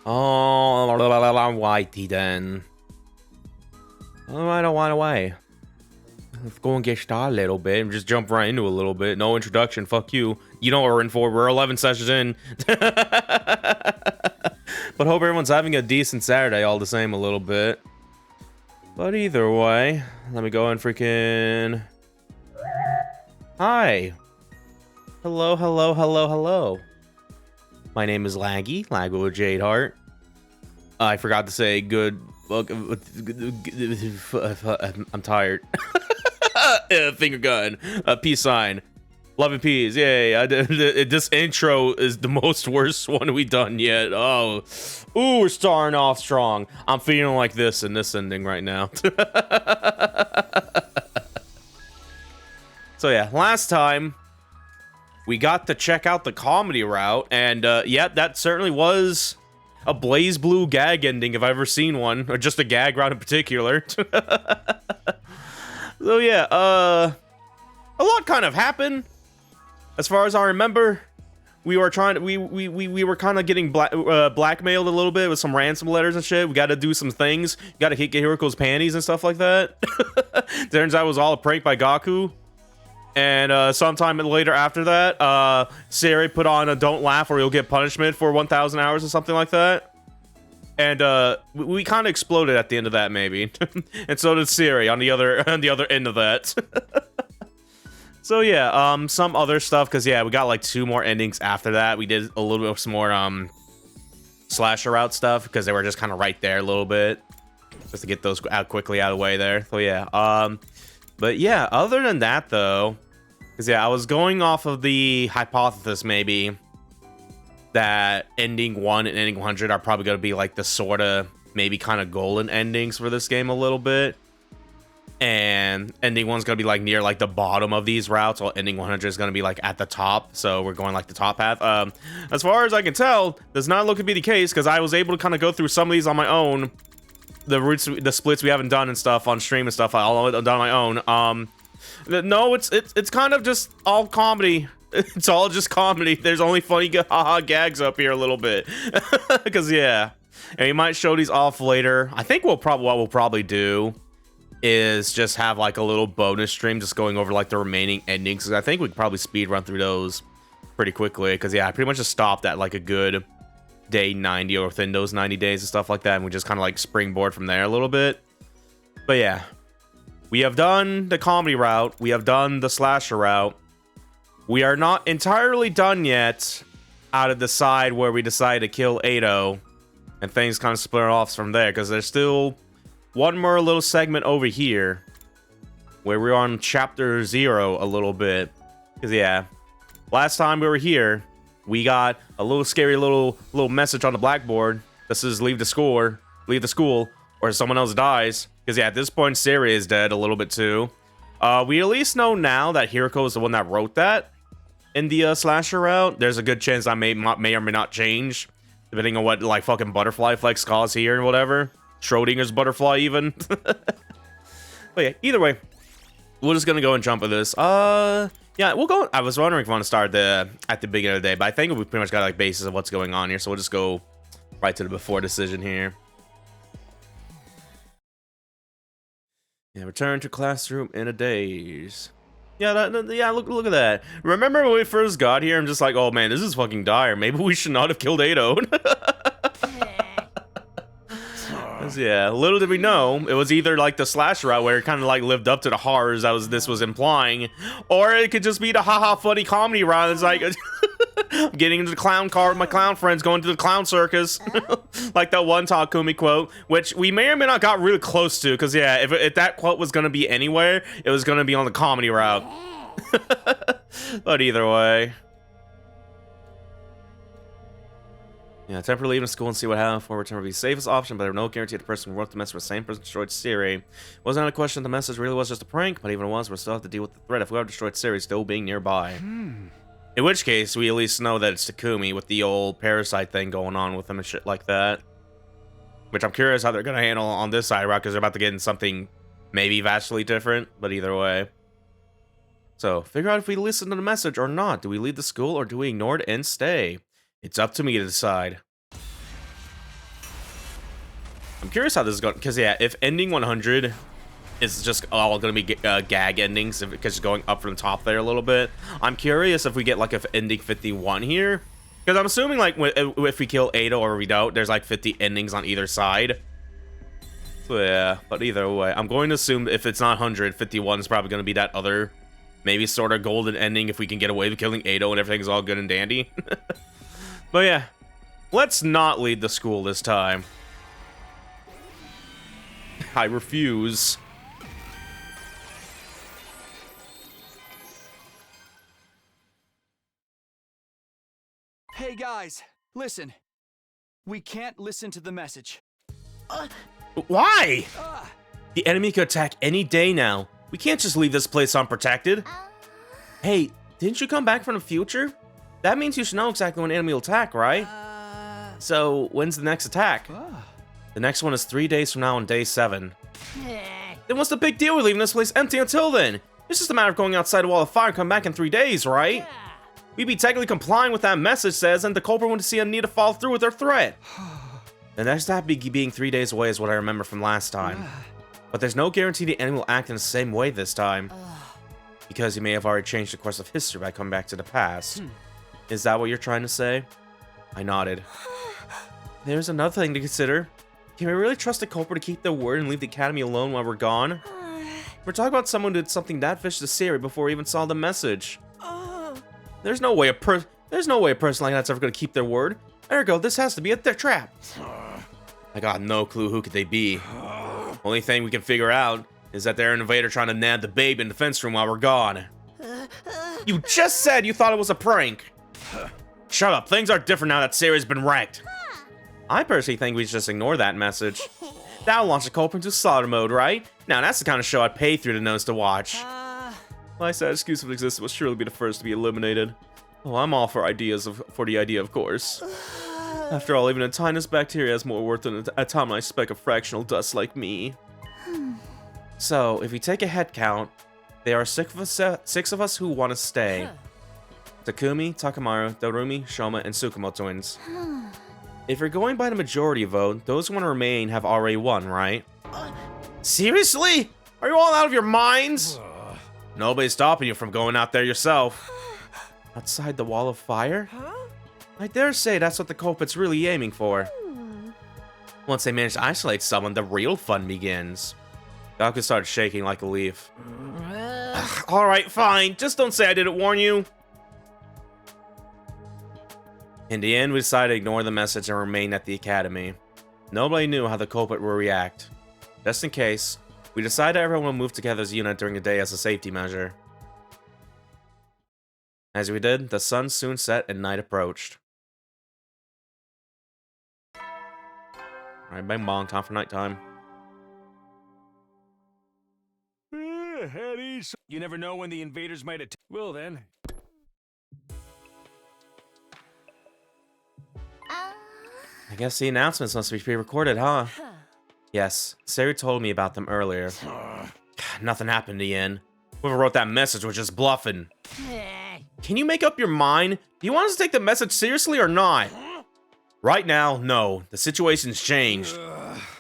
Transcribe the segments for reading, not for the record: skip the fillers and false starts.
Oh, whitey then. Right away. Let's go and get started a little bit and just jump right into a little bit. No introduction, fuck you. You know what we're in for. We're 11 sessions in. But hope everyone's having a decent Saturday all the same a little bit. But either way, let me go and freaking... Hi. Hello, hello, hello, hello. My name is Laguo with Jade Heart. I forgot to say good... I'm tired. Finger gun. Peace sign. Love and peace. Yay. This intro is the most worst one we've done yet. Oh. Ooh, we're starting off strong. I'm feeling like this in this ending right now. So yeah, last time we got to check out the comedy route, and yeah, that certainly was a blaze blue gag ending if I've ever seen one, or just a gag route in particular. So yeah, a lot kind of happened. As far as I remember, we were trying to, we were kind of getting blackmailed a little bit with some ransom letters and shit. We got to do some things. You got to hit Hiriko's panties and stuff like that. Turns out it was all a prank by Gaku. And sometime later after that, Siri put on a "Don't laugh or you'll get punishment" for 1,000 hours or something like that. And we kind of exploded at the end of that, maybe. And so did Siri on the other end of that. So yeah, some other stuff, because yeah, we got like 2 more endings after that. We did a little bit more slasher route stuff, because they were just kind of right there a little bit, just to get those quickly out of the way there. So yeah, but yeah, other than that though, because yeah, I was going off of the hypothesis maybe that ending 1 and ending 100 are probably going to be like the sort of maybe kind of golden endings for this game a little bit. And ending 1's going to be like near like the bottom of these routes, while ending 100 is going to be like at the top. So we're going like the top half. As far as I can tell, does not look to be the case, because I was able to kind of go through some of these on my own. The routes, the splits we haven't done and stuff on stream and stuff, I'll done on my own. No, it's kind of just all comedy. It's all just comedy. There's only funny haha gags up here a little bit. Because yeah, and we might show these off later. I think what we'll probably do is just have like a little bonus stream just going over like the remaining endings, because I think we could probably speed run through those pretty quickly. Because yeah, I pretty much just stopped at like a good day 90 or within those 90 days and stuff like that, and we just kind of like springboard from there a little bit. But yeah, we have done the comedy route, we have done the slasher route. We are not entirely done yet out of the side where we decide to kill Ado, and things kind of split off from there, because there's still one more little segment over here where we're on chapter 0 a little bit. Because yeah, last time we were here, we got a little scary little message on the blackboard that says leave the school, or someone else dies. Because yeah, at this point Siri is dead a little bit too. We at least know now that Hiriko is the one that wrote that in the slasher route. There's a good chance that may or may not change depending on what like fucking butterfly flex cause here and whatever. Schrodinger's butterfly even. But yeah, either way, we're just gonna go and jump with this. Yeah, we'll go. I was wondering if we want to start at the beginning of the day, but I think we pretty much got like basis of what's going on here, so we'll just go right to the before decision here. Yeah, return to classroom in a daze. Yeah, yeah, look at that. Remember when we first got here? I'm just like, oh man, this is fucking dire. Maybe we should not have killed Ado. Yeah, little did we know, it was either like the slasher route where it kind of like lived up to the horrors this was implying, or it could just be the haha funny comedy route. It's like getting into the clown car with my clown friends, going to the clown circus, like that one Takumi quote, which we may or may not got really close to, because yeah, if that quote was gonna be anywhere, it was gonna be on the comedy route. But either way. Yeah, temporarily leaving school and see what happens before return would be the safest option, but there was no guarantee the person who wrote the message was the same person who destroyed Siri. Wasn't a question the message really was just a prank, but even if it was, we'll still have to deal with the threat of whoever destroyed Siri still being nearby. In which case, we at least know that it's Takumi with the old parasite thing going on with him and shit like that. Which I'm curious how they're going to handle on this side route, because they're about to get in something maybe vastly different, but either way. So, figure out if we listen to the message or not. Do we leave the school or do we ignore it and stay? It's up to me to decide. I'm curious how this is going, because yeah, if ending 100 is just all going to be gag endings, because it's going up from the top there a little bit, I'm curious if we get like a ending 51 here, because I'm assuming like if we kill Ada or we don't, there's like 50 endings on either side. So yeah, but either way, I'm going to assume if it's not 100, 51 is probably going to be that other, maybe sort of golden ending if we can get away with killing Ada and everything's all good and dandy. But yeah, let's not lead the school this time. I refuse. Hey guys, listen. We can't listen to the message. Why? The enemy could attack any day now. We can't just leave this place unprotected. Hey, didn't you come back from the future? That means you should know exactly when an enemy will attack, right? So, when's the next attack? The next one is 3 days from now on day 7. Then what's the big deal with leaving this place empty until then? It's just a matter of going outside a wall of fire and come back in 3 days, right? We'd be technically complying with that message says, and the culprit wouldn't see a need to follow through with their threat. The next step being 3 days away is what I remember from last time. But there's no guarantee the enemy will act in the same way this time. Because he may have already changed the course of history by coming back to the past. Is that what you're trying to say? I nodded. There's another thing to consider. Can we really trust the culprit to keep their word and leave the academy alone while we're gone? We're talking about someone who did something that vicious to Siri before we even saw the message. There's no way a person like that's ever gonna keep their word. Ergo, this has to be their trap. I got no clue who could they be. Only thing we can figure out is that they're an invader trying to nab the babe in the defense room while we're gone. You just said you thought it was a prank. Shut up, things are different now that Siri's been wrecked. I personally think we should just ignore that message. That'll launch the culprit into slaughter mode, right? Now that's the kind of show I'd pay through the nose to watch. My sad excuse of existence will surely be the first to be eliminated. Oh, I'm all for the idea, of course. After all, even a tiniest bacteria has more worth than a tiny speck of fractional dust like me. So, if we take a head count, there are six of us who want to stay. Takumi, Takamaru, Dorumi, Shoma, and Tsukumo twins. If you're going by the majority vote, those who want to remain have already won, right? Seriously? Are you all out of your minds? Nobody's stopping you from going out there yourself. Outside the wall of fire? I dare say that's what the culprit's really aiming for. Once they manage to isolate someone, the real fun begins. Gaku started shaking like a leaf. Alright, fine. Just don't say I didn't warn you. In the end, we decided to ignore the message and remain at the academy. Nobody knew how the culprit would react. Just in case, we decided everyone would move together as a unit during the day as a safety measure. As we did, the sun soon set and night approached. Alright, bang bong, time for nighttime. You never know when the invaders might attack. Well then. I guess the announcements must be pre-recorded, huh? Yes, Sari told me about them earlier. Nothing happened in the end. Whoever wrote that message was just bluffing. Can you make up your mind? Do you want us to take the message seriously or not? Right now, no. The situation's changed.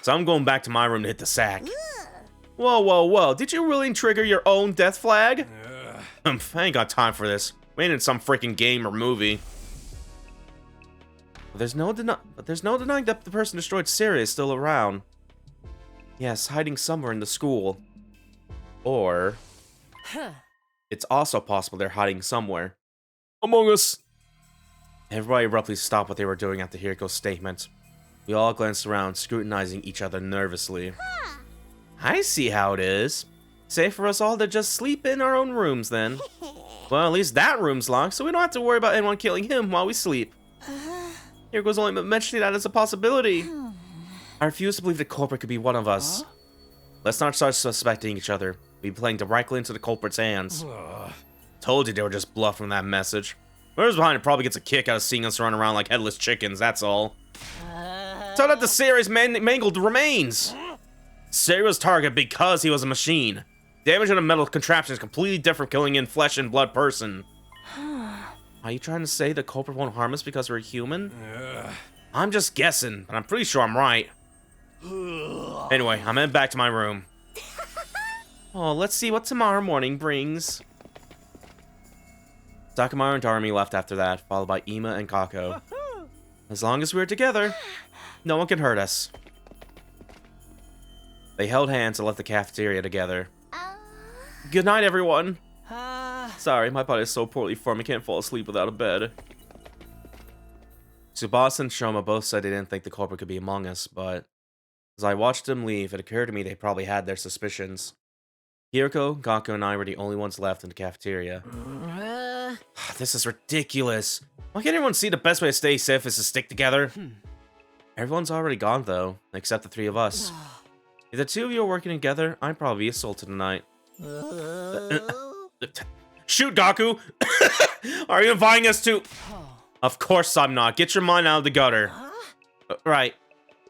So I'm going back to my room to hit the sack. Whoa, whoa, whoa. Did you really trigger your own death flag? I ain't got time for this. We ain't in some freaking game or movie. But there's no denying that the person destroyed Siri is still around. Yes, hiding somewhere in the school. Or it's also possible they're hiding somewhere among us. Everybody abruptly stopped what they were doing after Hiriko's statement. We all glanced around, scrutinizing each other nervously. I see how it is. Safe for us all to just sleep in our own rooms then. Well, at least that room's locked, so we don't have to worry about anyone killing him while we sleep. Hiriko's only mentioning that as a possibility. I refuse to believe the culprit could be one of us. Let's not start suspecting each other. We'd be playing directly into the culprit's hands. Told you they were just bluffing that message. Whoever's behind it probably gets a kick out of seeing us run around like headless chickens, that's all. Tell that to Sari's mangled remains. Sari was targeted because he was a machine. Damage in a metal contraption is completely different from killing in flesh and blood person. Are you trying to say the culprit won't harm us because we're human? I'm just guessing, but I'm pretty sure I'm right. Anyway, I'm heading back to my room. Oh, let's see what tomorrow morning brings. Sakamaru and Darumi left after that, followed by Ima and Kako. As long as we're together, no one can hurt us. They held hands and left the cafeteria together. Good night, everyone. Sorry, my body is so poorly formed I can't fall asleep without a bed. Tsubasa and Shoma both said they didn't think the culprit could be among us, but as I watched them leave, it occurred to me they probably had their suspicions. Hiroko, Kako, and I were the only ones left in the cafeteria. This is ridiculous. Why can't everyone see the best way to stay safe is to stick together? Everyone's already gone, though, except the three of us. If the two of you are working together, I'd probably be assaulted tonight. Shoot, Gaku! Are you inviting us to... Of course I'm not. Get your mind out of the gutter. Right.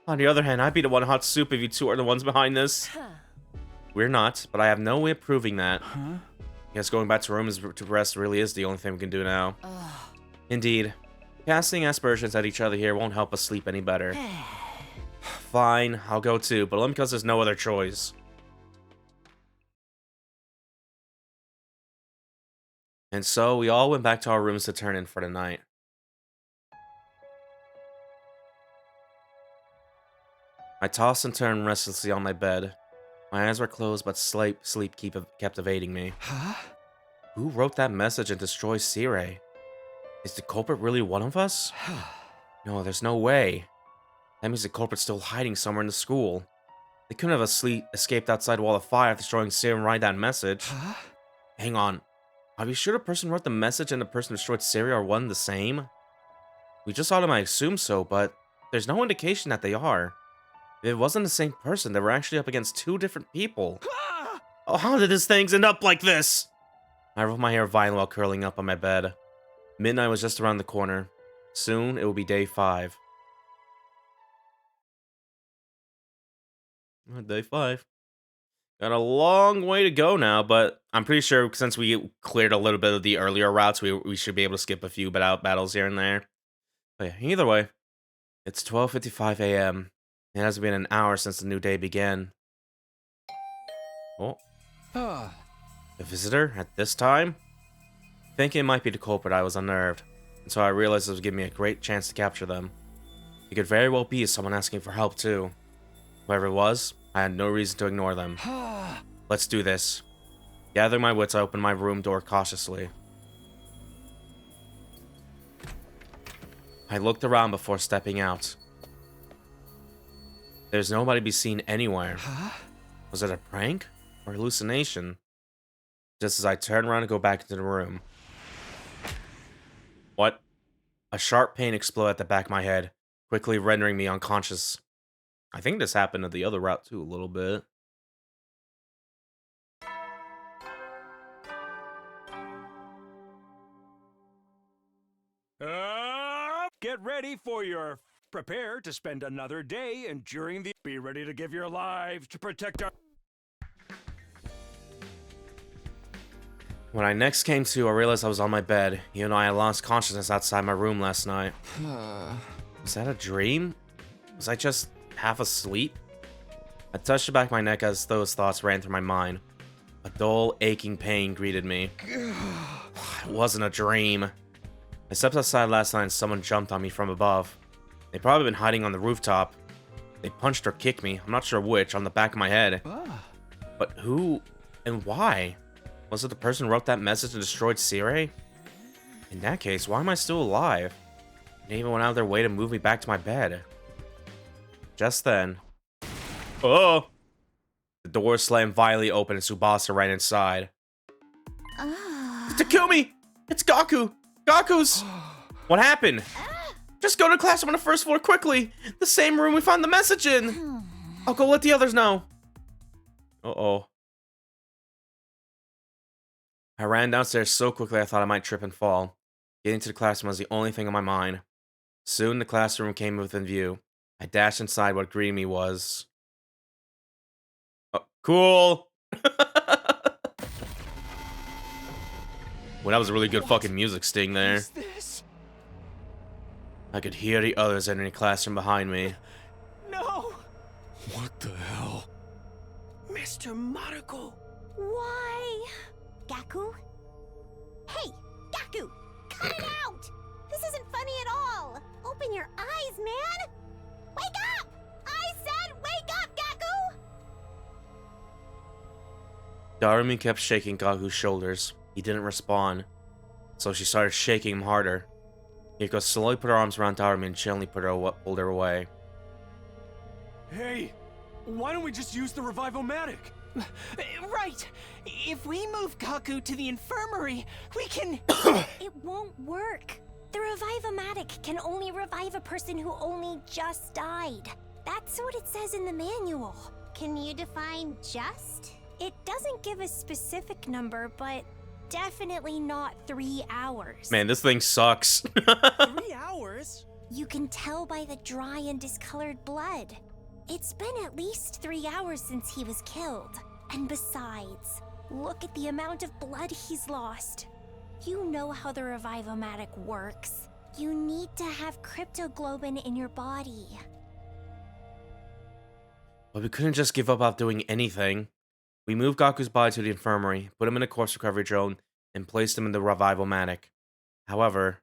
On the other hand, I'd be the one hot soup if you two are the ones behind this. We're not, but I have no way of proving that. I guess going back to rooms to rest really is the only thing we can do now. Indeed. Casting aspersions at each other here won't help us sleep any better. Fine, I'll go too, but only because there's no other choice. And so, we all went back to our rooms to turn in for the night. I tossed and turned restlessly on my bed. My eyes were closed, but sleep kept evading me. Who wrote that message and destroyed Sirei? Is the culprit really one of us? No, there's no way. That means the culprit's still hiding somewhere in the school. They couldn't have escaped outside the wall of fire after destroying Sirei and write that message. Hang on. Are we sure the person who wrote the message and the person who destroyed Sirei are one and the same? We just automatically assume so, but there's no indication that they are. If it wasn't the same person, they were actually up against two different people. Oh, how did this thing end up like this? I rolled my hair violently while curling up on my bed. Midnight was just around the corner. Soon, it will be day 5. Day 5. Got a long way to go now, but I'm pretty sure since we cleared a little bit of the earlier routes, we should be able to skip a few battles here and there. But yeah, either way, it's 12:55 a.m. It has been an hour since the new day began. Oh. A visitor at this time? Thinking it might be the culprit, I was unnerved, and so I realized it would give me a great chance to capture them. It could very well be someone asking for help too. Whoever it was, I had no reason to ignore them. Let's do this. Gathering my wits, I opened my room door cautiously. I looked around before stepping out. There's nobody to be seen anywhere. Was it a prank or hallucination? Just as I turned around to go back into the room. What? A sharp pain exploded at the back of my head, quickly rendering me unconscious. I think this happened at the other route too a little bit. Get ready for your... Prepare to spend another day enduring the... Be ready to give your lives to protect our... When I next came to, I realized I was on my bed, even though I had lost consciousness outside my room last night. Was that a dream? Was I just half asleep? I touched the back of my neck as those thoughts ran through my mind. A dull, aching pain greeted me. It wasn't a dream. I stepped outside last night and someone jumped on me from above. They'd probably been hiding on the rooftop. They punched or kicked me, I'm not sure which, on the back of my head. But who and why? Was it the person who wrote that message and destroyed Sirei? In that case, why am I still alive? They even went out of their way to move me back to my bed. Just then... Oh! The door slammed violently open and Tsubasa ran inside. Takumi! It's Gaku! Gaku's... What happened? Just go to classroom on the first floor quickly! The same room we found the message in! I'll go let the others know. Uh-oh. I ran downstairs so quickly I thought I might trip and fall. Getting to the classroom was the only thing on my mind. Soon the classroom came within view. I dashed inside. What greeted me was... Oh, cool! Well, that was a really good fucking music sting there. I could hear the others entering the classroom behind me. No! What the hell? Mr. Mariko! Why? Gaku? Hey, Gaku! Cut it out! This isn't funny at all! Open your eyes, man! Wake up! I said wake up, Gaku! Darumi kept shaking Gaku's shoulders. He didn't respond, so she started shaking him harder. Hiko slowly put her arms around Darumi and gently pulled her away. Hey, why don't we just use the Revivomatic? Right! If we move Gaku to the infirmary, we can... It won't work. The Revivomatic can only revive a person who only just died. That's what it says in the manual. Can you define just? It doesn't give a specific number, but definitely not 3 hours. Man, this thing sucks. 3 hours? You can tell by the dry and discolored blood. It's been at least 3 hours since he was killed. And besides, look at the amount of blood he's lost. You know how the Revivomatic works. You need to have cryptoglobin in your body. But we couldn't just give up on doing anything. We moved Gaku's body to the infirmary, put him in a corpse recovery drone, and placed him in the Revivomatic. However...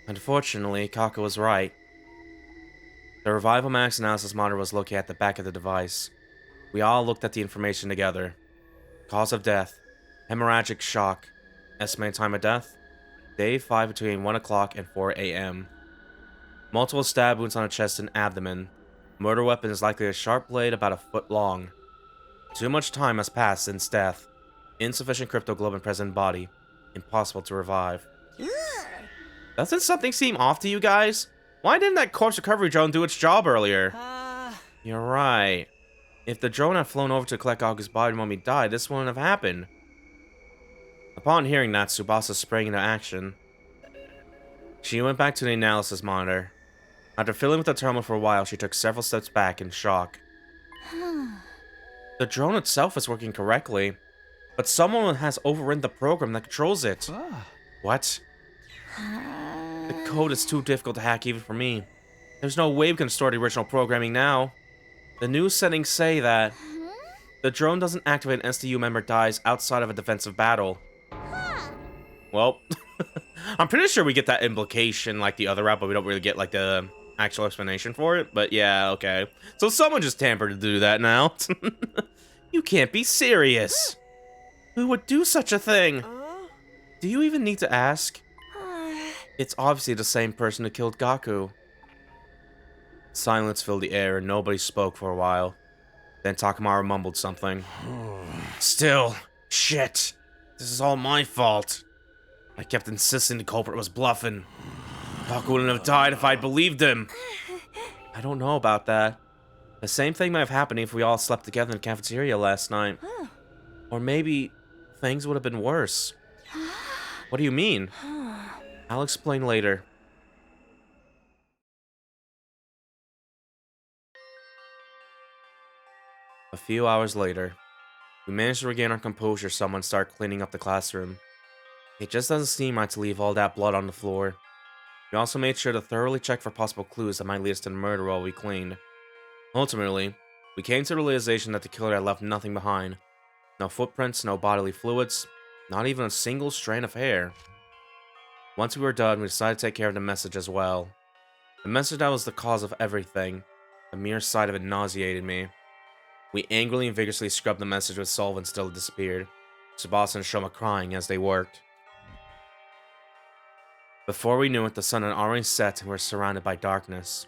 Unfortunately, Kaku was right. The Revivomatic's analysis monitor was located at the back of the device. We all looked at the information together. Cause of death: hemorrhagic shock. Estimated time of death: day 5 between 1 o'clock and 4 a.m. Multiple stab wounds on the chest and abdomen. Murder weapon is likely a sharp blade about a foot long. Too much time has passed since death. Insufficient cryptoglobin present in body. Impossible to revive. Doesn't something seem off to you guys? Why didn't that corpse recovery drone do its job earlier? You're right. If the drone had flown over to collect Gaku's body when we died, this wouldn't have happened. Upon hearing that, Tsubasa sprang into action. She went back to the analysis monitor. After fiddling with the terminal for a while, she took several steps back in shock. The drone itself is working correctly, but someone has overridden the program that controls it. What? The code is too difficult to hack even for me. There's no way we can restore the original programming now. The new settings say that the drone doesn't activate an SDU member dies outside of a defensive battle. Well, I'm pretty sure we get that implication like the other route, but we don't really get like the actual explanation for it. But yeah, okay. So someone just tampered to do that now. You can't be serious. Who would do such a thing? Do you even need to ask? It's obviously the same person who killed Gaku. Silence filled the air and nobody spoke for a while. Then Takamaru mumbled something. Still, shit. This is all my fault. I kept insisting the culprit was bluffing. Gaku wouldn't have died if I'd believed him. I don't know about that. The same thing might have happened if we all slept together in the cafeteria last night. Or maybe things would have been worse. What do you mean? I'll explain later. A few hours later, we managed to regain our composure. Someone started cleaning up the classroom. It just doesn't seem right to leave all that blood on the floor. We also made sure to thoroughly check for possible clues that might lead us to the murder while we cleaned. Ultimately, we came to the realization that the killer had left nothing behind. No footprints, no bodily fluids, not even a single strand of hair. Once we were done, we decided to take care of the message as well. The message that was the cause of everything. The mere sight of it nauseated me. We angrily and vigorously scrubbed the message with solvent until it disappeared. Tsubasa and Shoma crying as they worked. Before we knew it, the sun had already set and we were surrounded by darkness.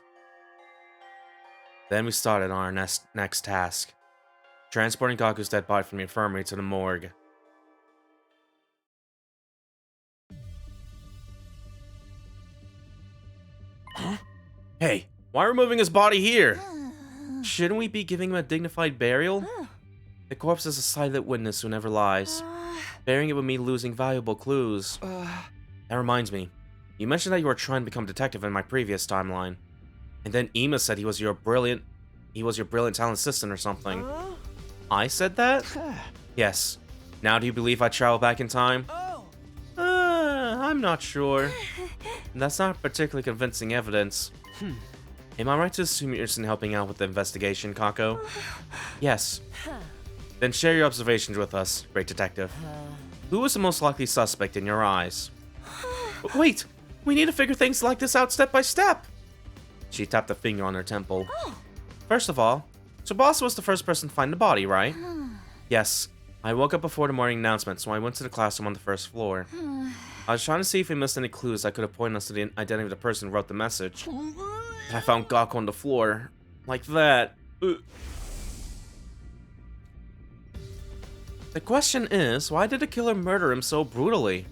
Then we started on our next task. Transporting Gaku's dead body from the infirmary to the morgue. Huh? Hey, why are we moving his body here? Shouldn't we be giving him a dignified burial? The corpse is a silent witness who never lies. Burying it would mean losing valuable clues. That reminds me. You mentioned that you were trying to become a detective in my previous timeline. And then Ima said he was your brilliant talent assistant or something. I said that? Yes. Now do you believe I travel back in time? I'm not sure. That's not particularly convincing evidence. Am I right to assume you're interested in helping out with the investigation, Kako? Yes. Then share your observations with us, great detective. Who is the most likely suspect in your eyes? Wait! We need to figure things like this out step by step! She tapped a finger on her temple. First of all, Tsubasa was the first person to find the body, right? Yes. I woke up before the morning announcement, so I went to the classroom on the first floor. I was trying to see if we missed any clues that could have pointed us to the identity of the person who wrote the message. And I found Gaku on the floor. Like that. The question is, why did the killer murder him so brutally?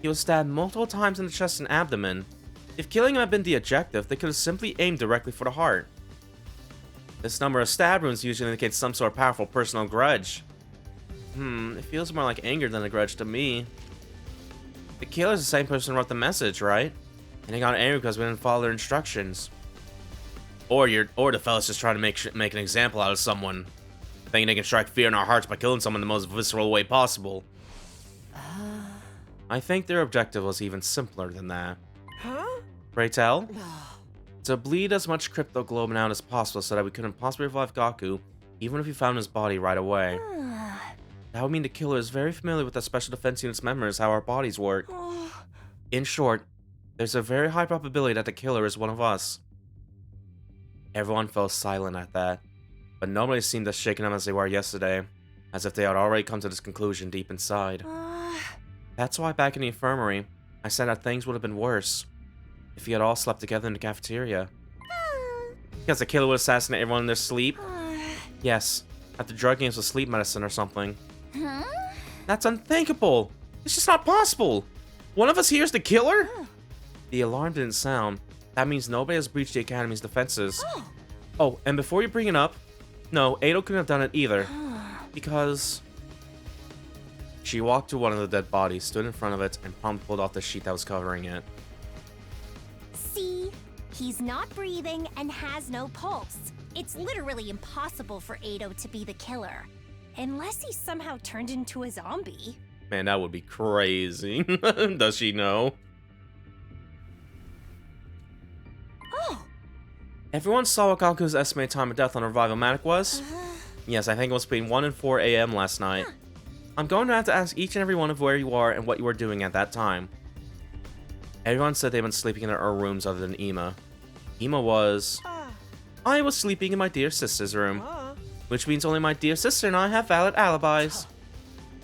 He was stabbed multiple times in the chest and abdomen. If killing him had been the objective, they could have simply aimed directly for the heart. This number of stab wounds usually indicates some sort of powerful personal grudge. It feels more like anger than a grudge to me. The killer's the same person who wrote the message, right? And he got angry because we didn't follow their instructions. Or the fella's just trying to make an example out of someone, thinking they can strike fear in our hearts by killing someone in the most visceral way possible. I think their objective was even simpler than that. Pray tell? To bleed as much cryptoglobin out as possible so that we couldn't possibly revive Gaku, even if we found his body right away. That would mean the killer is very familiar with the Special Defense Unit's memories how our bodies work. In short, there's a very high probability that the killer is one of us. Everyone fell silent at that, but nobody seemed as shaken up as they were yesterday, as if they had already come to this conclusion deep inside. That's why back in the infirmary, I said that things would have been worse if we had all slept together in the cafeteria. Because the killer would assassinate everyone in their sleep? Yes, after drugging us with sleep medicine or something. That's unthinkable! It's just not possible! One of us here is the killer? The alarm didn't sound. That means nobody has breached the Academy's defenses. Oh, and before you bring it up, no, Ado couldn't have done it either. Because... She walked to one of the dead bodies, stood in front of it, and promptly pulled off the sheet that was covering it. See? He's not breathing and has no pulse. It's literally impossible for Ado to be the killer. Unless he somehow turned into a zombie. Man, that would be crazy. Does she know? Oh! Everyone saw what Gaku's estimated time of death on Revival-Matic was? Yes, I think it was between 1 and 4 a.m. last night. I'm going to have to ask each and every one of where you are and what you were doing at that time. Everyone said they'd been sleeping in their own rooms other than Ima. Ima was... I was sleeping in my dear sister's room. Which means only my dear sister and I have valid alibis.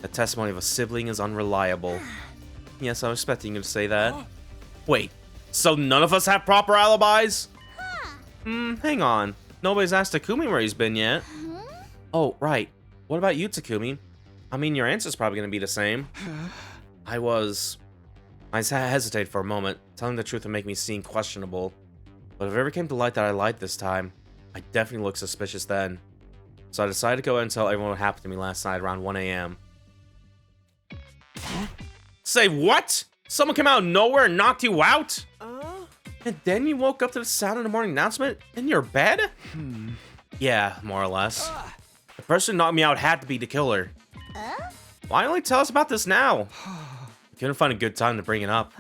The testimony of a sibling is unreliable. Yes, I was expecting you to say that. Wait, so none of us have proper alibis? Hang on. Nobody's asked Takumi where he's been yet. Oh, right. What about you, Takumi? I mean, your answer's probably going to be the same. I hesitated for a moment. Telling the truth would make me seem questionable. But if it ever came to light that I lied this time, I definitely looked suspicious then. So I decided to go ahead and tell everyone what happened to me last night around 1 a.m. Say what? Someone came out of nowhere and knocked you out? And then you woke up to the sound of the morning announcement in your bed? Yeah, more or less. The person who knocked me out had to be the killer. Why only tell us about this now? I couldn't find a good time to bring it up.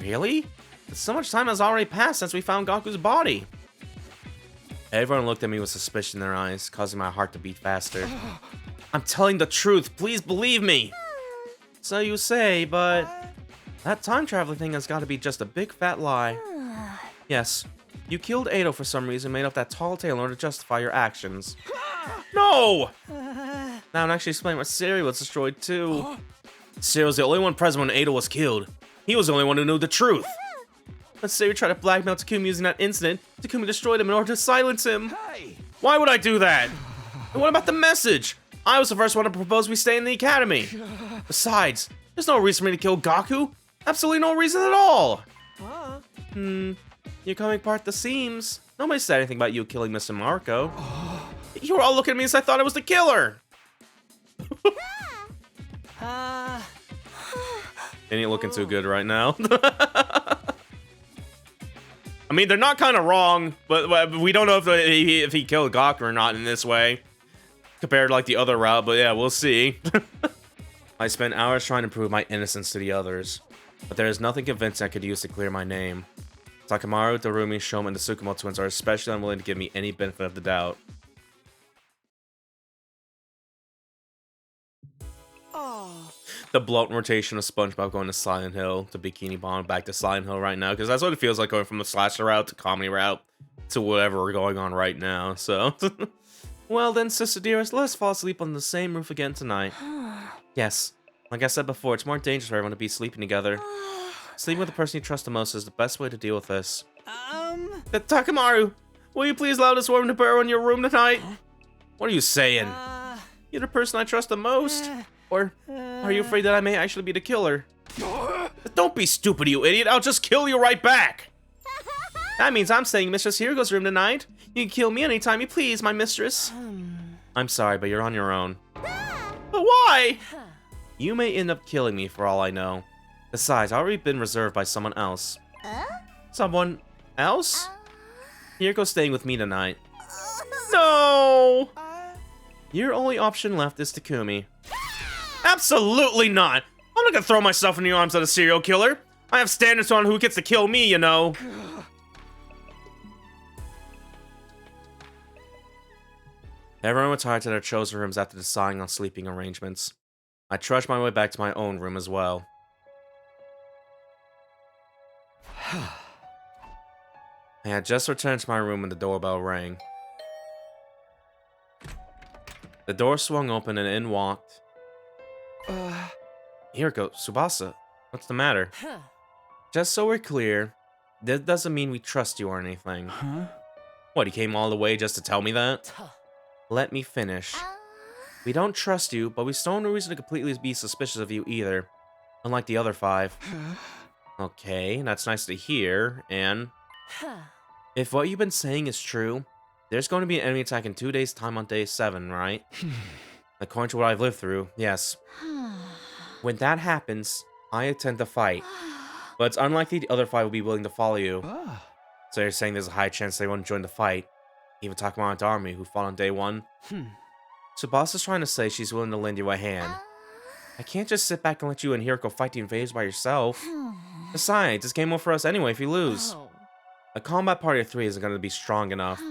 Really? So much time has already passed since we found Gaku's body. Everyone looked at me with suspicion in their eyes, causing my heart to beat faster. I'm telling the truth, please believe me! So you say, but... that time traveling thing has got to be just a big fat lie. Yes, you killed Ado for some reason, made up that tall tale in order to justify your actions. No! Now I'm actually explaining why Siri was destroyed too. Siri was the only one present when Ado was killed. He was the only one who knew the truth. But Siri tried to blackmail Takumi using that incident. Takumi destroyed him in order to silence him. Why would I do that? And what about the message? I was the first one to propose we stay in the academy. Besides, there's no reason for me to kill Gaku. Absolutely no reason at all. You're coming apart the seams. Nobody said anything about you killing Mr. Marco. You were all looking at me as I thought I was the killer. It ain't looking too good right now. I mean, they're not kind of wrong, but we don't know if he killed Gaku or not in this way, compared to like the other route. But yeah, we'll see. I spent hours trying to prove my innocence to the others, but there is nothing convincing I could use to clear my name. Takamaru, Darumi, Shoma, and the Tsukumo twins are especially unwilling to give me any benefit of the doubt. Oh. The blunt rotation of SpongeBob going to Silent Hill to Bikini Bottom back to Silent Hill right now, because that's what it feels like going from the slasher route to comedy route to whatever we're going on right now. So, well then, sister dearest, let us fall asleep on the same roof again tonight. Yes, like I said before, it's more dangerous for everyone to be sleeping together. Sleeping with the person you trust the most is the best way to deal with this. Takamaru, will you please allow this woman to burrow in your room tonight? What are you saying? You're the person I trust the most? Or are you afraid that I may actually be the killer? Don't be stupid, you idiot. I'll just kill you right back. That means I'm staying in Mistress Hiruko's room tonight. You can kill me anytime you please, my mistress. I'm sorry, but you're on your own. But why? You may end up killing me for all I know. Besides, I've already been reserved by someone else. Someone else? Hiruko's staying with me tonight. No! Your only option left is Takumi. Absolutely not! I'm not gonna throw myself in the arms of a serial killer. I have standards on who gets to kill me, you know. Everyone retired to their chosen rooms after deciding on sleeping arrangements. I trudged my way back to my own room as well. I had just returned to my room when the doorbell rang. The door swung open and in walked... Hiruko, Tsubasa, what's the matter? Just so we're clear, that doesn't mean we trust you or anything. What, he came all the way just to tell me that? Let me finish. We don't trust you, but we still have no reason to completely be suspicious of you either. Unlike the other 5. Okay, that's nice to hear, and... If what you've been saying is true, there's going to be an enemy attack in 2 days' time on day 7, right? According to what I've lived through, yes. When that happens, I intend to fight. But it's unlikely the other 5 will be willing to follow you. So you're saying there's a high chance they won't join the fight? Even Takamaru and Darumi, who fought on day 1? Tsubasa's trying to say she's willing to lend you a hand. I can't just sit back and let you and Hiruko fight the invaders by yourself. Besides, it's game over for us anyway if you lose. A combat party of 3 isn't going to be strong enough.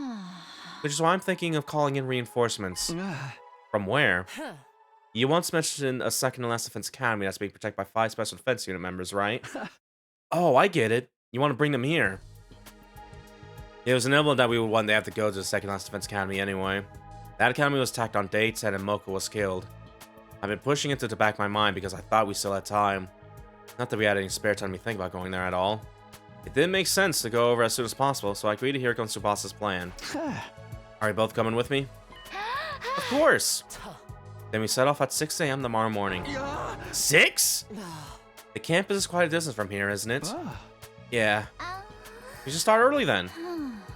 Which is why I'm thinking of calling in reinforcements. From where? You once mentioned a second and last defense academy that's being protected by 5 special defense unit members, right? Oh, I get it. You want to bring them here. It was inevitable that we would one day have to go to the second last defense academy anyway. That academy was attacked on day 10 and Moko was killed. I've been pushing it to the back of my mind because I thought we still had time. Not that we had any spare time to think about going there at all. It didn't make sense to go over as soon as possible, so I agreed to Hiroko and Tsubasa's plan. Are you both coming with me? Of course! Then we set off at 6 AM tomorrow morning. 6? The campus is quite a distance from here, isn't it? Yeah. We should start early then.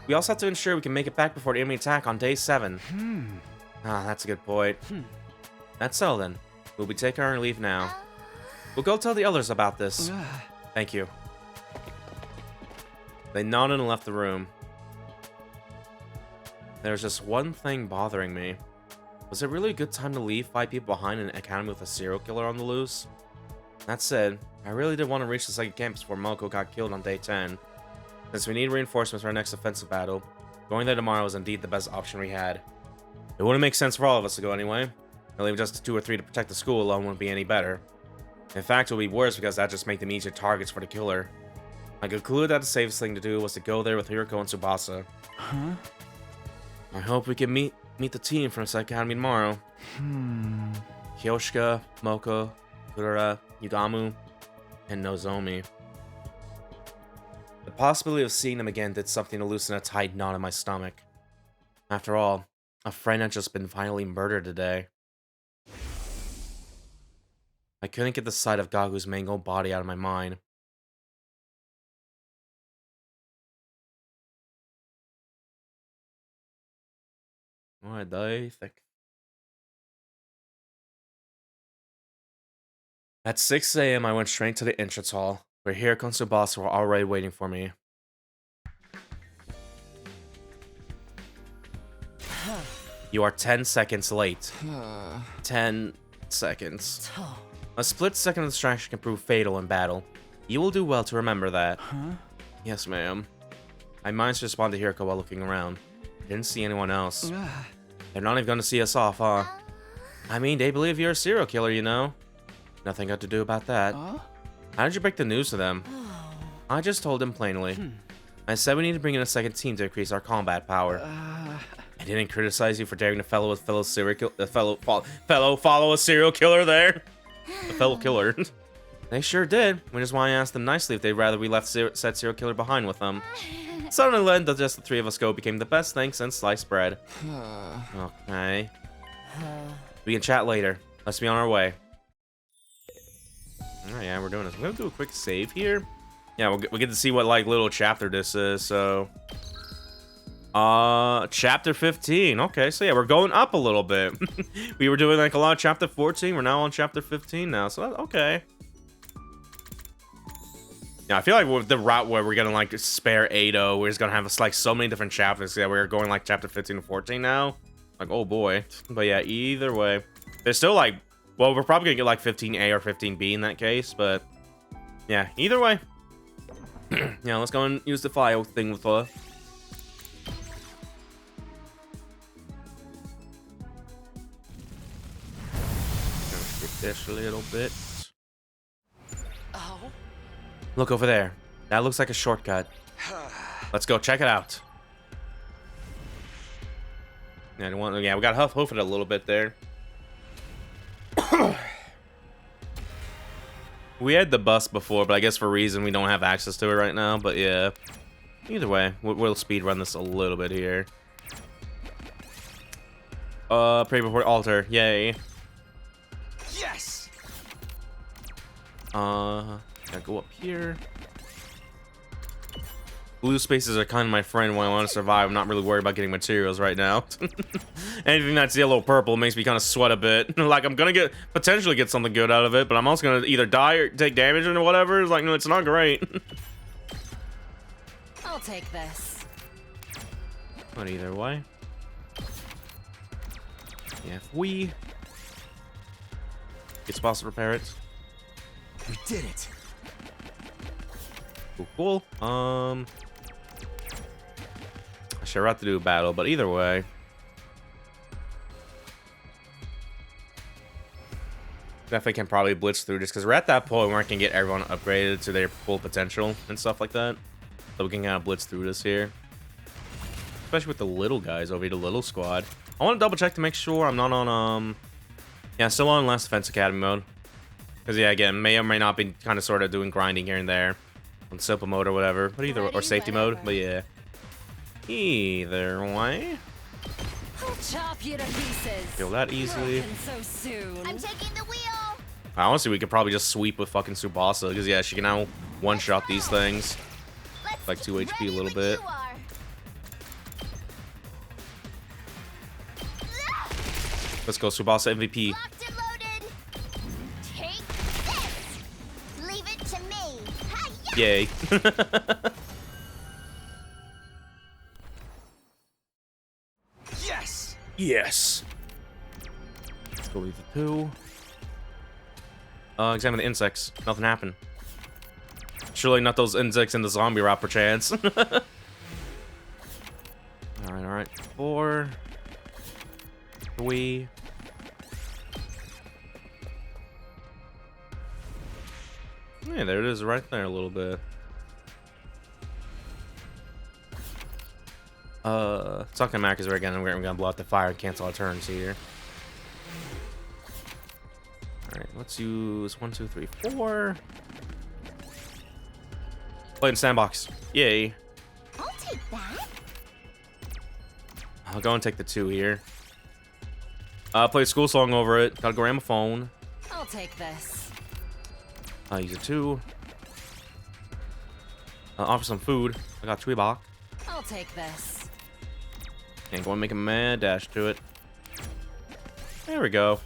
We also have to ensure we can make it back before the enemy attack on day 7. Ah, that's a good point. That's all then. We'll be taking our leave now. We'll go tell the others about this. Thank you. They nodded and left the room. There's just one thing bothering me. Was it really a good time to leave 5 people behind in an academy with a serial killer on the loose? That said, I really did want to reach the second campus before Moko got killed on day 10. Since we need reinforcements for our next offensive battle, going there tomorrow is indeed the best option we had. It wouldn't make sense for all of us to go anyway, and leave just 2 or 3 to protect the school alone wouldn't be any better. In fact, it would be worse because that just make them easier targets for the killer. I concluded that the safest thing to do was to go there with Hiroko and Tsubasa. I hope we can meet the team from the second academy tomorrow. Kyoshika, Moko, Kurara, Yugamu, and Nozomi. The possibility of seeing them again did something to loosen a tight knot in my stomach. After all, a friend had just been violently murdered today. I couldn't get the sight of Gagu's mangled body out of my mind. Oh, I think. At 6 AM, I went straight to the entrance hall, where Hiroko and Tsubasa were already waiting for me. You are 10 seconds late. 10 seconds. A split second of distraction can prove fatal in battle. You will do well to remember that. Yes, ma'am. I managed to respond to Hiroko while looking around. Didn't see anyone else. They're not even gonna see us off, huh? I mean, they believe you're a serial killer, you know? Nothing got to do about that. How did you break the news to them? I just told them plainly. I said we need to bring in a second team to increase our combat power. I didn't criticize you for daring to follow a fellow serial follow a serial killer there. A fellow killer. They sure did. We just want to ask them nicely if they'd rather we left said serial killer behind with them. Suddenly, letting just the three of us go became the best thing since sliced bread. Okay. We can chat later. Let's be on our way. Oh yeah, we're doing this. I'm gonna do a quick save here. Yeah, we'll get to see what like little chapter this is. So, chapter 15. Okay, so yeah, we're going up a little bit. We were doing like a lot of chapter 14. We're now on chapter 15 now. So okay. Yeah, I feel like with the route where we're gonna like spare Ado, we're just gonna have like so many different chapters. Yeah, we're going like chapter 15 and 14 now. Like, oh boy. But yeah, either way, there's still like, well, we're probably gonna get like 15A or 15B in that case. But yeah, either way. Yeah, let's go and use the file thing with her. Skip this a little bit. Look over there. That looks like a shortcut. Let's go check it out. Yeah, we got hoof it a little bit there. We had the bus before, but I guess for a reason we don't have access to it right now. But yeah, either way, we'll speed run this a little bit here. Pray before altar. Yay. Yes. Gotta go up here. Blue spaces are kind of my friend when I want to survive. I'm not really worried about getting materials right now. Anything that's yellow or purple makes me kind of sweat a bit. Like, I'm gonna potentially get something good out of it, but I'm also gonna either die or take damage or whatever. It's like, no, it's not great. I'll take this. But either way. Yeah, if we... It's possible to repair it. We did it. Cool. I should have to do a battle, but either way. Definitely can probably blitz through just because we're at that point where I can get everyone upgraded to their full potential and stuff like that. So we can kind of blitz through this here. Especially with the little guys over here, the little squad. I want to double check to make sure I'm not on, yeah, still on Last Defense Academy mode. Because, yeah, again, may or may not be kind of sort of doing grinding here and there. On simple mode or whatever. But either, or safety mode. But yeah. Either way. I'll chop you to pieces. Feel that easily. So soon. I'm taking the wheel. Honestly, we could probably just sweep with fucking Tsubasa. Because, yeah, she can now one-shot these things. Like 2 HP a little bit. Let's go, Tsubasa MVP. Locked and loaded. Take this. Leave it to me. Hi-ya. Yay. Yes. Yes. Let's go with the 2. Examine the insects. Nothing happened. Surely not those insects in the zombie route, perchance. Alright, alright. 4. 3. Yeah, there it is right there a little bit. Talking Mac is where again we're gonna blow out the fire and cancel our turns here. Alright, let's use 1, 2, 3, 4. Play in sandbox. Yay. I'll take that. I'll go and take the 2 here. Play a school song over it. Gotta go ram a phone. I'll take this. I'll use a 2. Offer some food. I got Tweebach. I'll take this. And go and make a mad dash to it. There we go.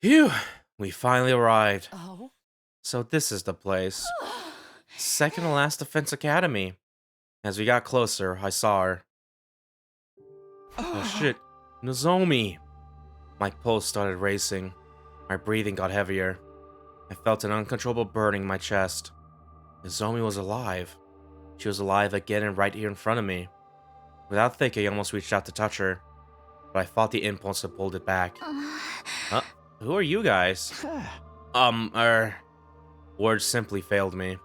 Phew. We finally arrived. Oh? So this is the place. Second to last Defense Academy. As we got closer, I saw her. Oh shit. Nozomi. My pulse started racing. My breathing got heavier. I felt an uncontrollable burning in my chest. Nozomi was alive. She was alive again and right here in front of me. Without thinking, I almost reached out to touch her, but I fought the impulse and pulled it back. Who are you guys? Words simply failed me.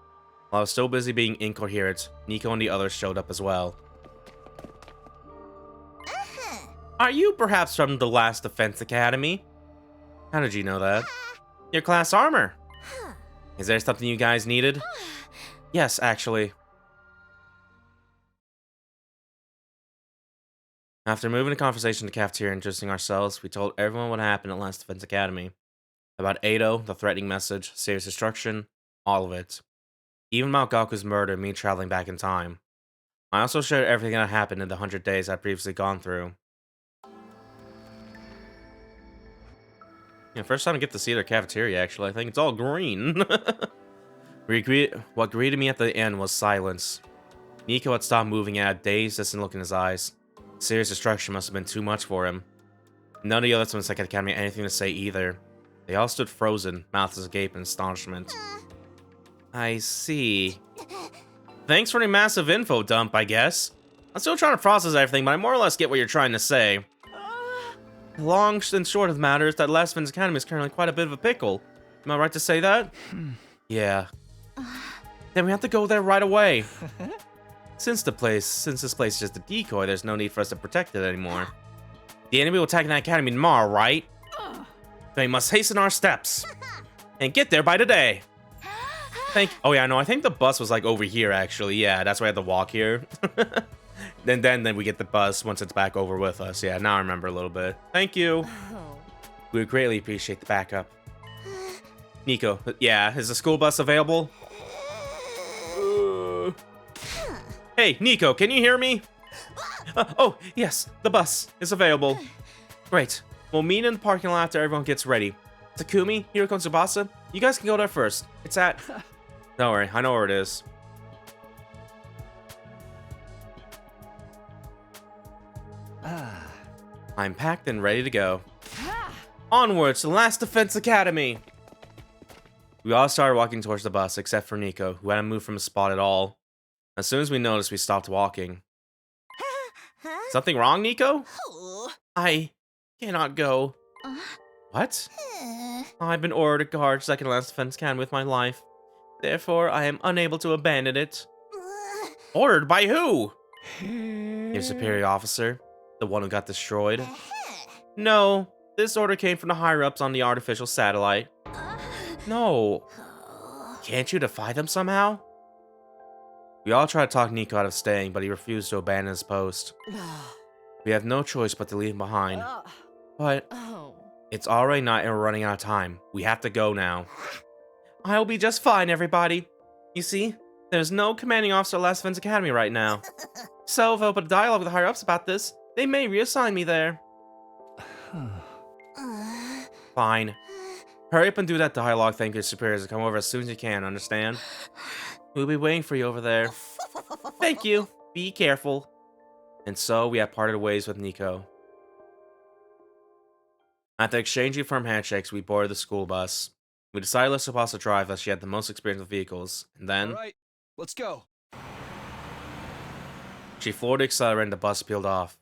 While I was still busy being incoherent, Nico and the others showed up as well. Are you perhaps from the Last Defense Academy? How did you know that? Your class armor. Is there something you guys needed? Yes, actually. After moving the conversation to the cafeteria and introducing ourselves, we told everyone what happened at Last Defense Academy. About Ado, the threatening message, serious destruction, all of it. Even about Gaku's murder and me traveling back in time. I also shared everything that happened in the 100 days I'd previously gone through. Yeah, first time I get to see their cafeteria, actually. I think it's all green. What greeted me at the end was silence. Nico had stopped moving and had a dazed, distant look in his eyes. Serious destruction must have been too much for him. None of the others from the Second Academy had anything to say either. They all stood frozen, mouths agape in astonishment. I see. Thanks for the massive info dump, I guess. I'm still trying to process everything, but I more or less get what you're trying to say. The long and short of the matter is that Last Defense Academy is currently quite a bit of a pickle. Am I right to say that? Yeah. Then we have to go there right away. Since this place is just a decoy, there's no need for us to protect it anymore. The enemy will attack that academy tomorrow, right? Then we must hasten our steps. And get there by today. Oh yeah, no, I think the bus was like over here actually. Yeah, that's why I had to walk here. then we get the bus once it's back over with us. Yeah, now I remember a little bit. Thank you. We would greatly appreciate the backup. Nico, yeah, is the school bus available? Hey, Nico, can you hear me? Oh, yes, the bus is available. Great. We'll meet in the parking lot after everyone gets ready. Takumi, Hiroko, and Tsubasa, you guys can go there first. It's at... Don't worry, I know where it is. I'm packed and ready to go. Onwards to Last Defense Academy! We all started walking towards the bus, except for Nico, who hadn't moved from his spot at all. As soon as we noticed, we stopped walking. Something wrong, Nico? I cannot go. What? I've been ordered to guard Second Last Defense Academy with my life. Therefore, I am unable to abandon it. Ordered by who? Your superior officer, the one who got destroyed. No, this order came from the higher-ups on the artificial satellite. No. Can't you defy them somehow? We all tried to talk Nico out of staying, but he refused to abandon his post. We have no choice but to leave him behind. But it's already night and we're running out of time. We have to go now. I'll be just fine, everybody. You see, there's no commanding officer at Last Defense Academy right now. So if I open a dialogue with the higher-ups about this, they may reassign me there. Fine. Hurry up and do that dialogue thing to your superiors and come over as soon as you can, understand? We'll be waiting for you over there. Thank you. Be careful. And so we have parted ways with Nico. After exchanging firm handshakes, we boarded the school bus. We decided let's Tsubasa drive as she had the most experience with vehicles, and then... Alright, let's go. She floored the accelerator and the bus peeled off.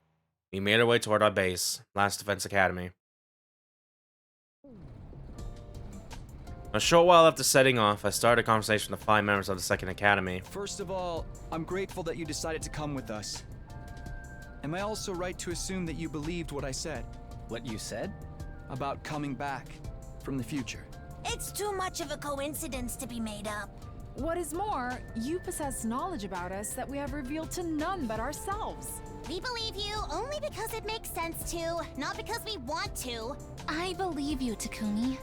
We made our way toward our base, Last Defense Academy. A short while after setting off, I started a conversation with the 5 members of the Second Academy. First of all, I'm grateful that you decided to come with us. Am I also right to assume that you believed what I said? What you said? About coming back from the future. It's too much of a coincidence to be made up. What is more, you possess knowledge about us that we have revealed to none but ourselves. We believe you only because it makes sense to, not because we want to. I believe you, Takumi.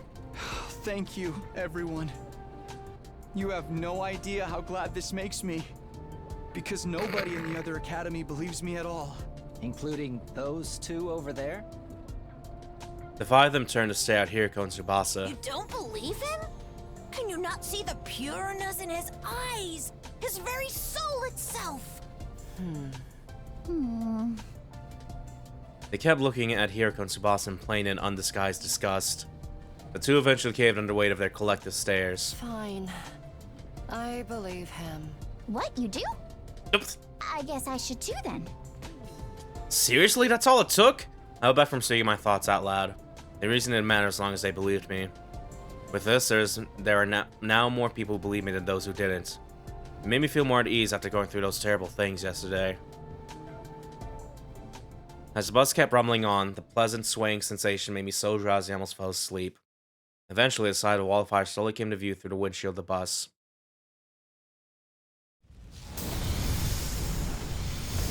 Thank you, everyone. You have no idea how glad this makes me. Because nobody in the other academy believes me at all. Including those two over there? The 5 of them turned to stare at Hiroko and Tsubasa. You don't believe him? Can you not see the pureness in his eyes? His very soul itself? They kept looking at Hiroko and Tsubasa in plain and undisguised disgust. The two eventually caved under the weight of their collective stares. Fine. I believe him. What, you do? Oops. I guess I should too then. Seriously? That's all it took? I held back from saying my thoughts out loud. The reason didn't matter as long as they believed me. With this, there are now more people who believe me than those who didn't. It made me feel more at ease after going through those terrible things yesterday. As the bus kept rumbling on, the pleasant swaying sensation made me so drowsy I almost fell asleep. Eventually, the side of the wall of fire slowly came to view through the windshield of the bus.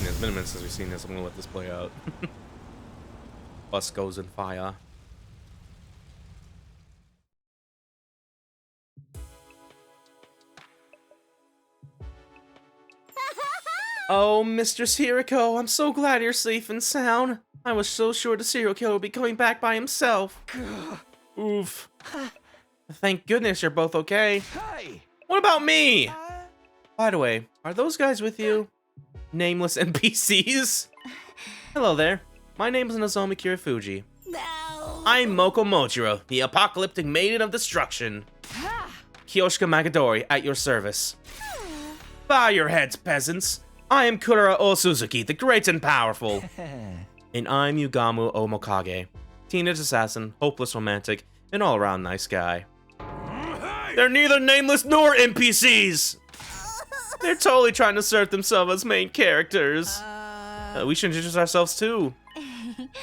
It's been a minute since we've seen this. I'm gonna let this play out. Bus goes in fire. Oh, Mistress Hiroko, I'm so glad you're safe and sound. I was so sure the serial killer would be coming back by himself. Oof. Thank goodness you're both okay. Hey! What about me? By the way, are those guys with you? Nameless NPCs? Hello there. My name is Nozomi Kirifuji. No. I'm Moko Mojiro, the apocalyptic maiden of destruction. Kiyoshika Magadori, at your service. Bow your heads, peasants. I am Kurara Osuzuki, the great and powerful. And I'm Yugamu Omokage, teenage assassin, hopeless romantic, and all-around nice guy. They're neither nameless nor NPCs! They're totally trying to assert themselves as main characters. We should introduce ourselves too.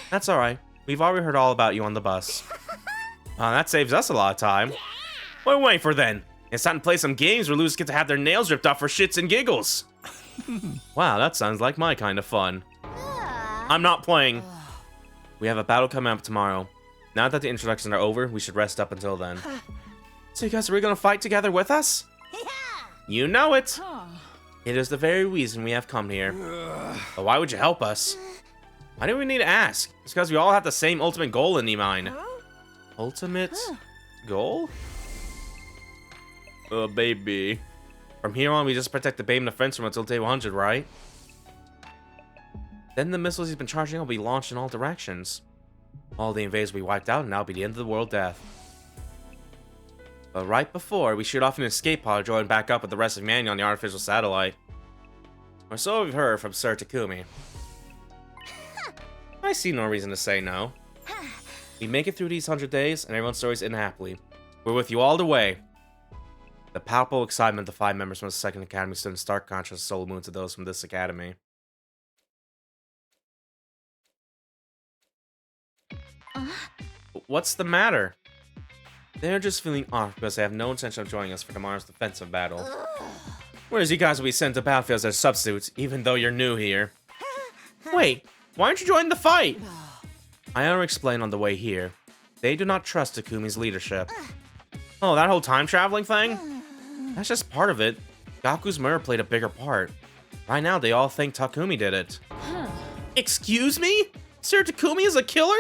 That's alright. We've already heard all about you on the bus. That saves us a lot of time. What are we waiting for then? It's time to play some games where losers get to have their nails ripped off for shits and giggles. Wow, that sounds like my kind of fun. I'm not playing. We have a battle coming up tomorrow. Now that the introductions are over, we should rest up until then. So you guys are really gonna fight together with us? You know it. It is the very reason we have come here. But why would you help us? Why do we need to ask? It's because we all have the same ultimate goal in mind. Ultimate goal? Oh, baby. From here on, we just protect the babe and the fence room until day 100, right? Then the missiles he's been charging will be launched in all directions. All the invaders will be wiped out, and that'll be the end of the world death. But right before, we shoot off an escape pod to join back up with the rest of humanity on the artificial satellite. Or so we've heard from Sir Takumi. I see no reason to say no. We make it through these 100 days, and everyone's stories end happily. We're with you all the way. The palpable excitement of the 5 members from the Second Academy stood in stark contrast to Solar Moon to those from this academy. What's the matter? They're just feeling off because they have no intention of joining us for tomorrow's defensive battle. Whereas you guys will be sent to battlefield as their substitutes, even though you're new here. Wait, why aren't you joining the fight? I already explained on the way here. They do not trust Takumi's leadership. Oh, that whole time traveling thing? That's just part of it. Gaku's murder played a bigger part. Right now, they all think Takumi did it. Excuse me? Sir Takumi is a killer?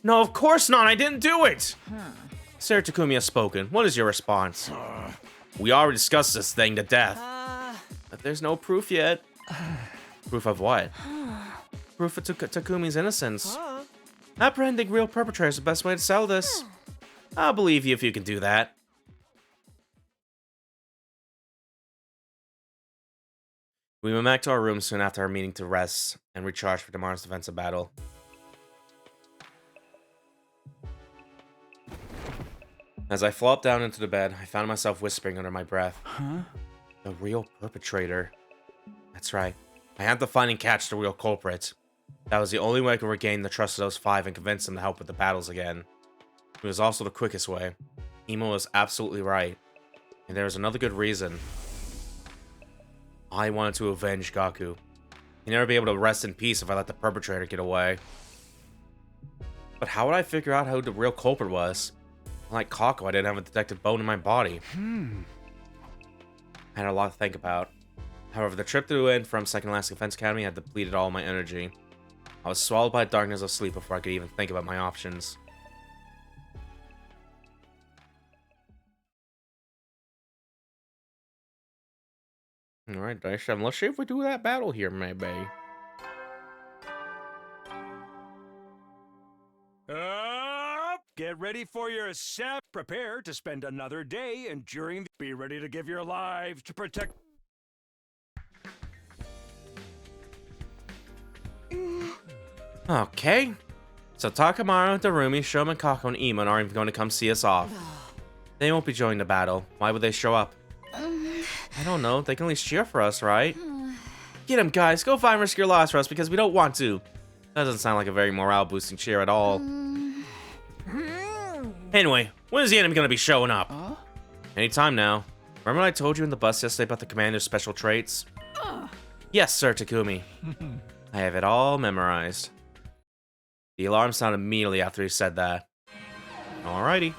No, of course not. I didn't do it. Sir Takumi has spoken. What is your response? We already discussed this thing to death. But there's no proof yet. Proof of what? Proof of Takumi's innocence. Apprehending real perpetrators is the best way to sell this. I'll believe you if you can do that. We went back to our room soon after our meeting to rest and recharge for tomorrow's defensive battle. As I flopped down into the bed, I found myself whispering under my breath. The real perpetrator. That's right. I had to find and catch the real culprit. That was the only way I could regain the trust of those 5 and convince them to help with the battles again. It was also the quickest way. Imo was absolutely right. And there was another good reason. I wanted to avenge Gaku. He'd never be able to rest in peace if I let the perpetrator get away. But how would I figure out who the real culprit was? Unlike Kako, I didn't have a detected bone in my body. I had a lot to think about. However, the trip to and from Second Alaska Defense Academy had depleted all my energy. I was swallowed by darkness of sleep before I could even think about my options. Alright, Dice 7. Let's see if we do that battle here, maybe. Get ready for your prepare to spend another day enduring. Be ready to give your lives to protect. Okay. So Takamaru, Darumi, Shoma, Kako, and Iman aren't even going to come see us off. They won't be joining the battle. Why would they show up? I don't know. They can at least cheer for us, right? Get them, guys. Go find and risk your lives for us because we don't want to. That doesn't sound like a very morale-boosting cheer at all. Anyway, when is the enemy going to be showing up? Anytime now. Remember what I told you in the bus yesterday about the commander's special traits? Yes, sir, Takumi. I have it all memorized. The alarm sounded immediately after he said that. Alrighty.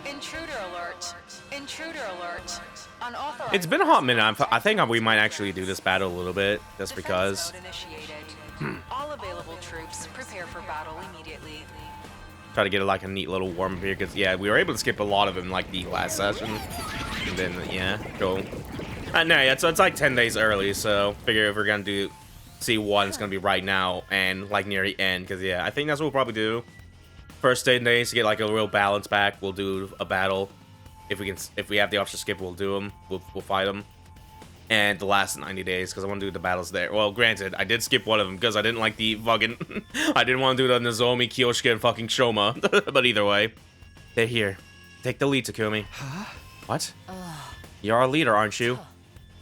Intruder alert. Intruder alert. Unauthorized. It's been a hot minute. I think we might actually do this battle a little bit, just because. Defense mode initiated. All available troops prepare for battle immediately. Try to get like a neat little warm up here, because yeah, we were able to skip a lot of them like the last session, and then yeah, cool. No, yeah, so it's like 10 days early, so figure if we're gonna do C1, it's gonna be right now and like near the end, because yeah, I think that's what we'll probably do. First 10 days to get like a real balance back, we'll do a battle. If we have the option to skip, we'll do them. We'll fight them. And the last 90 days, because I want to do the battles there. Well, granted, I did skip one of them because I didn't like the fucking. I didn't want to do the Nozomi, Kyoshika, and fucking Shoma. But either way, they're here. Take the lead, Takumi. Huh? What? You're our leader, aren't you?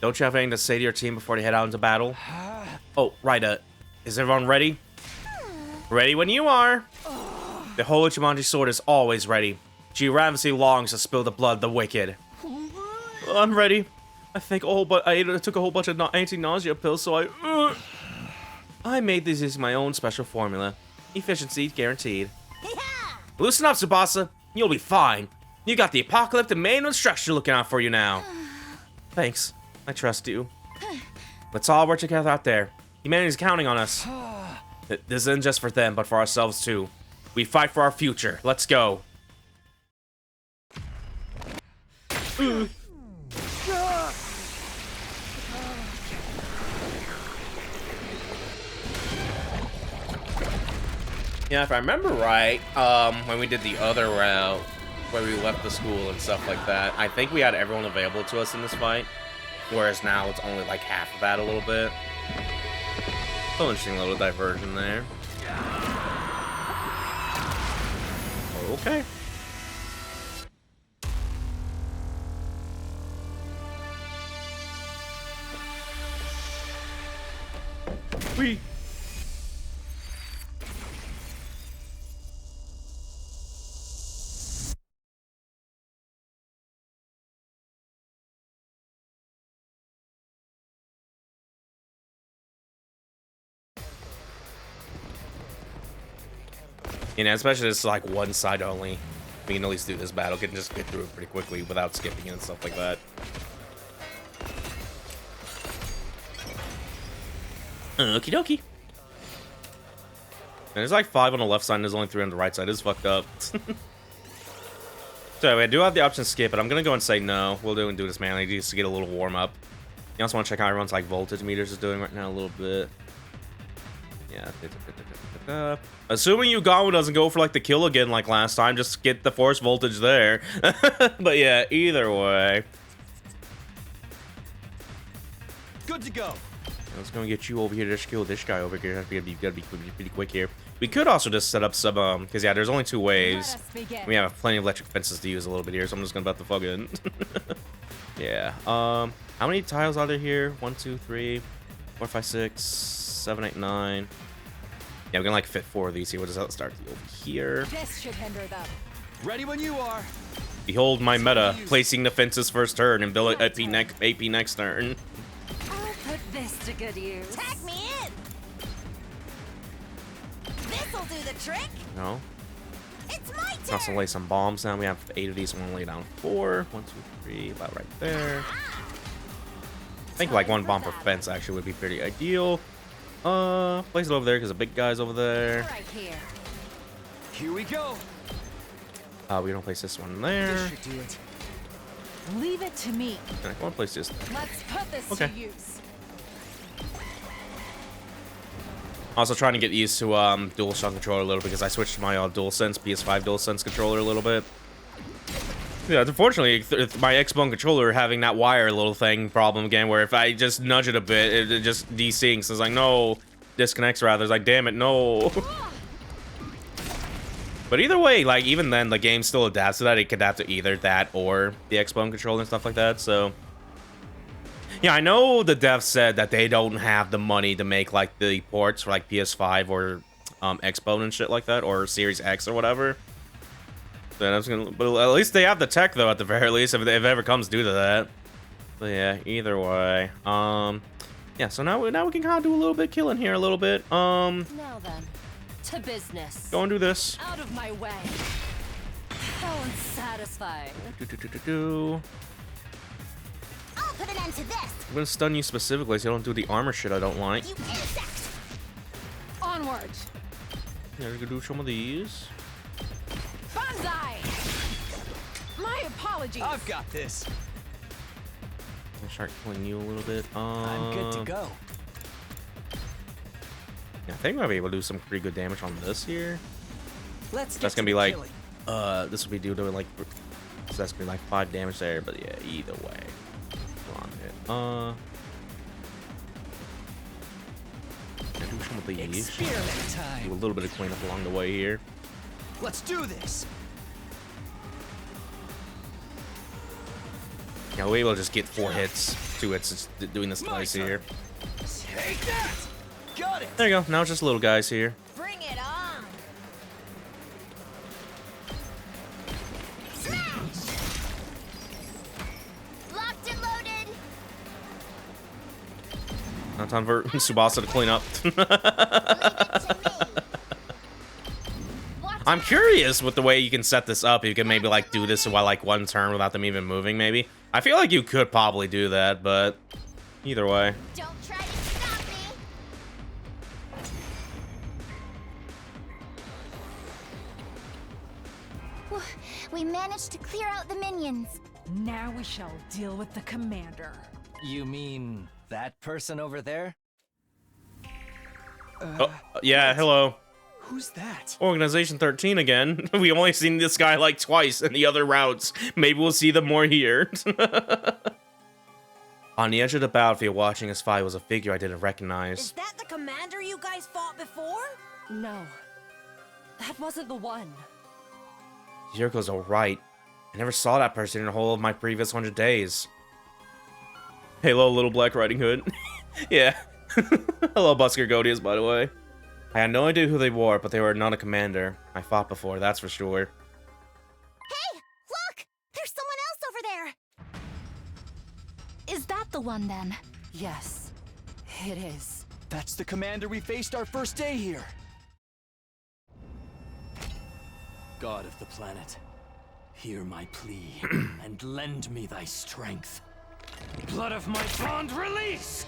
Don't you have anything to say to your team before they head out into battle? Oh, right. Is everyone ready? Ready when you are. The Holy Jumanji sword is always ready. She ravenously longs to spill the blood of the wicked. I'm ready. I took a whole bunch of anti-nausea pills, so I made these using my own special formula. Efficiency guaranteed. Loosen up, Tsubasa. You'll be fine. You got the apocalyptic main structure looking out for you now. Thanks. I trust you. Let's all work together out there. Humanity's counting on us. This isn't just for them, but for ourselves too. We fight for our future. Let's go. Yeah, if I remember right, when we did the other route, where we left the school and stuff like that, I think we had everyone available to us in this fight, whereas now it's only like half of that a little bit. So interesting little diversion there. Okay. Whee! You know, especially it's like one side only. We can at least do this battle, just get through it pretty quickly without skipping it and stuff like that. Okie dokie. And there's like 5 on the left side and there's only 3 on the right side. It's fucked up. So I do have the option to skip, but I'm gonna go and say no. We'll do this manually just to get a little warm up. You also want to check how everyone's like voltage meters is doing right now a little bit. Yeah. Assuming Ugawa doesn't go for like the kill again like last time, just get the force voltage there. But yeah, either way. Good to go. Let's go and get you over here to just kill this guy over here. Gotta be pretty quick here. We could also just set up some because yeah, there's only 2 waves. We have plenty of electric fences to use a little bit here, so I'm just gonna about to fucking yeah. How many tiles are there here? 1, 2, 3, 4, 5, 6, 7, 8, 9. Yeah, we're gonna like fit 4 of these here. What does that start over here? This should hinder them. Ready when you are. Behold my meta, placing the fences first turn and build AP next turn. I'll put this to good use. Tag me in! This'll do the trick! No. It's my turn! Also lay some bombs down. We have 8 of these. I'm gonna lay down 4. 1, 2, 3, about right there. I think like 1 bomb per fence actually would be pretty ideal. Place it over there because the big guy's over there. Right here. Here we go. We don't place this one there. This should do it. Leave it to me. I want to place this. Let's put this Okay. to use. Also trying to get used to DualShock controller a little because I switched to my DualSense PS5 DualSense controller a little bit. Yeah, unfortunately, my Xbox controller having that wire little thing problem again, where if I just nudge it a bit, it just desyncs. It's like, no, disconnects rather. It's like, damn it, no. But either way, like, even then, the game still adapts to that. It can adapt to either that or the Xbox controller and stuff like that, so... Yeah, I know the devs said that they don't have the money to make, like, the ports for, like, PS5 or Xbox and shit like that, or Series X or whatever. Then I was gonna, but at least they have the tech, though, at the very least, if it ever comes due to that. But yeah, either way. Yeah, so now we can kind of do a little bit of killing here a little bit. Now then, to business. Go and do this. Out of my way. How unsatisfying. I'll put an end to this. I'm gonna stun you specifically so you don't do the armor shit I don't like. You insect. Onward. Yeah, we're gonna do some of these. Banzai. My apologies. I've got this. I'll start killing you a little bit. I'm good to go. Yeah, I think I'll be able to do some pretty good damage on this here. Let's That's gonna be like, this will be due to like, so that's gonna be like 5 damage there. But yeah, either way. Do some of these. Experiment time. Do a little bit of cleanup along the way here. Let's do this. Yeah, we'll be able to just get 4 hits, 2 hits, just doing this nice here. Take that. Got it. There you go. Now it's just little guys here. Bring it on. Smash. Locked and loaded. Now time for Tsubasa to clean up. I'm curious with the way you can set this up. You can maybe like do this while like 1 turn without them even moving. Maybe I feel like you could probably do that, but either way. Don't try to stop me. We managed to clear out the minions. Now we shall deal with the commander. You mean that person over there? Oh, yeah, hello. Who's that? Organization 13 again. We only seen this guy like twice in the other routes. Maybe we'll see them more here. On the edge of the battlefield, watching us fight was a figure I didn't recognize. Is that the commander you guys fought before? No. That wasn't the one. Yuriko's alright. I never saw that person in the whole of my previous 100 days. Hello, Little Black Riding Hood. Yeah. Hello, Busker Godius, by the way. I had no idea who they were, but they were not a commander. I fought before, that's for sure. Hey, look! There's someone else over there. Is that the one then? Yes, it is. That's the commander we faced our first day here. God of the planet, hear my plea and lend me thy strength. Blood of my bond, release!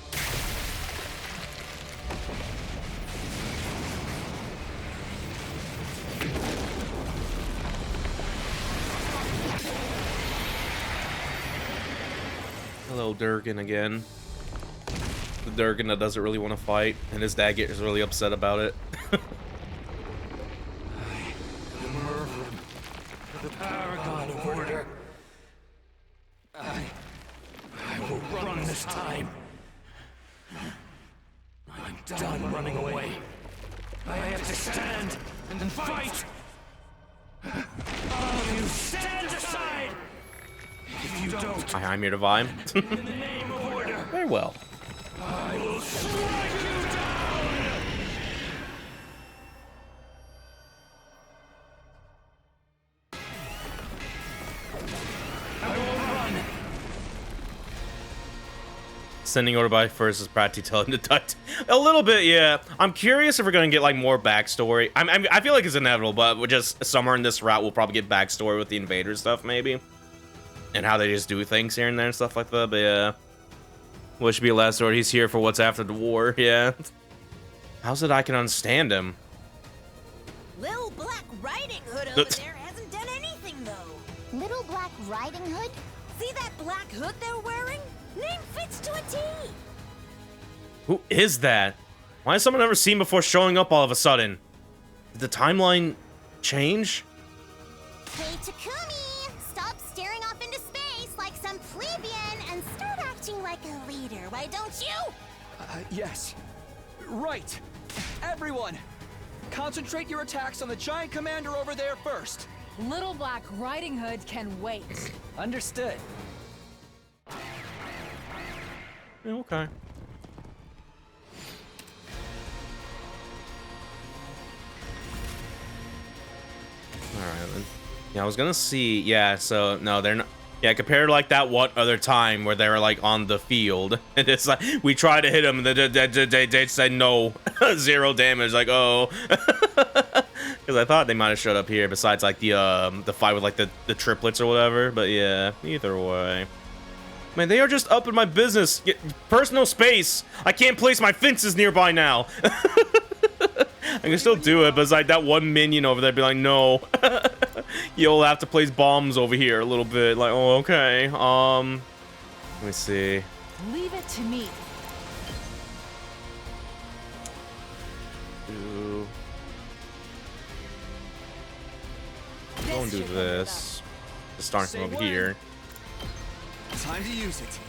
Hello, Durgan again. The Durgan that doesn't really want to fight, and his dad gets really upset about it. The paragon of order. I will run this time. I'm done running away. I have to stand and fight. All of you stand aside. If you don't, I'm here to vibe. in the name of order, Very well. I will strike you down. I will run. Sending order by first is Pratty telling him to touch. A little bit, yeah. I'm curious if we're gonna get like more backstory. I feel like it's inevitable, but we're just somewhere in this route we'll probably get backstory with the invader stuff, maybe, and how they just do things here and there and stuff like that. But yeah, what should be a last story? He's here for what's after the war. Yeah. How's it I can understand him? Little Black Riding Hood over there hasn't done anything, though. Little Black Riding Hood? See that black hood they're wearing? Name fits to a T. Who is that? Why has someone never seen before showing up all of a sudden? Did the timeline change? Hey, Takumi! Stop staring off into space like some plebeian and start acting like a leader, why don't you? Yes. Right. Everyone, concentrate your attacks on the giant commander over there first. Little Black Riding Hood can wait. Understood. Yeah, okay. Alright then. Yeah, I was gonna see. Yeah, so no, they're not. Yeah, compared to like that one other time where they were like on the field, and it's like we tried to hit them, and they said no, 0 damage. Like, oh, because I thought they might have showed up here. Besides like the fight with like the triplets or whatever. But yeah, either way, man, they are just up in my business. Personal space. I can't place my fences nearby now. I can still do it, but it's like that one minion over there be like, no. You'll have to place bombs over here a little bit. Like, oh, okay. Let me see. Leave it to me. Go and do this. Just start from over here. Time to use it.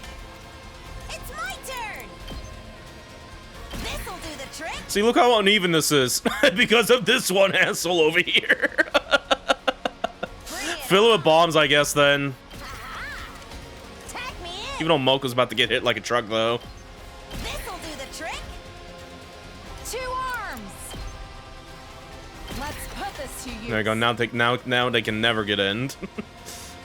It's my turn. This'll do the trick. See, look how uneven this is because of this one asshole over here. Fill it with bombs, I guess, then. Tag me in. Even though Mocha's about to get hit like a truck, though. This'll do the trick. 2 arms. Let's put this to use. There you go. Now they can never get in.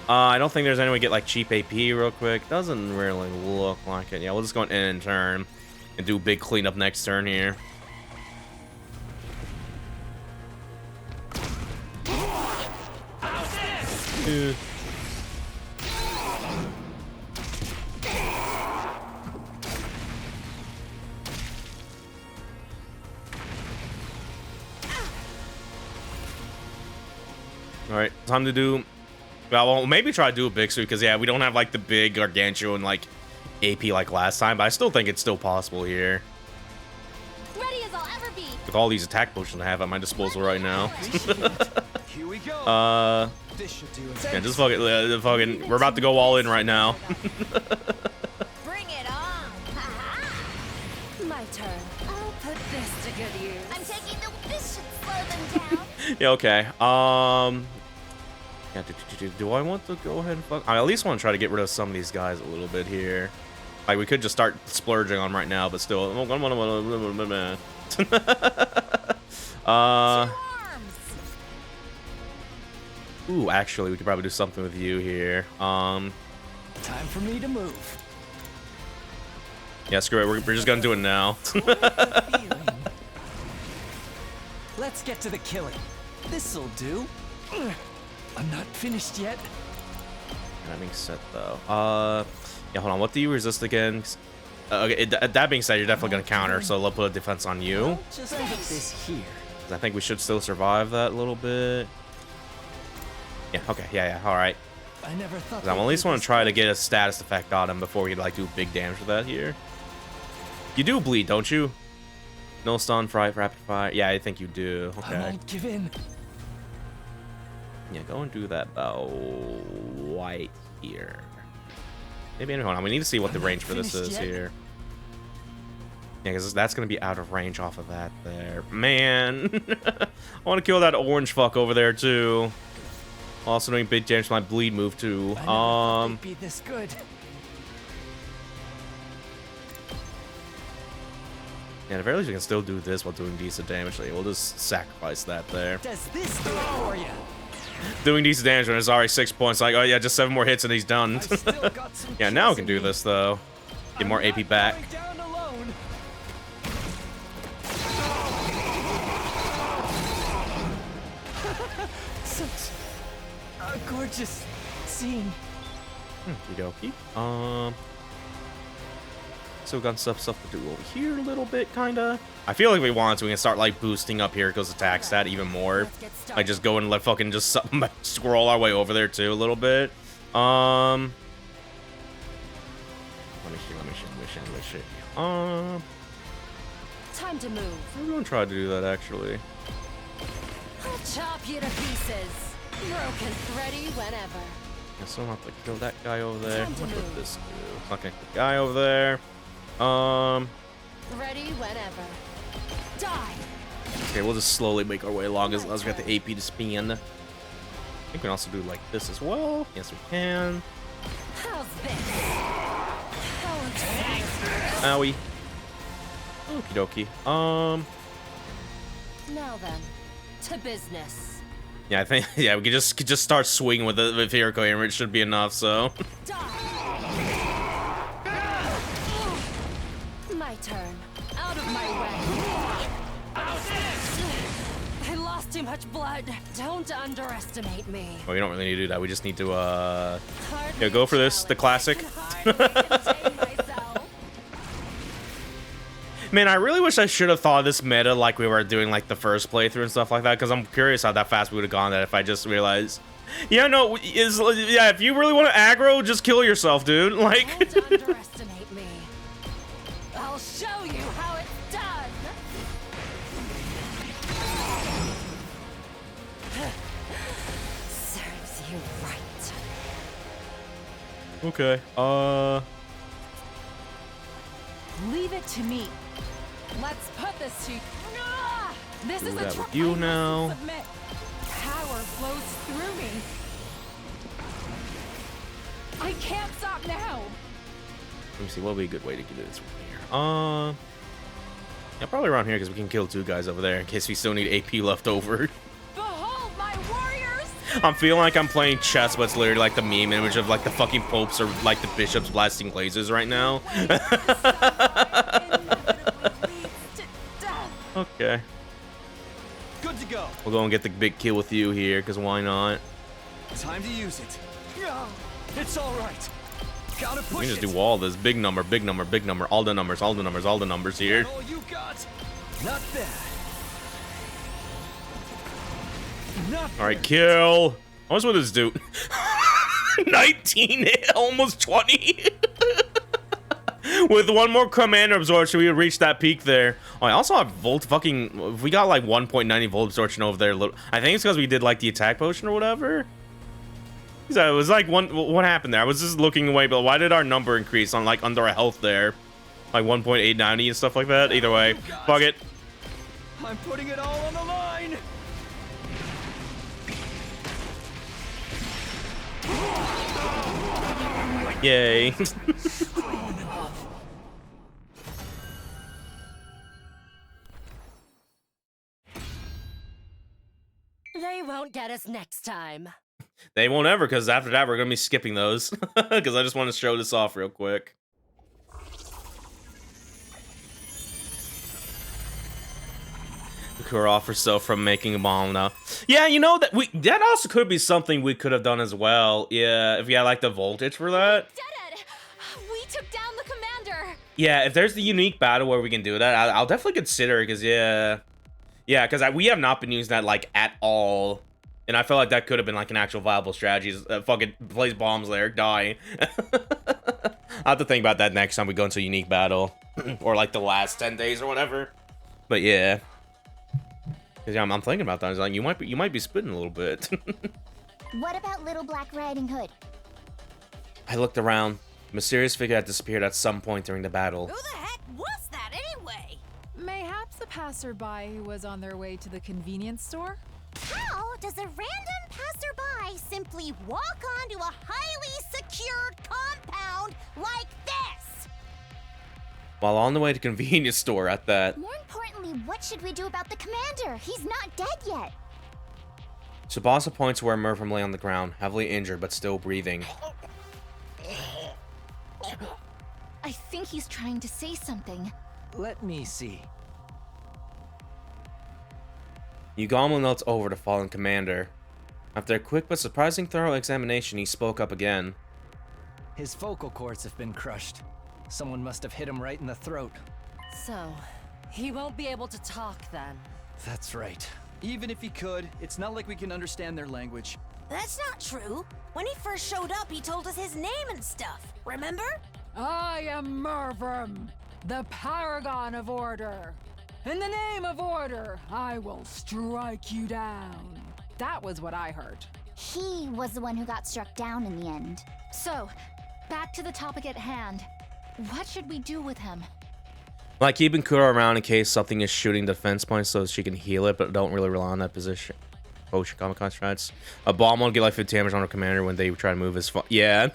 I don't think there's any way to get like cheap AP real quick. Doesn't really look like it. Yeah, we'll just go in and turn and do big cleanup next turn here. Alright, time to do... Well, maybe try to do a big sweep, because, yeah, we don't have, like, the big gargantuan, like, AP like last time, but I still think it's still possible here. Ready as I'll ever be. With all these attack potions I have at my disposal right now. Here we go. This should do it. Yeah, just fucking, we're about to go all in right now. Bring it on. My turn. I'll put this to good use. I'm taking the. This should slow them down. Yeah, okay. Yeah, do I want to go ahead and fuck? I at least want to try to get rid of some of these guys a little bit here. Like, we could just start splurging on right now, but still. Ooh, actually, we could probably do something with you here. Time for me to move. Yeah, screw it. We're just gonna do it now. Let's get to the killing. This'll do. I'm not finished yet. That being said, though, yeah, hold on. What do you resist again? Okay, that being said, you're definitely gonna counter, so I'll put a defense on you. Just put this here. I think we should still survive that a little bit. Yeah. Okay. Yeah. All right. I never thought. I at least want to try to get a status effect on him before we like do big damage with that here. You do bleed, don't you? No stun, fright, rapid fire. Yeah, I think you do. Okay. I won't give in. Yeah, go and do that about right here. Maybe hold on. We need to see what the range for this is here. Yeah, because that's gonna be out of range off of that there. Man, I want to kill that orange fuck over there too. Also doing big damage to my bleed move too. Be this good. Yeah, at the very least we can still do this while doing decent damage. Like, we'll just sacrifice that there. Does this do it for you? Doing decent damage when it's already 6 points. Like, oh yeah, just 7 more hits and he's done. Yeah, now we can do this though. Get more AP back. Such a gorgeous scene. Okey dokey. So we got stuff to do over here a little bit, kinda. I feel like we want to. We can start like boosting up here because attack stat even more. Like just go and let fucking just scroll our way over there too a little bit. Let me see. Time to move. I'm gonna try to do that actually. I'll chop you to pieces. Broken. Ready whenever. Guess I'll have to kill that guy over there. Time to What did move. this do? Okay, the guy over there. Ready whenever. Die. Okay, we'll just slowly make our way along as long as we got the AP to spin. I think we can also do like this as well. Yes, we can. How's this? How exciting. Owie. Okie dokie. Now then, to business. Yeah, I think yeah we could just start swinging with the Hero Hammer. It should be enough. So. My turn. Out of my way. I lost too much blood. Don't underestimate me. Well, we don't really need to do that. We just need to Hardly yeah, go for this, the classic. I can hardly contain myself. Man, I really wish I should have thought of this meta like we were doing like the first playthrough and stuff like that, because I'm curious how that fast we would have gone that if I just realized. Yeah, no, yeah, if you really want to aggro, just kill yourself, dude. Like. Don't underestimate me. I'll show you how it's done. Serves you right. Okay. Leave it to me. Let's put this to. This Do is a that with trial you I must now. submit. Power flows through me. I can't stop now. Let me see. What would be a good way to get this from here? Yeah, probably around here because we can kill two guys over there in case we still need AP left over. Behold my warriors! I'm feeling like I'm playing chess, but it's literally like the meme image of like the fucking popes or like the bishops blasting lasers right now. Okay. Good to go. We'll go and get the big kill with you here, because why not? Time to use it. It's all right. Gotta push We can just it. do all this. Big number, big number, big number. All the numbers, all the numbers, all the numbers here. All you got. Not bad. Not All right, bad. kill. What's with this dude? 19, almost 20. With one more commander absorption, we would reach that peak there. Oh, I also have volt fucking. We got like 1.90 volt absorption over there. I think it's because we did like the attack potion or whatever. So it was like what happened there? I was just looking away, but why did our number increase on like under our health there? Like 1.890 and stuff like that. Either way, fuck it. I'm putting it all on the line. Yay. They won't get us next time. They won't ever, because after that we're gonna be skipping those. Because I just want to show this off real quick. Cure off herself from making a bomb now. Yeah, you know that also could be something we could have done as well. Yeah, if you had like the voltage for that. Dead! We took down the commander. Yeah, if there's the unique battle where we can do that, I'll definitely consider it. Because because we have not been using that like at all. And I feel like that could have been like an actual viable strategy. Fucking place bombs there, die. I'll have to think about that next time we go into a unique battle. Or like the last 10 days or whatever. But yeah. Because yeah, I'm thinking about that. I was like, you might be spitting a little bit. What about Little Black Riding Hood? I looked around. The mysterious figure had disappeared at some point during the battle. Who the heck was that anyway? Mayhaps a passerby who was on their way to the convenience store? How does a random passerby simply walk onto a highly secured compound like this? While on the way to convenience store at that. More importantly, what should we do about the commander? He's not dead yet. Tsubasa points where Murphy lay on the ground, heavily injured but still breathing. I think he's trying to say something. Let me see. Yugamo notes over the fallen commander. After a quick but surprising thorough examination, he spoke up again. His vocal cords have been crushed. Someone must have hit him right in the throat. So, he won't be able to talk then. That's right. Even if he could, it's not like we can understand their language. That's not true. When he first showed up, he told us his name and stuff. Remember? I am Mervim, the paragon of order. In the name of order, I will strike you down. That was what I heard. He was the one who got struck down in the end. So, back to the topic at hand. What should we do with him? Like keeping Kuro around in case something is shooting defense points so she can heal it, but don't really rely on that position. Potion Comic-Con strats. A bomb will get like 50 damage on a commander when they try to move his yeah.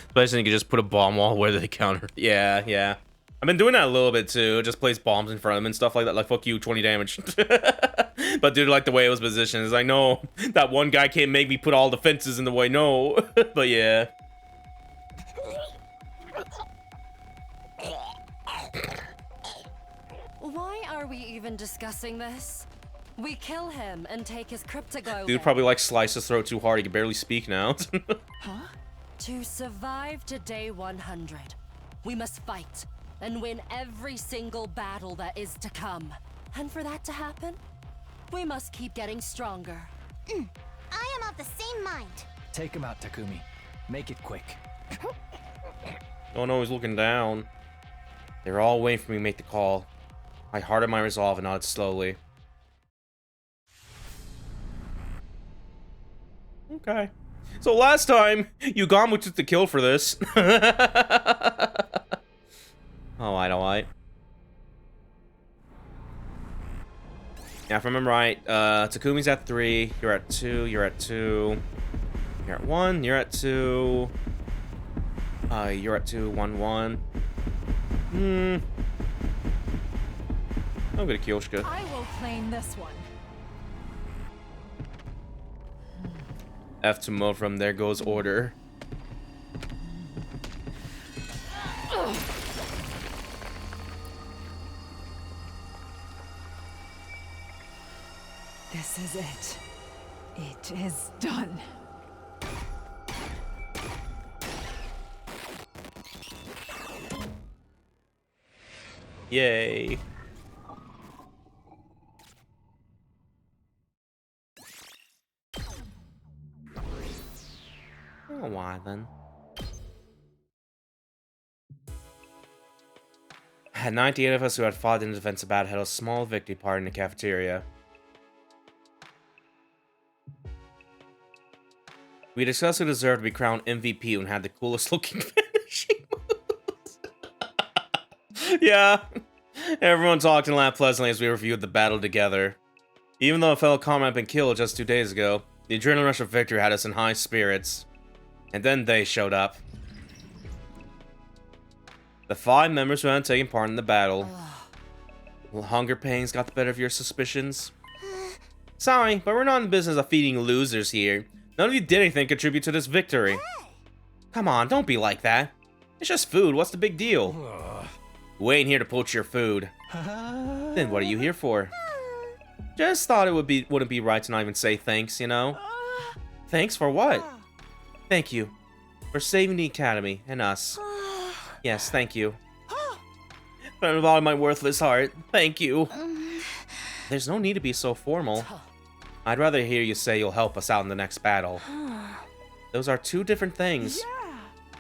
Especially you can just put a bomb wall where they counter. Yeah, yeah. I've been doing that a little bit too. Just place bombs in front of him and stuff like that. Like, fuck you, 20 damage. But dude, like the way it was positioned is like, no, that one guy can't make me put all the fences in the way. No. But yeah. Why are we even discussing this? We kill him and take his crypto. Dude probably like sliced his throat too hard. He can barely speak now. Huh? To survive to day 100, we must fight and win every single battle that is to come. And for that to happen, we must keep getting stronger. I am of the same mind. Take him out, Takumi. Make it quick. Oh no, he's looking down. They were all waiting for me to make the call. I hardened my resolve and nodded slowly. Okay. So last time, Yugamu took the kill for this. Alright, alright. Yeah, if I remember right, Takumi's at 3, you're at 2, you're at 2, you're at 1, you're at 2, you're at 2, 1, 1. I'll get a Kyoshka. I will claim this one. F to move from there goes order. This is it. It is done. Yay. Oh, why then? Had 98 of us who had fought in defense of bad had a small victory party in the cafeteria. We discussed who deserved to be crowned MVP and had the coolest looking finishing moves. Yeah. Everyone talked and laughed pleasantly as we reviewed the battle together. Even though a fellow comrade had been killed just 2 days ago, the adrenaline rush of victory had us in high spirits. And then they showed up. The 5 members who had taken part in the battle. Well, hunger pains got the better of your suspicions. Sorry, but we're not in the business of feeding losers here. None of you did anything to contribute to this victory. Come on, don't be like that. It's just food, what's the big deal? We ain't here to poach your food. Then what are you here for? Just thought it wouldn't be right to not even say thanks, you know? Thanks for what? Thank you. For saving the Academy and us. Yes, thank you. From the bottom of my worthless heart, thank you. There's no need to be so formal. I'd rather hear you say you'll help us out in the next battle. Those are 2 different things.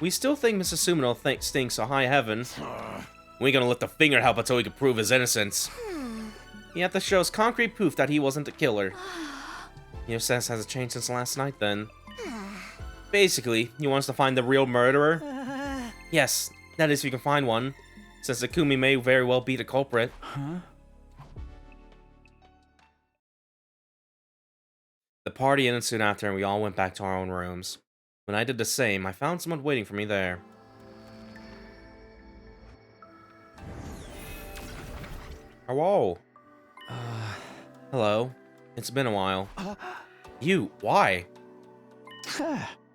We still think Mr. Sumino stinks to high heaven. We ain't gonna let the finger help until we can prove his innocence. He had to show us concrete proof that he wasn't the killer. Your sense hasn't changed since last night, then. Basically, you want us to find the real murderer? Yes, that is if you can find one, since Takumi may very well be the culprit. The party ended soon after and we all went back to our own rooms. When I did the same, I found someone waiting for me there. Hello. Hello. It's been a while. You, why?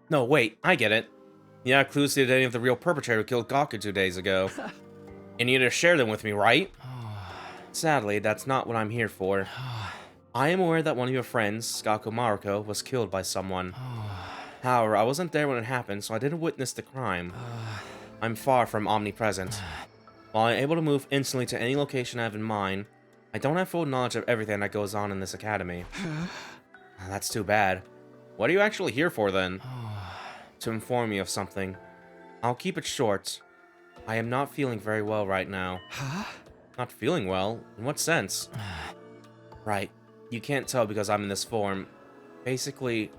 No, wait, I get it. You have clues to any of the real perpetrator who killed Gaku 2 days ago. And you need to share them with me, right? Sadly, that's not what I'm here for. I am aware that one of your friends, Gaku Maruko, was killed by someone. However, I wasn't there when it happened, so I didn't witness the crime. I'm far from omnipresent. While I'm able to move instantly to any location I have in mind, I don't have full knowledge of everything that goes on in this academy. That's too bad. What are you actually here for, then? To inform you of something. I'll keep it short. I am not feeling very well right now. Not feeling well? In what sense? Right. You can't tell because I'm in this form. Basically,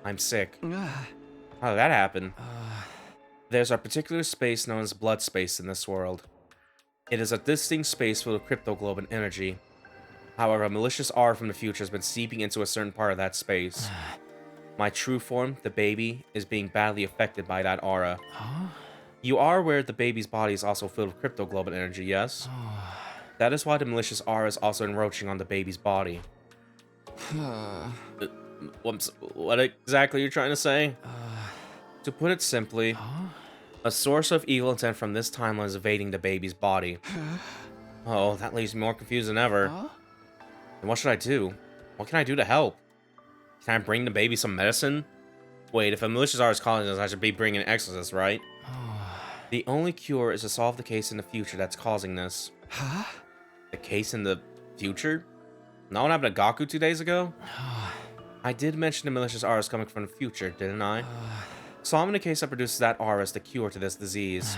I'm sick. How did that happen? There's a particular space known as blood space in this world. It is a distinct space full of cryptoglobin energy. However, a malicious aura from the future has been seeping into a certain part of that space. My true form, the baby, is being badly affected by that aura. You are aware the baby's body is also filled with cryptoglobin energy, yes? That is why the malicious aura is also encroaching on the baby's body. What exactly are you trying to say? To put it simply, a source of evil intent from this timeline is evading the baby's body. Oh, that leaves me more confused than ever. Then what should I do? What can I do to help? Can I bring the baby some medicine? Wait, if a malicious aura is calling us, I should be bringing an exorcist, right? The only cure is to solve the case in the future that's causing this. The case in the future? Not what happened to Gaku 2 days ago? I did mention the malicious aura is coming from the future, didn't I? Solving the case that produces that aura is the cure to this disease.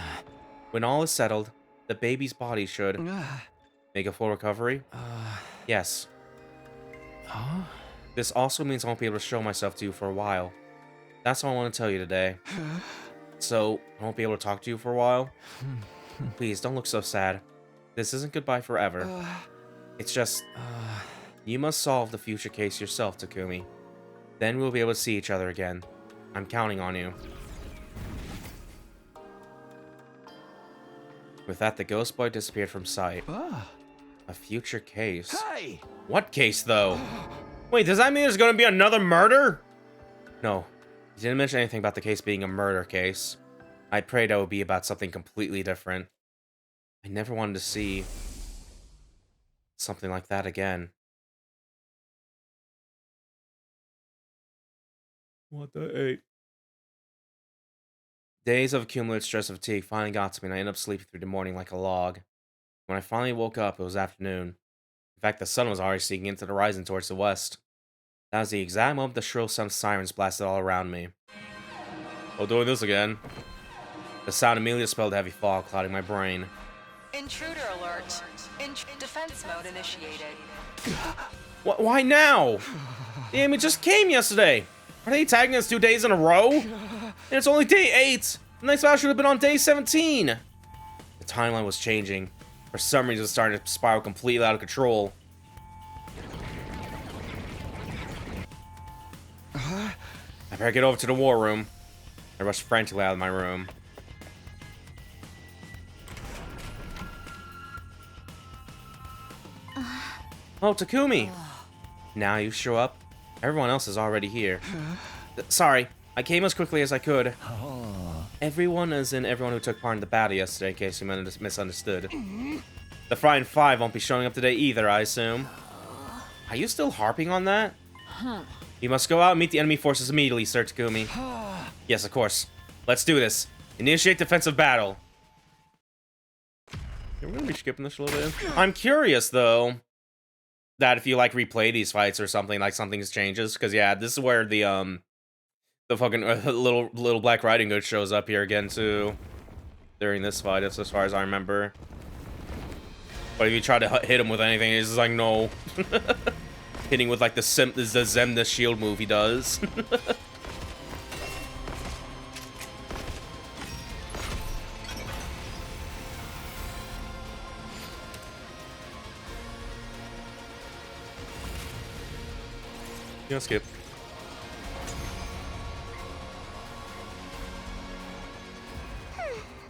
When all is settled, the baby's body should make a full recovery. Yes. This also means I won't be able to show myself to you for a while. That's all I want to tell you today. So, I won't be able to talk to you for a while? Please, don't look so sad. This isn't goodbye forever. It's just... You must solve the future case yourself, Takumi. Then we'll be able to see each other again. I'm counting on you. With that, the ghost boy disappeared from sight. A future case? Hey! What case, though? Wait, does that mean there's gonna be another murder? No, he didn't mention anything about the case being a murder case. I prayed it would be about something completely different. I never wanted to see something like that again. What the heck? Days of accumulated stress and fatigue finally got to me, and I ended up sleeping through the morning like a log. When I finally woke up, it was afternoon. In fact, the sun was already sinking into the horizon towards the west. That was the exact moment the shrill sound of sirens blasted all around me. Oh, doing this again. The sound immediately spelled heavy fog clouding my brain. Intruder alert. Defense mode initiated. Why now? Damn, it just came yesterday. Are they tagging us 2 days in a row? And it's only day 8. The next battle should have been on day 17. The timeline was changing. For some reason, it was starting to spiral completely out of control. I better get over to the war room. I rushed frantically out of my room. Oh, Takumi! Now you show up. Everyone else is already here. Sorry, I came as quickly as I could. Everyone is in everyone who took part in the battle yesterday, in case you misunderstood. The Frying Five won't be showing up today either, I assume. Are you still harping on that? You must go out and meet the enemy forces immediately, Sir Takumi. Yes, of course. Let's do this. Initiate defensive battle. We're gonna be skipping this a little bit. I'm curious, though, that if you, like, replay these fights or something, like, something changes. Because, yeah, this is where the fucking little Black Riding Hood shows up here again, too. During this fight, as far as I remember. But if you try to hit him with anything, he's just like, no. Hitting with, like, the Zemda shield move he does. Yeah, skip.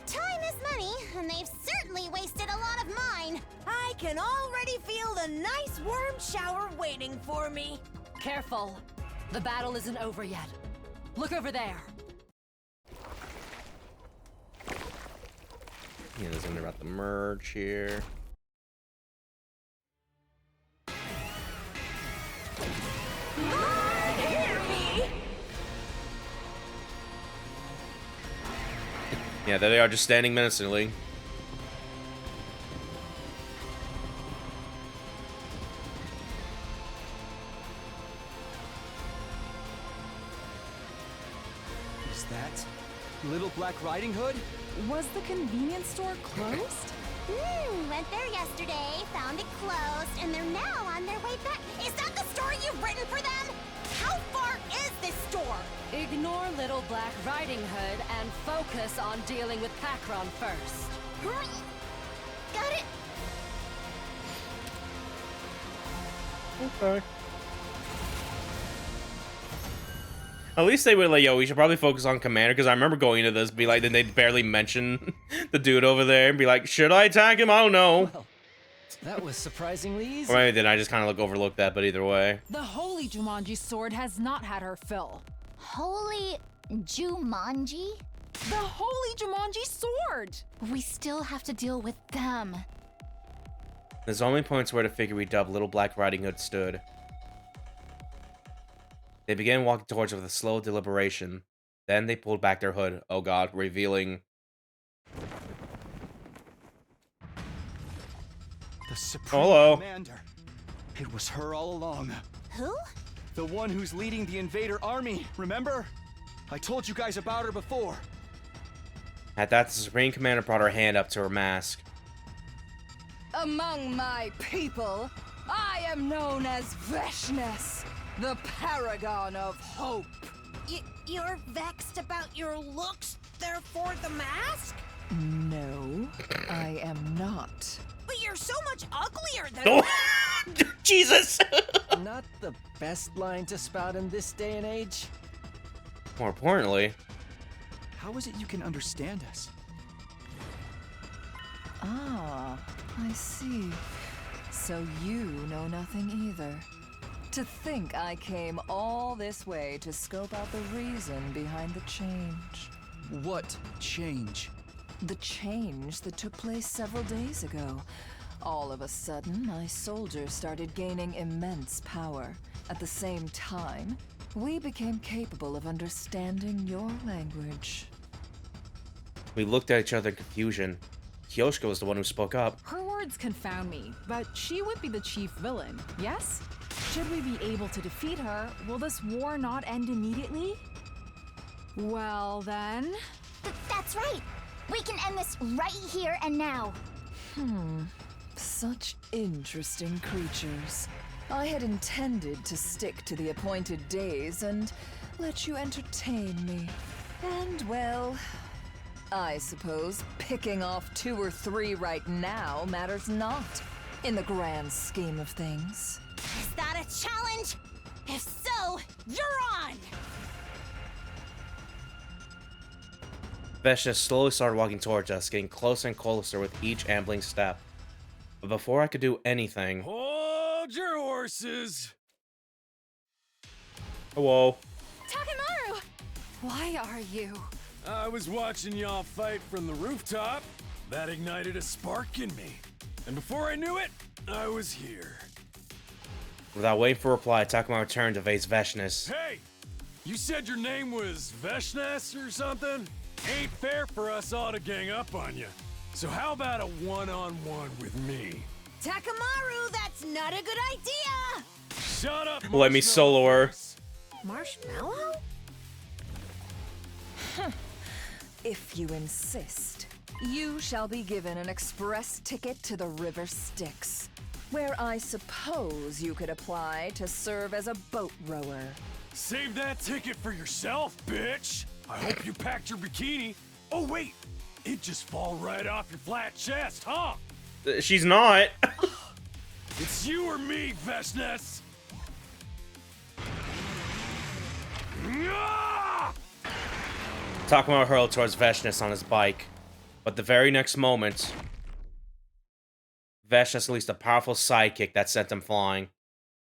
Time is money, and they've certainly wasted a lot of mine. I can already feel the nice worm shower waiting for me. Careful. The battle isn't over yet. Look over there. Yeah, there's something about the merge here. Yeah, there they are, just standing menacingly. Is that Little Black Riding Hood? Was the convenience store closed? Went there yesterday, found it closed, and they're now on their way back. Is that the story you've written for them? How far is this store? Ignore Little Black Riding Hood and focus on dealing with Pakron first. Got it. Okay. At least they would like, yo, we should probably focus on Commander, because I remember going into this, be like, then they'd barely mention the dude over there, and be like, should I attack him? I don't know. Well, that was surprisingly easy. Or maybe then I just kind of overlooked that, but either way. The Holy Jumanji sword has not had her fill. Holy Jumanji? The Holy Jumanji sword! We still have to deal with them. There's only points where to figure we dubbed Little Black Riding Hood stood. They began walking towards her with a slow deliberation. Then they pulled back their hood. Oh god, revealing... The Supreme Hello. Commander. It was her all along. Who? The one who's leading the invader army, remember? I told you guys about her before. At that, the Supreme Commander brought her hand up to her mask. Among my people, I am known as Veshness, the paragon of hope. You're vexed about your looks, therefore the mask? No, I am not. But you're so much uglier than Oh, Jesus! Not the best line to spout in this day and age. More importantly, How is it you can understand us? Ah, I see. So you know nothing either. To think I came all this way to scope out the reason behind the change. What change? The change that took place several days ago. All of a sudden, my soldiers started gaining immense power. At the same time, we became capable of understanding your language. we looked at each other in confusion. Kyoshiko was the one who spoke up. Her words confound me, but she would be the chief villain, yes? Should we be able to defeat her, will this war not end immediately? Well then... That's right. We can end this right here and now. Such interesting creatures. I had intended to stick to the appointed days and let you entertain me. And well, I suppose picking off 2 or 3 right now matters not in the grand scheme of things. Is that a challenge? If so, you're on! Vesha slowly started walking towards us, getting closer and closer with each ambling step. But before I could do anything... Hold your horses. Whoa. Takemaru! Why are you? I was watching y'all fight from the rooftop. That ignited a spark in me. And before I knew it, I was here. Without waiting for a reply, Takuma returned to face Veshness. Hey! You said your name was Veshness or something? Ain't fair for us all to gang up on you. So how about a one-on-one with me? Takemaru, that's not a good idea! Shut up, Let me solo her. Marshmallow? If you insist, you shall be given an express ticket to the River Styx, where I suppose you could apply to serve as a boat rower. Save that ticket for yourself, bitch! I hope you packed your bikini. Oh, wait! It just fall right off your flat chest, huh? She's not. It's you or me, Veshness! Takuma hurled towards Veshness on his bike. But the very next moment, Veshness released a powerful sidekick that sent him flying.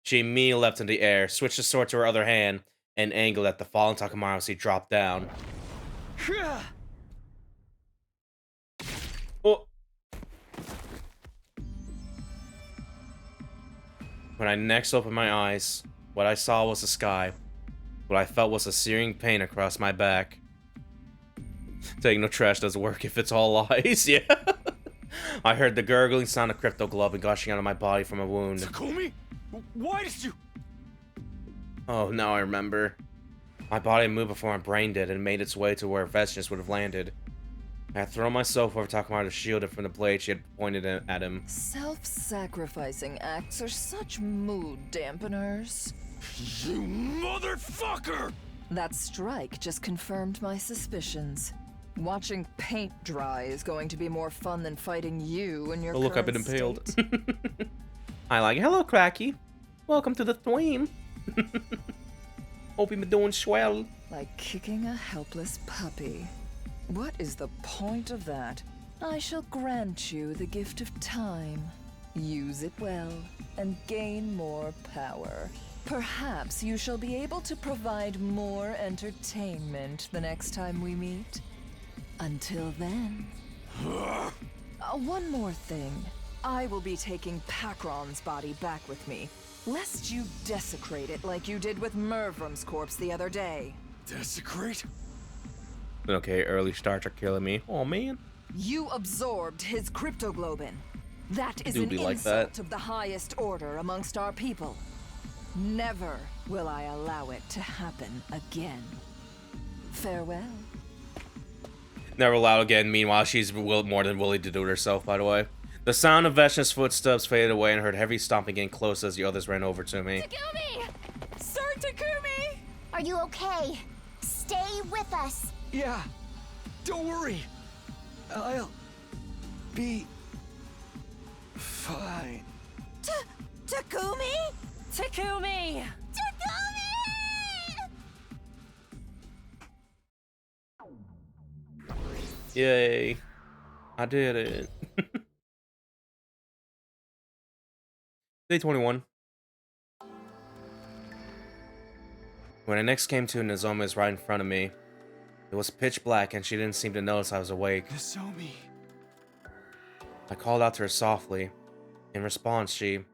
She immediately leapt in the air, switched the sword to her other hand, and angled at the fallen Takemaru as he dropped down. Oh. When I next opened my eyes, what I saw was the sky. What I felt was a searing pain across my back. Taking no trash doesn't work if it's all lies, yeah. I heard the gurgling sound of crypto glowing gushing out of my body from a wound. Takumi? Why did you... Oh, now I remember. My body moved before my brain did and made its way to where Veshness would have landed. I had thrown myself over talking about to shield it from the blade she had pointed at him. Self-sacrificing acts are such mood dampeners. You motherfucker! That strike just confirmed my suspicions. Watching paint dry is going to be more fun than fighting you in your Oh, look, I've been current impaled. state. I like, hello, Cracky. Welcome to the thweem. Hope you've been doing swell. Like kicking a helpless puppy. What is the point of that? I shall grant you the gift of time. Use it well, and gain more power. Perhaps you shall be able to provide more entertainment the next time we meet. Until then... one more thing. I will be taking Pakron's body back with me, lest you desecrate it like you did with Mervrum's corpse the other day. Desecrate? Okay, early starts are killing me. Oh, man. You absorbed his cryptoglobin. That is Do an be like insult that. of the highest order amongst our people. Never will I allow it to happen again. Farewell. Never allowed again. Meanwhile, she's more than willing to do it herself, by the way. The sound of Veshna's footsteps faded away and heard heavy stomping getting close as the others ran over to me. Takumi! Sir Takumi! Are you okay? Stay with us. Yeah. Don't worry. I'll be fine. Takumi? Takumi! Yay. I did it. Day 21. When I next came to, Nozomi was right in front of me. It was pitch black and she didn't seem to notice I was awake. Nozomi. I called out to her softly. In response, she...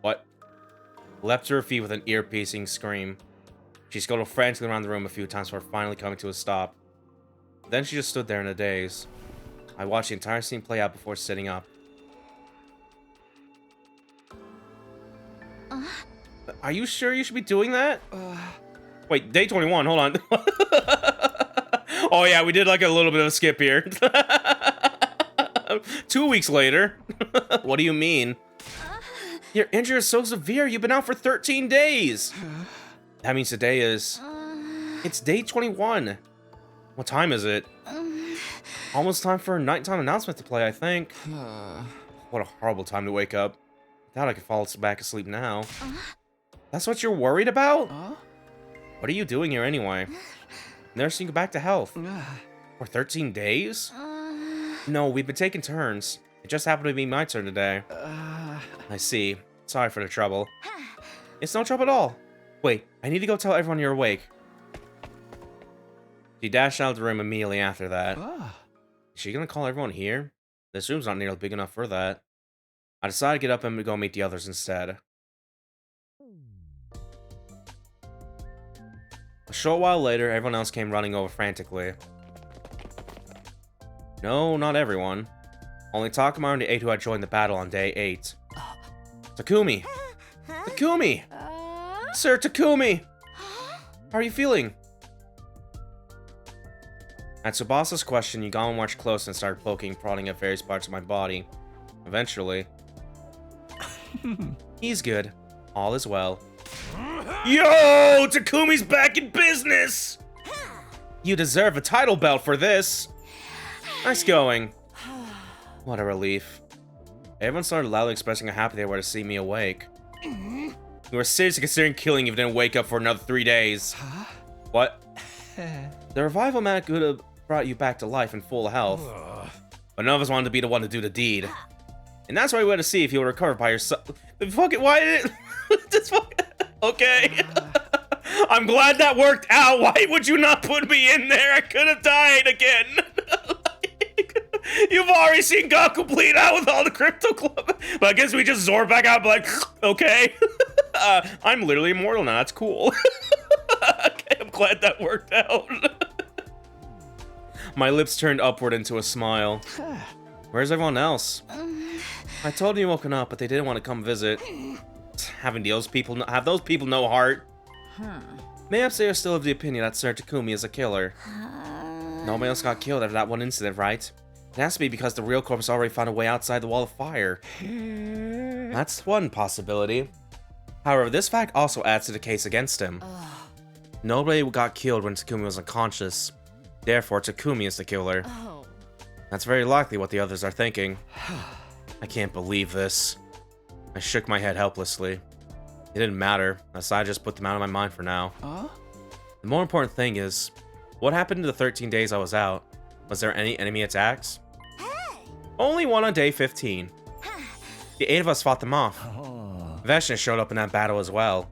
What? Leapt to her feet with an ear-piercing scream. She scuttled frantically around the room a few times before finally coming to a stop. Then she just stood there in a daze. I watched the entire scene play out before sitting up. Are you sure you should be doing that? Wait, day 21, hold on. Oh yeah, we did like a little bit of a skip here. 2 weeks later. What do you mean? Your injury is so severe, you've been out for 13 days. That means today is... It's day 21. What time is it? Almost time for a nighttime announcement to play, I think. What a horrible time to wake up. Doubt I could fall back asleep now. That's what you're worried about? What are you doing here anyway? Nursing you back to health. For 13 days? No, we've been taking turns. It just happened to be my turn today. I see. Sorry for the trouble. It's no trouble at all. Wait, I need to go tell everyone you're awake. She dashed out of the room immediately after that. Is she gonna call everyone here? This room's not nearly big enough for that. I decided to get up and go meet the others instead. A short while later, everyone else came running over frantically. No, not everyone. Only Takuma and the 8 who had joined the battle on day 8. Takumi! Takumi! Sir Takumi! How are you feeling? At Tsubasa's question, Yugama marched close and started poking and prodding at various parts of my body. Eventually... He's good. All is well. Yo! Takumi's back in business! You deserve a title belt for this! Nice going. What a relief. Everyone started loudly expressing how happy they were to see me awake. We were seriously considering killing you if you didn't wake up for another 3 days. What? The revival mat could have brought you back to life in full health. But none of us wanted to be the one to do the deed. And that's why we went to see if you would recover by yourself. Fuck it, why did it... Just okay. I'm glad that worked out. Why would you not put me in there? I could have died again. You've already seen Gaku bleed out with all the Crypto Club. But I guess we just Zord back out like, okay. I'm literally immortal now. That's cool. Okay, I'm glad that worked out. My lips turned upward into a smile. Where's everyone else? I told them you woken up, but they didn't want to come visit. Have those people no heart? Mayhaps they are still of the opinion that Sir Takumi is a killer. Nobody else got killed after that one incident, right? It has to be because the real corpse already found a way outside the wall of fire. That's one possibility. However, this fact also adds to the case against him. Nobody got killed when Takumi was unconscious. Therefore, Takumi is the killer. That's very likely what the others are thinking. I can't believe this. I shook my head helplessly. It didn't matter, as I just put them out of my mind for now. The more important thing is, what happened to the 13 days I was out? Was there any enemy attacks? Only one on day 15. The 8 of us fought them off. Veshna showed up in that battle as well.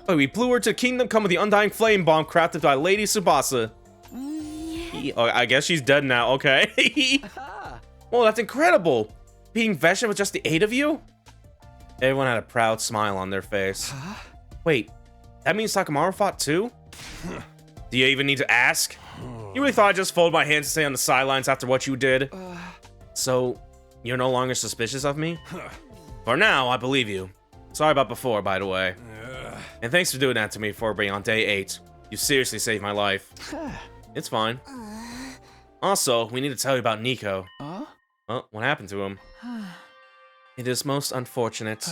Oh, we blew her to Kingdom Come with the Undying Flame Bomb crafted by Lady Tsubasa. Oh, I guess she's dead now, okay. Well, that's incredible. Beating Veshna with just the 8 of you? Everyone had a proud smile on their face. Wait, that means Takamaru fought too? Do you even need to ask? You really thought I'd just fold my hands and stay on the sidelines after what you did? So, you're no longer suspicious of me? For now, I believe you. Sorry about before, by the way. And thanks for doing that to me for being on day 8. You seriously saved my life. It's fine. Also, we need to tell you about Nico. Oh, what happened to him? It is most unfortunate.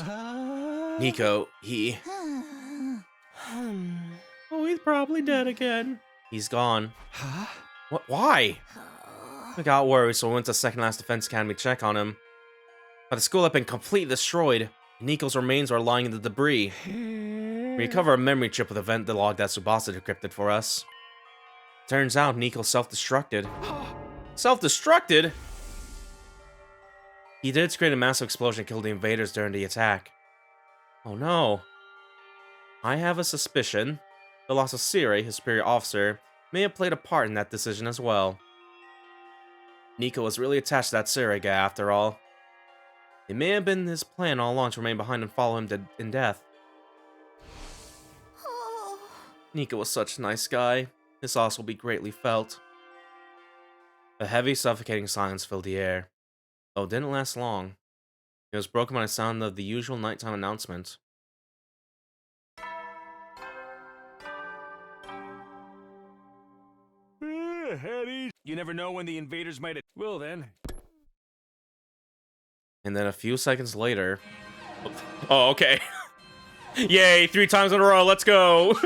Nico, he... Oh, he's probably dead again. He's gone. What? Why? I got worried, so I went to Second Last Defense Academy to check on him. But the school had been completely destroyed. Nico's remains are lying in the debris. We recovered a memory chip with a vent log that Tsubasa decrypted for us. Turns out Nico self-destructed. Self-destructed? He did create a massive explosion and killed the invaders during the attack. Oh no. I have a suspicion the loss of Sire, his superior officer, may have played a part in that decision as well. Nico was really attached to that Sire guy after all. It may have been his plan all along to remain behind and follow him in death. Nico was such a nice guy. His loss will be greatly felt. A heavy, suffocating silence filled the air. Though it didn't last long. It was broken by the sound of the usual nighttime announcement. You never know when the invaders might... Well then. And then a few seconds later... Oh, okay. Yay, 3 times in a row, let's go!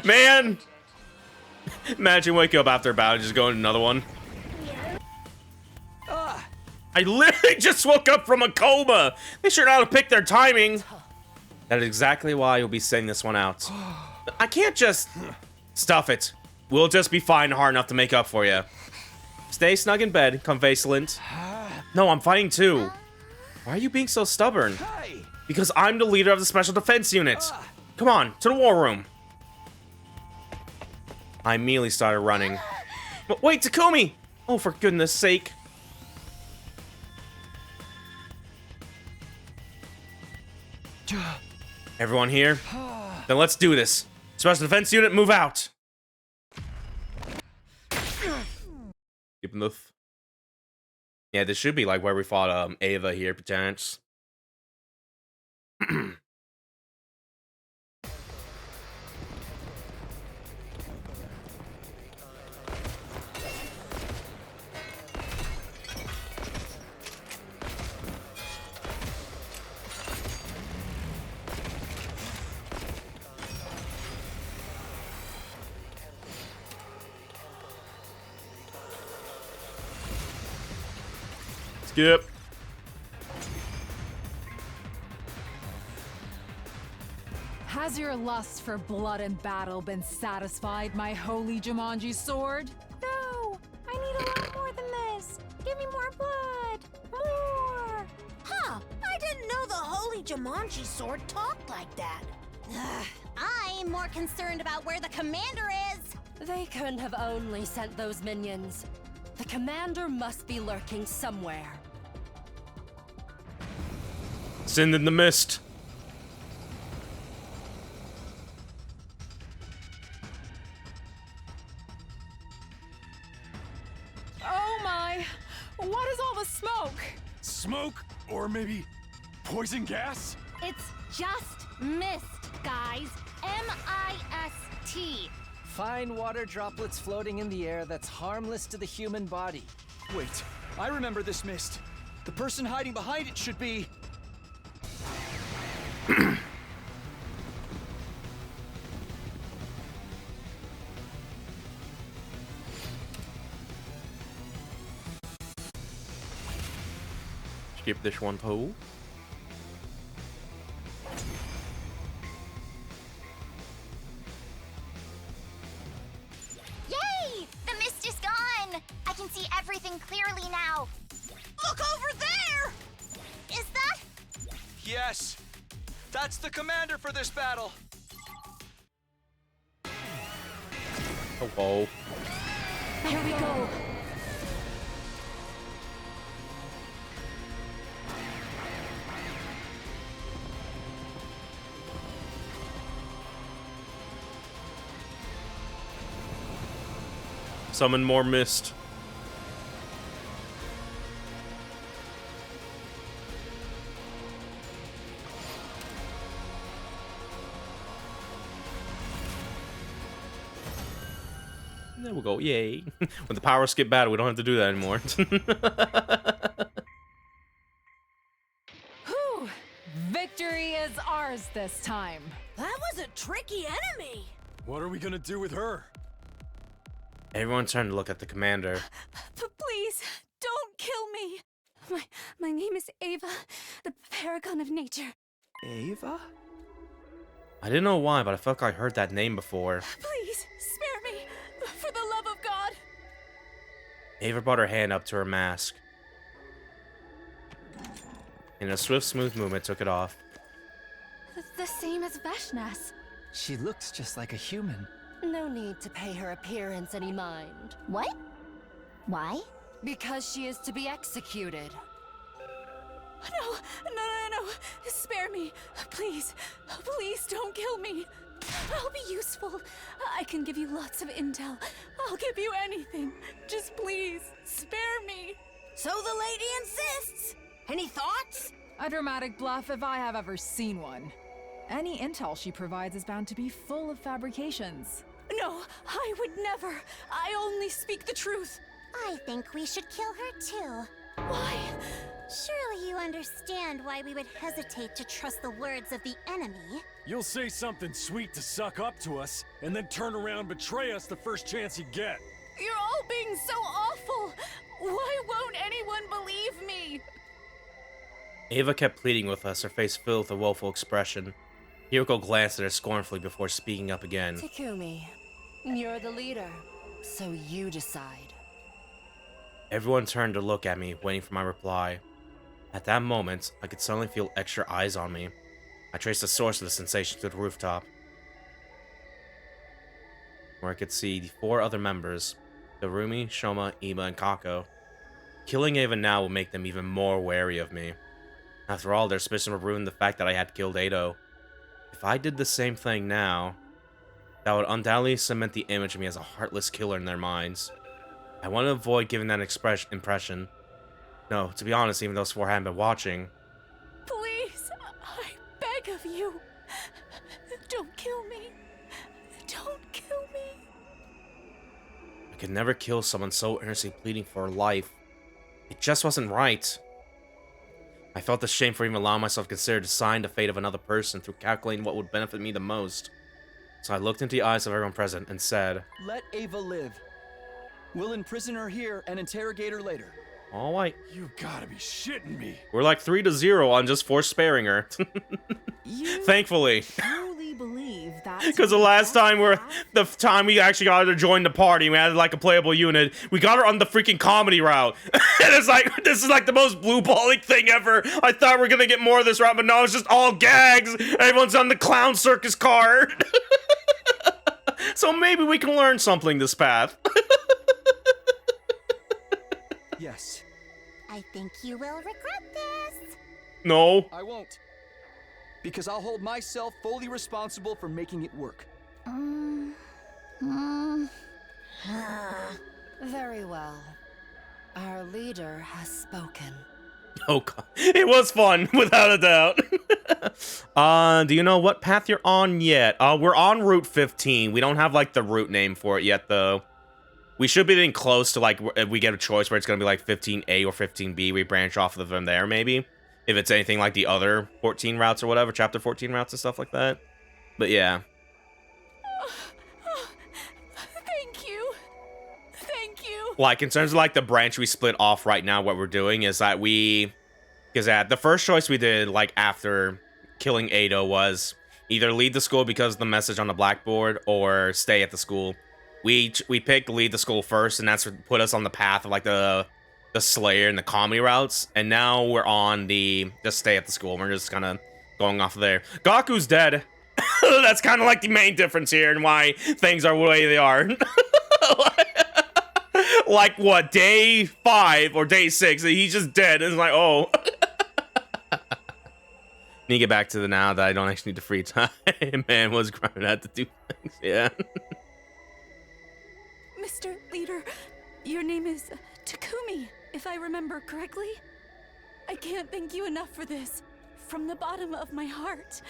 Man! Imagine waking up after a battle and just going to another one. I literally just woke up from a coma! They sure know how to pick their timing! That is exactly why you'll be sending this one out. I can't just... Stuff it. We'll just be fine hard enough to make up for you. Stay snug in bed, convalescent. No, I'm fighting too. Why are you being so stubborn? Because I'm the leader of the Special Defense Unit. Come on, to the war room. I immediately started running. But wait, Takumi! Oh, for goodness sake. Everyone here? Then let's do this. Special Defense Unit, move out! Keeping the... Yeah, this should be like where we fought Ava here, perchance. Skip. Has your lust for blood and battle been satisfied, my holy Jumanji sword? No! I need a lot more than this! Give me more blood! More! Huh, I didn't know the holy Jumanji sword talked like that. I'm more concerned about where the commander is. They couldn't have only sent those minions. The commander must be lurking somewhere. Send in the mist. Oh my! What is all the smoke? Smoke? Or maybe poison gas? It's just mist, guys. M-I-S-T. fine water droplets floating in the air that's harmless to the human body. Wait, I remember this mist. The person hiding behind it should be... Skip this one too. Yay! The mist is gone! I can see everything clearly now. Look over there! Is that... Yes! That's the commander for this battle! Oh, whoa. Here we go. Summon more mist. There we go. Yay. When the power skip battle, we don't have to do that anymore. Whew! Victory is ours this time. That was a tricky enemy. What are we gonna do with her? Everyone turned to look at the commander. Please, don't kill me. My name is Ava, the paragon of nature. Ava? I didn't know why, but I felt like I heard that name before. Please, spare me, for the love of God. Ava brought her hand up to her mask. In a swift, smooth movement, took it off. The same as Veshnas. She looks just like a human. No need to pay her appearance any mind. What? Why? Because she is to be executed. No. Spare me. Please don't kill me. I'll be useful. I can give you lots of intel. I'll give you anything. Just please, spare me. So the lady insists. Any thoughts? A dramatic bluff if I have ever seen one. Any intel she provides is bound to be full of fabrications. No, I would never. I only speak the truth. I think we should kill her too. Why? Surely you understand why we would hesitate to trust the words of the enemy. You'll say something sweet to suck up to us, and then turn around and betray us the first chance you get. You're all being so awful. Why won't anyone believe me? Ava kept pleading with us, her face filled with a woeful expression. Hiyoko glanced at her scornfully before speaking up again. Takumi, you're the leader, so you decide. Everyone turned to look at me, waiting for my reply. At that moment, I could suddenly feel extra eyes on me. I traced the source of the sensation to the rooftop, where I could see the 4 other members, Darumi, Shoma, Ima, and Kako. Killing Ava now would make them even more wary of me. After all, their suspicion would ruin the fact that I had killed Ado. If I did the same thing now, that would undoubtedly cement the image of me as a heartless killer in their minds. I wanted to avoid giving that impression. No, to be honest, even those 4 hadn't been watching. Please, I beg of you. Don't kill me. Don't kill me. I could never kill someone so earnestly pleading for her life. It just wasn't right. I felt ashamed for even allowing myself to consider deciding the fate of another person through calculating what would benefit me the most. So I looked into the eyes of everyone present and said, Let Ava live. We'll imprison her here and interrogate her later. all right. You gotta be shitting me. We're like 3-0 on just force sparing her. Thankfully. Truly believe that. Because the last time we actually got her to join the party, we had like a playable unit, we got her on the freaking comedy route. And it's like, this is like the most blue-balling thing ever. I thought we were gonna get more of this route, but no, it's just all gags. Everyone's on the clown circus card. So maybe we can learn something this path. Yes. I think you will regret this. No. I won't. Because I'll hold myself fully responsible for making it work. Very well. Our leader has spoken. Oh god, it was fun without a doubt. Do you know what path you're on yet? We're on Route 15. We don't have like the route name for it yet though. We should be getting close to like if we get a choice where it's gonna be like 15A or 15B. We branch off of them there maybe. If it's anything like the other 14 routes or whatever, chapter 14 routes and stuff like that. But yeah. Thank you. Thank you. Like, in terms of, like, the branch we split off right now, what we're doing is that because the first choice we did, like, after killing Ado was either leave the school because of the message on the blackboard or stay at the school. We picked leave the school first, and that's what put us on the path of, like, the Slayer and the comedy routes, and now we're on the stay at the school. We're just kind of going off of there. Gaku's dead. That's kind of like the main difference here and why things are the way they are. Like, what, day 5 or day 6, he's just dead. It's like, oh. Need to get back to the now that I don't actually need the free time. Man, was grinding out to do things, yeah. Mr. Leader, your name is Takumi, if I remember correctly. I can't thank you enough for this. From the bottom of my heart.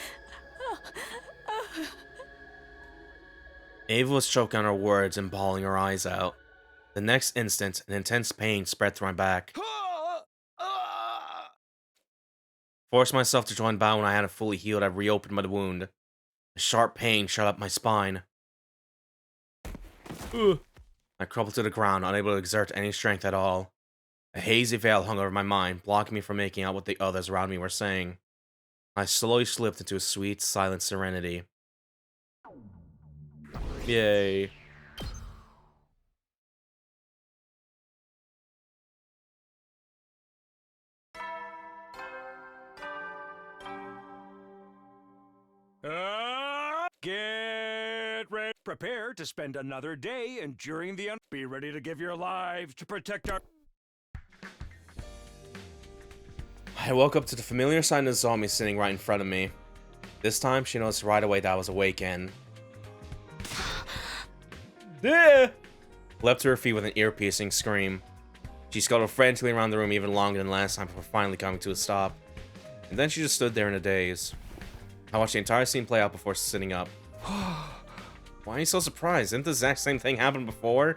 Ava was choking on her words and bawling her eyes out. The next instant, an intense pain spread through my back. Forced myself to join battle when I hadn't fully healed. I reopened my wound. A sharp pain shot up my spine. I crumpled to the ground, unable to exert any strength at all. A hazy veil hung over my mind, blocking me from making out what the others around me were saying. I slowly slipped into a sweet, silent serenity. Yay. Get ready. Prepare to spend another day enduring the Be ready to give your lives to protect our... I woke up to the familiar sight of Nozomi sitting right in front of me. This time, she noticed right away that I was awake and... leapt to her feet with an ear-piercing scream. She scuttled frantically around the room even longer than last time before finally coming to a stop. And then she just stood there in a daze. I watched the entire scene play out before sitting up. Why are you so surprised? Didn't the exact same thing happen before?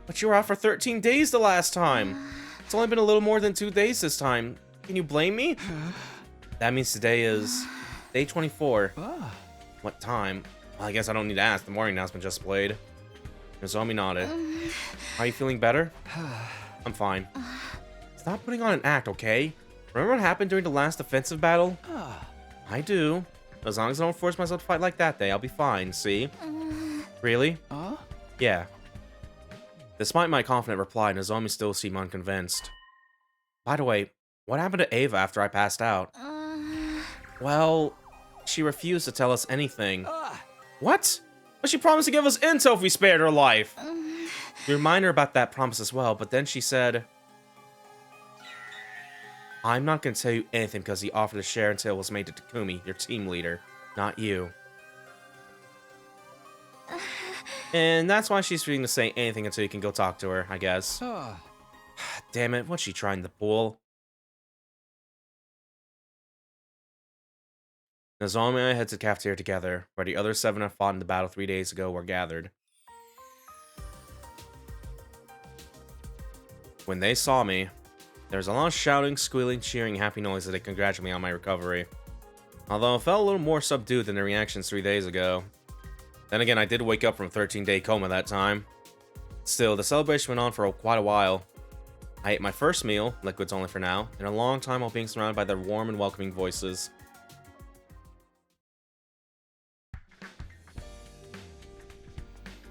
But you were out for 13 days the last time. It's only been a little more than 2 days this time. Can you blame me? That means today is day 24. What time? Well, I guess I don't need to ask. The morning announcement just played. Nozomi nodded. Are you feeling better? I'm fine. Stop putting on an act, okay? Remember what happened during the last defensive battle? I do. As long as I don't force myself to fight like that day, I'll be fine, see? Really? Yeah. Despite my confident reply, Nozomi still seemed unconvinced. By the way, what happened to Ava after I passed out? Well, she refused to tell us anything. What? But she promised to give us intel if we spared her life. We remind her about that promise as well, but then she said... I'm not going to tell you anything because the offer to share intel was made to Takumi, your team leader, not you. And that's why she's refusing to say anything until you can go talk to her, I guess. Damn it, what's she trying to pull? Nozomi and I head to the cafeteria together, where the other 7 I fought in the battle 3 days ago were gathered. When they saw me, there was a lot of shouting, squealing, cheering, happy noises that congratulated me on my recovery. Although it felt a little more subdued than the reactions 3 days ago. Then again, I did wake up from a 13-day coma that time. Still, the celebration went on for quite a while. I ate my first meal, liquids only for now, in a long time while being surrounded by their warm and welcoming voices.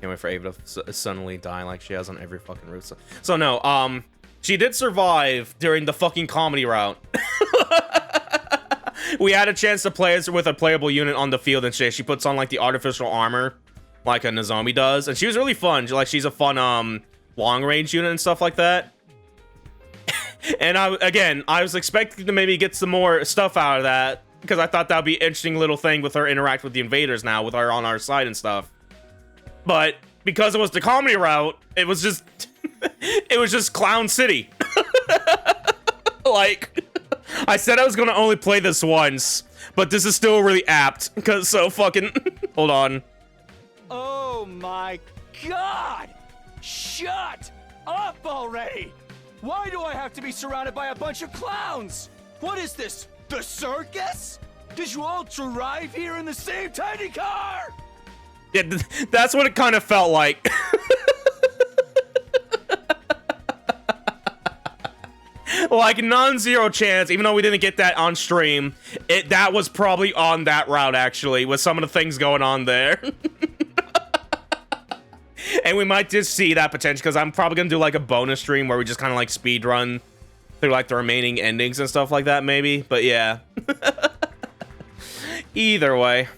Can't wait for Ava to suddenly die like she has on every fucking route. So no, she did survive during the fucking comedy route. We had a chance to play as with a playable unit on the field and shit. She puts on like the artificial armor like a Nozomi does, and she was really fun. Like, she's a fun long range unit and stuff like that. And I was expecting to maybe get some more stuff out of that because I thought that would be an interesting little thing with her interact with the invaders now with her on our side and stuff. But because it was the comedy route, it was just it was just Clown City. Like, I said I was gonna only play this once, but this is still really apt, because so fucking... Hold on. Oh my god! Shut up already! Why do I have to be surrounded by a bunch of clowns? What is this, the circus? Did you all arrive here in the same tiny car? Yeah, that's what it kind of felt like. Like, non-zero chance, even though we didn't get that on stream, that was probably on that route, actually, with some of the things going on there. And we might just see that potential, because I'm probably going to do, like, a bonus stream where we just kind of, like, speed run through, like, the remaining endings and stuff like that, maybe. But, yeah. Either way.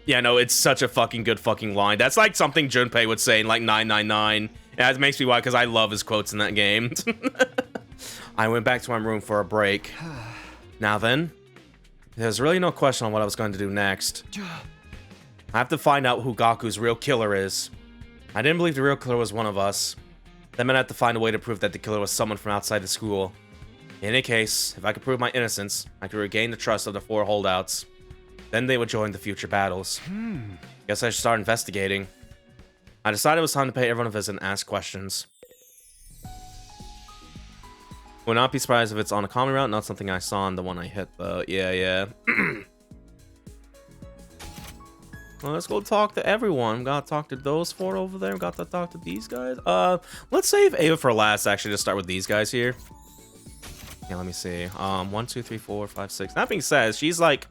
Yeah, no, it's such a fucking good fucking line. That's, like, something Junpei would say in, like, 999. Yeah, it makes me why, because I love his quotes in that game. I went back to my room for a break. Now then, there's really no question on what I was going to do next. I have to find out who Gaku's real killer is. I didn't believe the real killer was one of us. That meant I had to find a way to prove that the killer was someone from outside the school. In any case, if I could prove my innocence, I could regain the trust of the 4 holdouts. Then they would join the future battles. Guess I should start investigating. I decided it was time to pay everyone a visit and ask questions. Would not be surprised if it's on a common route, not something I saw on the one I hit, though. Yeah. Well, let's go talk to everyone. Gotta talk to those 4 over there. Got to talk to these guys. Let's save Ava for last, actually, to start with these guys here. Yeah, let me see. 1, 2, 3, 4, 5, 6. That being said, she's like...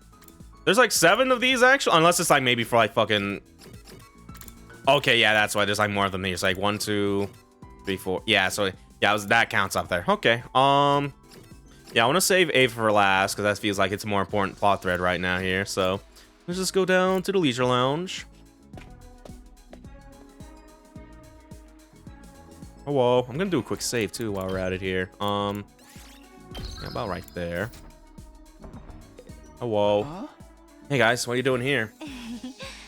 There's like 7 of these, actually. Unless it's like maybe for like fucking... Okay, yeah, that's why there's like more of them here. It's like 1, 2, 3, 4. Yeah, so yeah, that counts up there. Okay. Yeah, I want to save Ava for last because that feels like it's a more important plot thread right now here. So let's just go down to the leisure lounge. Oh, whoa. I'm gonna do a quick save too while we're at it here. Yeah, about right there. Oh, whoa. Huh? Hey guys, what are you doing here?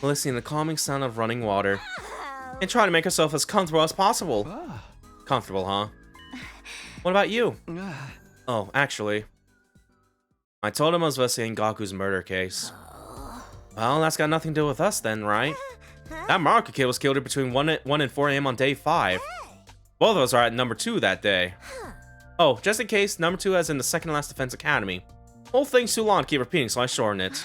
Listening to the calming sound of running water and trying to make yourself as comfortable as possible. Comfortable, huh? What about you? Oh, actually, I told him I was investigating Gaku's murder case. Well, that's got nothing to do with us then, right? That Maruka kid was killed between 1 and 4 a.m. on day 5. Both of us are at number 2 that day. Oh, just in case, number 2 as in the second last defense academy. Whole thing's too long to keep repeating, so I shortened it.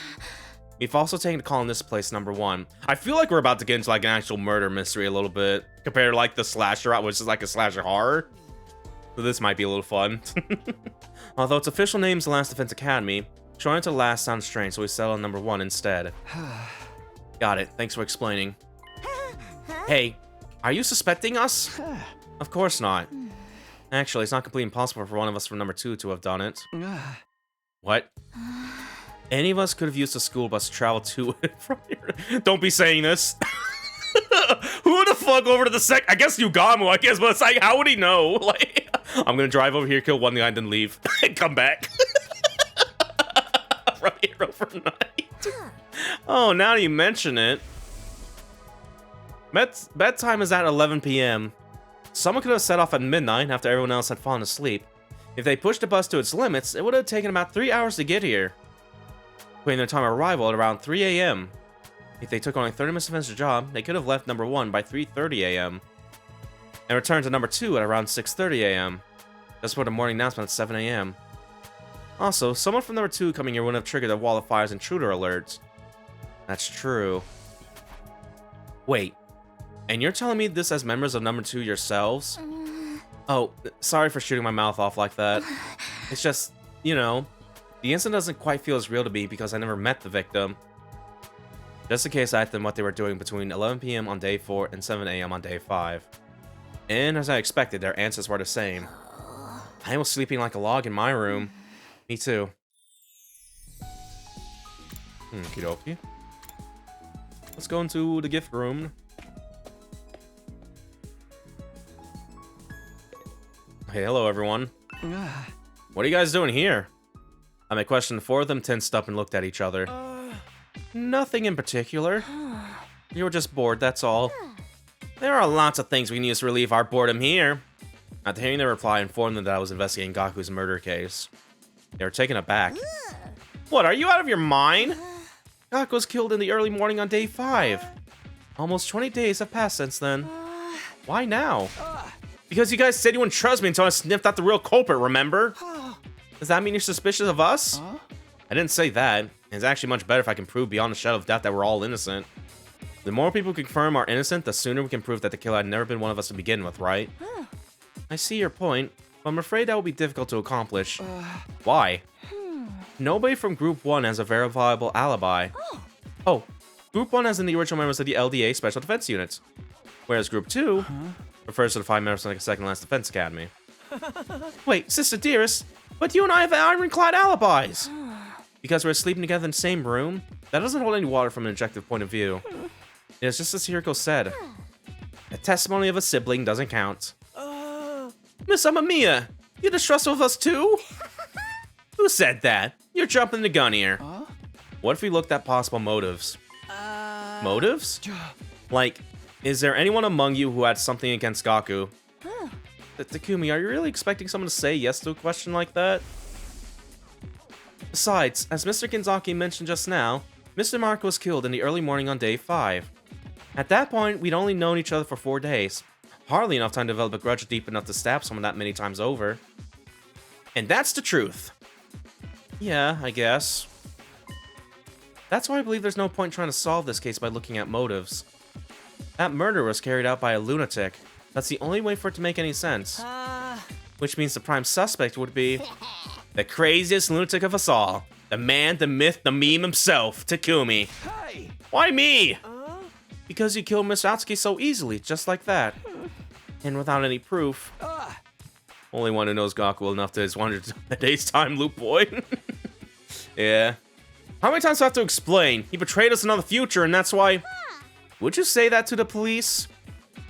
We've also taken a call in this place number 1. I feel like we're about to get into like an actual murder mystery a little bit, compared to like the slasher route, which is like a slasher horror. So this might be a little fun. Although its official name is the Last Defense Academy, showing it to last sounds strange, so we settled on number 1 instead. Got it. Thanks for explaining. Hey, are you suspecting us? Of course not. Actually, it's not completely impossible for one of us from number 2 to have done it. What? Any of us could have used a school bus to travel to and from here. Don't be saying this. Who the fuck over to the I guess Yugamu, I guess, but it's like, how would he know? Like, I'm gonna drive over here, kill one guy, and then leave. And come back. From here overnight. Oh, now you mention it. Bedtime is at 11 p.m. Someone could have set off at midnight after everyone else had fallen asleep. If they pushed the bus to its limits, it would have taken about 3 hours to get here, putting their time of arrival at around 3 a.m. If they took only 30 minutes to finish the job, they could have left number 1 by 3:30 a.m. and returned to number 2 at around 6:30 a.m. just for the morning announcement at 7 a.m. Also, someone from number 2 coming here wouldn't have triggered a wall of fire's intruder alerts. That's true. Wait, and you're telling me this as members of number 2 yourselves? Oh, sorry for shooting my mouth off like that. It's just, you know, the incident doesn't quite feel as real to me because I never met the victim. Just in case I asked them what they were doing between 11 p.m. on day 4 and 7 a.m. on day 5. And as I expected, their answers were the same. I was sleeping like a log in my room. Me too. Okie dokie. Let's go into the gift room. Hey, hello everyone. What are you guys doing here? I questioned the 4 of them, tensed up and looked at each other. Nothing in particular. You were just bored, that's all. There are lots of things we can use to relieve our boredom here. After hearing their reply, I informed them that I was investigating Gaku's murder case. They were taken aback. What, are you out of your mind? Gaku was killed in the early morning on day 5. Almost 20 days have passed since then. Why now? Because you guys said you wouldn't trust me until I sniffed out the real culprit, remember? Does that mean you're suspicious of us? I didn't say that. It's actually much better if I can prove beyond a shadow of doubt that we're all innocent. The more people confirm are innocent, the sooner we can prove that the killer had never been one of us to begin with, right? I see your point, but I'm afraid that will be difficult to accomplish. Why? Nobody from Group 1 has a verifiable alibi. Oh, Group 1 has in the original members of the LDA Special Defense Units, whereas Group 2 refers to the 5 members of the Second Last Defense Academy. Wait, Sister Dearest, but you and I have ironclad alibis! Because we're sleeping together in the same room? That doesn't hold any water from an objective point of view. It is just as Hiriko said. The testimony of a sibling doesn't count. Miss Amamiya, you distrustful of us too? Who said that? You're jumping the gun here. What if we looked at possible motives? Motives? Like, is there anyone among you who had something against Gaku? Takumi, are you really expecting someone to say yes to a question like that? Besides, as Mr. Kinzaki mentioned just now, Mr. Mark was killed in the early morning on day 5. At that point, we'd only known each other for 4 days. Hardly enough time to develop a grudge deep enough to stab someone that many times over. And that's the truth. Yeah, I guess. That's why I believe there's no point trying to solve this case by looking at motives. That murder was carried out by a lunatic. That's the only way for it to make any sense. Which means the prime suspect would be the craziest lunatic of us all. The man, the myth, the meme himself, Takumi. Hey! Why me? Because you killed Miss Atsuki so easily, just like that. And without any proof. Only one who knows Gaku well enough to his 100 days time loop boy. Yeah. How many times do I have to explain? He betrayed us in the future, and that's why... Would you say that to the police?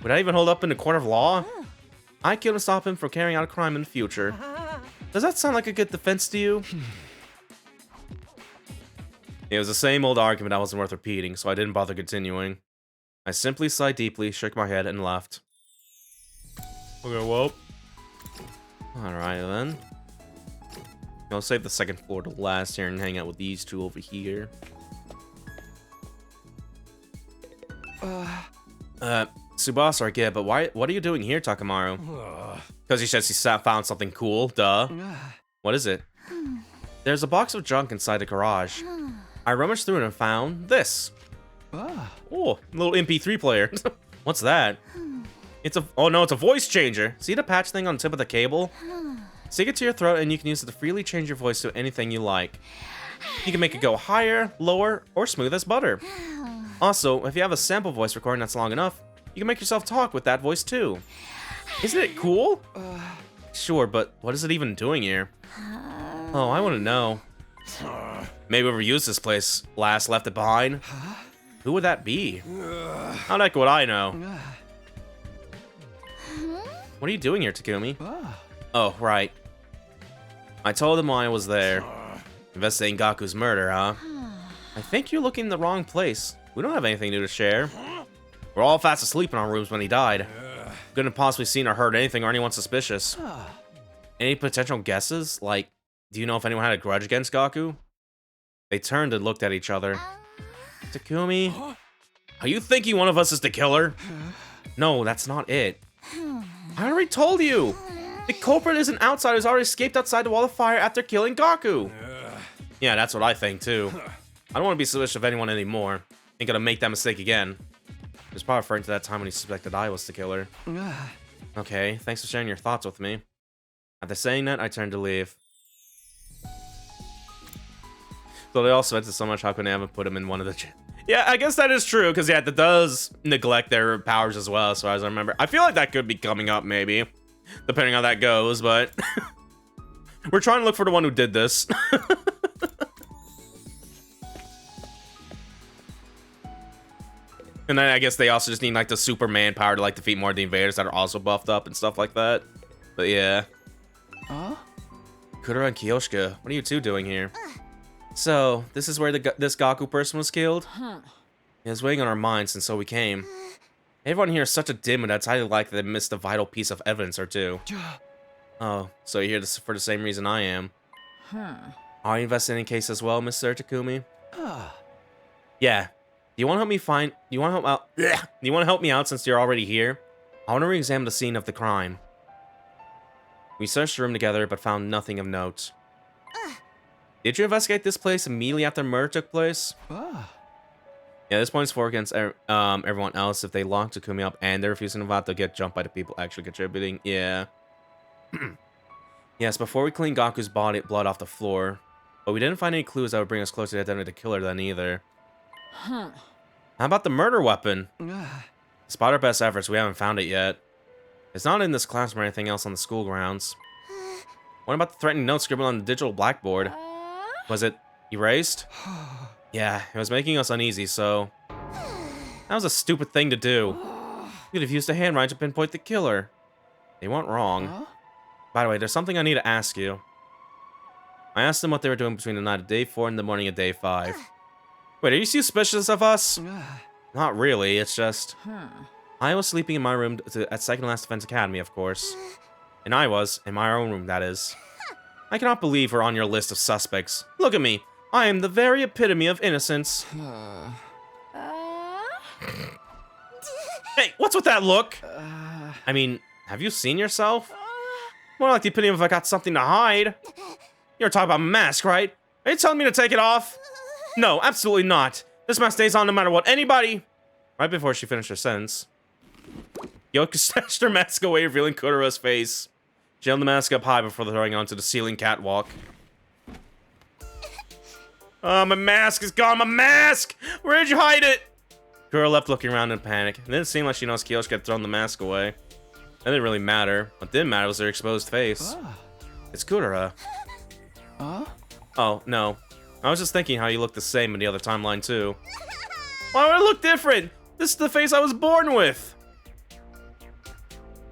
Would that even hold up in the court of law? I killed to stop him from carrying out a crime in the future. Does that sound like a good defense to you? It was the same old argument that wasn't worth repeating, so I didn't bother continuing. I simply sighed deeply, shook my head, and left. Okay, well. Alright then. I'll save the second floor to last here and hang out with these two over here. Tsubasa, I get, but what are you doing here, Takamaru? Because he says he found something cool, duh. What is it? There's a box of junk inside the garage. I rummaged through it and found this. Oh, little MP3 player. What's that? It's a voice changer. See the patch thing on the tip of the cable? Stick it to your throat and you can use it to freely change your voice to anything you like. You can make it go higher, lower, or smooth as butter. Also, if you have a sample voice recording that's long enough, you can make yourself talk with that voice too. Isn't it cool? Sure, but what is it even doing here? Oh, I want to know. Maybe whoever used this place last left it behind. Who would that be? How the heck would I know? What are you doing here, Takumi? Oh, right. I told him why I was there. Investigating Gaku's murder, huh? I think you're looking in the wrong place. We don't have anything new to share. We're all fast asleep in our rooms when he died. Couldn't have possibly seen or heard anything or anyone suspicious. Any potential guesses? Like, do you know if anyone had a grudge against Gaku? They turned and looked at each other. Takumi? Are you thinking one of us is the killer? No, that's not it. I already told you! The culprit is an outsider who's already escaped outside the wall of fire after killing Gaku. Yeah, that's what I think too. I don't want to be suspicious of anyone anymore. Ain't gonna make that mistake again. It was probably referring to that time when he suspected I was the killer. Okay, thanks for sharing your thoughts with me. After saying that, I turned to leave. So they all sweated so much, how can they ever put him in one of the... Yeah, I guess that is true, because yeah, that does neglect their powers as well, so as I remember. I feel like that could be coming up, maybe. Depending on how that goes, but... We're trying to look for the one who did this. And then I guess they also just need like the Superman power to like defeat more of the invaders that are also buffed up and stuff like that. But yeah. Kura and Kiyoshika, what are you two doing here? So, this is where this Gaku person was killed? It was weighing on our minds and so we came. Everyone here is such a dim, and that's highly likely they missed a vital piece of evidence or two. Oh, so you're here for the same reason I am. Are you investigating a case as well, Mr. Takumi? Yeah. Do you want to help me find... Do you want to help out... Do you want to help me out since you're already here? I want to re-examine the scene of the crime. We searched the room together, but found nothing of note. Did you investigate this place immediately after the murder took place? Yeah, this point's for against everyone else if they lock Takumi up and they're refusing to vote, they'll get jumped by the people actually contributing. Yeah. Yes, before we cleaned Gaku's blood off the floor. But we didn't find any clues that would bring us closer to the identity of the killer then either. How about the murder weapon? Despite our best efforts, we haven't found it yet. It's not in this classroom or anything else on the school grounds. What about the threatening note scribbled on the digital blackboard? Was it erased? Yeah, it was making us uneasy, so... That was a stupid thing to do. You could have used a handwriting to pinpoint the killer. They weren't wrong. By the way, there's something I need to ask you. I asked them what they were doing between the night of day 4 and the morning of day 5. Wait, are you suspicious of us? Not really, it's just... I was sleeping in my room at Second Last Defense Academy, of course. And I was, in my own room, that is. I cannot believe we're on your list of suspects. Look at me. I am the very epitome of innocence. Hey, what's with that look? I mean, have you seen yourself? More like the epitome of I got something to hide. You're talking about mask, right? Are you telling me to take it off? No, absolutely not. This mask stays on no matter what anybody... Right before she finished her sentence, Yoko snatched her mask away, revealing Kotara's face. She held the mask up high before throwing it onto the ceiling catwalk. Oh, my mask is gone, my mask! Where did you hide it? Kura left looking around in panic. It didn't seem like she knows Kiyoshika had thrown the mask away. That didn't really matter. What did matter was her exposed face. It's Kura. Oh, no. I was just thinking how you look the same in the other timeline, too. Why would I look different? This is the face I was born with.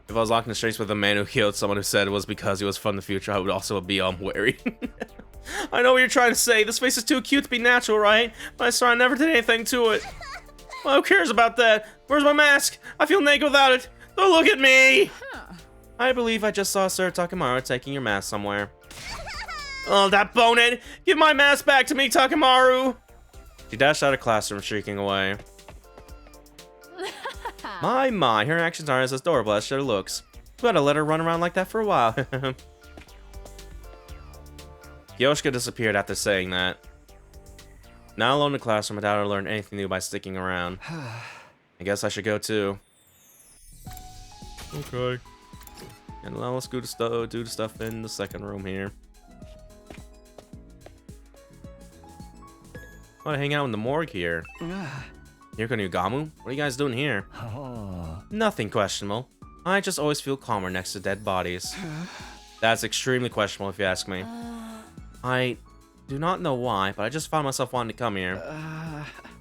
If I was locked in the streets with a man who killed someone who said it was because he was from the future, I would also be wary. I know what you're trying to say. This face is too cute to be natural, right? But I swear I never did anything to it. Well, who cares about that? Where's my mask? I feel naked without it. Don't look at me! I believe I just saw Sir Takemaru taking your mask somewhere. Oh, that bonehead! Give my mask back to me, Takemaru! She dashed out of classroom, shrieking away. My, her actions aren't as adorable as she looks. We gotta let her run around like that for a while. Yoshika disappeared after saying that. Not alone in the classroom, I doubt I'll learn anything new by sticking around. I guess I should go too. Okay. And now let's go to do the stuff in the second room here. I want to hang out in the morgue here. Yuriko Nugamu, what are you guys doing here? Nothing questionable. I just always feel calmer next to dead bodies. That's extremely questionable if you ask me. I do not know why, but I just found myself wanting to come here.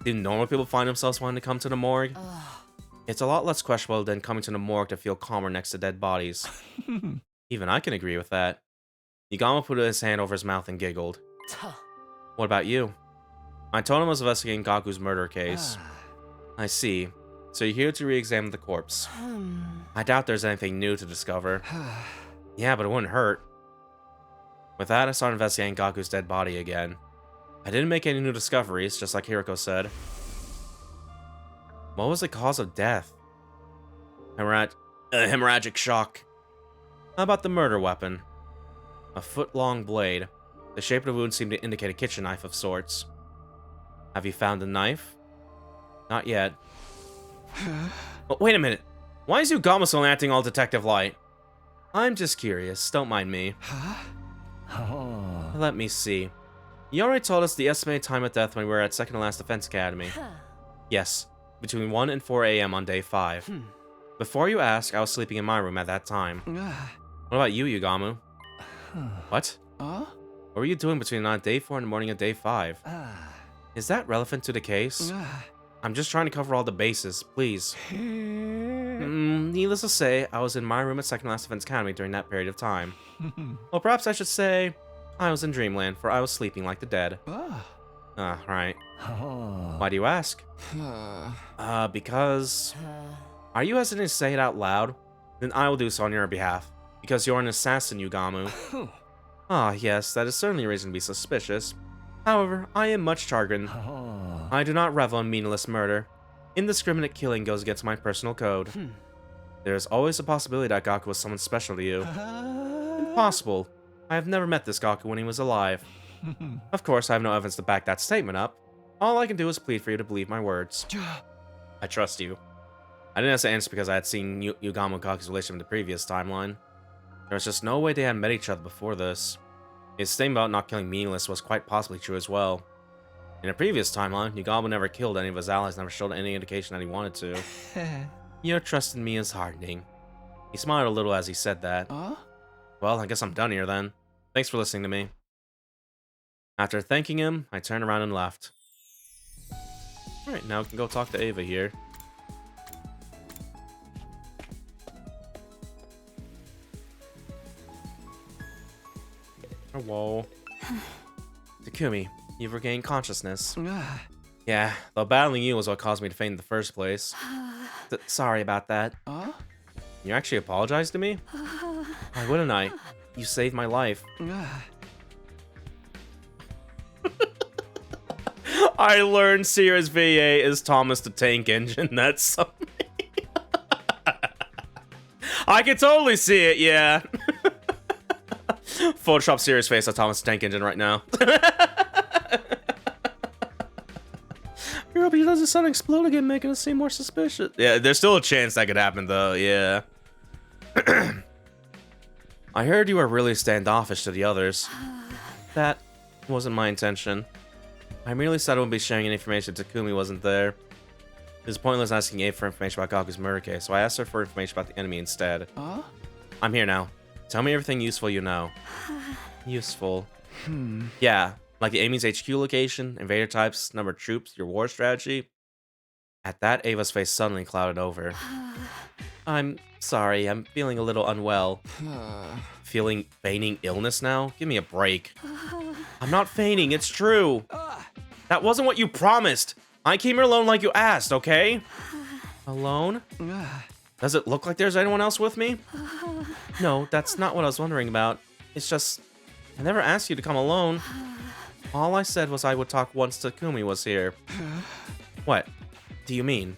Do normal people find themselves wanting to come to the morgue? It's a lot less questionable than coming to the morgue to feel calmer next to dead bodies. Even I can agree with that. Nugamu put his hand over his mouth and giggled. What about you? I told him I was investigating Gaku's murder case. I see. So you're here to re-examine the corpse. I doubt there's anything new to discover. Yeah, but it wouldn't hurt. With that, I started investigating Gaku's dead body again. I didn't make any new discoveries, just like Hiriko said. What was the cause of death? Hemorrhagic shock. How about the murder weapon? A foot-long blade. The shape of the wound seemed to indicate a kitchen knife of sorts. Have you found the knife? Not yet. But wait a minute. Why is Ugama still acting all detective-like? I'm just curious. Don't mind me. Let me see. You already told us the estimated time of death when we were at Second to Last Defense Academy. Yes, between 1 and 4 a.m. on day 5. Before you ask, I was sleeping in my room at that time. What about you, Yugamu? What? What were you doing between day 4 and the morning of day 5? Is that relevant to the case? I'm just trying to cover all the bases, please. Needless to say, I was in my room at Second Last Defense Academy during that period of time. Well, perhaps I should say, I was in dreamland, for I was sleeping like the dead. Right. Why do you ask? Because... Are you hesitant to say it out loud? Then I will do so on your behalf, because you're an assassin, Yugamu. Ah, yes, that is certainly a reason to be suspicious. However, I am much chagrined. I do not revel in meaningless murder. Indiscriminate killing goes against my personal code. There is always a possibility that Gaku was someone special to you. Impossible. I have never met this Gaku when he was alive. Of course, I have no evidence to back that statement up. All I can do is plead for you to believe my words. I trust you. I didn't have to answer because I had seen Yugamu and Gaku's relationship in the previous timeline. There was just no way they had met each other before this. His statement about not killing meaningless was quite possibly true as well. In a previous timeline, Yugamu never killed any of his allies, never showed any indication that he wanted to. Your trust in me is hardening. He smiled a little as he said that. Well, I guess I'm done here then. Thanks for listening to me. After thanking him, I turned around and left. Alright, now we can go talk to Ava here. Hello. Takumi, you've regained consciousness. Yeah, though battling you was what caused me to faint in the first place. Sorry about that. You actually apologized to me? Why wouldn't I? You saved my life. I learned Sierra's VA is Thomas the Tank Engine. That's something. I can totally see it, yeah. Photoshop Sierra's face on Thomas the Tank Engine right now. But he does the sun explode again, making us seem more suspicious. Yeah, there's still a chance that could happen, though. Yeah. I heard you were really standoffish to the others. That wasn't my intention. I merely said I wouldn't be sharing any information if Takumi wasn't there. It was pointless asking Abe for information about Gaku's murder case, so I asked her for information about the enemy instead. I'm here now. Tell me everything useful you know. Useful. Yeah, like the enemy's HQ location, invader types, number of troops, your war strategy. At that, Ava's face suddenly clouded over. I'm sorry, I'm feeling a little unwell. Feigning illness now? Give me a break. I'm not feigning, it's true. That wasn't what you promised. I came here alone like you asked, okay? Alone? Does it look like there's anyone else with me? No, that's not what I was wondering about. It's just, I never asked you to come alone. All I said was I would talk once Takumi was here. What do you mean?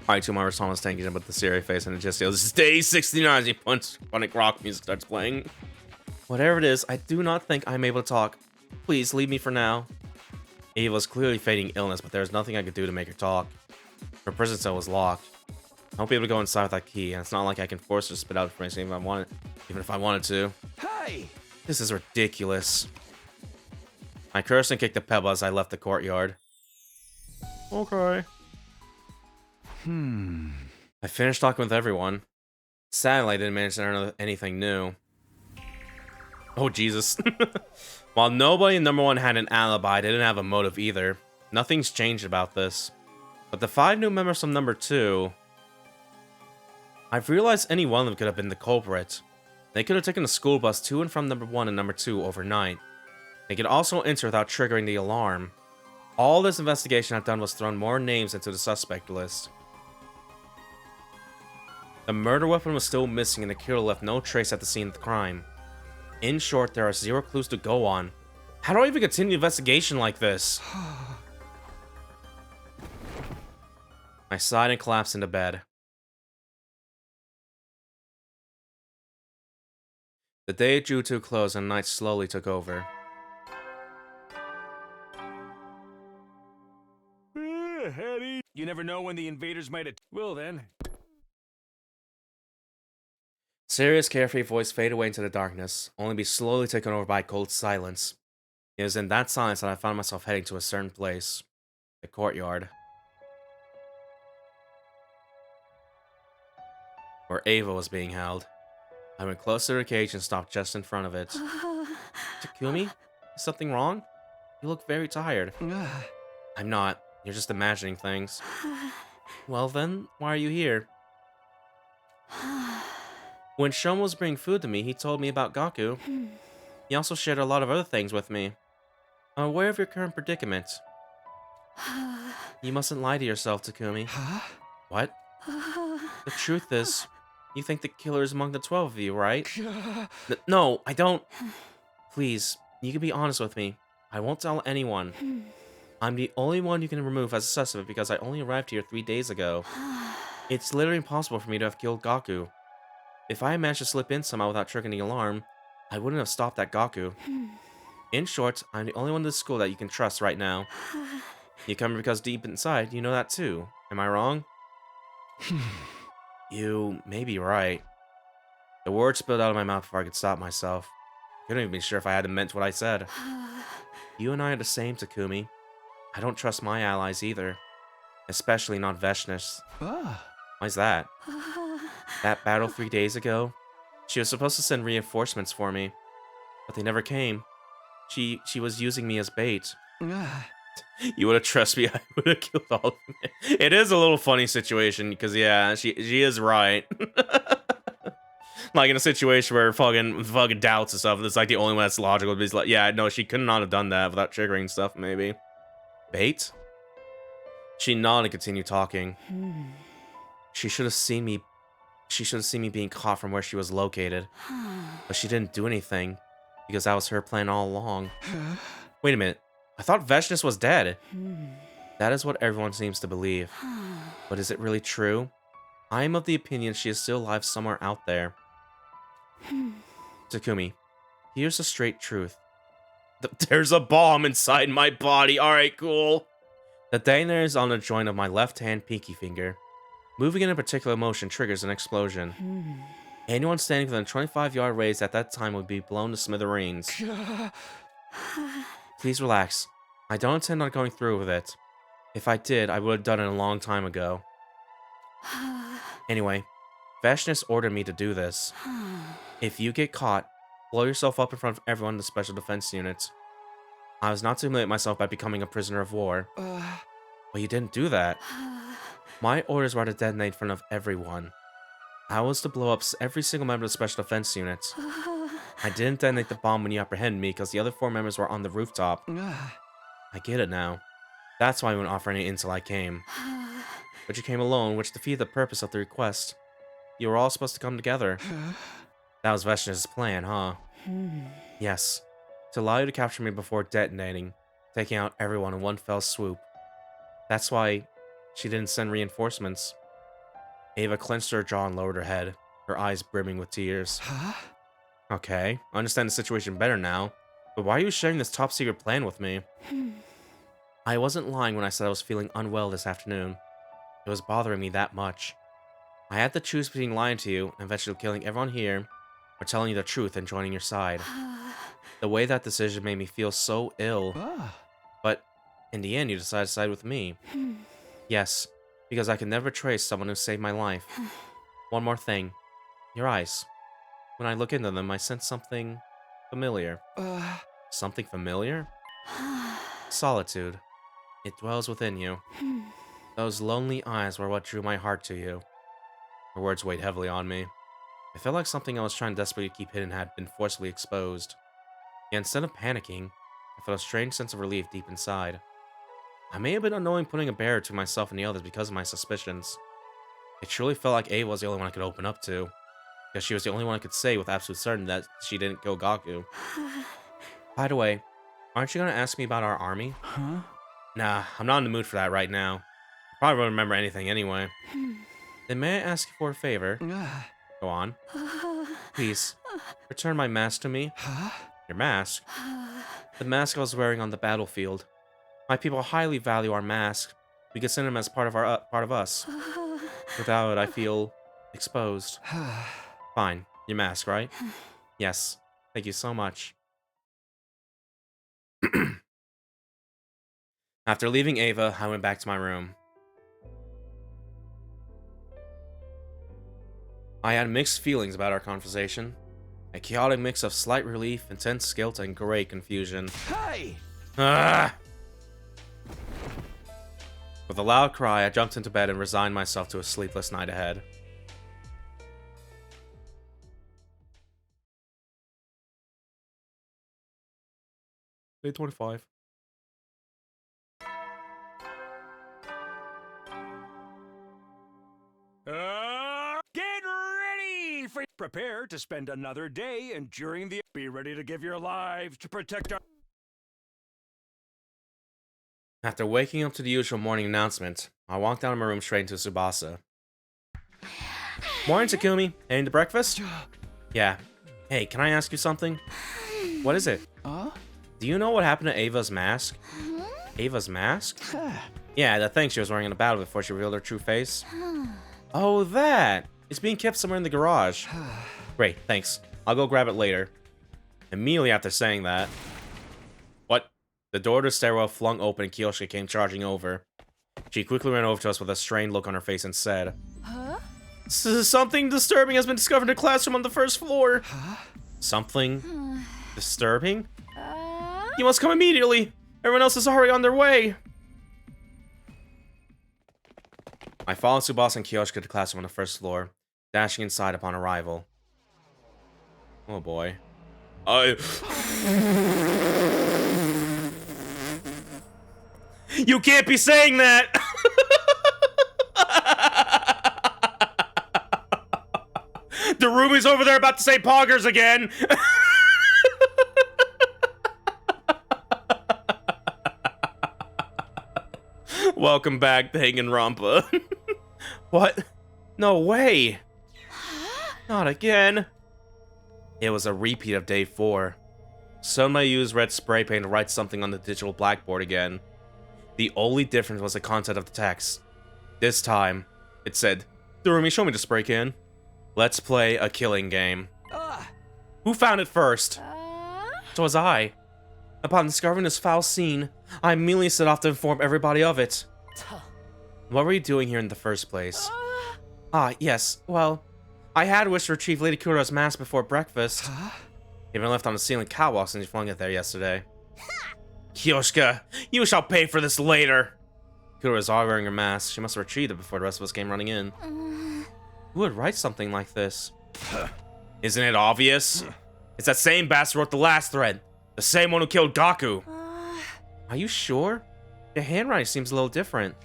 Alright, two more Thomas tanking him with the Siri face, and it just yells, Day 69 as he funny rock music starts playing. Whatever it is, I do not think I'm able to talk. Please, leave me for now. Ava was clearly feigning illness, but there was nothing I could do to make her talk. Her prison cell was locked. I won't be able to go inside with that key, and it's not like I can force her to spit out information even if I wanted to. Hey! This is ridiculous. I cursed and kicked a pebble as I left the courtyard. Okay. I finished talking with everyone. Sadly, I didn't manage to learn anything new. Oh, Jesus. While nobody in number 1 had an alibi, they didn't have a motive either. Nothing's changed about this. But the 5 new members from number 2... I've realized any one of them could have been the culprit. They could have taken the school bus to and from number 1 and number 2 overnight. They could also enter without triggering the alarm. All this investigation I've done was thrown more names into the suspect list. The murder weapon was still missing and the killer left no trace at the scene of the crime. In short, there are 0 clues to go on. How do I even continue the investigation like this? I sighed and collapsed into bed. The day drew to a close and night slowly took over. Eddie, you never know when the invaders might have... Well then. Sirius' carefree voice faded away into the darkness, only to be slowly taken over by cold silence. It was in that silence that I found myself heading to a certain place. The courtyard. Where Ava was being held. I went close to the cage and stopped just in front of it. Takumi? Is something wrong? You look very tired. I'm not. You're just imagining things. Well then, why are you here? When Shom was bringing food to me, he told me about Gaku. He also shared a lot of other things with me. I'm aware of your current predicament. You mustn't lie to yourself, Takumi. Huh? What? The truth is, you think the killer is among the 12 of you, right? No, I don't. Please, you can be honest with me. I won't tell anyone. I'm the only one you can remove as a suspect because I only arrived here 3 days ago. It's literally impossible for me to have killed Gaku. If I had managed to slip in somehow without triggering the alarm, I wouldn't have stopped that Gaku. In short, I'm the only one in this school that you can trust right now. You come here because deep inside, you know that too. Am I wrong? You may be right. The words spilled out of my mouth before I could stop myself. I couldn't even be sure if I had meant what I said. You and I are the same, Takumi. I don't trust my allies either. Especially not Veshnish. Why's that? That battle 3 days ago? She was supposed to send reinforcements for me. But they never came. She was using me as bait. You would have trusted me, I would have killed all of them. It is a little funny situation, because yeah, she is right. Like in a situation where fucking doubts and stuff, and it's like the only one that's logical. But like, yeah, no, she could not have done that without triggering stuff, maybe. Bait? She nodded and continued talking. She should have seen me. She should have seen me being caught from where she was located. But she didn't do anything, because that was her plan all along. Wait a minute. I thought Veshnish was dead. That is what everyone seems to believe. But is it really true? I am of the opinion she is still alive somewhere out there. Takumi, here's the straight truth. There's a bomb inside my body. Alright, cool. The detonator is on the joint of my left hand pinky finger. Moving in a particular motion triggers an explosion. Anyone standing within a 25-yard radius at that time would be blown to smithereens. Please relax. I don't intend on going through with it. If I did, I would have done it a long time ago. Anyway, Veshnish ordered me to do this. If you get caught, blow yourself up in front of everyone in the Special Defense Unit. I was not to humiliate myself by becoming a prisoner of war. But you didn't do that. My orders were to detonate in front of everyone. I was to blow up every single member of the Special Defense Unit. I didn't detonate the bomb when you apprehended me because the other 4 members were on the rooftop. I get it now. That's why I wouldn't offer any until I came. But you came alone, which defeated the purpose of the request. You were all supposed to come together. That was Veshnish's plan, huh? Yes. To allow you to capture me before detonating, taking out everyone in one fell swoop. That's why she didn't send reinforcements. Ava clenched her jaw and lowered her head, her eyes brimming with tears. Okay, I understand the situation better now, but why are you sharing this top-secret plan with me? I wasn't lying when I said I was feeling unwell this afternoon. It was bothering me that much. I had to choose between lying to you and eventually killing everyone here, or telling you the truth and joining your side. The way that decision made me feel so ill. But in the end, you decided to side with me. Yes, because I could never trace someone who saved my life. One more thing. Your eyes. When I look into them, I sense something familiar. Something familiar? Solitude. It dwells within you. Those lonely eyes were what drew my heart to you. Her words weighed heavily on me. I felt like something I was trying desperately to keep hidden had been forcibly exposed. Yet instead of panicking, I felt a strange sense of relief deep inside. I may have been unknowing putting a barrier to myself and the others because of my suspicions. It truly felt like Ava was the only one I could open up to, because she was the only one I could say with absolute certainty that she didn't kill Gaku. By the way, aren't you going to ask me about our army? Nah, I'm not in the mood for that right now. I probably won't remember anything anyway. Then may I ask you for a favor? Go on. Please, return my mask to me. Your mask? The mask I was wearing on the battlefield. My people highly value our mask. We consider them as part of us. Without it, I feel exposed. Fine, your mask, right? Yes. Thank you so much. After leaving Ava, I went back to my room. I had mixed feelings about our conversation. A chaotic mix of slight relief, intense guilt, and great confusion. Hey! Ah! With a loud cry, I jumped into bed and resigned myself to a sleepless night ahead. Day 25. prepare to spend another day enduring the... Be ready to give your lives to protect our... After waking up to the usual morning announcement, I walked out of my room straight into Tsubasa. Morning, Takumi. Heading to breakfast? Yeah. Hey, can I ask you something? What is it? Do you know what happened to Ava's mask? Ava's mask? Yeah, that thing she was wearing in the battle before she revealed her true face. Oh, that! It's being kept somewhere in the garage. Great, thanks. I'll go grab it later. Immediately after saying that... What? The door to the stairwell flung open and Kiyoshika came charging over. She quickly ran over to us with a strained look on her face and said... Something disturbing has been discovered in the classroom on the first floor. Something disturbing? You must come immediately. Everyone else is already on their way. I followed Tsubasa and Kiyoshika to the classroom on the first floor, dashing inside upon arrival. Oh boy. You can't be saying that! The roomies over there about to say poggers again! Welcome back, Danganronpa. What? No way! Not again. It was a repeat of day 4. Somebody used red spray paint to write something on the digital blackboard again. The only difference was the content of the text. This time, it said, Durumi, show me the spray can. Let's play a killing game. Who found it first? So was I. Upon discovering this foul scene, I immediately set off to inform everybody of it. What were you doing here in the first place? Yes, well, I had wished to retrieve Lady Kuro's mask before breakfast. Even left on the ceiling catwalk since you flung it there yesterday. Kiyoshika, you shall pay for this later. Kuro is already wearing her mask. She must have retrieved it before the rest of us came running in. Who would write something like this? Isn't it obvious? It's that same bastard who wrote the last thread. The same one who killed Gaku. Are you sure? The handwriting seems a little different.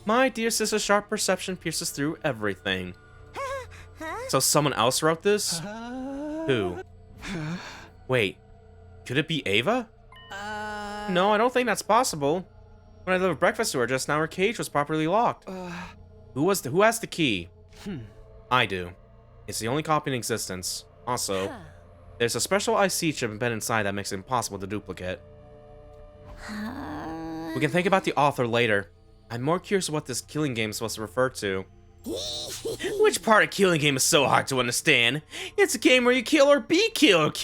My dear sister's sharp perception pierces through everything. So someone else wrote this? Who? Wait, could it be Ava? No, I don't think that's possible. When I delivered breakfast to her just now, her cage was properly locked. Who has the key? I do. It's the only copy in existence. Also, there's a special IC chip embedded inside that makes it impossible to duplicate. We can think about the author later. I'm more curious what this killing game is supposed to refer to. Which part of killing game is so hard to understand? It's a game where you kill or be killed.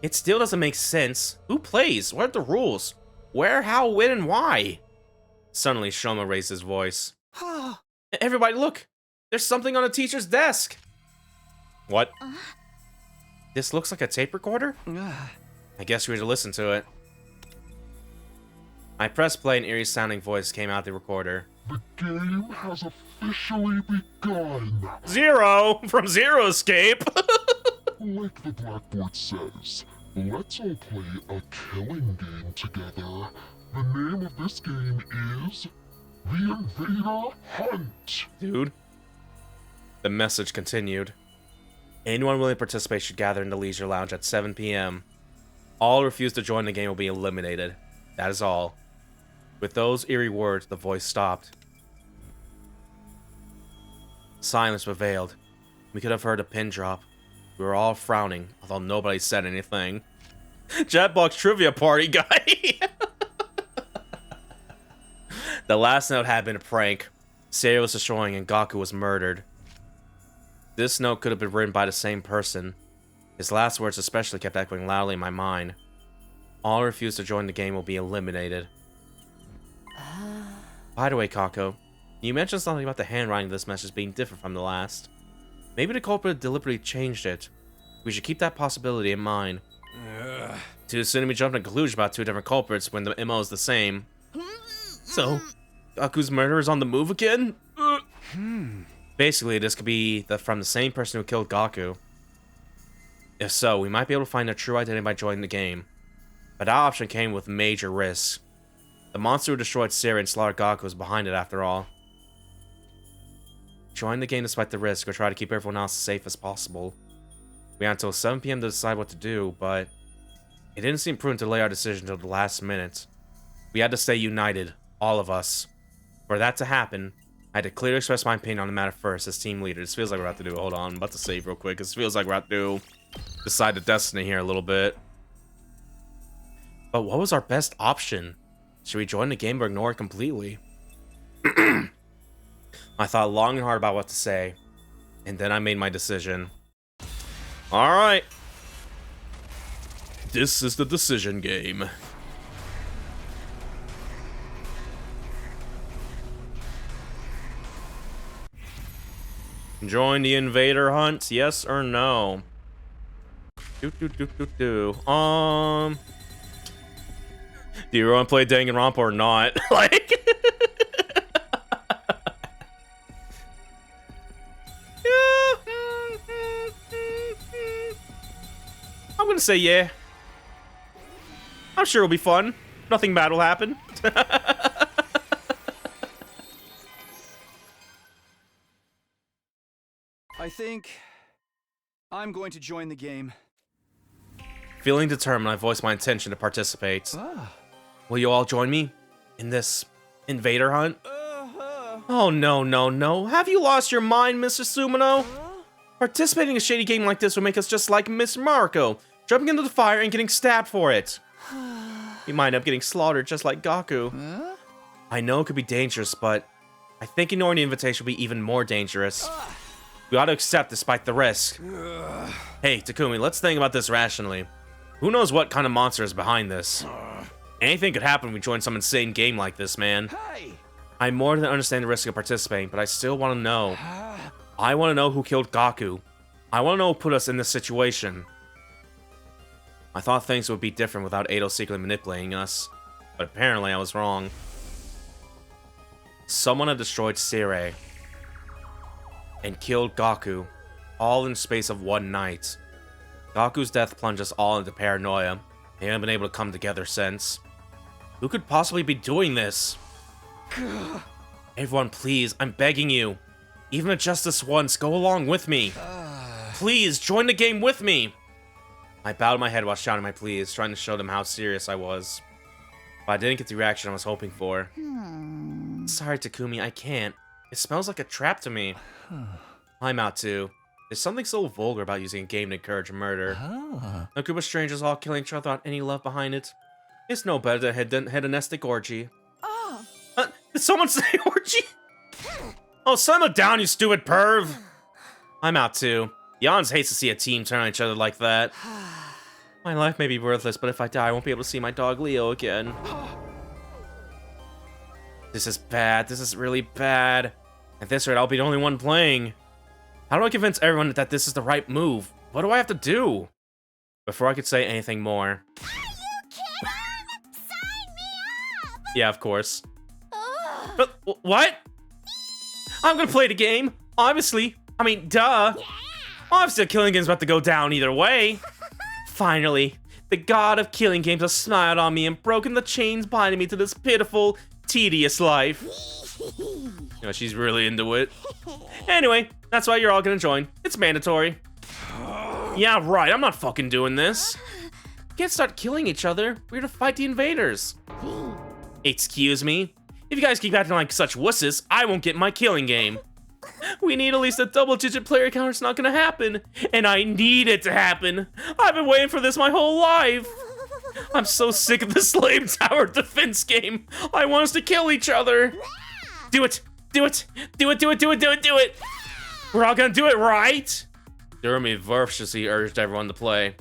It still doesn't make sense. Who plays? What are the rules? Where, how, when, and why? Suddenly, Shoma raised his voice. Everybody, look! There's something on the teacher's desk! What? This looks like a tape recorder? I guess we had to listen to it. I pressed play and an eerie sounding voice came out the recorder. The game has officially begun. Zero! From Zero Escape! Like the blackboard says, let's all play a killing game together. The name of this game is The Invader Hunt. Dude. The message continued. Anyone willing to participate should gather in the Leisure Lounge at 7 p.m. All who refuse to join the game will be eliminated. That is all. With those eerie words, the voice stopped. Silence prevailed. We could have heard a pin drop. We were all frowning, although nobody said anything. Jetbox trivia party guy! The last note had been a prank. Seiya was destroying and Gaku was murdered. This note could have been written by the same person. His last words especially kept echoing loudly in my mind. All who refuse to join the game will be eliminated. By the way, Kako, you mentioned something about the handwriting of this message being different from the last. Maybe the culprit deliberately changed it. We should keep that possibility in mind. Too soon to be jumping to conclusions about two different culprits when the MO is the same. So, Gaku's murderer is on the move again? Basically, this could be from the same person who killed Gaku. If so, we might be able to find their true identity by joining the game. But that option came with major risks. The monster who destroyed Seiya and slaughtered Gaku was behind it after all. Join the game despite the risk, or try to keep everyone else as safe as possible. We had until 7 PM to decide what to do, but it didn't seem prudent to delay our decision until the last minute. We had to stay united, all of us. For that to happen, I had to clearly express my opinion on the matter first as team leader. This feels like we're about to do. Hold on, I'm about to save real quick. This feels like we're about to decide the destiny here a little bit. But what was our best option? Should we join the game or ignore it completely? I thought long and hard about what to say, and then I made my decision. Alright. This is the decision game. Join the invader hunt, yes or no? Do you want to play Danganronpa or not? Like, I'm gonna say yeah. I'm sure it'll be fun. Nothing bad will happen. I think I'm going to join the game. Feeling determined, I voiced my intention to participate. Will you all join me in this invader hunt? Oh, no, no, no. Have you lost your mind, Mr. Sumino? Participating in a shady game like this would make us just like Miss Mariko, jumping into the fire and getting stabbed for it. We might end up getting slaughtered just like Gaku. I know it could be dangerous, but I think ignoring the invitation would be even more dangerous. We ought to accept despite the risk. Hey, Takumi, let's think about this rationally. Who knows what kind of monster is behind this? Anything could happen when we join some insane game like this, man. I more than understand the risk of participating, but I still want to know. I want to know who killed Gaku. I want to know who put us in this situation. I thought things would be different without Ado secretly manipulating us, but apparently I was wrong. Someone had destroyed Sirei and killed Gaku, all in the space of one night. Gaku's death plunged us all into paranoia. They haven't been able to come together since. Who could possibly be doing this? Everyone, please, I'm begging you. Even if just this once, go along with me. Please, join the game with me. I bowed my head while shouting my pleas, trying to show them how serious I was. But I didn't get the reaction I was hoping for. Sorry, Takumi, I can't. It smells like a trap to me. I'm out too. There's something so vulgar about using a game to encourage murder. A group of strangers all killing each other without any love behind it. It's no better than a hedonistic orgy. Did someone say orgy? Oh, simmer down, you stupid perv! I'm out too. Jans hates to see a team turn on each other like that. My life may be worthless, but if I die, I won't be able to see my dog Leo again. This is bad. This is really bad. At this rate, I'll be the only one playing. How do I convince everyone that this is the right move? What do I have to do? Before I could say anything more. Are you kidding? Sign me up! Yeah, of course. What? I'm gonna play the game. Obviously. I mean, duh. Yeah. Obviously, Killing Game's about to go down either way. Finally, the god of killing games has smiled on me and broken the chains binding me to this pitiful, tedious life. You know, she's really into it. Anyway, that's why you're all gonna join. It's mandatory. Yeah, right, I'm not fucking doing this. Can't start killing each other. We're to fight the invaders. Excuse me? If you guys keep acting like such wusses, I won't get my killing game. We need at least a double-digit player count. It's not gonna happen. And I need it to happen. I've been waiting for this my whole life. I'm so sick of this lame tower defense game. I want us to kill each other. Do it. Do it. Do it, do it, do it, do it, do it. We're all gonna do it, right? Durumi ferociously urged everyone to play.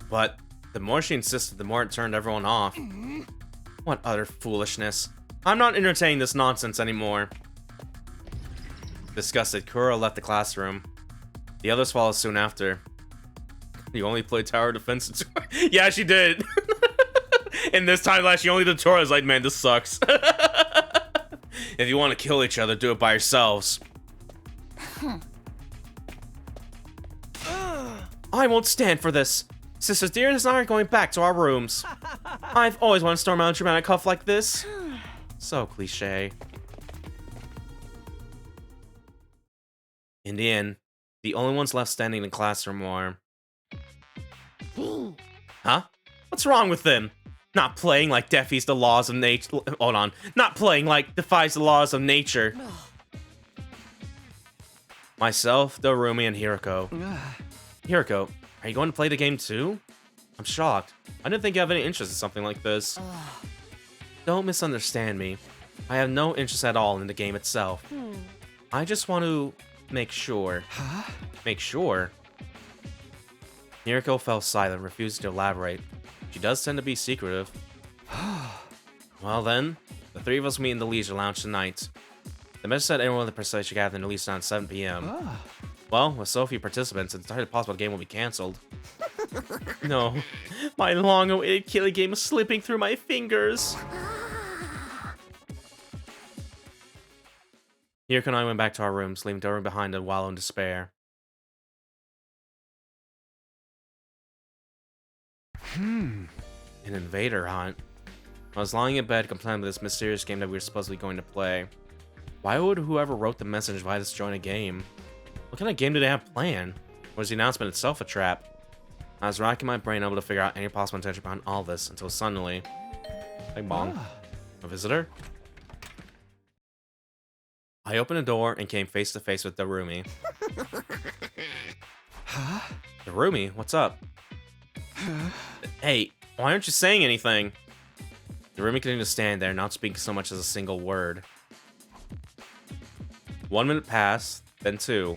But the more she insisted, the more it turned everyone off. What utter foolishness. I'm not entertaining this nonsense anymore. Disgusted, Kuro left the classroom. The others followed soon after. You only played tower defense? Yeah, she did. And this time last, she only did tutorials. Like, man, this sucks. If you want to kill each other, do it by yourselves. I won't stand for this. Sisters Dearness and I are going back to our rooms. I've always wanted to storm out a dramatic huff like this. So cliche. In the end, the only ones left standing in the classroom are... Huh? What's wrong with them? Not playing like defies the laws of nature. Hold on. Not playing like defies the laws of nature. Myself, Dorumi, and Hiroko. Hiroko, are you going to play the game too? I'm shocked. I didn't think you have any interest in something like this. Don't misunderstand me. I have no interest at all in the game itself. I just want to make sure. Make sure? Hiroko fell silent, refusing to elaborate. She does tend to be secretive. Well then, the three of us meet in the Leisure Lounge tonight. The message said everyone in the procession should gather in the Leisure Lounge at 7 p.m. Well, with so few participants, it's entirely possible the game will be cancelled. No, my long-awaited killing game is slipping through my fingers. Hiroko and I went back to our rooms, leaving Dorumi behind to wallow in despair. An invader hunt. I was lying in bed complaining about this mysterious game that we were supposedly going to play. Why would whoever wrote the message invite us to join a game? What kind of game did they have planned? Or was the announcement itself a trap? I was racking my brain able to figure out any possible intention behind all this until suddenly... Big bong. A visitor? I opened the door and came face to face with Dorumi. Dorumi, what's up? Hey, why aren't you saying anything? Dorumi continued to stand there, not speaking so much as a single word. 1 minute passed, then 2.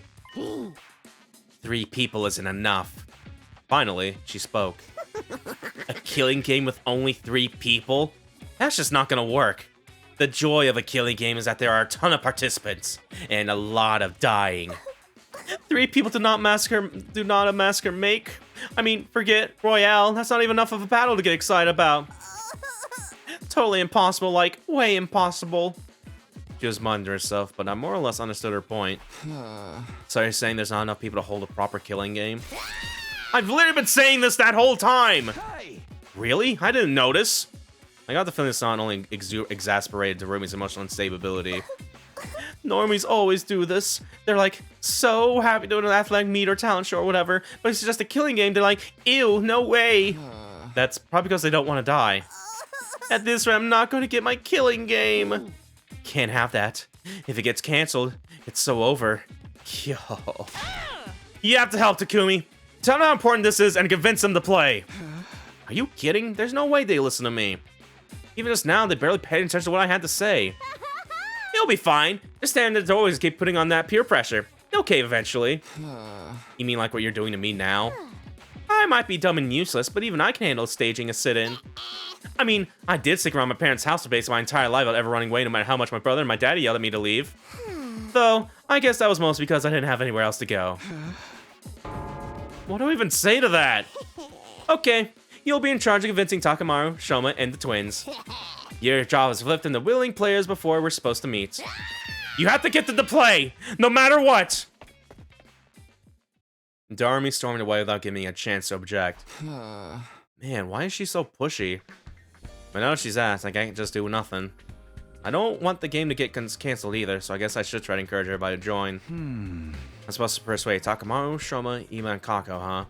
3 people isn't enough. Finally, she spoke. A killing game with only 3 people? That's just not gonna work. The joy of a killing game is that there are a ton of participants and a lot of dying. 3 people do not a massacre make. I mean, forget Royale. That's not even enough of a battle to get excited about. Totally impossible, like, way impossible. She was muttering to herself, but I more or less understood her point. So you're saying there's not enough people to hold a proper killing game? I've literally been saying this that whole time! Hey. Really? I didn't notice. I got the feeling this not only exasperated Dorumi's emotional instability. Normies always do this. They're like, so happy doing an athletic meet or talent show or whatever, but it's just a killing game. They're like, ew, no way. That's probably because they don't want to die. At this rate, I'm not going to get my killing game. Can't have that. If it gets canceled, it's so over. Yo. You have to help, Takumi. Tell them how important this is and convince them to play. Are you kidding? There's no way they listen to me. Even just now, they barely paid attention to what I had to say. You'll be fine. Just stand at the door and keep putting on that peer pressure. You'll cave eventually. You mean like what you're doing to me now? I might be dumb and useless, but even I can handle staging a sit-in. I mean, I did stick around my parents' house for basically my entire life without ever running away, no matter how much my brother and my daddy yelled at me to leave. Though, I guess that was mostly because I didn't have anywhere else to go. What do I even say to that? Okay, you'll be in charge of convincing Takamaru, Shoma, and the twins. Your job is lifting the willing players before we're supposed to meet. You have to get them to play, no matter what! Dorumi stormed away without giving me a chance to object. Man, why is she so pushy? But now she's asked, I can't just do nothing. I don't want the game to get cancelled either, so I guess I should try to encourage everybody to join. I'm supposed to persuade Takamaru, Shoma, Ima, and Kako, huh?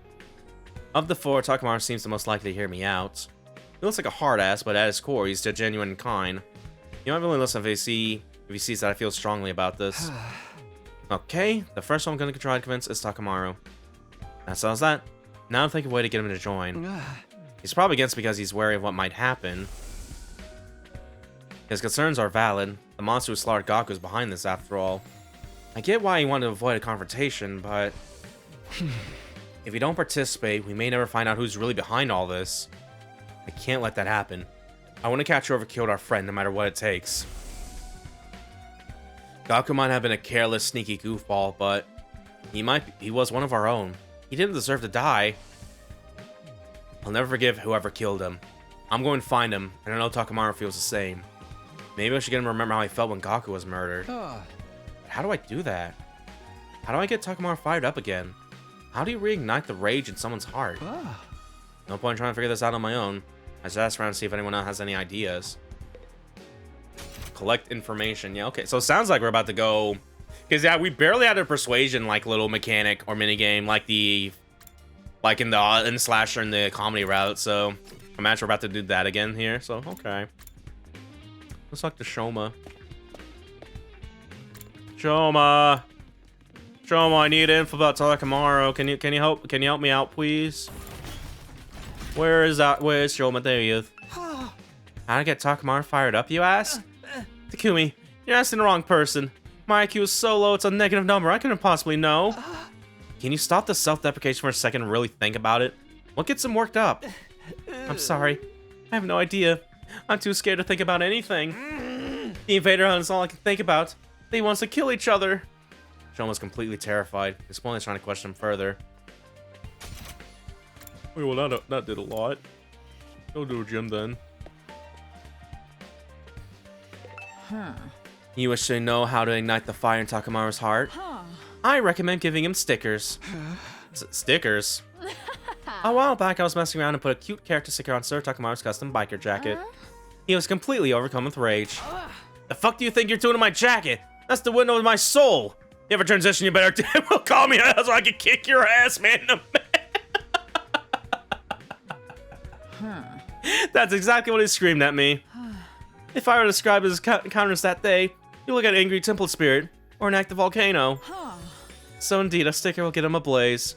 Of the 4, Takamaru seems the most likely to hear me out. He looks like a hard ass, but at his core, he's still genuine and kind. You might really listen if he sees that I feel strongly about this. Okay, the first one I'm gonna try to convince is Takamaru. That sounds that. Now I'm thinking a way to get him to join. He's probably against because he's wary of what might happen. His concerns are valid. The monster who slaughtered Gaku is behind this after all. I get why he wanted to avoid a confrontation, but... if we don't participate, we may never find out who's really behind all this. I can't let that happen. I want to catch whoever killed our friend, no matter what it takes. Gaku might have been a careless, sneaky goofball, but... he was one of our own. He didn't deserve to die. I'll never forgive whoever killed him. I'm going to find him, and I know Takamaru feels the same. Maybe I should get him to remember how he felt when Gaku was murdered. How do I do that? How do I get Takamaru fired up again? How do you reignite the rage in someone's heart? No point in trying to figure this out on my own. I just asked around to see if anyone else has any ideas. Collect information. Yeah, okay. So it sounds like we're about to go Because yeah, we barely had a persuasion like little mechanic or mini game like in the slasher and the comedy route. So I'm actually about to do that again here. So okay, let's talk to Shoma. Shoma, I need info about Takamaru. Can you help me out, please? Where is Shoma? There he is. How to get Takamaru fired up, you ask? Takumi, you're asking the wrong person. My IQ is so low, it's a negative number. I couldn't possibly know. Can you stop the self-deprecation for a second and really think about it? What gets him worked up? I'm sorry. I have no idea. I'm too scared to think about anything. The invader hunt is all I can think about. They want to kill each other. Shoma's completely terrified. His opponent is trying to question him further. Wait, well, that did a lot. Go to a gym then. You wish to know how to ignite the fire in Takamaru's heart? I recommend giving him stickers. Stickers? A while back, I was messing around and put a cute character sticker on Sir Takamaru's custom biker jacket. He was completely overcome with rage. The fuck do you think you're doing to my jacket? That's the window of my soul. You ever transition, you better call me out so I can kick your ass, man. That's exactly what he screamed at me. If I were to describe his encounters that day, you look at an angry temple spirit or an active volcano. So indeed, a sticker will get him ablaze.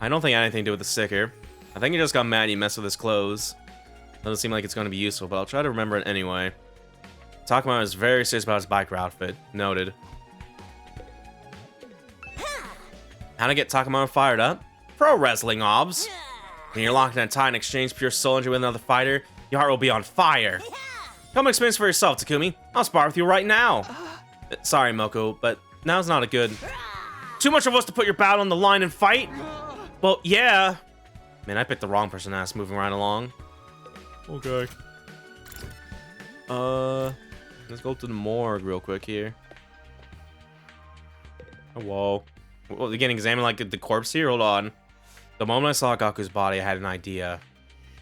I don't think it had anything to do with the sticker. I think he just got mad and he messed with his clothes. Doesn't seem like it's going to be useful, but I'll try to remember it anyway. Takamaru is very serious about his biker outfit. Noted. How to get Takamaru fired up? Pro wrestling, obs. When you're locked in a tie and exchange pure soul energy with another fighter, your heart will be on fire. Come experience for yourself, Takumi. I'll spar with you right now. Sorry, Moko, but now's not a good... Too much of us to put your battle on the line and fight? Well, yeah. Man, I picked the wrong person to ask moving right along. Okay. Let's go to the morgue real quick here. Oh, whoa. Well, they're getting examined like the corpse here? Hold on. The moment I saw Gaku's body, I had an idea.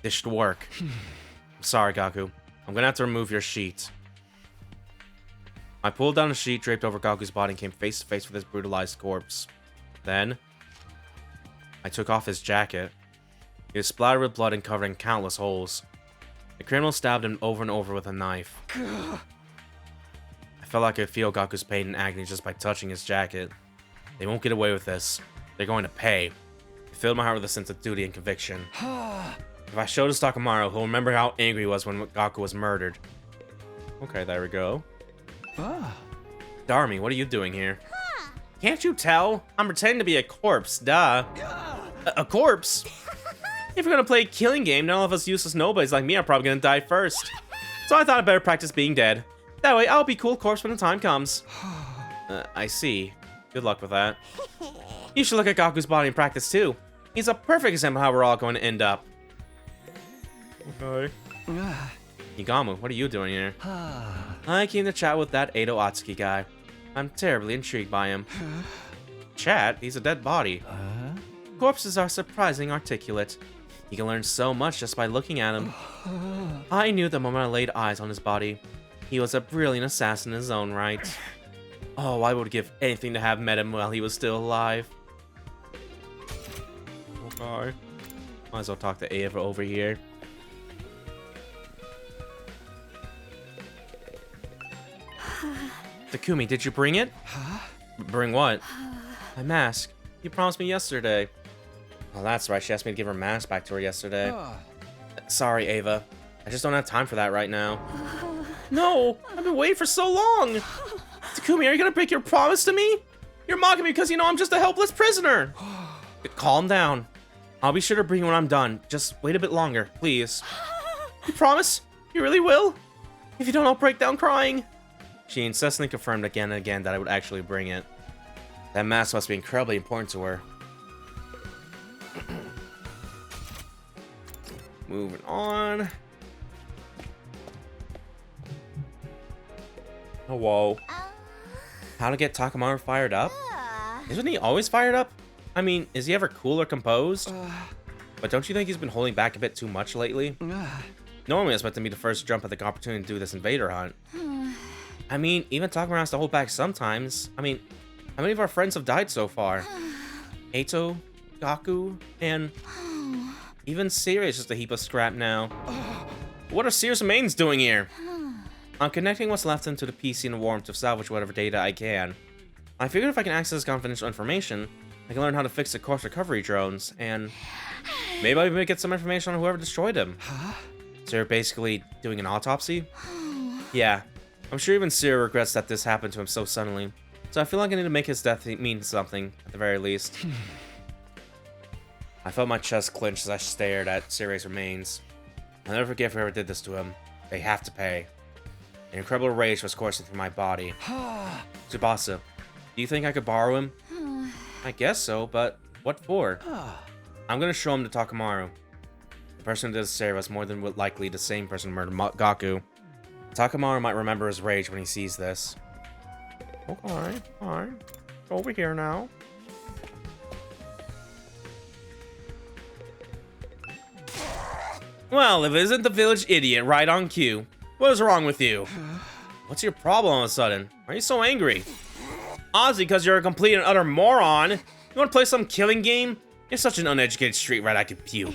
This should work. I'm sorry, Gaku. I'm gonna have to remove your sheet. I pulled down a sheet draped over Gaku's body and came face to face with his brutalized corpse. Then, I took off his jacket. He was splattered with blood and covered in countless holes. The criminal stabbed him over and over with a knife. I felt like I could feel Gaku's pain and agony just by touching his jacket. They won't get away with this. They're going to pay. It filled my heart with a sense of duty and conviction. If I show this to Takamaru, he'll remember how angry he was when Gaku was murdered. Okay, there we go. Darmy, what are you doing here? Can't you tell? I'm pretending to be a corpse, duh. A corpse? If we're gonna play a killing game, none of us useless nobodies like me are probably gonna die first. So I thought I'd better practice being dead. That way, I'll be cool corpse when the time comes. I see. Good luck with that. You should look at Gaku's body and practice too. He's a perfect example of how we're all going to end up. Okay. Igamu, what are you doing here? I came to chat with that Edo Atsuki guy. I'm terribly intrigued by him. Chat? He's a dead body. Corpses are surprisingly articulate. You can learn so much just by looking at him. I knew the moment I laid eyes on his body. He was a brilliant assassin in his own right. Oh, I would give anything to have met him while he was still alive. Okay. Might as well talk to Ava over here. Takumi, did you bring it? Bring what? My mask. You promised me yesterday. Oh, that's right. She asked me to give her mask back to her yesterday. Sorry, Ava. I just don't have time for that right now. No! I've been waiting for so long! Takumi, are you gonna break your promise to me? You're mocking me because you know I'm just a helpless prisoner! Calm down. I'll be sure to bring you when I'm done. Just wait a bit longer, please. You promise? You really will? If you don't, I'll break down crying. She incessantly confirmed again and again that I would actually bring it. That mask must be incredibly important to her. Moving on. Oh, whoa. How to get Takamaru fired up? Isn't he always fired up? I mean, is he ever cool or composed? But don't you think he's been holding back a bit too much lately? Normally I expect him to be the first to jump at the opportunity to do this invader hunt. I mean, even Takamaru has to hold back sometimes. I mean, how many of our friends have died so far? Eito, Gaku, and even Siri is just a heap of scrap now. What are Seer's remains doing here? I'm connecting what's left into the PC in the warmth to salvage whatever data I can. I figured if I can access confidential information, I can learn how to fix the course recovery drones, and maybe I may get some information on whoever destroyed them. So you're basically doing an autopsy? Yeah, I'm sure even Seer regrets that this happened to him so suddenly. So I feel like I need to make his death mean something, at the very least. I felt my chest clench as I stared at Siri's remains. I'll never forget whoever did this to him. They have to pay. An incredible rage was coursing through my body. Tsubasa, do you think I could borrow him? I guess so, but what for? I'm gonna show him to Takamaru. The person who did this was more than likely the same person who murdered Gaku. Takamaru might remember his rage when he sees this. Okay, fine. Over here now. Well, if it isn't the village idiot right on cue. What is wrong with you? What's your problem all of a sudden? Why are you so angry? Honestly, because you're a complete and utter moron. You want to play some killing game? You're such an uneducated street rat, I could puke.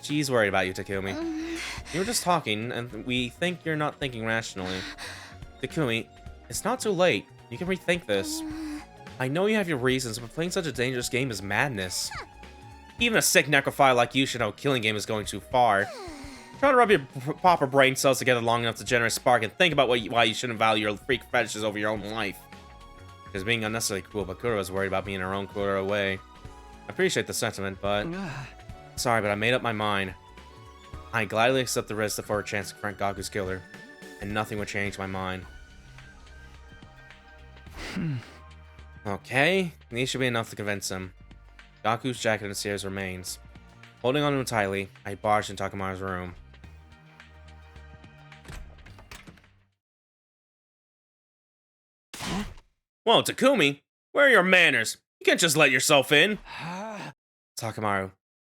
She's worried about you, Takumi. You were just talking, and we think you're not thinking rationally. Takumi, it's not too late. You can rethink this. I know you have your reasons, but playing such a dangerous game is madness. Even a sick necrophile like you should know a killing game is going too far. Try to rub your proper brain cells together long enough to generate a spark and think about why you shouldn't value your freak fetishes over your own life. Because being unnecessarily cruel, but Kuro was worried about being her own quarter away. I appreciate the sentiment, but... Sorry, but I made up my mind. I gladly accept the risk for a chance to confront Gaku's killer. And nothing would change my mind. Okay, these should be enough to convince him. Gaku's jacket and Seer's remains. Holding on to him tightly, I barged into Takamaru's room. Whoa, Takumi! Where are your manners? You can't just let yourself in! Takamaru,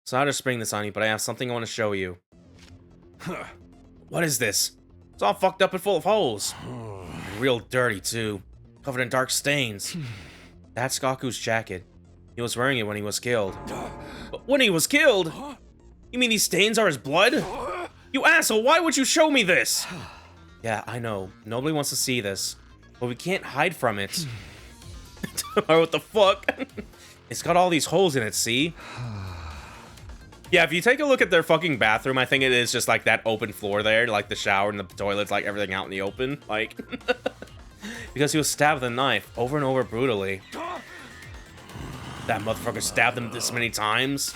sorry to spring this on you, but I have something I want to show you. What is this? It's all fucked up and full of holes. And real dirty, too. Covered in dark stains. That's Gaku's jacket. He was wearing it when he was killed. When he was killed? You mean these stains are his blood? You asshole, why would you show me this? Yeah, I know. Nobody wants to see this. But we can't hide from it. What the fuck? It's got all these holes in it, see? Yeah, if you take a look at their fucking bathroom, I think it is just like that open floor there. Like the shower and the toilets, like everything out in the open. Like... because he was stabbed with a knife over and over brutally. That motherfucker stabbed him this many times.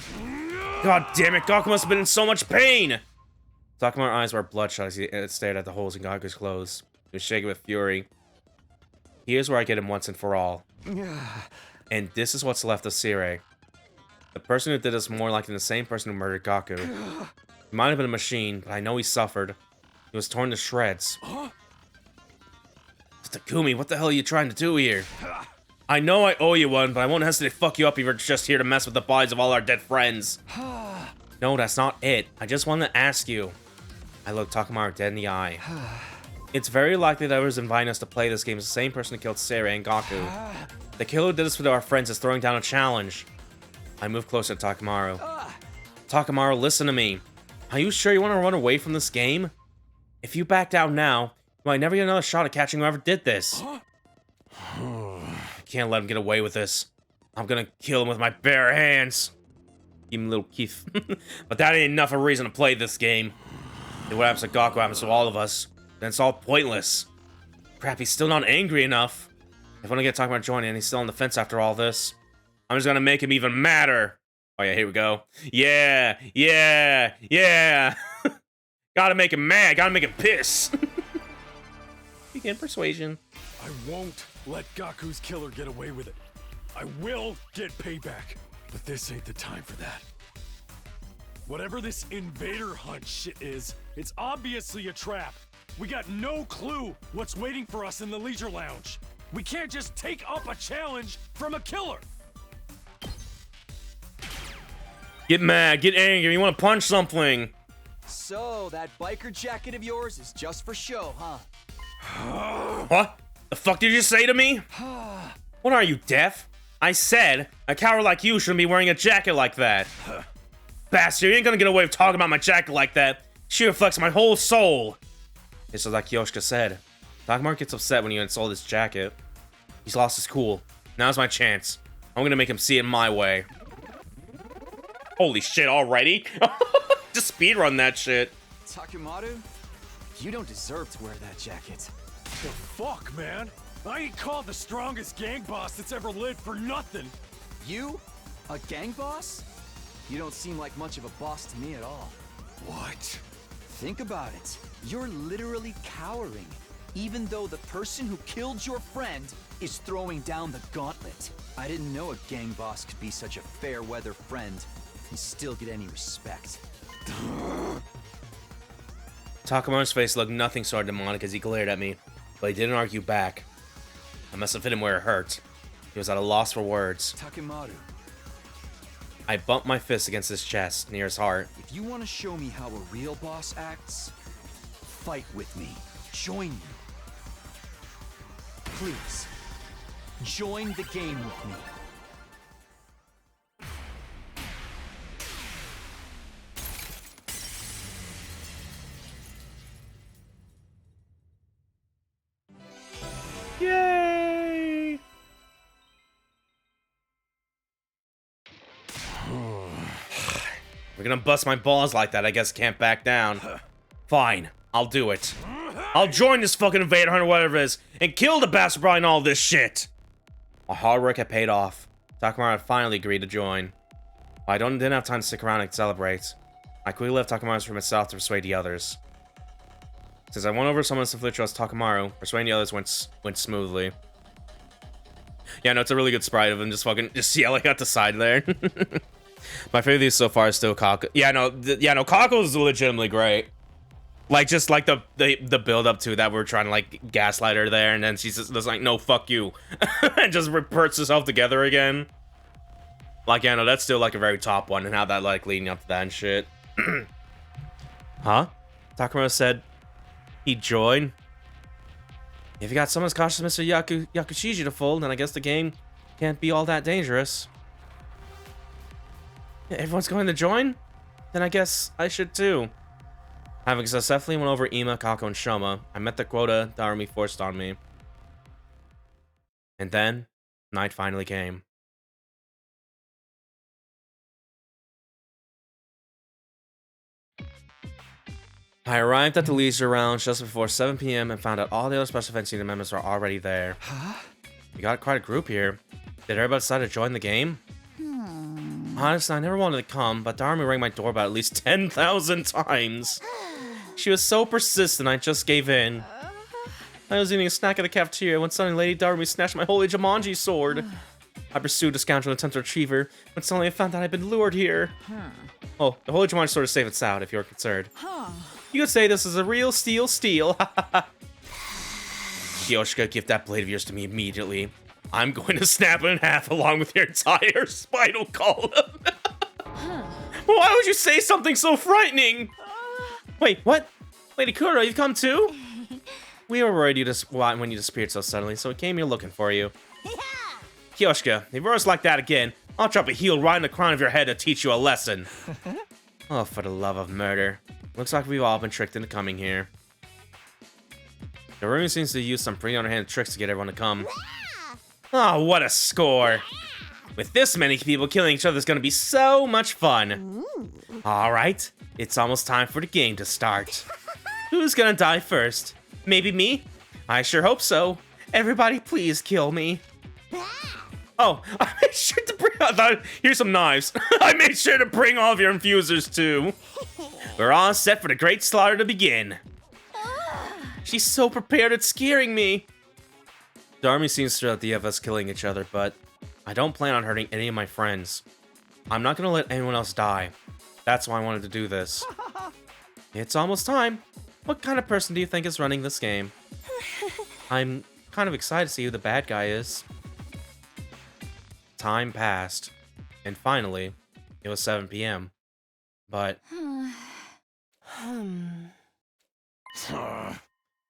God damn it, Gaku must have been in so much pain! Takamaru's eyes were bloodshot as he stared at the holes in Gaku's clothes. He was shaking with fury. Here's where I get him once and for all. And this is what's left of Sire. The person who did this more likely the same person who murdered Gaku. He might have been a machine, but I know he suffered. He was torn to shreds. Takumi, what the hell are you trying to do here? I know I owe you one, but I won't hesitate to fuck you up if you're just here to mess with the bodies of all our dead friends. No, that's not it. I just wanted to ask you. I looked Takamaru dead in the eye. It's very likely that whoever's inviting us to play this game is the same person who killed Sere and Gaku. The killer who did this with our friends is throwing down a challenge. I moved closer to Takamaru. Takamaru, listen to me. Are you sure you want to run away from this game? If you back down now, you might never get another shot at catching whoever did this. I can't let him get away with this. I'm gonna kill him with my bare hands. Even little Keith. But that ain't enough of a reason to play this game. If what happens to Gaku happens to all of us, then it's all pointless. Crap, he's still not angry enough. If I want to get talking about joining and he's still on the fence after all this, I'm just gonna make him even madder. Oh yeah, here we go. Yeah, yeah, yeah. Gotta make him mad, gotta make him piss. Begin persuasion. I won't let Gaku's killer get away with it. I will get payback, but this ain't the time for that. Whatever this invader hunt shit is, it's obviously a trap. We got no clue what's waiting for us in the leisure lounge. We can't just take up a challenge from a killer. Get mad, get angry, you want to punch something. So, that biker jacket of yours is just for show, huh? What? The fuck did you say to me? What are you, deaf? I said a coward like you shouldn't be wearing a jacket like that. Bastard, you ain't gonna get away with talking about my jacket like that. She reflects my whole soul. It's just like Yoshika said. Takamaru gets upset when you insult his jacket. He's lost his cool. Now's my chance. I'm gonna make him see it my way. Holy shit, already? Just speedrun that shit. Takamaru, you don't deserve to wear that jacket. The fuck, man? I ain't called the strongest gang boss that's ever lived for nothing. You? A gang boss? You don't seem like much of a boss to me at all. What? Think about it. You're literally cowering, even though the person who killed your friend is throwing down the gauntlet. I didn't know a gang boss could be such a fair-weather friend and still get any respect. Takamaru's face looked nothing sort of demonic as he glared at me, but he didn't argue back. I must have hit him where it hurt. He was at a loss for words. Takamaru. I bumped my fist against his chest, near his heart. If you want to show me how a real boss acts, fight with me. Join me. Please, join the game with me. Yay! We're gonna bust my balls like that, I guess can't back down. Fine, I'll do it. I'll join this fucking invader hunter, whatever it is, and kill the bastard behind all this shit. Our hard work had paid off. Takamaru had finally agreed to join. But I didn't have time to stick around and celebrate. I quickly left Takamaru's room itself to persuade the others. Since I won over someone to trust Takamaru, persuading the others went smoothly. Yeah, no, it's a really good sprite of him just yelling at the side there. My favorite so far is still Kako. Yeah, no, Kako is legitimately great. Like, just like the build up to that, we're trying to like gaslight her there, and then she's just like, no, fuck you, and just reverts herself together again. Like, yeah, no, that's still like a very top one, and how that like leading up to that and shit. Huh? Takamaru said he'd join. If you got someone's cautious Mr. Yakushiji to fold, then I guess the game can't be all that dangerous. Yeah, everyone's going to join? Then I guess I should too. Having successfully won over Ima, Kako, and Shoma, I met the quota Darumi forced on me. And then, night finally came. I arrived at the leisure lounge just before 7 p.m. and found out all the other special events unit members were already there. Huh? We got quite a group here. Did everybody decide to join the game? Honestly, I never wanted to come, but Darumi rang my doorbell at least 10,000 times. She was so persistent, I just gave in. I was eating a snack at the cafeteria when suddenly Lady Darumi snatched my holy Jumanji sword. I pursued the scoundrel and attempted to retrieve her, but suddenly I found out I'd been lured here. Oh, the holy Jumanji sword is safe and sound, if you're concerned. You could say this is a real steel. Yoshika, give that blade of yours to me immediately. I'm going to snap it in half along with your entire spinal column. Why would you say something so frightening? Wait, what? Lady Kuro, you've come too? We were worried when you disappeared so suddenly, so we came here looking for you. Yoshika, if yours like that again, I'll drop a heel right in the crown of your head to teach you a lesson. Oh, for the love of murder. Looks like we've all been tricked into coming here. The room seems to use some pretty underhanded tricks to get everyone to come. Oh, what a score. With this many people killing each other, it's gonna be so much fun. Alright, it's almost time for the game to start. Who's gonna die first? Maybe me? I sure hope so. Everybody please kill me. Oh, I made sure to bring here's some knives. I made sure to bring all of your infusers too. We're all set for the great slaughter to begin. She's so prepared, it's scaring me. Darumi seems thrilled at the of us killing each other, but I don't plan on hurting any of my friends. I'm not gonna let anyone else die. That's why I wanted to do this. It's almost time. What kind of person do you think is running this game? I'm kind of excited to see who the bad guy is. Time passed, and finally, it was 7 p.m. But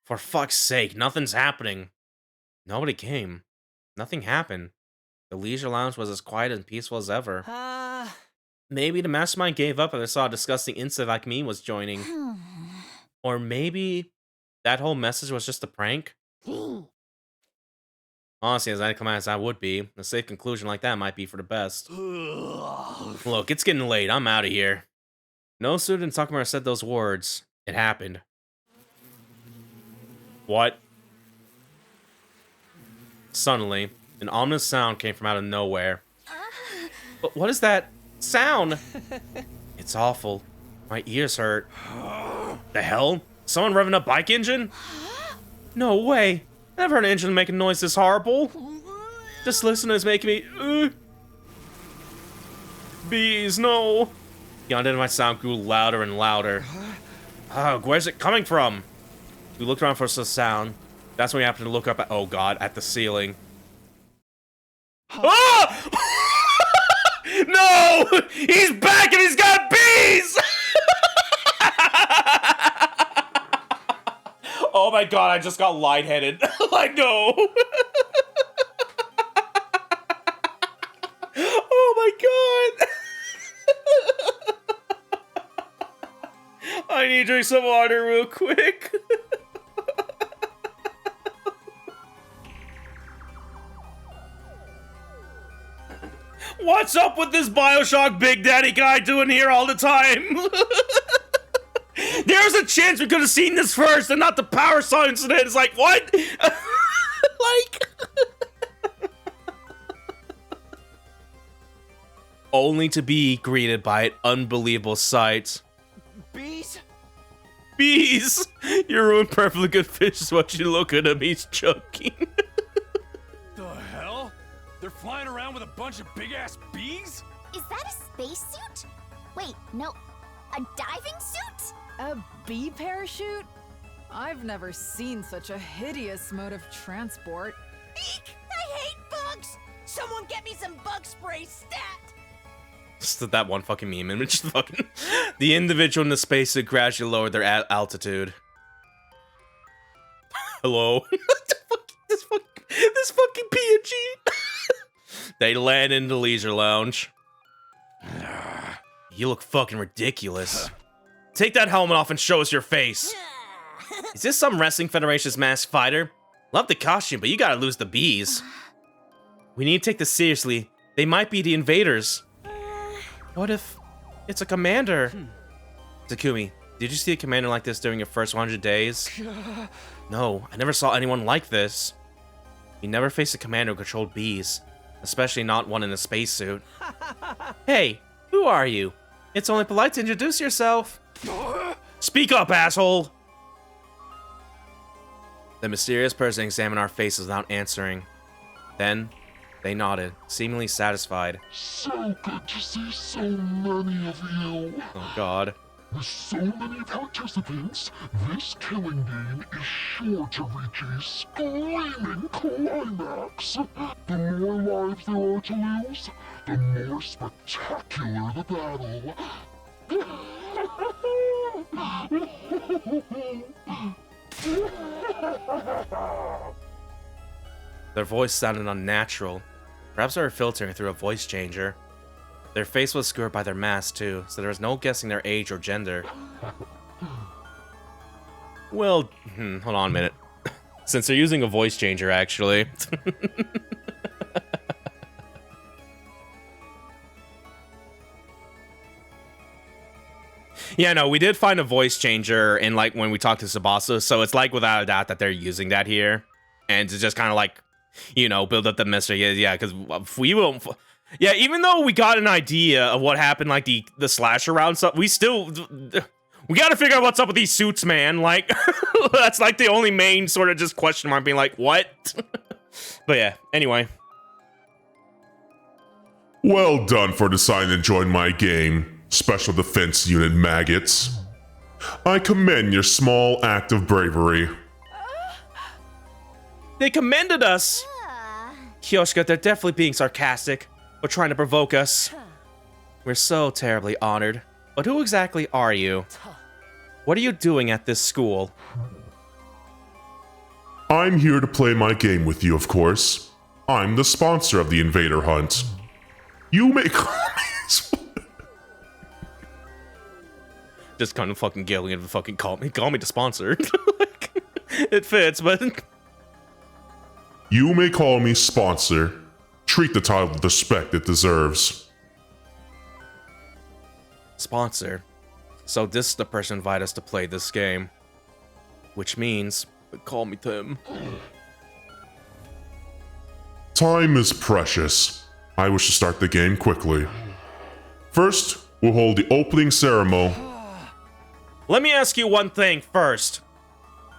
For fuck's sake, nothing's happening. Nobody came. Nothing happened. The leisure lounge was as quiet and peaceful as ever. Maybe the mastermind gave up and they saw a disgusting insect like me was joining. Or maybe that whole message was just a prank? Honestly, as anticlimactic as that would be, a safe conclusion like that might be for the best. Look, it's getting late. I'm out of here. No student in Takamura said those words. It happened. What? Suddenly, an ominous sound came from out of nowhere. But what is that sound? It's awful. My ears hurt. The hell? Someone revving a bike engine? No way. I never heard an engine make a noise this horrible. Just listening is making me... Bees, no. The unidentified sound grew louder and louder. Where's it coming from? We looked around for the sound. That's when we happened to look up at... Oh god, at the ceiling. Ah! No! He's back and he's got bees! Oh my god, I just got lightheaded. Like, no. Oh my god. I need to drink some water real quick. What's up with this Bioshock Big Daddy guy doing here all the time? There's a chance we could have seen this first and not the power saw incident. It's like, what? Like... Only to be greeted by an unbelievable sight. Bees? Bees! You ruined perfectly good fish is what you look at him. He's choking. The hell? They're flying around with a bunch of big-ass bees? Is that a spacesuit? Wait, no. A diving suit? A bee parachute? I've never seen such a hideous mode of transport. Eek! I hate bugs! Someone get me some bug spray stat! Just that one fucking meme image. Fucking the individual in the spacesuit gradually lowered their altitude. Hello? This fucking PNG. They land in the leisure lounge. You look fucking ridiculous. Take that helmet off and show us your face. Is this some Wrestling Federation's masked fighter? Love the costume, but you gotta lose the bees. We need to take this seriously. They might be the invaders. What if it's a commander? Takumi, did you see a commander like this during your first 100 days? No, I never saw anyone like this. You never faced a commander who controlled bees, especially not one in a spacesuit. Hey, who are you? It's only polite to introduce yourself. Speak up, asshole! The mysterious person examined our faces without answering. Then, they nodded, seemingly satisfied. So good to see so many of you. Oh god. With so many participants, this killing game is sure to reach a screaming climax. The more lives there are to lose, the more spectacular the battle. Their voice sounded unnatural. Perhaps they were filtering through a voice changer. Their face was obscured by their mask, too, so there was no guessing their age or gender. Well, hold on a minute. Since they're using a voice changer, actually. Yeah, no, we did find a voice changer in, like, when we talked to Tsubasa, so it's, like, without a doubt that they're using that here. And to just kind of, like, you know, build up the mystery. Yeah, because we won't... Yeah, even though we got an idea of what happened, like, the slasher round stuff, we still... We gotta figure out what's up with these suits, man. Like, that's, like, the only main sort of just question mark being like, what? But yeah, anyway. Well done for deciding to join my game, Special Defense Unit maggots. I commend your small act of bravery. They commended us! Kyoshika, they're definitely being sarcastic, or trying to provoke us. We're so terribly honored. But who exactly are you? What are you doing at this school? I'm here to play my game with you, of course. I'm the sponsor of the Invader Hunt. You may call me... Just kind of fucking Gillian fucking call me the sponsor. Like, it fits, but... You may call me sponsor. Treat the title with the respect it deserves. Sponsor. So this is the person who invited us to play this game. Which means, call me Tim. Time is precious. I wish to start the game quickly. First, we'll hold the opening ceremony. Let me ask you one thing first.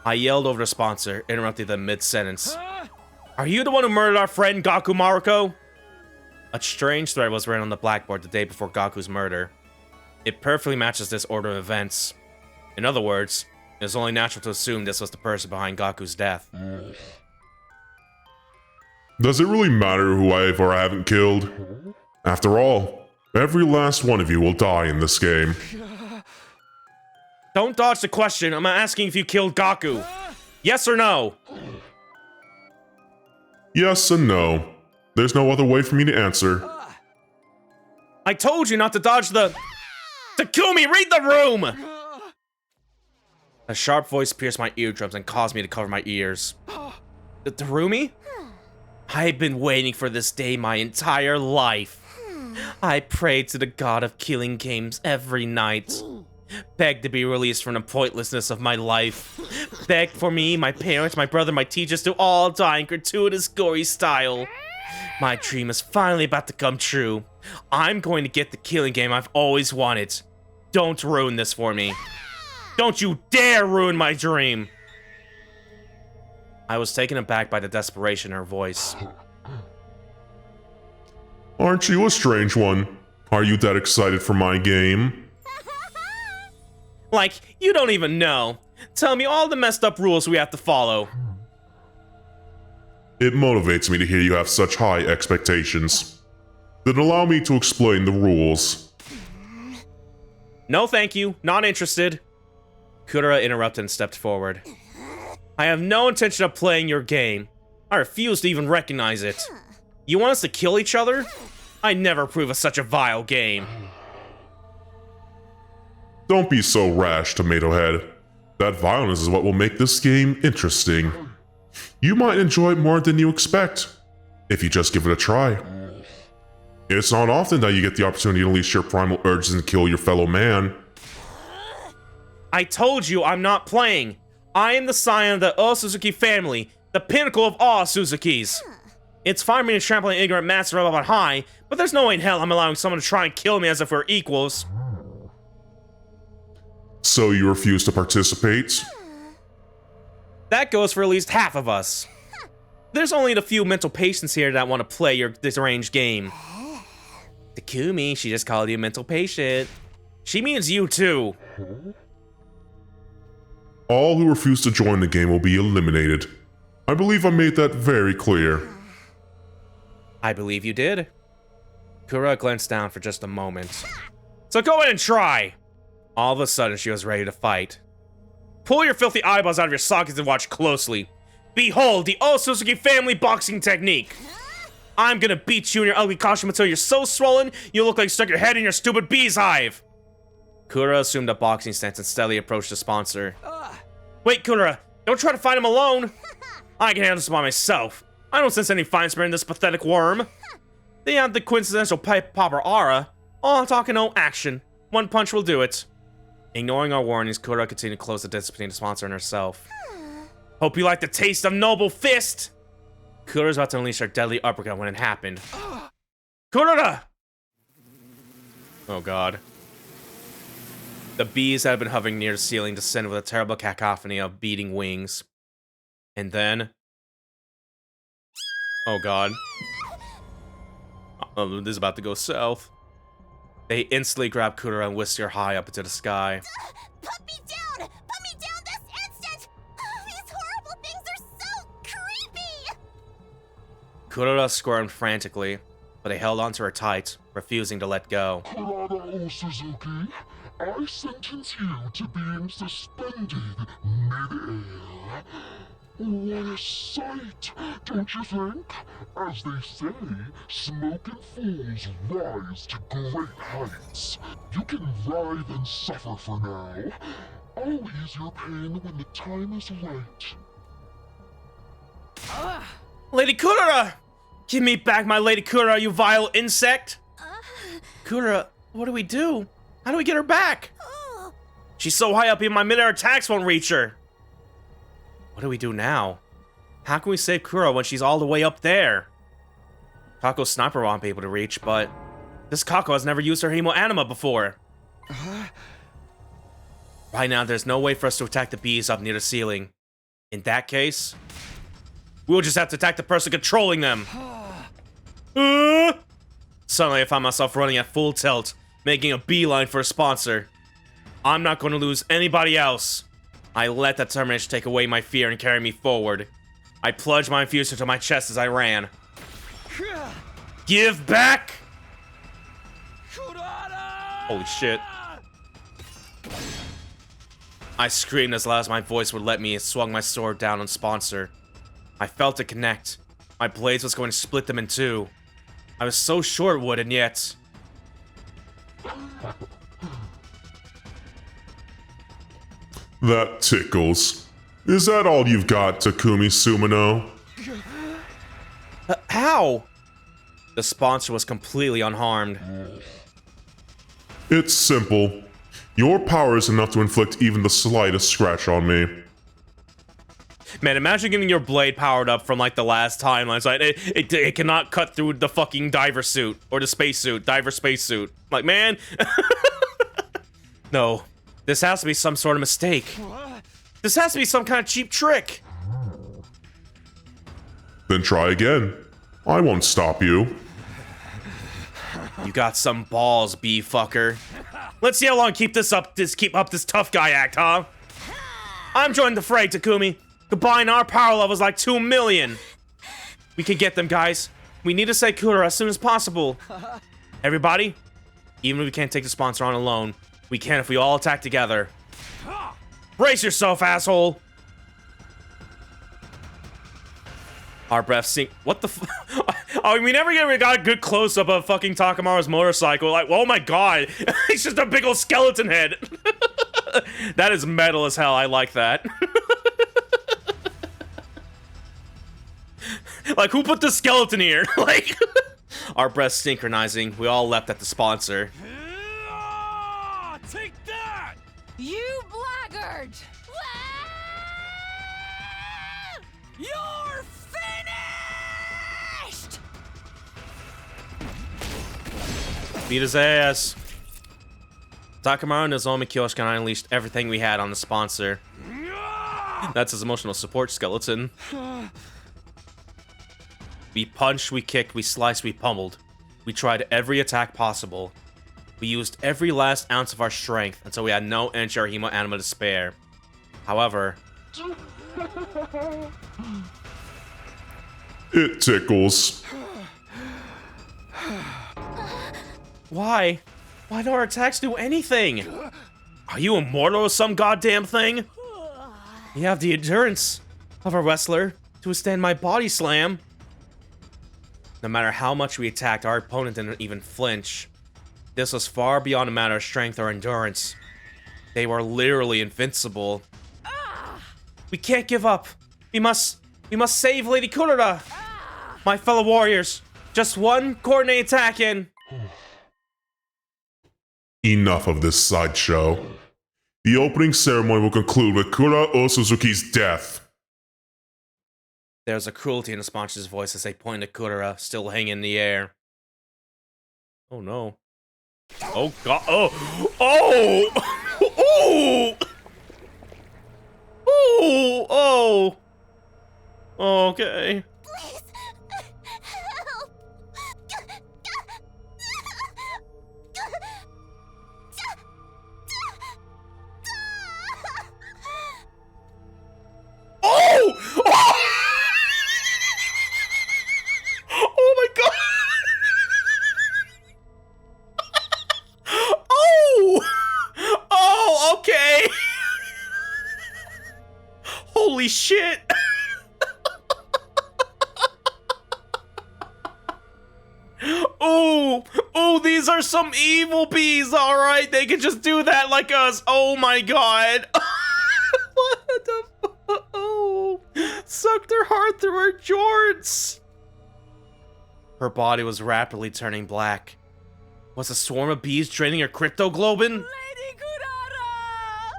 I yelled over the sponsor, interrupting them mid-sentence. Are you the one who murdered our friend Gaku Maruko? A strange thread was written on the blackboard the day before Gaku's murder. It perfectly matches this order of events. In other words, it is only natural to assume this was the person behind Gaku's death. Does it really matter who I have or haven't killed? After all, every last one of you will die in this game. Don't dodge the question. I'm asking if you killed Gaku. Yes or no? Yes and no. There's no other way for me to answer. I told you not to dodge the... Takumi, read the room! A sharp voice pierced my eardrums and caused me to cover my ears. Tarumi? I've been waiting for this day my entire life. I prayed to the god of killing games every night. Begged to be released from the pointlessness of my life. Begged for me, my parents, my brother, my teachers to all die in gratuitous, gory style. My dream is finally about to come true. I'm going to get the killing game I've always wanted. Don't ruin this for me. Don't you dare ruin my dream! I was taken aback by the desperation in her voice. Aren't you a strange one? Are you that excited for my game? Like, you don't even know. Tell me all the messed up rules we have to follow. It motivates me to hear you have such high expectations. Then allow me to explain the rules. No thank you, not interested. Kudera interrupted and stepped forward. I have no intention of playing your game. I refuse to even recognize it. You want us to kill each other? I never approve of such a vile game. Don't be so rash, Tomato Head. That violence is what will make this game interesting. You might enjoy it more than you expect, if you just give it a try. It's not often that you get the opportunity to unleash your primal urges and kill your fellow man. I told you I'm not playing. I am the scion of the Suzuki family, the pinnacle of all Suzukis. It's fine for me to trample an ignorant master up on high, but there's no way in hell I'm allowing someone to try and kill me as if we're equals. So you refuse to participate? That goes for at least half of us. There's only the few mental patients here that want to play your deranged game. Takumi, she just called you a mental patient. She means you too. All who refuse to join the game will be eliminated. I believe I made that very clear. I believe you did. Kura glanced down for just a moment. So go in and try! All of a sudden, she was ready to fight. Pull your filthy eyeballs out of your sockets and watch closely. Behold, the Suzuki family boxing technique! I'm gonna beat you in your ugly costume until you're so swollen, you look like you stuck your head in your stupid bee's hive! Kura assumed a boxing stance and steadily approached the sponsor. Wait, Kura, don't try to fight him alone! I can handle this by myself. I don't sense any fine spirit in this pathetic worm. They have the quintessential pipe popper aura. All talk and no action. One punch will do it. Ignoring our warnings, Kura continued to close the distance between the sponsor and herself. Hope you like the taste of noble fist! Kura was about to unleash her deadly uppercut when it happened. Kura! Oh god. The bees that had been hovering near the ceiling descended with a terrible cacophony of beating wings. And then... Oh god. This is about to go south. They instantly grabbed Kudera and whisked her high up into the sky. Put me down! Put me down this instant! These horrible things are so creepy! Kudera squirmed frantically, but they held onto her tight, refusing to let go. Kurada Suzuki, I sentence you to being suspended mid-air. What a sight, don't you think? As they say, smoke and fools rise to great heights. You can writhe and suffer for now. I'll ease your pain when the time is right. Lady Kurara! Give me back my Lady Kurara, you vile insect! Kurara, what do we do? How do we get her back? She's so high up here, my mid-air attacks won't reach her. What do we do now? How can we save Kurara when she's all the way up there? Kako's sniper won't be able to reach, but this Kako has never used her Hemo Anima before. Right now, there's no way for us to attack the bees up near the ceiling. In that case, we'll just have to attack the person controlling them. Suddenly, I found myself running at full tilt, making a beeline for a sponsor. I'm not going to lose anybody else. I let that determination take away my fear and carry me forward. I plunged my infuser to my chest as I ran. Give back! Holy shit. I screamed as loud as my voice would let me and swung my sword down on Sponsor. I felt it connect. My blades was going to split them in two. I was so sure it would, and yet... That tickles. Is that all you've got, Takumi Sumino? How? The sponsor was completely unharmed. It's simple. Your power is enough to inflict even the slightest scratch on me. Man, imagine getting your blade powered up from like the last timeline. It's like it cannot cut through the fucking diver suit or the spacesuit, diver spacesuit. Like, man, no, this has to be some sort of mistake. This has to be some kind of cheap trick. Then try again. I won't stop you. You got some balls, bee fucker. Let's see how long keep this tough guy act, huh? I'm joining the fray, Takumi. Combine our power levels like 2 million. We can get them, guys. We need to save Kurara as soon as possible. Everybody, even if we can't take the sponsor on alone, we can if we all attack together. Brace yourself, asshole. Our breath sink. What the f- Oh, we never got a good close-up of fucking Takamaru's motorcycle. Like, oh my god. It's just a big old skeleton head. That is metal as hell. I like that. Like, who put the skeleton here? Like, our breaths synchronizing. We all leapt at the sponsor. Take that! You blackguard! You're finished! Beat his ass. Takamaru and Nozomi Kyoshi unleashed everything we had on the sponsor. That's his emotional support skeleton. We punched, we kicked, we sliced, we pummeled. We tried every attack possible. We used every last ounce of our strength until we had no energy or Hemo Anima to spare. However... It tickles. Why? Why don't our attacks do anything? Are you immortal or some goddamn thing? You have the endurance of a wrestler to withstand my body slam. No matter how much we attacked, our opponent didn't even flinch. This was far beyond a matter of strength or endurance. They were literally invincible. We can't give up. We must save Lady Kurara. My fellow warriors, just one coordinated attack and... Enough of this sideshow. The opening ceremony will conclude with Kura Osuzuki's death. There's a cruelty in the sponsor's voice as they point at Kurara, still hanging in the air. Oh no. Oh god. Oh! Oh! Oh! Oh! Oh! Okay. Please, help! Oh! Oh! Oh my god! Oh! Oh, okay! Holy shit! bees are some evil bees, alright? They can just do that like us. Oh my god. What the oh. Sucked her heart through her jorts. Her body was rapidly turning black. Was a swarm of bees draining her cryptoglobin? Lady Kurara!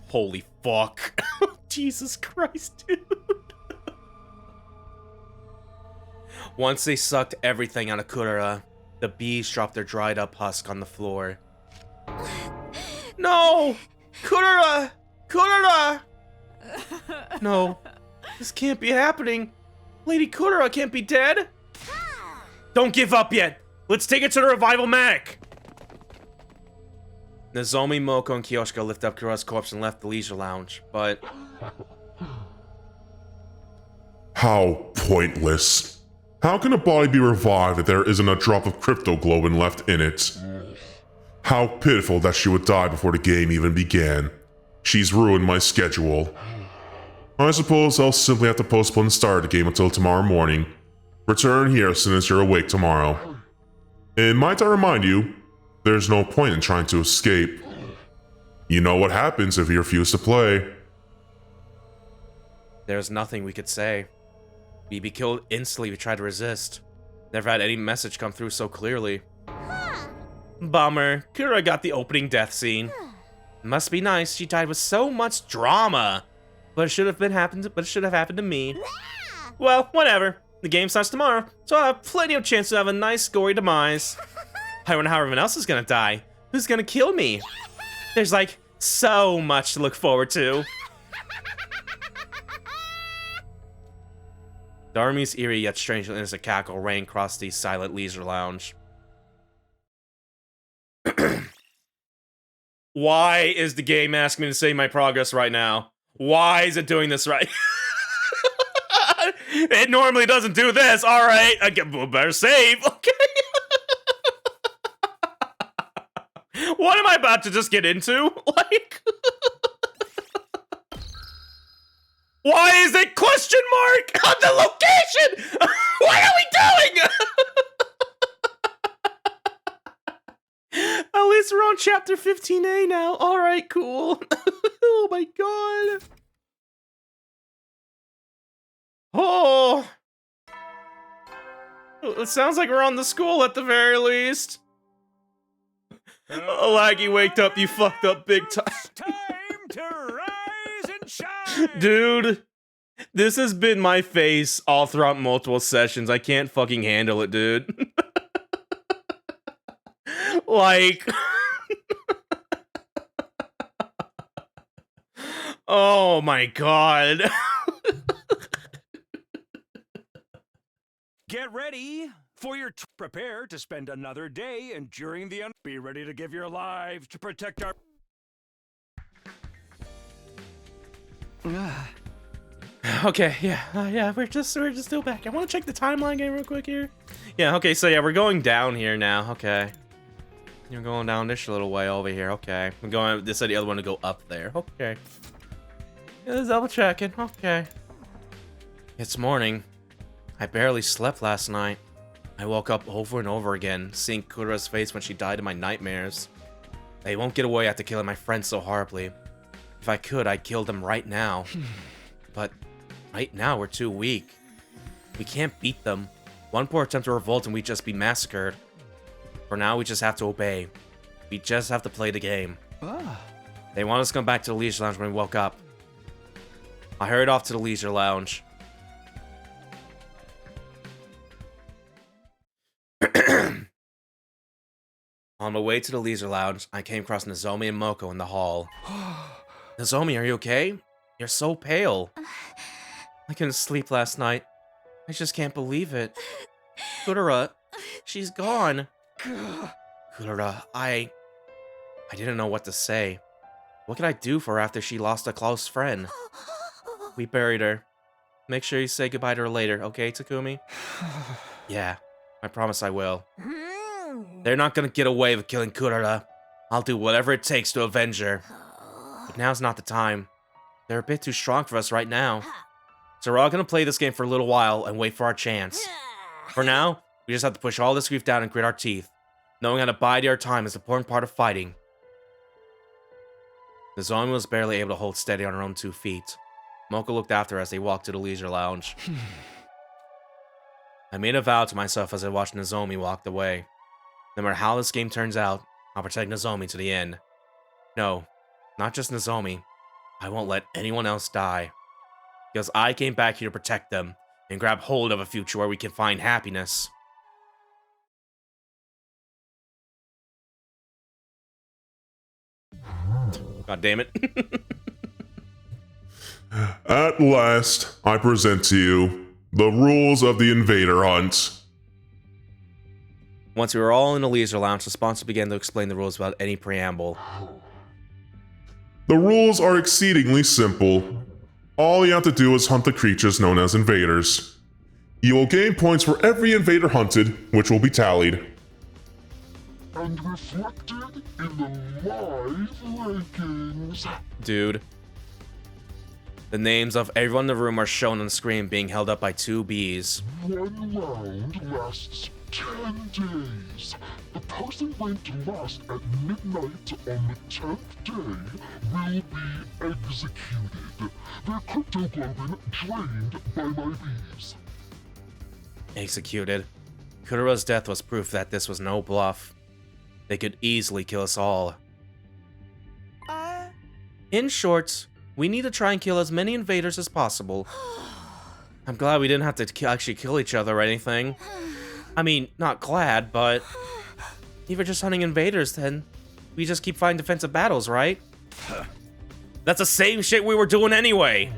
Holy fuck. Jesus Christ, dude. Once they sucked everything out of Kurara, the bees dropped their dried up husk on the floor. No! Kurara! Kurara! No, this can't be happening. Lady Kurara can't be dead. Don't give up yet. Let's take it to the revival medic. Nozomi, Moko, and Kyoshika lift up Kurara's corpse and left the leisure lounge, but... How pointless. How can a body be revived if there isn't a drop of cryptoglobin left in it? How pitiful that she would die before the game even began. She's ruined my schedule. I suppose I'll simply have to postpone the start of the game until tomorrow morning. Return here as soon as you're awake tomorrow. And might I remind you, there's no point in trying to escape. You know what happens if you refuse to play. There's nothing we could say. We'd be killed instantly if we tried to resist. Never had any message come through so clearly. Bummer. Kura got the opening death scene. Must be nice. She died with so much drama. But it should have happened to me. Well, whatever. The game starts tomorrow, so I'll have plenty of chance to have a nice, gory demise. I wonder how everyone else is gonna die. Who's gonna kill me? There's like so much to look forward to. Darmi's eerie yet strangely innocent cackle rang across the silent leisure lounge. Why is the game asking me to save my progress right now? Why is it doing this right? It normally doesn't do this. All right, I better save. Okay. What am I about to just get into? Like, why is it question mark on the location? What are we doing? At least we're on chapter 15A now. All right, cool. Oh my god. Oh. It sounds like we're on the school at the very least. Laggy, waked up, you fucked up big time. Time to rise and shine. Dude, this has been my face all throughout multiple sessions. I can't fucking handle it, dude. Like... Oh my god. Get ready for your prepare to spend another day enduring the be ready to give your lives to protect our Okay, yeah, we're just still back. I want to check the timeline game real quick here. Yeah, okay, so yeah, we're going down here now. Okay. You're going down this little way over here. Okay. I'm going this side, the other one to go up there. Okay. Just double checking. Okay. It's morning. I barely slept last night. I woke up over and over again, seeing Kura's face when she died in my nightmares. They won't get away after killing my friends so horribly. If I could, I'd kill them right now. But right now, we're too weak. We can't beat them. One poor attempt to revolt and we'd just be massacred. For now, we just have to obey. We just have to play the game. They want us to come back to the leisure lounge when we woke up. I hurried off to the leisure lounge. On my way to the leisure lounge, I came across Nozomi and Moko in the hall. Nozomi, are you okay? You're so pale. I couldn't sleep last night. I just can't believe it. Kudara, she's gone. Kudara, I didn't know what to say. What could I do for her after she lost a close friend? We buried her. Make sure you say goodbye to her later, okay, Takumi? Yeah, I promise I will. They're not gonna get away with killing Kurara. I'll do whatever it takes to avenge her. But now's not the time. They're a bit too strong for us right now. So we're all gonna play this game for a little while and wait for our chance. For now, We just have to push all this grief down and grit our teeth. Knowing how to bide our time is an important part of fighting. Nozomi was barely able to hold steady on her own 2 feet. Mocha looked after her as they walked to the leisure lounge. I made a vow to myself as I watched Nozomi walk away. No matter how this game turns out, I'll protect Nozomi to the end. No, not just Nozomi. I won't let anyone else die. Because I came back here to protect them and grab hold of a future where we can find happiness. God damn it. At last, I present to you the rules of the Invader Hunt. Once we were all in the leisure lounge, the sponsor began to explain the rules without any preamble. The rules are exceedingly simple. All you have to do is hunt the creatures known as invaders. You will gain points for every invader hunted, which will be tallied. And reflected in the live rankings. Dude. The names of everyone in the room are shown on the screen being held up by 2 bees. 1 round lasts 10 days. The person ranked last at midnight on the 10th day will be executed. Their cryptoglobin drained by my bees. Executed. Kurura's death was proof that this was no bluff. They could easily kill us all. In short, we need to try and kill as many invaders as possible. I'm glad we didn't have to actually kill each other or anything. I mean, not glad, but if we're just hunting invaders, then we just keep fighting defensive battles, right? That's the same shit we were doing anyway.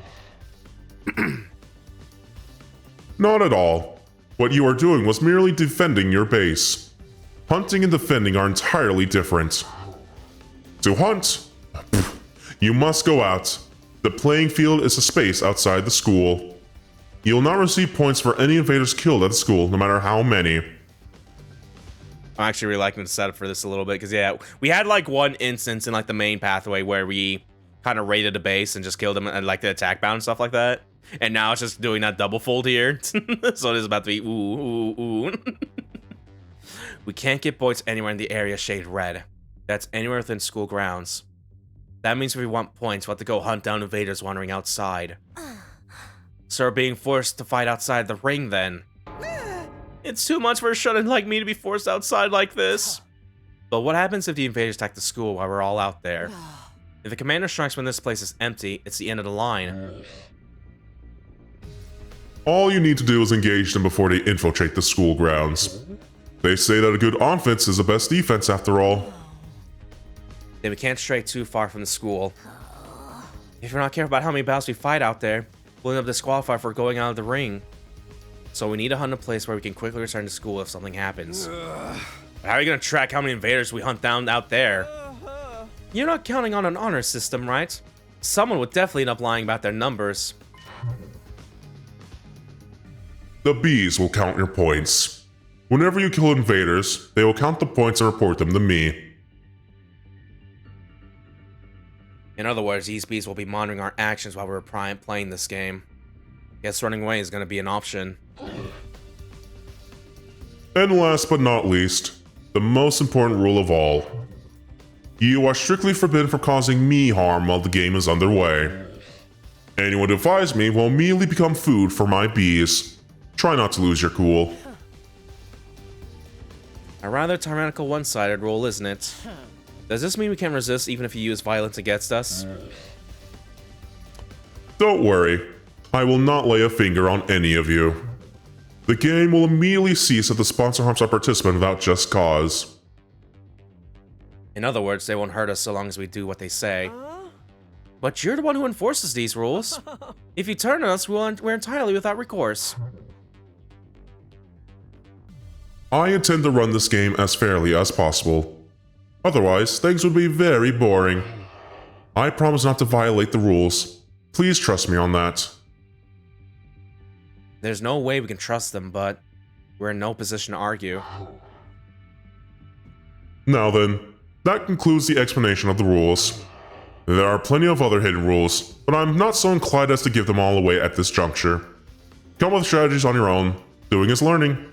Not at all. What you are doing was merely defending your base. Hunting and defending are entirely different. To hunt, you must go out. The playing field is a space outside the school. You will not receive points for any invaders killed at the school, no matter how many. I'm actually really liking the setup for this a little bit, because yeah, we had like one instance in like the main pathway where we kind of raided a base and just killed them and like the attack bound and stuff like that. And now it's just doing that double fold here. So it is about to be ooh. We can't get points anywhere in the area shaded red. That's anywhere within school grounds. That means if we want points, we'll have to go hunt down invaders wandering outside. So we're being forced to fight outside the ring then. It's too much for a shut-in like me to be forced outside like this. But what happens if the invaders attack the school while we're all out there? If the commander strikes when this place is empty, it's the end of the line. All you need to do is engage them before they infiltrate the school grounds. They say that a good offense is the best defense after all. Then we can't stray too far from the school. If we're not careful about how many battles we fight out there, we'll end up disqualified for going out of the ring. So we need to hunt a place where we can quickly return to school if something happens. But how are you going to track how many invaders we hunt down out there? You're not counting on an honor system, right? Someone would definitely end up lying about their numbers. The bees will count your points. Whenever you kill invaders, they will count the points and report them to me. In other words, these bees will be monitoring our actions while we're playing this game. Guess running away is going to be an option. And last but not least, the most important rule of all. You are strictly forbidden from causing me harm while the game is underway. Anyone who defies me will immediately become food for my bees. Try not to lose your cool. A rather tyrannical one-sided rule, isn't it? Does this mean we can't resist even if you use violence against us? Don't worry. I will not lay a finger on any of you. The game will immediately cease if the sponsor harms our participant without just cause. In other words, they won't hurt us so long as we do what they say. But you're the one who enforces these rules. If you turn on us, we're entirely without recourse. I intend to run this game as fairly as possible. Otherwise, things would be very boring. I promise not to violate the rules. Please trust me on that. There's no way we can trust them, but we're in no position to argue. Now then, that concludes the explanation of the rules. There are plenty of other hidden rules, but I'm not so inclined as to give them all away at this juncture. Come up with strategies on your own. Doing is learning.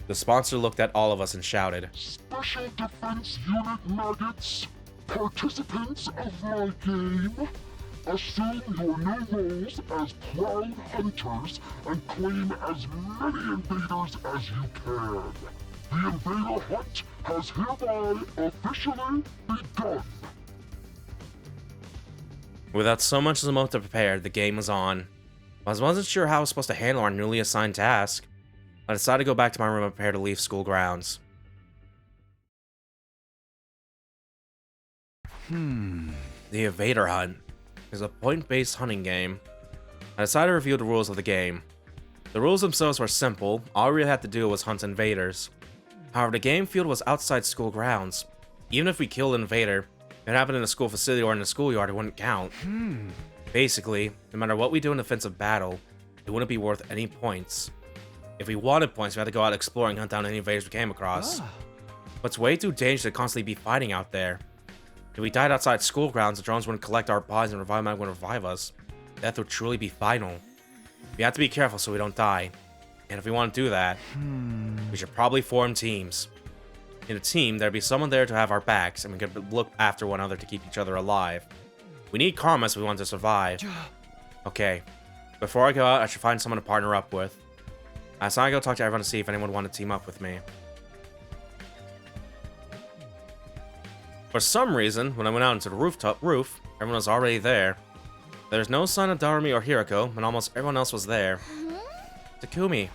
The sponsor looked at all of us and shouted, Special Defense Unit maggots, participants of my game, assume your new roles as Cloud Hunters and claim as many invaders as you can. The invader hunt has hereby officially begun. Without so much as a moment to prepare, the game was on. I wasn't sure how I was supposed to handle our newly assigned task. I decided to go back to my room and prepare to leave school grounds. The Invader Hunt is a point-based hunting game. I decided to review the rules of the game. The rules themselves were simple. All we really had to do was hunt invaders. However, the game field was outside school grounds. Even if we killed an invader, if it happened in a school facility or in a schoolyard, it wouldn't count. Basically, no matter what we do in defensive battle, it wouldn't be worth any points. If we wanted points, we had to go out exploring and hunt down any invaders we came across. But it's way too dangerous to constantly be fighting out there. If we died outside school grounds, the drones wouldn't collect our bodies and revive them wouldn't revive us. Death would truly be final. We have to be careful so we don't die. And if we want to do that, we should probably form teams. In a team, there'd be someone there to have our backs, and we could look after one another to keep each other alive. We need karma if we want to survive. Okay, before I go out, I should find someone to partner up with. So I go talk to everyone to see if anyone would want to team up with me. For some reason, when I went out into the roof, everyone was already there. There's no sign of Darumi or Hiroko, and almost everyone else was there. Takumi.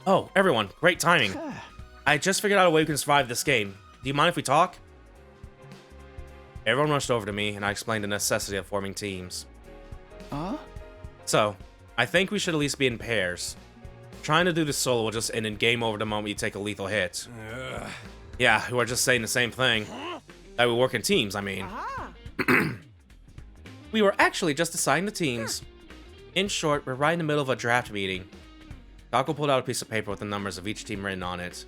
Oh, everyone, great timing. I just figured out a way we can survive this game. Do you mind if we talk? Everyone rushed over to me, and I explained the necessity of forming teams. So, I think we should at least be in pairs. Trying to do this solo will just end in game over the moment you take a lethal hit. Yeah, we were just saying the same thing. That we work in teams, I mean. We were actually just deciding the teams. In short, we're right in the middle of a draft meeting. Kako pulled out a piece of paper with the numbers of each team written on it.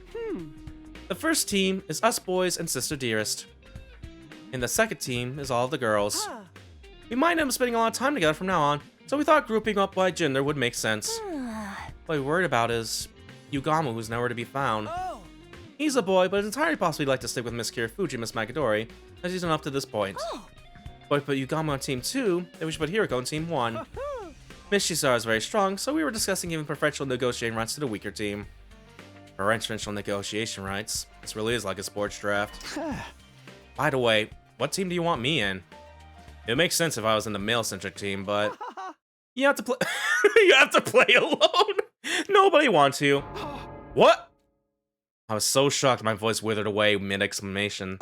The first team is us boys and Sister Dearest. And the second team is all of the girls. We might end up spending a lot of time together from now on, so we thought grouping up by gender would make sense. What we're worried about is Yugamu, who's nowhere to be found. He's a boy, but it's entirely possible he'd like to stick with Miss Kirifuji, Miss Magadori, as he's done up to this point. But if we put Yugamu on Team 2, then we should put Hiroko on Team 1. Miss Shizara is very strong, so we were discussing giving preferential negotiating rights to the weaker team. Preferential negotiation rights? This really is like a sports draft. By the way, what team do you want me in? It would make sense if I was in the male-centric team, but you have to play. You have to play alone. Nobody wants to. What? I was so shocked my voice withered away mid-exclamation.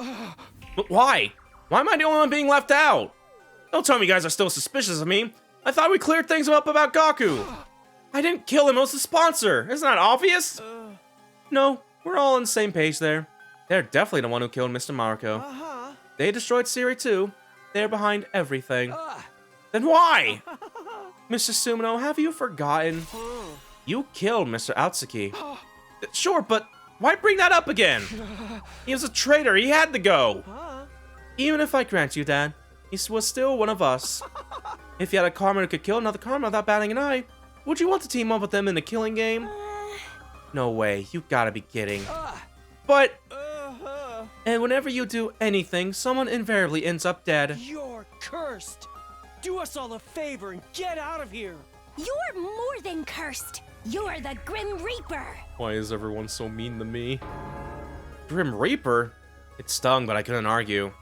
But why? Why am I the only one being left out? Don't tell me you guys are still suspicious of me. I thought we cleared things up about Gaku. I didn't kill him, it was the sponsor. Isn't that obvious? No, we're all on the same page there. They're definitely the one who killed Mr. Mariko. They destroyed Siri too. They're behind everything. Then why? Mr. Sumino, have you forgotten? You killed Mr. Atsuki. Sure, but why bring that up again? He was a traitor, he had to go. Even if I grant you that, he was still one of us. If you had a Karma who could kill another Karma without batting an eye, would you want to team up with them in the killing game? No way, you gotta be kidding. But... And whenever you do anything, someone invariably ends up dead. You're cursed! Do us all a favor and get out of here! You're more than cursed! You're the Grim Reaper! Why is everyone so mean to me? Grim Reaper? It stung, but I couldn't argue.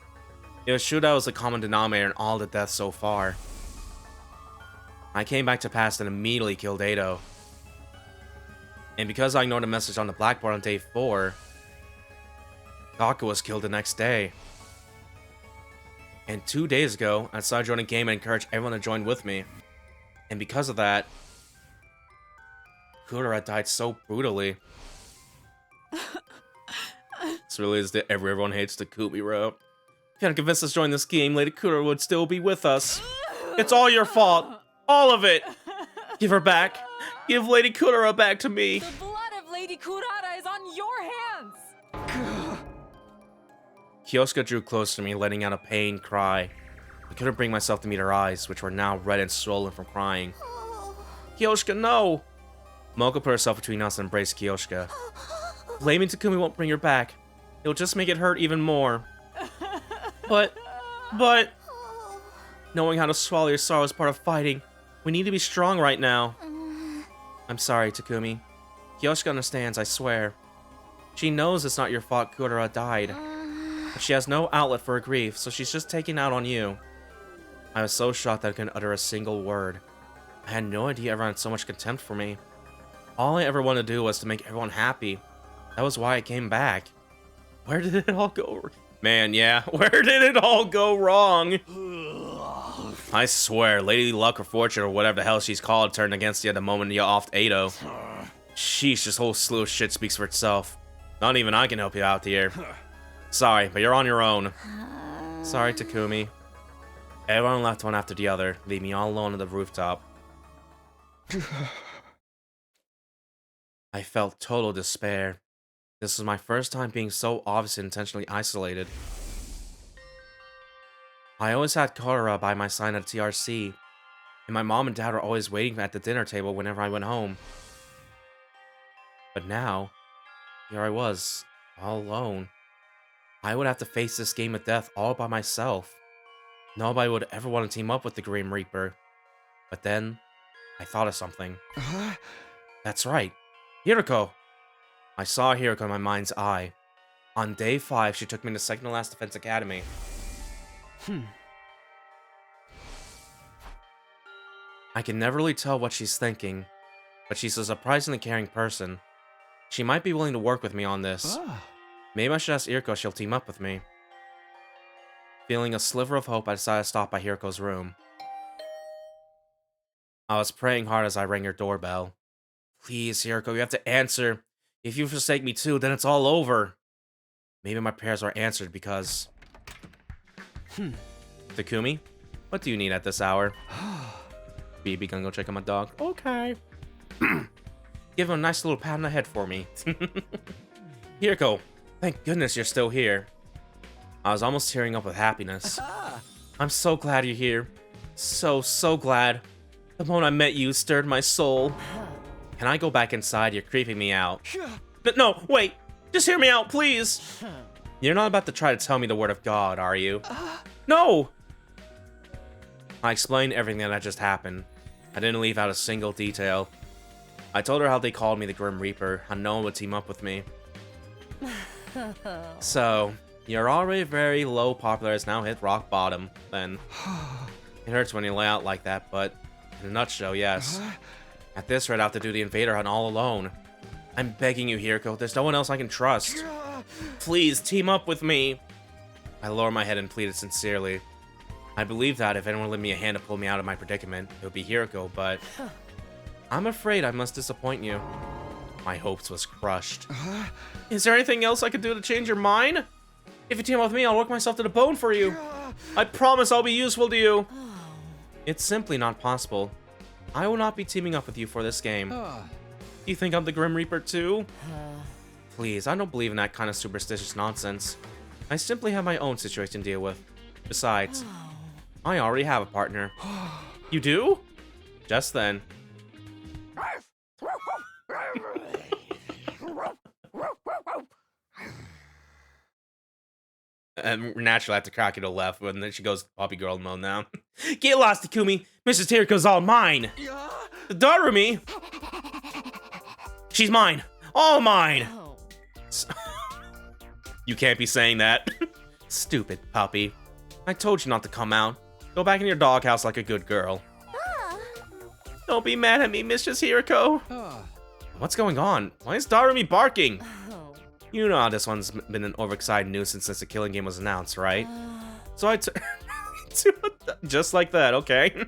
It was true that was the common denominator in all the deaths so far. I came back to pass and immediately killed Ado. And because I ignored the message on the blackboard on day 4, Gaku was killed the next day. And 2 days ago, I decided to join a game and encourage everyone to join with me. And because of that, Kudera died so brutally. This really is the everyone hates the Kubi route. If you hadn't convinced us to join this game, Lady Kudera would still be with us. It's all your fault. All of it. Give her back. Give Lady Kudera back to me. The blood of Lady Kurata is on your hands! Kyoshka drew close to me, letting out a pained cry. I couldn't bring myself to meet her eyes, which were now red and swollen from crying. Kyoshka, no! Moko put herself between us and embraced Kyoshka. Blaming Takumi won't bring her back. It'll just make it hurt even more. But... Knowing how to swallow your sorrow is part of fighting. We need to be strong right now. I'm sorry, Takumi. Yoshika understands, I swear. She knows it's not your fault Kudera died. But she has no outlet for her grief, so she's just taking out on you. I was so shocked that I couldn't utter a single word. I had no idea everyone had so much contempt for me. All I ever wanted to do was to make everyone happy. That was why I came back. Where did it all go? Man, yeah, where did it all go wrong? I swear, Lady Luck or Fortune or whatever the hell she's called turned against you at the moment you offed Ado. Sheesh, this whole slew of shit speaks for itself. Not even I can help you out here. Sorry, but you're on your own. Sorry, Takumi. Everyone left one after the other, leaving me all alone on the rooftop. I felt total despair. This was my first time being so obviously intentionally isolated. I always had Kudera by my side at TRC, and my mom and dad were always waiting at the dinner table whenever I went home. But now, here I was, all alone. I would have to face this game of death all by myself. Nobody would ever want to team up with the Grim Reaper. But then, I thought of something. That's right, Hiriko! I saw Hiriko in my mind's eye. On day 5, she took me to second to last Defense Academy. I can never really tell what she's thinking, but she's a surprisingly caring person. She might be willing to work with me on this. Maybe I should ask Hiriko if she'll team up with me. Feeling a sliver of hope, I decided to stop by Hiriko's room. I was praying hard as I rang her doorbell. Please, Hiriko, you have to answer. If you forsake me too, then it's all over. Maybe my prayers are answered because... Takumi, what do you need at this hour? BB gonna go check on my dog. Okay. Give him a nice little pat on the head for me. Hiriko, thank goodness you're still here. I was almost tearing up with happiness. I'm so glad you're here. So glad. The moment I met you stirred my soul. Can I go back inside? You're creeping me out. No, wait. Just hear me out, please. You're not about to try to tell me the word of God, are you? No! I explained everything that had just happened. I didn't leave out a single detail. I told her how they called me the Grim Reaper, how no one would team up with me. So, you're already very low popular, has now hit rock bottom, then. It hurts when you lay out like that, but in a nutshell, yes. At this rate, I have to do the invader hunt all alone. I'm begging you, Hiriko, there's no one else I can trust. Please, team up with me. I lowered my head and pleaded sincerely. I believe that if anyone would lend me a hand to pull me out of my predicament, it would be Hiriko, but... I'm afraid I must disappoint you. My hopes was crushed. Is there anything else I could do to change your mind? If you team up with me, I'll work myself to the bone for you. I promise I'll be useful to you. It's simply not possible. I will not be teaming up with you for this game. You think I'm the Grim Reaper too? Please, I don't believe in that kind of superstitious nonsense. I simply have my own situation to deal with. Besides, I already have a partner. You do? Just then. And naturally, I have to crack it to left, and then she goes puppy girl mode now. Get lost, Takumi! Mrs. Hiriko's all mine! The Darumi! She's mine! All mine! You can't be saying that. Stupid puppy. I told you not to come out. Go back in your doghouse like a good girl. Don't be mad at me, Mistress Hiriko. What's going on? Why is Darumi barking? You know how this one's been an overexcited nuisance since the killing game was announced, right? So I just like that, okay?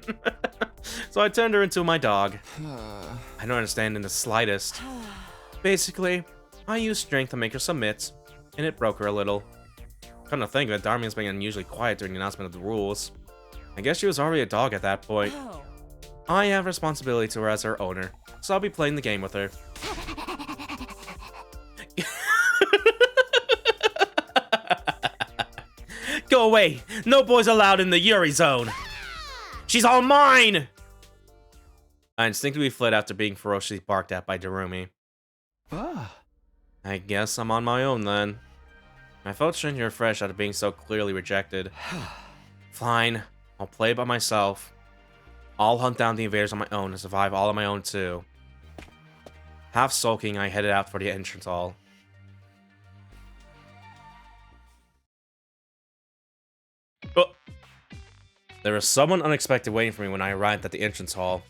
So I turned her into my dog. I don't understand in the slightest. Basically, I used strength to make her submit, and it broke her a little. Come to think of it, Darumi has been unusually quiet during the announcement of the rules. I guess she was already a dog at that point. I have responsibility to her as her owner, so I'll be playing the game with her. Go away! No boys allowed in the Yuri zone! She's all mine! I instinctively fled after being ferociously barked at by Darumi. I guess I'm on my own then. I felt strange and refreshed after being so clearly rejected. Fine, I'll play by myself. I'll hunt down the invaders on my own and survive all on my own too. Half sulking, I headed out for the entrance hall. Oh. There was someone unexpected waiting for me when I arrived at the entrance hall.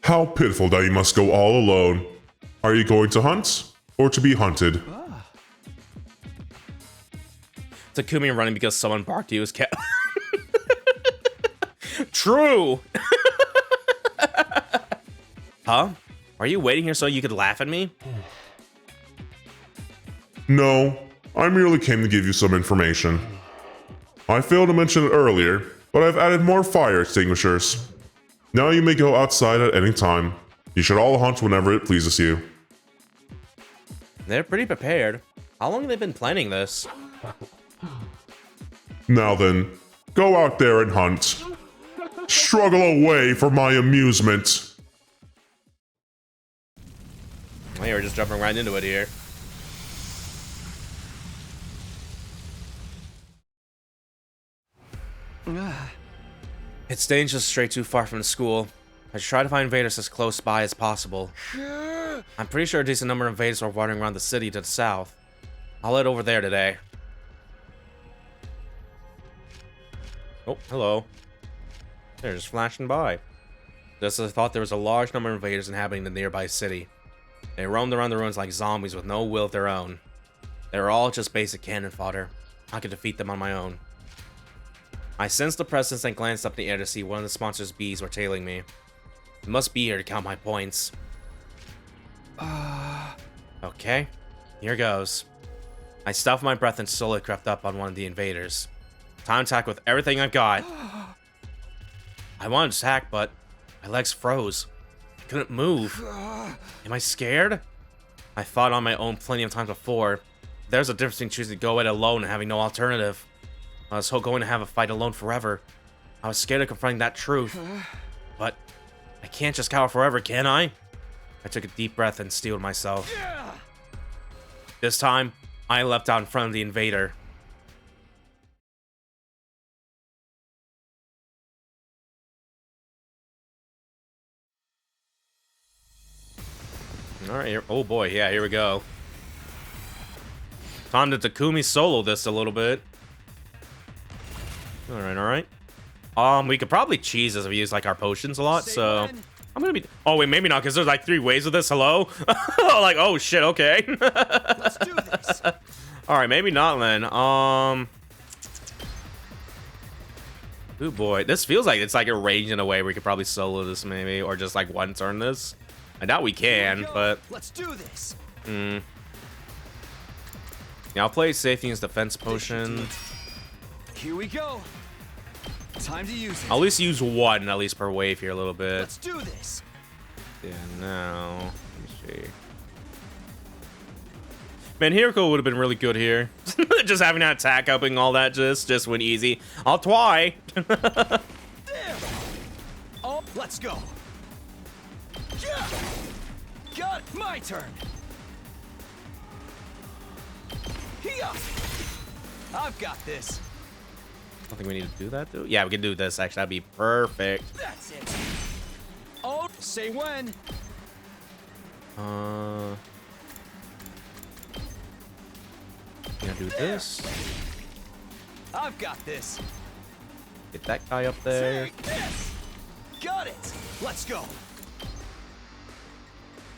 How pitiful that you must go all alone. Are you going to hunt, or to be hunted? Takumi running because someone barked at his cat. True! Huh? Are you waiting here so you could laugh at me? No, I merely came to give you some information. I failed to mention it earlier, but I've added more fire extinguishers. Now you may go outside at any time. You should all hunt whenever it pleases you. They're pretty prepared. How long have they been planning this? Now then, go out there and hunt. Struggle away for my amusement. Well, you're just jumping right into it here. It's dangerous to stray too far from the school. I should try to find invaders as close by as possible. I'm pretty sure a decent number of invaders are wandering around the city to the south. I'll head over there today. Oh, hello. They're just flashing by. Just as I thought, there was a large number of invaders inhabiting the nearby city. They roamed around the ruins like zombies with no will of their own. They were all just basic cannon fodder. I could defeat them on my own. I sensed the presence and glanced up in the air to see one of the sponsor's bees were tailing me. It must be here to count my points. Okay, here goes. I stuffed my breath and slowly crept up on one of the invaders. Time to attack with everything I've got. I wanted to attack, but my legs froze. I couldn't move. Am I scared? I fought on my own plenty of times before. There's a difference between choosing to go it alone and having no alternative. I was going to have a fight alone forever. I was scared of confronting that truth. But I can't just cower forever, can I? I took a deep breath and steeled myself. This time, I leapt out in front of the invader. Alright, oh boy, yeah, here we go. Time to Takumi solo this a little bit. Alright. We could probably cheese this if we use like our potions a lot, so I'm gonna be. Oh wait, maybe not, because there's like 3 ways of this. Hello? Like, oh shit, okay. Let's do this. Alright, maybe not then. Oh boy. This feels like it's like arranged in a way where we could probably solo this maybe, or just like one turn this. I doubt we can, but let's do this. Yeah, I'll play safe use defense potion. Here we go. Time to use it. I'll at least use one at least per wave here a little bit. Let's do this. Yeah, now let me see. Man, Hiroko would have been really good here. Just having that attack helping all that just went easy. I'll try. There. Oh, let's go. Yeah. Got it. My turn. Here. I've got this. I think we need to do that, though. Yeah, we can do this, actually. That'd be perfect. That's it. Oh, say when. Gonna do this. I've got this. Get that guy up there. Take this. Got it. Let's go.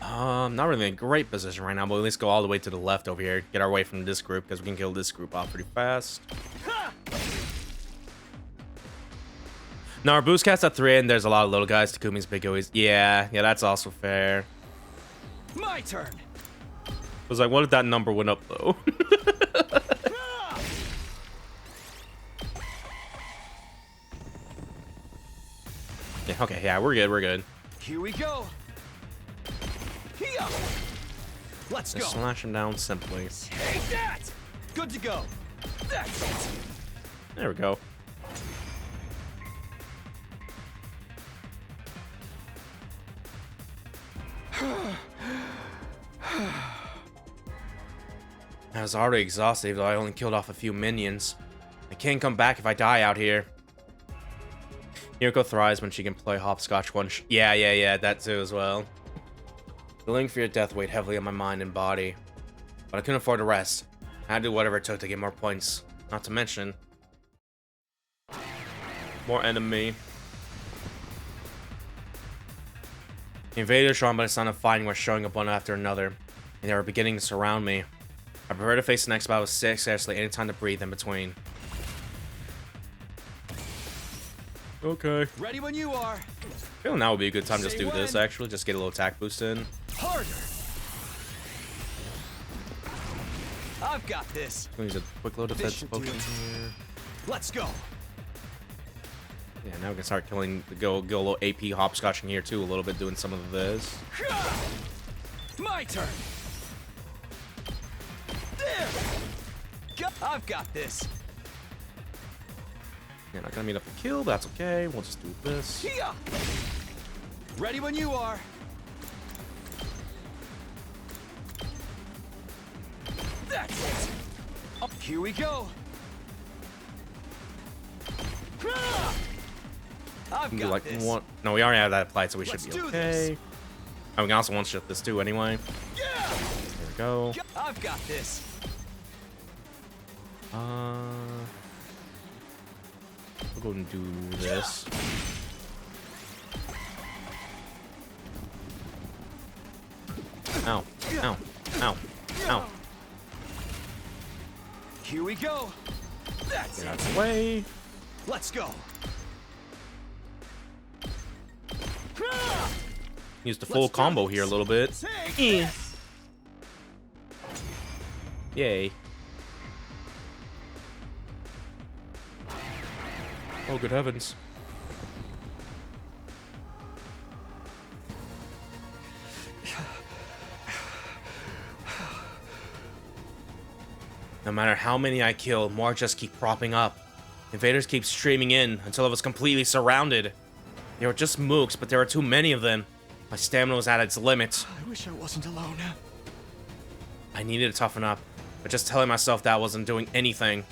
Not really in a great position right now, but at least go all the way to the left over here. Get our way from this group, because we can kill this group off pretty fast. Now, our boost cast at 3, and there's a lot of little guys. Takumi's big always. Yeah, that's also fair. My turn. I was like, what if that number went up, though? Yeah, okay, yeah, we're good. Here we go. Here. Let's Just go. slash him down simply. Take that. Good to go. That's it. There we go. I was already exhausted, even though I only killed off a few minions. I can't come back if I die out here. Yuriko thrives when she can play hopscotch one. Yeah, that too as well. The link for your death weighed heavily on my mind and body, but I couldn't afford to rest. I had to do whatever it took to get more points. Not to mention more enemy. The invaders drawn by the sound of fighting were showing up one after another, and they were beginning to surround me. I prepared to face the next battle with scarcely any time to breathe in between. Okay. Ready when you are. I feel now would be a good time to just do this, actually. Just get a little attack boost in. Harder. I've got this. Use a quick little defense potion here. Let's go. Yeah, now we can start killing, go a little AP hopscotching here too, a little bit, doing some of this. My turn. There. I've got this. Yeah, not gonna meet up the kill, but that's okay. We'll just do this. Ready when you are. That's it. Oh, here we go. I've got like this. one. No, we already have that applied, so we Let's should be do okay. And we can also one-shot this too, anyway. Yeah. There we go. I've got this. We'll go and do this. Ow! Ow! Ow! Ow! Here we go. That's Get out of the way. Let's go. Use the full combo here a little bit. Yay. Oh, good heavens. No matter how many I kill, more just keep propping up. Invaders keep streaming in until I was completely surrounded. They were just mooks, but there were too many of them. My stamina was at its limit. I wish I wasn't alone. I needed to toughen up, but just telling myself that wasn't doing anything.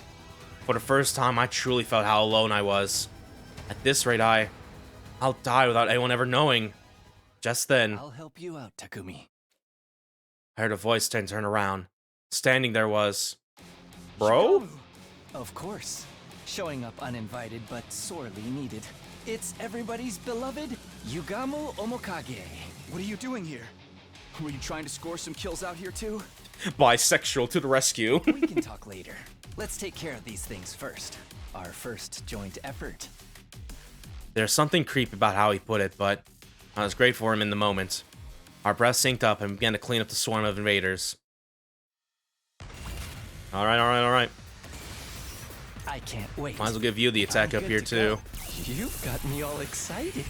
For the first time, I truly felt how alone I was. At this rate, I'll die without anyone ever knowing. Just then, I'll help you out, Takumi. I heard a voice turn around. Standing there was... Bro? Of course. Showing up uninvited, but sorely needed. It's everybody's beloved Yugamu Omokage. What are you doing here? Were you trying to score some kills out here too? Bisexual to the rescue. We can talk later. Let's take care of these things first. Our first joint effort. There's something creepy about how he put it, but I was grateful for him in the moment. Our breaths synced up and began to clean up the swarm of invaders. Alright. I can't wait. Might as well give you the attack up here too. You've got me all excited.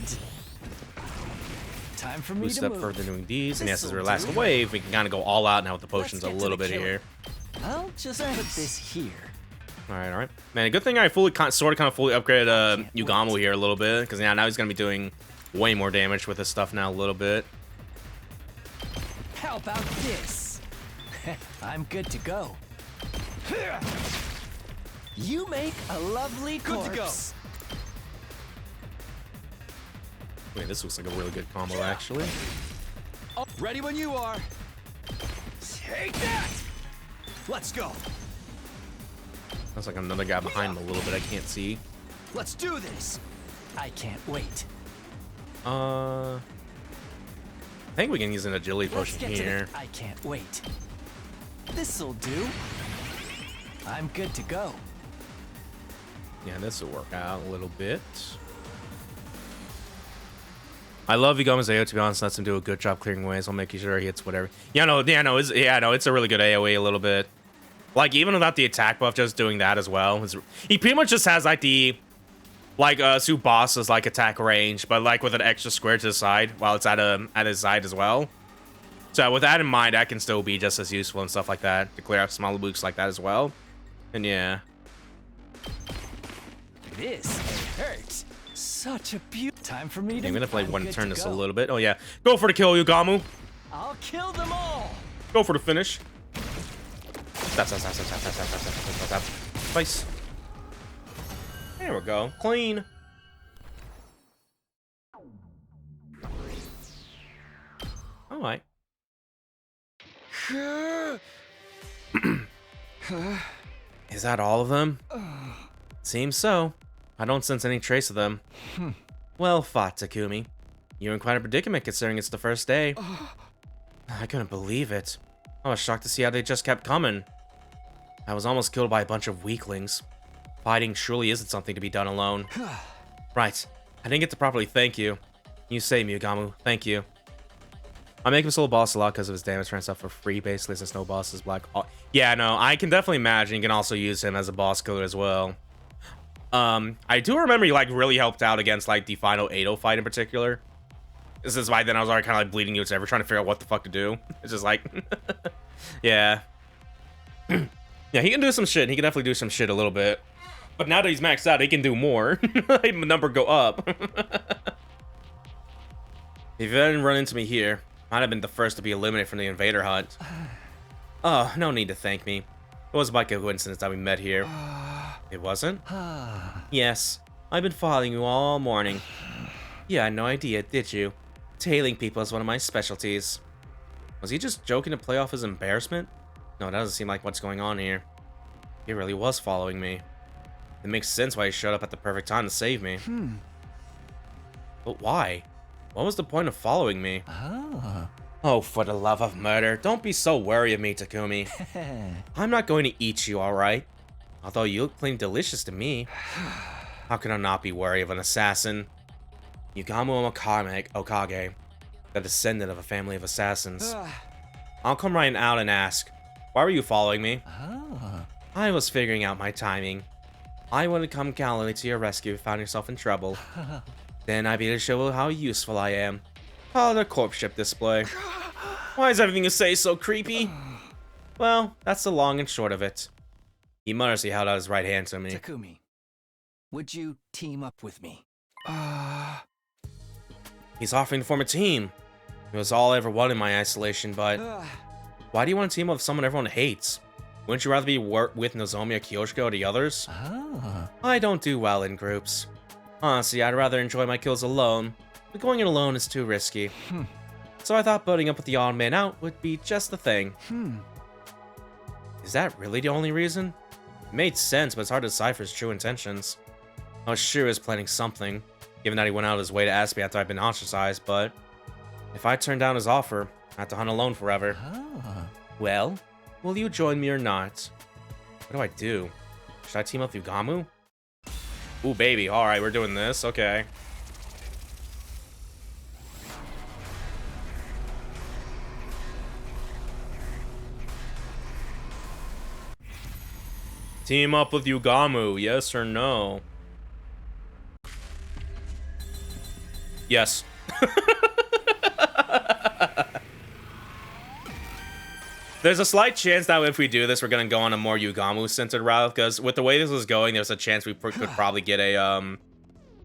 Time for me We to step move. further doing these, and yes, as This'll our last do. wave, we can kind of go all out now with the potions a get to little the bit killing. here. I'll just put this here. Alright. Man, good thing I fully upgraded Yugamu here a little bit, because now he's gonna be doing way more damage with his stuff now a little bit. How about this? I'm good to go. You make a lovely corpse. Good to go. Wait, this looks like a really good combo, actually. Oh, ready when you are. Take that. Let's go. That's like another guy behind him a little bit. I can't see. Let's do this. I can't wait. I think we can use an agility Let's potion get to here. I can't wait. This'll do. I'm good to go. Yeah, this will work out a little bit. I love Yugamu's AoE, to be honest. Lets him do a good job clearing ways while making sure he hits whatever. It's a really good AoE a little bit. Like, even without the attack buff, just doing that as well. He pretty much just has, like, Subasa's, like, attack range, but, like, with an extra square to the side while it's at his side as well. So, with that in mind, that can still be just as useful and stuff like that to clear out smaller books like that as well. And, yeah. This hurts. Such a beaut. Time for me to. I'm gonna play I'm one good turn to this go. a little bit. Oh, yeah. Go for the kill, Yugamu. I'll kill them all. Go for the finish. Stop. Twice. There we go. Clean. All right. Is that all of them? Seems so. I don't sense any trace of them. Well fought, Takumi. You're in quite a predicament considering it's the first day. I couldn't believe it. I was shocked to see how they just kept coming. I was almost killed by a bunch of weaklings. Fighting surely isn't something to be done alone. Right. I didn't get to properly thank you. You say, Mugamu. Thank you. I make him solo boss a lot because of his damage and stuff for free, basically, since no boss is black. Oh, yeah, no, I can definitely imagine you can also use him as a boss killer as well. I do remember he, like, really helped out against, like, the final Ado fight in particular. This is why then I was already kind of, like, bleeding you to ever trying to figure out what the fuck to do. It's just like, yeah. Yeah, he can do some shit. He can definitely do some shit a little bit. But now that he's maxed out, he can do more. The number go up. If you didn't run into me here, might have been the first to be eliminated from the invader hunt. Oh, no need to thank me. It was by coincidence that we met here. It wasn't? Yes, I've been following you all morning. You had no idea, did you? Tailing people is one of my specialties. Was he just joking to play off his embarrassment? No, it doesn't seem like what's going on here. He really was following me. It makes sense why he showed up at the perfect time to save me. But why? What was the point of following me? Oh, for the love of murder, don't be so wary of me, Takumi. I'm not going to eat you, alright? Although you look plain delicious to me. How can I not be wary of an assassin? Yugamu Okage, the descendant of a family of assassins. I'll come right out and ask, why were you following me? I was figuring out my timing. I would have come gallantly to your rescue if you found yourself in trouble. Then I'd be able to show how useful I am. Call it a corpse ship display. Why is everything you say so creepy? Well, that's the long and short of it. He mutters he held out his right hand to me. Takumi, would you team up with me? He's offering to form a team. It was all I ever wanted in my isolation, but... Why do you want to team up with someone everyone hates? Wouldn't you rather be with Nozomi or Kyoshiko or the others? I don't do well in groups. Honestly, I'd rather enjoy my kills alone, but going it alone is too risky. So I thought putting up with the odd man out would be just the thing. Is that really the only reason? It made sense, but it's hard to decipher his true intentions. I was sure he was planning something, given that he went out of his way to ask me after I'd been ostracized, but... If I turned down his offer, I had to hunt alone forever. Well, will you join me or not? What do I do? Should I team up with Yugamu? Ooh, baby. Alright, we're doing this. Okay. Team up with Yugamu, yes or no? Yes. There's a slight chance that if we do this, we're gonna go on a more Yugamu-centered route, because with the way this was going, there's a chance we could probably get a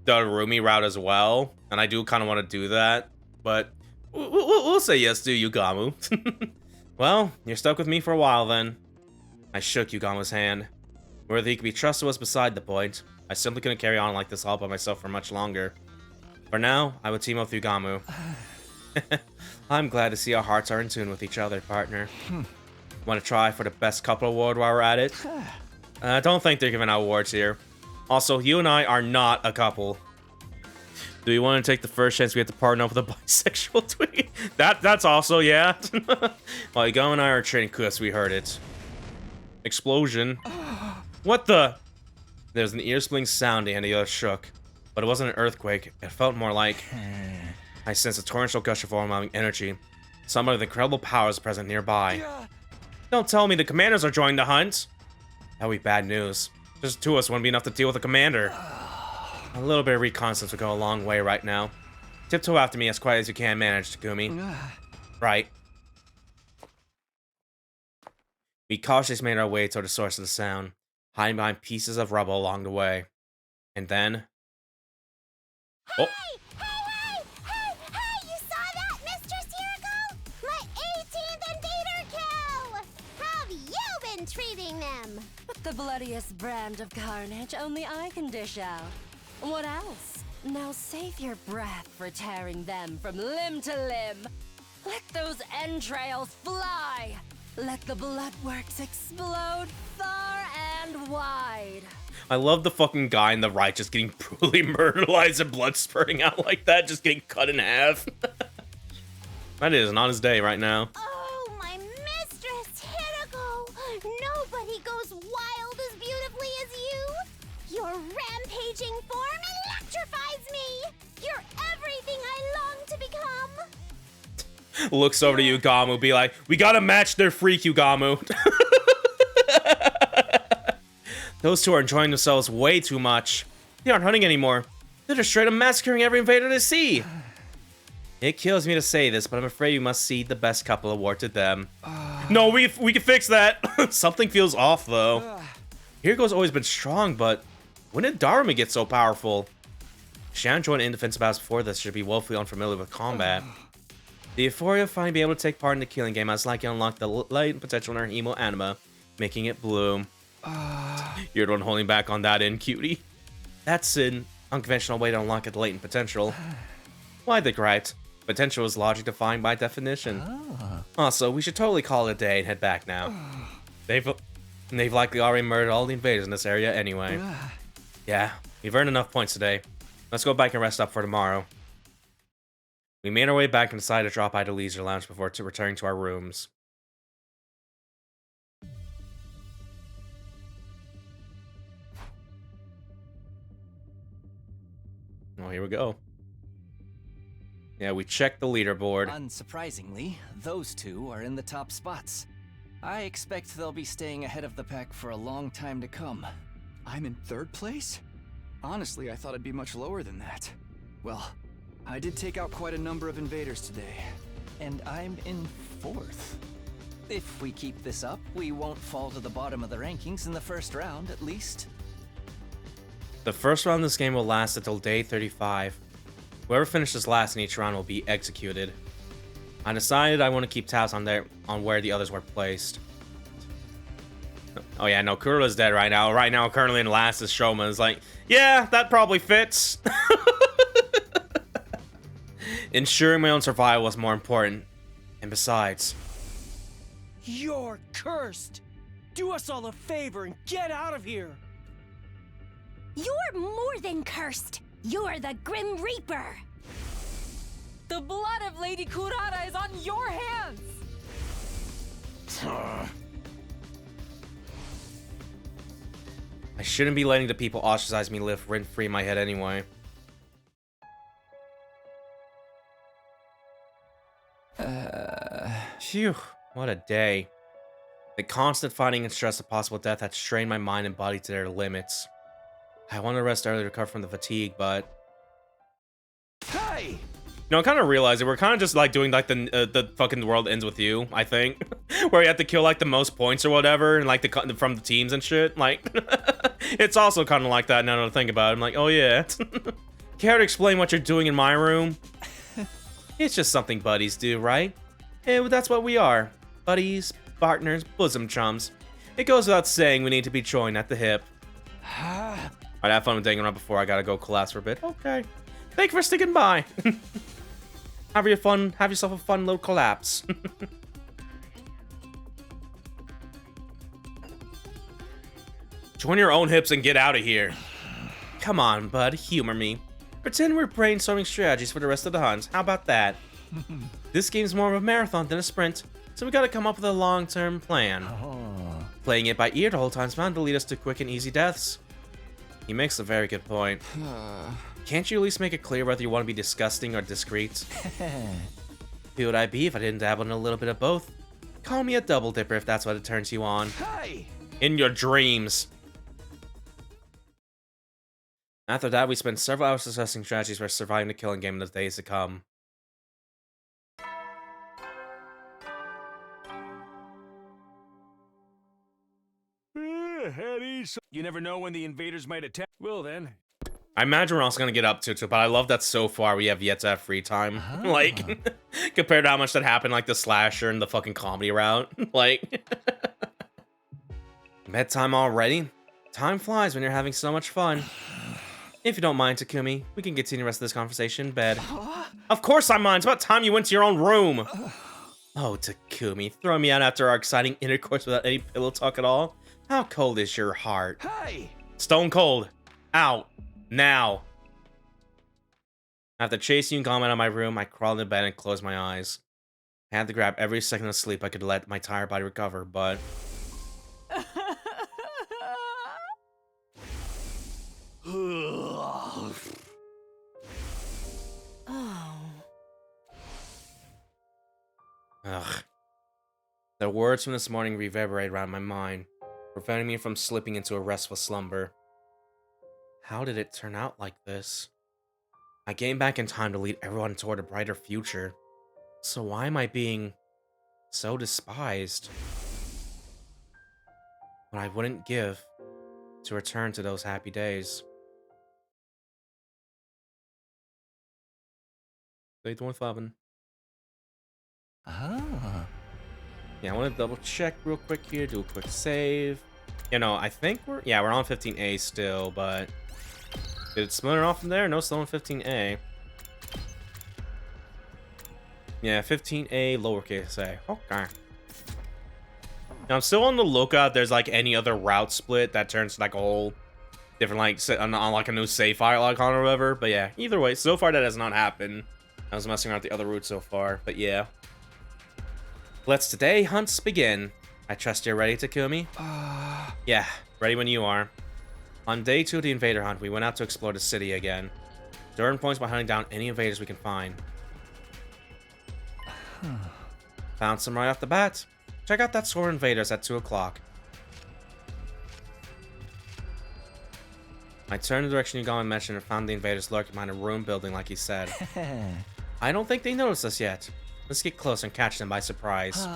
the Rumi route as well, and I do kind of want to do that, but we'll say yes to Yugamu. Well, you're stuck with me for a while then. I shook Yugamu's hand. Whether he could be trusted was beside the point. I simply couldn't carry on like this all by myself for much longer. For now, I would team up with Yugamu. I'm glad to see our hearts are in tune with each other, partner. Want to try for the best couple award while we're at it? I don't think they're giving out awards here. Also, you and I are not a couple. Do you want to take the first chance we have to partner up with a bisexual tweet? That's also, yeah. While Yugamu and I are trading kudos, we heard it. Explosion. What the? There's an ear-splitting sound and the other shook. But it wasn't an earthquake. It felt more like... I sensed a torrential gush of overwhelming energy. Some of the incredible powers present nearby. Don't tell me the commanders are joining the hunt. That would be bad news. Just two of us wouldn't be enough to deal with a commander. A little bit of reconnaissance would go a long way right now. Tiptoe after me as quiet as you can manage, Takumi. Right. We cautiously made our way toward the source of the sound, hiding behind pieces of rubble along the way. And then... Oh! You saw that, Mistress Hirago? My 18th invader kill! Have you been treated bloodiest brand of carnage only I can dish out. What else? Now save your breath for tearing them from limb to limb. Let those entrails fly. Let the bloodworks explode far and wide. I love the fucking guy in the right just getting brutally murderized and blood spurting out like that, just getting cut in half. That is not his day right now. Oh, my mistress, Hirako! Nobody goes wild as beautifully as you! Your rampaging form electrifies me! You're everything I long to become! Looks over to Yugamu, be like, we gotta match their freak, Yugamu. Those two are enjoying themselves way too much. They aren't hunting anymore. They're just straight up massacring every invader they see. It kills me to say this, but I'm afraid we must cede the best couple award to them. No, we can fix that. Something feels off, though. Hiriko's always been strong, but when did Daruma get so powerful? Shan joined in defensive battles before this, should be woefully unfamiliar with combat. The euphoria of finally being able to take part in the killing game has likely unlocked the latent potential in our emo anima, making it bloom. You're the one holding back on that end, cutie. That's an unconventional way to unlock the latent potential. Why the gripe? Potential is logic defined by definition. Also, we should totally call it a day and head back now. They've likely already murdered all the invaders in this area anyway. Yeah, we've earned enough points today. Let's go back and rest up for tomorrow. We made our way back and decided to drop by the leisure lounge before returning to our rooms. Oh, here we go. Yeah, we checked the leaderboard. Unsurprisingly, those two are in the top spots. I expect they'll be staying ahead of the pack for a long time to come. I'm in 3rd place? Honestly, I thought I'd be much lower than that. Well, I did take out quite a number of invaders today. And I'm in 4th. If we keep this up, we won't fall to the bottom of the rankings in the first round, at least. The first round of this game will last until day 35. Whoever finishes last in each round will be executed. I decided I want to keep tabs on where the others were placed. Oh yeah, no, Kurula's dead right now. Right now, currently in last is Shoma. Is like, yeah, that probably fits. Ensuring my own survival was more important. And besides... You're cursed! Do us all a favor and get out of here! You're more than cursed! You're the Grim Reaper! The blood of Lady Kurata is on your hands! I shouldn't be letting the people ostracize me live rent-free in my head anyway. Phew, what a day. The constant fighting and stress of possible death had strained my mind and body to their limits. I wanted to rest early to recover from the fatigue, but... Hey! You know, I kind of realized that we're kind of just like doing like the fucking world ends with you, I think. Where you have to kill like the most points or whatever, and like from the teams and shit. Like, it's also kind of like that now that I think about it. I'm like, oh yeah. Care to explain what you're doing in my room? It's just something buddies do, right? And that's what we are. Buddies, partners, bosom chums. It goes without saying we need to be joined at the hip. Alright, have fun with taking around before I gotta go collapse for a bit. Okay. Thank you for sticking by. Have yourself a fun little collapse. Join your own hips and get out of here. Come on, bud, humor me. Pretend we're brainstorming strategies for the rest of the hunt. How about that? This game's more of a marathon than a sprint, so we gotta come up with a long-term plan. Playing it by ear the whole time's bound to lead us to quick and easy deaths. He makes a very good point. Can't you at least make it clear whether you want to be disgusting or discreet? Who would I be if I didn't dabble in a little bit of both? Call me a double dipper if that's what it turns you on. Hey! In your dreams. After that, we spent several hours discussing strategies for surviving the killing game in the days to come. You never know when the invaders might attack. Well then. I imagine we're also gonna get up to it, but I love that so far we have yet to have free time. Like, compared to how much that happened, like the slasher and the fucking comedy route. Like, Bedtime already? Time flies when you're having so much fun. If you don't mind, Takumi, we can continue the rest of this conversation in bed. Of course I mind. It's about time you went to your own room. Oh, Takumi, throw me out after our exciting intercourse without any pillow talk at all? How cold is your heart? Hey! Stone cold. Out. Now. After chasing Yugami out of my room, I crawled into bed and closed my eyes. I had to grab every second of sleep I could let my tired body recover, but... Ugh. The words from this morning reverberated around my mind, preventing me from slipping into a restful slumber. How did it turn out like this? I came back in time to lead everyone toward a brighter future. So why am I being so despised? What I wouldn't give to return to those happy days. Day 27. Ah. Yeah, I want to double check real quick here, do a quick save. You know, I think we're on 15A still, but did it splinter off from there? No, still on 15A. Yeah, 15A lowercase a. Okay. Now, I'm still on the lookout. There's like any other route split that turns to like a whole different on like a new save file icon or whatever. But yeah, either way, so far that has not happened. I was messing around with the other route so far, but yeah. Let's today hunts begin. I trust you're ready, Takumi? Yeah, ready when you are. On day 2 of the invader hunt, we went out to explore the city again. To earn points by hunting down any invaders we can find. Found some right off the bat. Check out that store invaders at 2 o'clock. I turned the direction Yugami mentioned and found the invaders lurking behind a ruined building like he said. I don't think they noticed us yet. Let's get close and catch them by surprise.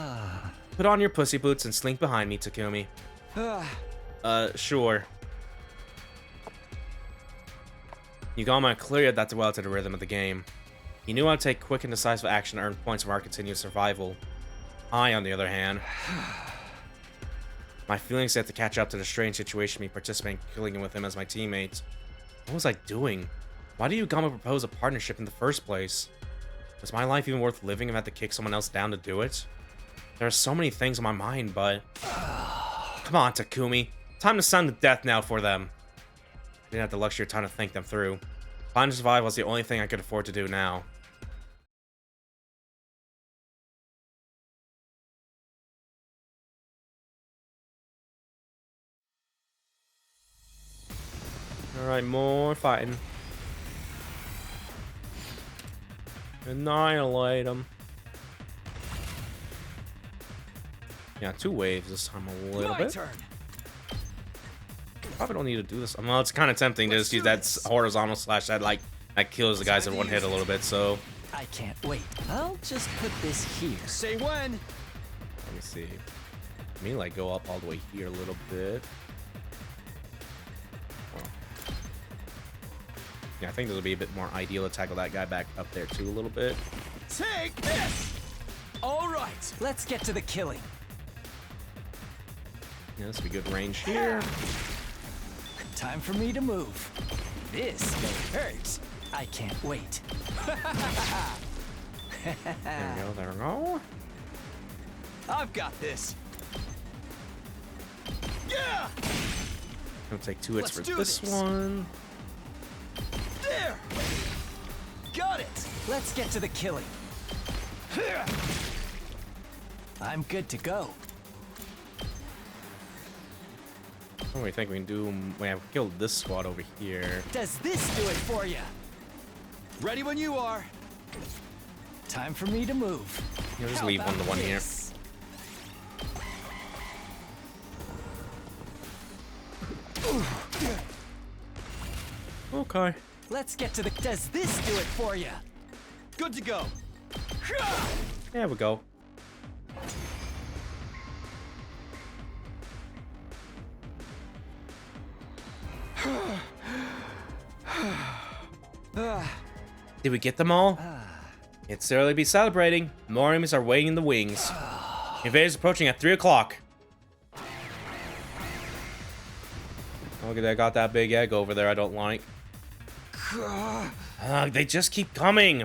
Put on your pussy boots and slink behind me, Takumi. Sure. Yugami clearly adapted well to the rhythm of the game. He knew how to take quick and decisive action to earn points from our continued survival. I, on the other hand... My feelings had to catch up to the strange situation of me participating in killing with him as my teammate. What was I doing? Why did Yugami propose a partnership in the first place? Was my life even worth living if I had to kick someone else down to do it? There are so many things on my mind, but... Come on, Takumi. Time to send to death now for them. I didn't have the luxury of time to think them through. Finding survival was the only thing I could afford to do now. Alright, more fighting. Annihilate them. Yeah, 2 waves this time a little bit. Turn. Probably don't need to do this. Well, it's kind of tempting to just use that horizontal slash that kills the guys in one hit a little bit, so. I can't wait. I'll just put this here. Say when. Let me see. Let me like go up all the way here a little bit. Yeah, I think this will be a bit more ideal to tackle that guy back up there too a little bit. Take this! Alright, let's get to the killing. Yeah, this will be good range here. Time for me to move. This may hurt. I can't wait. There we go, there we go. I've got this. Yeah! I'll take 2 hits for this one. There! Got it! Let's get to the killing. I'm good to go. What do we think we can do? We have killed this squad over here. Does this do it for you? Ready when you are. Time for me to move. Yeah, just leave 1 to 1 here. Okay. Let's get to the... Does this do it for you? Good to go. There we go. Did we get them all? It's early to be celebrating. More enemies are waiting in the wings. Invaders approaching at 3 o'clock. Look at that, got that big egg over there I don't like. They just keep coming.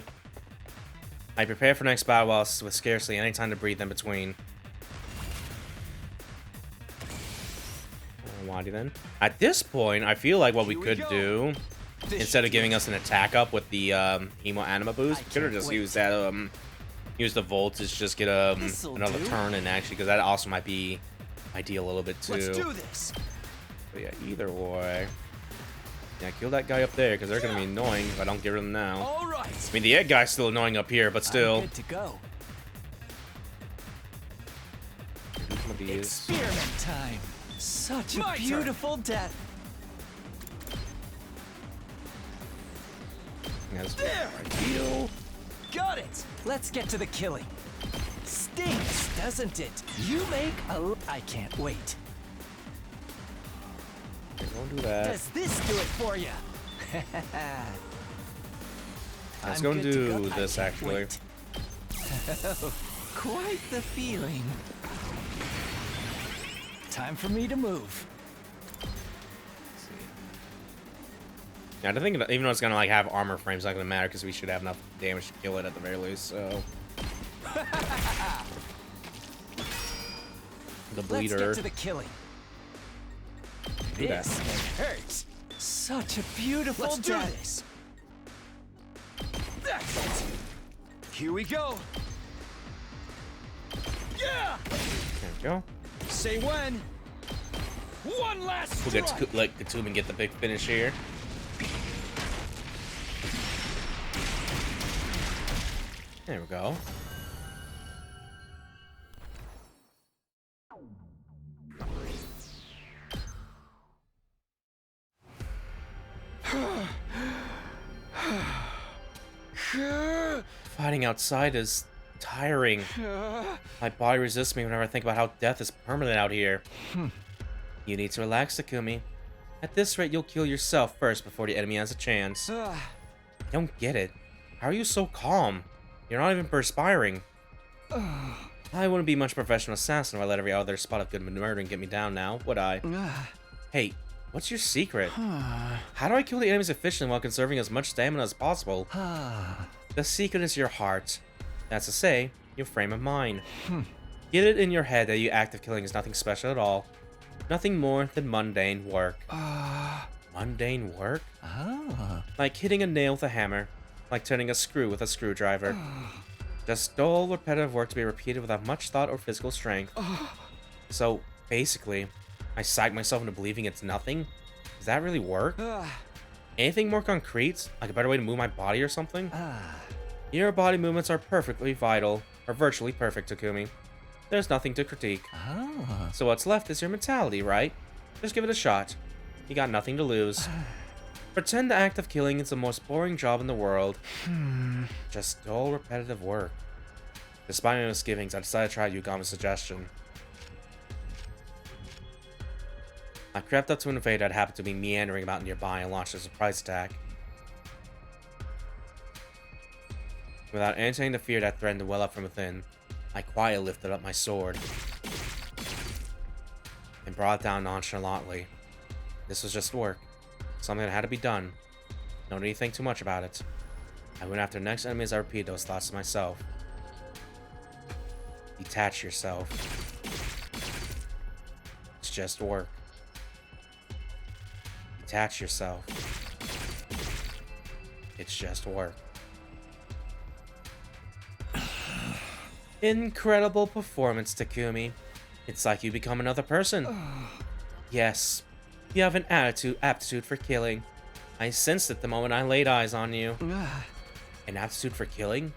I prepare for next battle with scarcely any time to breathe in between. Alrighty then. At this point, I feel like what we could do, instead of giving us an attack up with the Emo Anima boost, we could have just used that use the voltage, just get another turn in actually, because that also might be ideal a little bit too. Let's do this. But yeah, either way. Yeah, kill that guy up there, because they're gonna be annoying if I don't get rid of them now. All right. I mean, the egg guy's still annoying up here, but still. I'm good to go. Some of these. Experiment time. Such a My turn. beautiful death. Yeah, this There. ideal. Got it. Let's get to the killing. Stinks, doesn't it? You make a. I can't wait. Okay, don't do that. Does this do it for you? Let's go and do this actually. Quite the feeling. Time for me to move. Yeah, I think even though it's gonna like have armor frames, it's not gonna matter because we should have enough damage to kill it at the very least. So the bleeder. Let's get to the killing. Do that. This hurts. Such a beautiful Let's do death. this. That's it. Here we go. Yeah. There we go. Say when. One last We'll get strike. to let Katuman get the big finish here. There we go. Fighting outside is tiring. My body resists me whenever I think about how death is permanent out here. You need to relax, Takumi. At this rate, you'll kill yourself first before the enemy has a chance. I don't get it. How are you so calm? You're not even perspiring. I wouldn't be much professional assassin if I let every other spot of good murdering get me down now, would I? Hey, what's your secret? How do I kill the enemies efficiently while conserving as much stamina as possible? The secret is your heart. That's to say, your frame of mind. Get it in your head that your act of killing is nothing special at all. Nothing more than mundane work. Mundane work? Like hitting a nail with a hammer. Like turning a screw with a screwdriver. Just dull, repetitive work to be repeated without much thought or physical strength. So, basically, I psych myself into believing it's nothing? Does that really work? Anything more concrete? Like a better way to move my body or something? Your body movements are perfectly vital, or virtually perfect, Takumi. There's nothing to critique. So what's left is your mentality, right? Just give it a shot. You got nothing to lose. Pretend the act of killing is the most boring job in the world. Just dull, repetitive work. Despite my misgivings, I decided to try Yugama's suggestion. I crept up to an invader that happened to be meandering about nearby and launched a surprise attack. Without entertaining the fear that threatened to well up from within, I quietly lifted up my sword and brought it down nonchalantly. This was just work. Something that had to be done. No need to think too much about it. I went after the next enemy as I repeated those thoughts to myself. Detach yourself. It's just work. Detach yourself. It's just work. Incredible performance, Takumi. It's like you become another person. Yes, you have an aptitude for killing. I sensed it the moment I laid eyes on you. An aptitude for killing?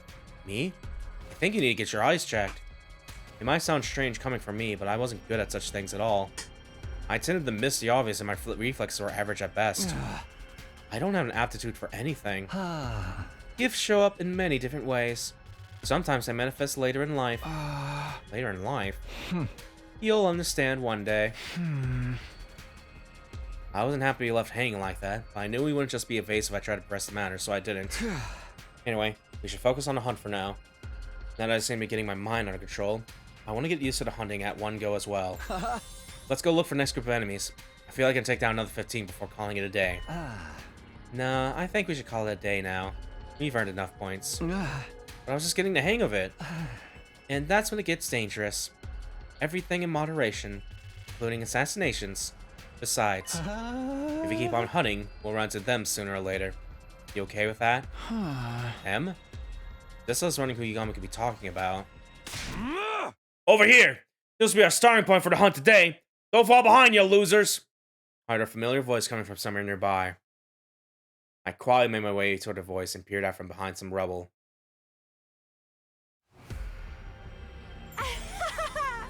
Me? I think you need to get your eyes checked. It might sound strange coming from me, but I wasn't good at such things at all. I tended to miss the obvious and my reflexes were average at best. I don't have an aptitude for anything. Gifts show up in many different ways. Sometimes they manifest later in life. Later in life? You'll understand one day. I wasn't happy to be left hanging like that, but I knew we wouldn't just be evasive if I tried to press the matter, so I didn't. Anyway, we should focus on the hunt for now. Now that I seem to be getting my mind under control, I want to get used to the hunting at one go as well. Let's go look for the next group of enemies. I feel like I can take down another 15 before calling it a day. Nah, I think we should call it a day now. We've earned enough points. But I was just getting the hang of it. And that's when it gets dangerous. Everything in moderation, including assassinations. Besides, if we keep on hunting, we'll run into them sooner or later. You okay with that? Them? This is wondering who Yagami could be talking about. Over here! This will be our starting point for the hunt today. Don't fall behind, you losers! I heard a familiar voice coming from somewhere nearby. I quietly made my way toward the voice and peered out from behind some rubble. I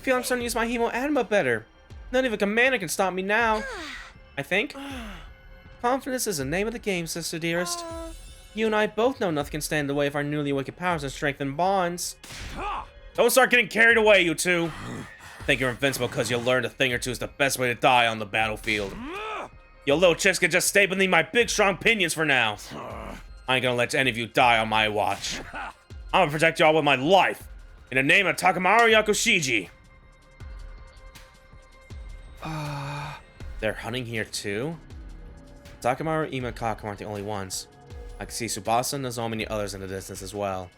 feel I'm starting to use my Hemo Anima better. Not even Commander can stop me now. I think. Confidence is the name of the game, sister dearest. You and I both know nothing can stand in the way of our newly awakened powers and strengthened bonds. Don't start getting carried away, you two. Think you're invincible because you learned a thing or two is the best way to die on the battlefield. You little chicks can just stay beneath my big strong pinions for now. I ain't gonna let any of you die on my watch. I'm gonna protect y'all with my life. In the name of Takamaru Yakushiji. They're hunting here too? Takamaru, Ima, and Kaku aren't the only ones. I can see Tsubasa and Nozomi and the others in the distance as well.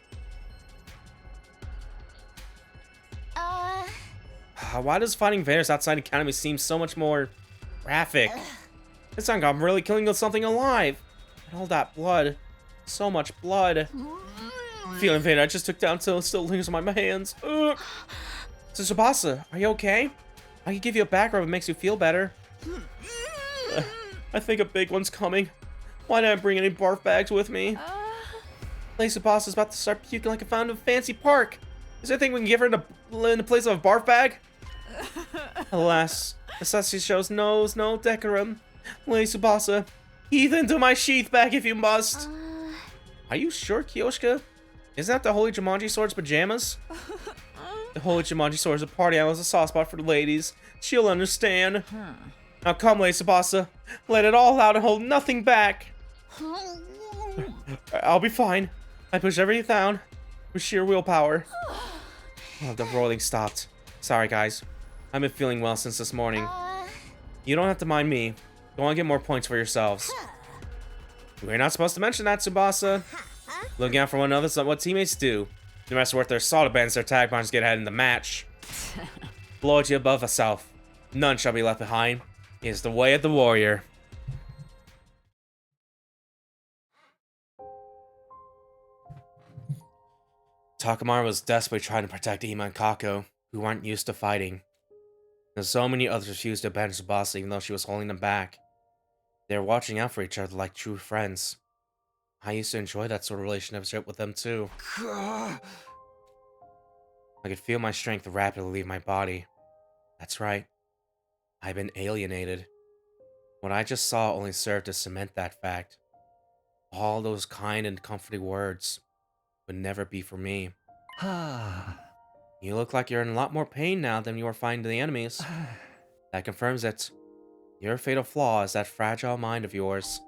Why does fighting Vaders outside the academy seem so much more graphic? It's like I'm really killing something alive. And all that blood. So much blood. Feeling Vader I just took down till it still lingers on my hands. So Tsubasa, are you okay? I can give you a back rub if it makes you feel better. I think a big one's coming. Why didn't I bring any barf bags with me? Lady Tsubasa's about to start puking like I found in a fancy park. Is there anything we can give her in the place of a barf bag? Alas, necessity shows knows no decorum. Lady Tsubasa, heave into my sheath bag if you must. Are you sure, Kyoshika? Isn't that the Holy Jumanji Sword's pajamas? The Holy Jumanji Sword is a party animal, is a soft spot for the ladies. She'll understand. Now come, Lady Tsubasa. Let it all out and hold nothing back. I'll be fine. I push everything down with sheer willpower. Oh, the rolling stopped. Sorry, guys. I've been feeling well since this morning. You don't have to mind me. Go on and get more points for yourselves. We're not supposed to mention that, Tsubasa. Looking out for one another is what teammates do. No matter worth their salt bands, their tag bonds get ahead in the match. Loyalty above self. None shall be left behind. It is the way of the warrior. Takamaru was desperately trying to protect Ima and Kako, who weren't used to fighting. And so many others refused to abandon Tsubasa even though she was holding them back. They were watching out for each other like true friends. I used to enjoy that sort of relationship with them too. I could feel my strength rapidly leave my body. That's right. I've been alienated. What I just saw only served to cement that fact. All those kind and comforting words would never be for me. You look like you're in a lot more pain now than you were fighting the enemies. That confirms it. Your fatal flaw is that fragile mind of yours.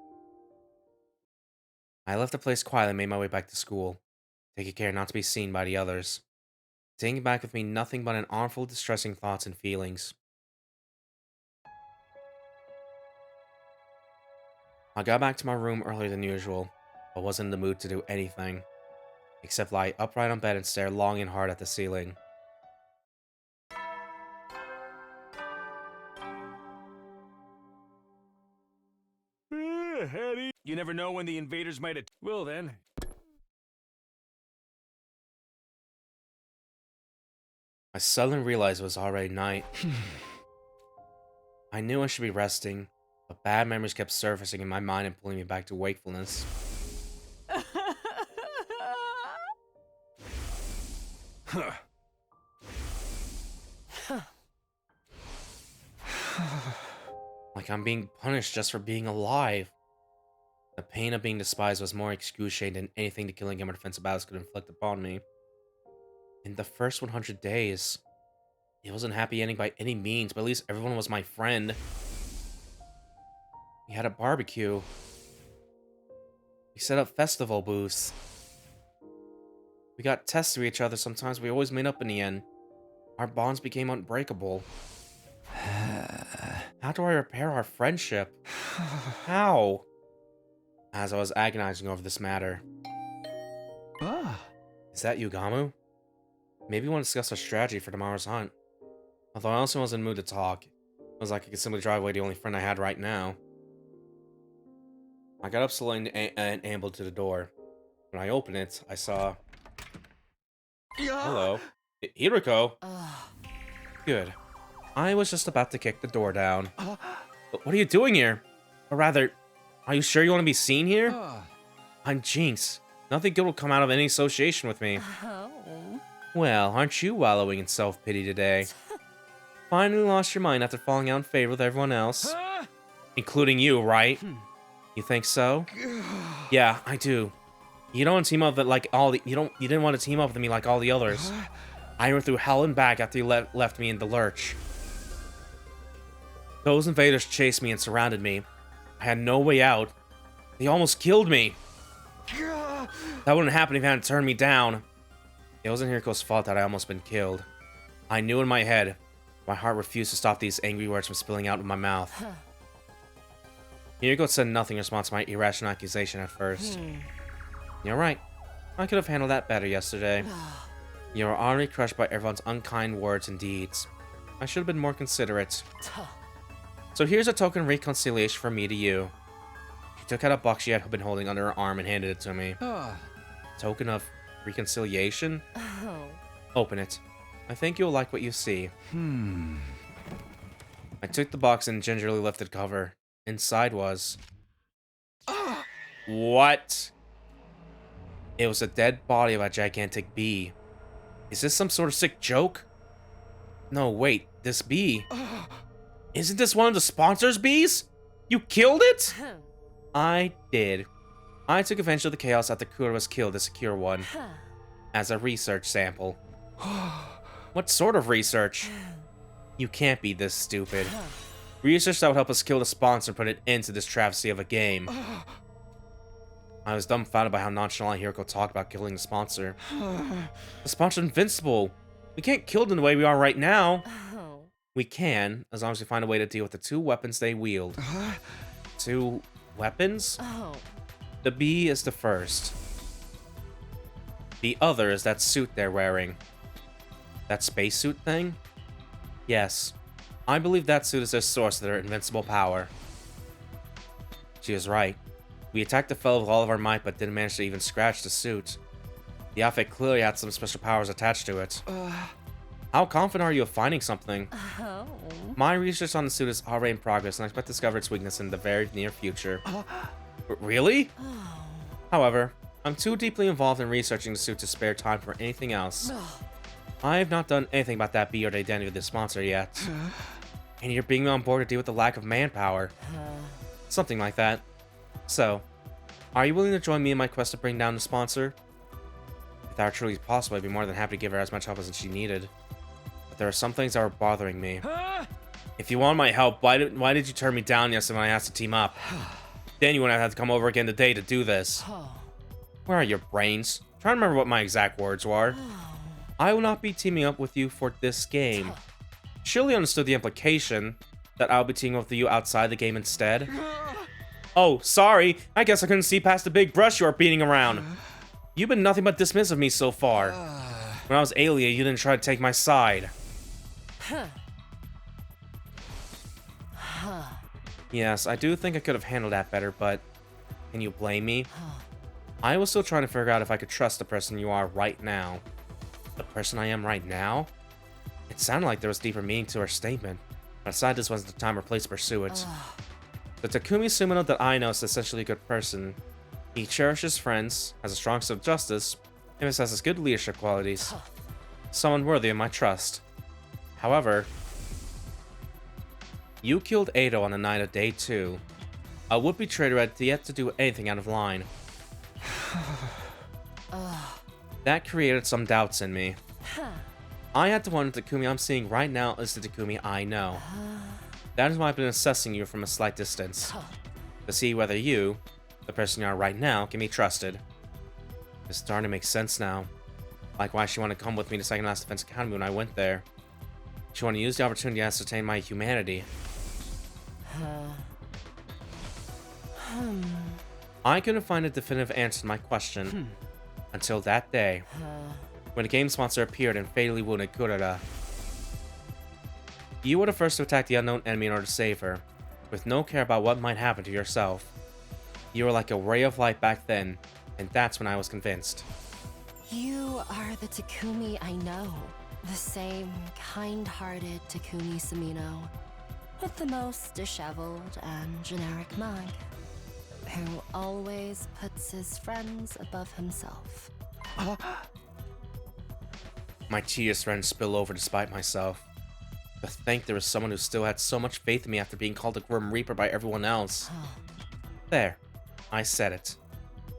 I left the place quietly and made my way back to school, taking care not to be seen by the others. Taking back with me nothing but an armful of distressing thoughts and feelings. I got back to my room earlier than usual, but wasn't in the mood to do anything, except lie upright on bed and stare long and hard at the ceiling. You never know when the invaders might have. Well then. I suddenly realized it was already night. I knew I should be resting, but bad memories kept surfacing in my mind and pulling me back to wakefulness. Like I'm being punished just for being alive. The pain of being despised was more excruciating than anything the killing game or defensive battles could inflict upon me. In the first 100 days, it wasn't a happy ending by any means, but at least everyone was my friend. We had a barbecue. We set up festival booths. We got tests to each other sometimes, we always made up in the end. Our bonds became unbreakable. How do I repair our friendship? How? As I was agonizing over this matter. Is that you, Gamu? Maybe we want to discuss our strategy for tomorrow's hunt. Although I also wasn't in the mood to talk. It was like I could simply drive away the only friend I had right now. I got up slowly and ambled to the door. When I opened it, I saw... Hello. Hiriko? Good. I was just about to kick the door down. But what are you doing here? Or rather, are you sure you want to be seen here? I'm Jinx. Nothing good will come out of any association with me. Well, aren't you wallowing in self-pity today? Finally lost your mind after falling out in favor with everyone else? Including you, right? You think so? Yeah, I do. You don't want to team up with like all the you didn't want to team up with me like all the others. I went through hell and back after you left me in the lurch. Those invaders chased me and surrounded me. I had no way out. They almost killed me. That wouldn't happen if you hadn't turned me down. It wasn't Hiriko's fault that I almost been killed. I knew in my head. My heart refused to stop these angry words from spilling out of my mouth. Hiriko said nothing in response to my irrational accusation at first. You're right. I could have handled that better yesterday. You were already crushed by everyone's unkind words and deeds. I should have been more considerate. So here's a token of reconciliation from me to you. She took out a box she had been holding under her arm and handed it to me. Token of reconciliation? Open it. I think you'll like what you see. I took the box and gingerly lifted the cover. Inside was... What? It was a dead body of a gigantic bee. Is this some sort of sick joke? No, wait. This bee... Isn't this one of the sponsors' bees? You killed it? I did. I took advantage of the chaos after Kura was killed to secure one. As a research sample. What sort of research? You can't be this stupid. Research that would help us kill the sponsor and put an end to this travesty of a game. I was dumbfounded by how nonchalant Hiriko talked about killing the sponsor. The sponsor's invincible. We can't kill them the way we are right now. We can, as long as we find a way to deal with the two weapons they wield. Two weapons? The bee is the first. The other is that suit they're wearing. That spacesuit thing? Yes. I believe that suit is their source of their invincible power. She was right. We attacked the fellow with all of our might, but didn't manage to even scratch the suit. The outfit clearly had some special powers attached to it. How confident are you of finding something? My research on the suit is already in progress, and I expect to discover its weakness in the very near future. Really? However, I'm too deeply involved in researching the suit to spare time for anything else. I have not done anything about that bee or the identity of the sponsor yet. And you're bringing me on board to deal with the lack of manpower. Something like that. So, are you willing to join me in my quest to bring down the sponsor? If that were truly possible, I'd be more than happy to give her as much help as she needed. But there are some things that were bothering me. If you want my help, why did you turn me down yesterday when I asked to team up? Then you wouldn't have to come over again today to do this. Where are your brains? I'm trying to remember what my exact words were. I will not be teaming up with you for this game. Surely understood the implication that I'll be teaming up with you outside the game instead. Oh, sorry. I guess I couldn't see past the big brush you are beating around. You've been nothing but dismissive of me so far. When I was alien, you didn't try to take my side. Yes, I do think I could have handled that better, but can you blame me? I was still trying to figure out if I could trust the person you are right now. The person I am right now? It sounded like there was deeper meaning to her statement, but I decided this wasn't the time or place to pursue it. The Takumi Sumino that I know is essentially a good person. He cherishes friends, has a strong sense of justice, and possesses good leadership qualities. Someone worthy of my trust. However, you killed Ado on the night of day 2. A would-be traitor had yet to do anything out of line. That created some doubts in me. I had to wonder the Takumi I'm seeing right now is the Takumi I know. That is why I've been assessing you from a slight distance. To see whether you, the person you are right now, can be trusted. It's starting to make sense now. Like why she wanted to come with me to Second Last Defense Academy when I went there. She wanted to use the opportunity to ascertain my humanity. I couldn't find a definitive answer to my question until that day, when the game sponsor appeared and fatally wounded Kurara. You were the first to attack the unknown enemy in order to save her, with no care about what might happen to yourself. You were like a ray of light back then, and that's when I was convinced. You are the Takumi I know. The same kind-hearted Takumi Samino, with the most disheveled and generic mug, who always puts his friends above himself. My tears ran spill over despite myself. To think there was someone who still had so much faith in me after being called a Grim Reaper by everyone else. There. I said it.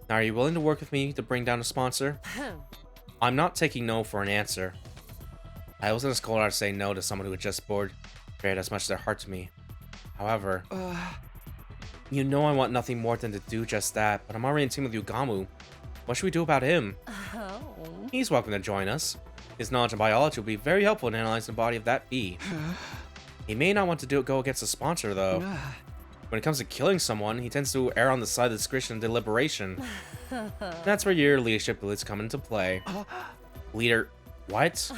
Now are you willing to work with me to bring down a sponsor? I'm not taking no for an answer. I wasn't as cold to say no to someone who had just betrayed as much as their heart to me. However, you know I want nothing more than to do just that, but I'm already in team with Yugamu. What should we do about him? He's welcome to join us. His knowledge of biology will be very helpful in analyzing the body of that bee. He may not want to go against a sponsor, though. When it comes to killing someone, he tends to err on the side of discretion and deliberation. That's where your leadership abilities come into play. Leader... what?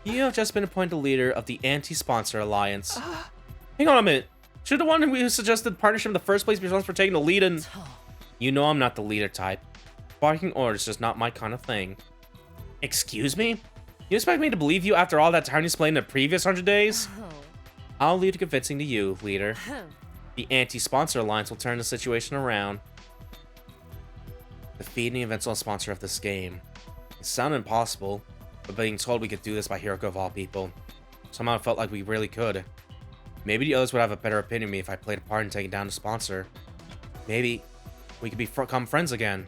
You have just been appointed leader of the Anti-Sponsor Alliance. Hang on a minute. Should the one who suggested partnership in the first place be responsible for taking the lead in... You know I'm not the leader type. Barking orders is just not my kind of thing. Excuse me? You expect me to believe you after all that time you spent in the previous 100 days? I'll leave it convincing to you, leader. The Anti-Sponsor Alliance will turn the situation around. Defeating the eventual sponsor of this game. It sounded impossible, but being told we could do this by Hiroko of all people. Somehow it felt like we really could. Maybe the others would have a better opinion of me if I played a part in taking down the sponsor. Maybe we could become friends again.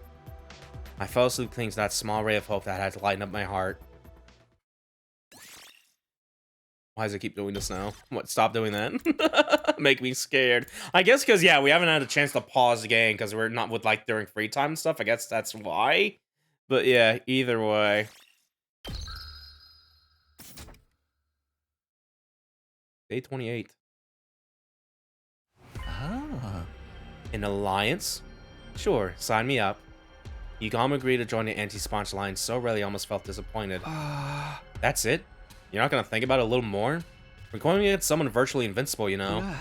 I fell asleep clinging to that small ray of hope that had to lighten up my heart. Why does it keep doing this now? What? Stop doing that. Make me scared. I guess because, yeah, we haven't had a chance to pause the game because we're not with, like, during free time and stuff. I guess that's why. But, yeah, either way. Day 28. An alliance? Sure, sign me up. Yugamu agreed to join the Anti-Sponsor Alliance so rarely I almost felt disappointed. That's it? You're not gonna think about it a little more? We're going against someone virtually invincible, you know?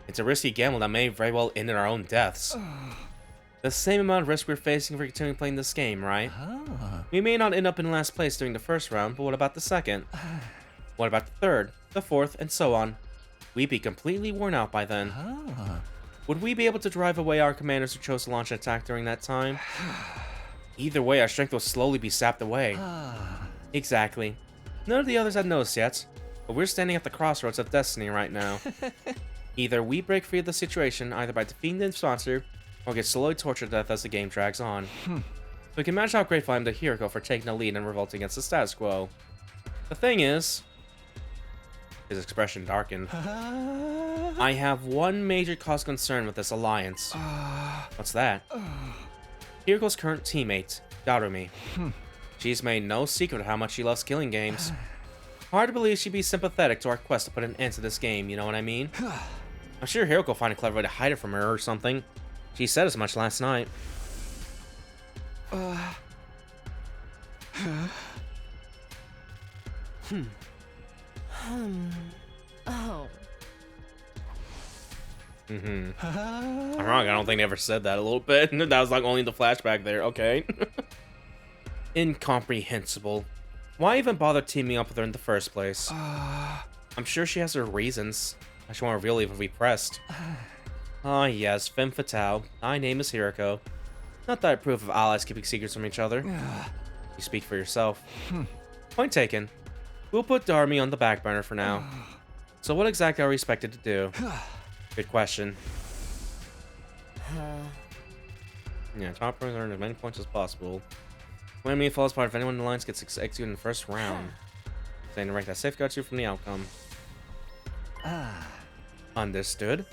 It's a risky gamble that may very well end in our own deaths. The same amount of risk we're facing if we're continuing playing this game, right? We may not end up in last place during the first round, but what about the second? What about the third, the fourth, and so on? We'd be completely worn out by then. Would we be able to drive away our commanders who chose to launch an attack during that time? Either way, our strength will slowly be sapped away. Exactly. None of the others had noticed yet, but we're standing at the crossroads of destiny right now. Either we break free of the situation, either by defeating the sponsor, or get slowly tortured to death as the game drags on. So you can imagine how grateful I am to Hiroko for taking the lead and revolting against the status quo. The thing is... His expression darkened. I have one major cause of concern with this alliance. What's that? Hiroko's current teammate, Darumi. She's made no secret of how much she loves killing games. Hard to believe she'd be sympathetic to our quest to put an end to this game, you know what I mean? I'm sure Hiroko will find a clever way to hide it from her or something. She said as much last night. Oh. I'm wrong, I don't think they ever said that a little bit. That was like only the flashback there, okay. Incomprehensible. Why even bother teaming up with her in the first place? I'm sure she has her reasons. I just won't reveal even if we pressed. Ah yes, femme fatale. My name is Hiroko. Not that I approve of allies keeping secrets from each other. You speak for yourself. Point taken. We'll put Darumi on the back burner for now. So what exactly are we expected to do? Good question. Yeah, top players earn as many points as possible. When enemy falls apart, if anyone in the alliance gets executed in the first round. Saying the rank that safeguards you from the outcome. Understood.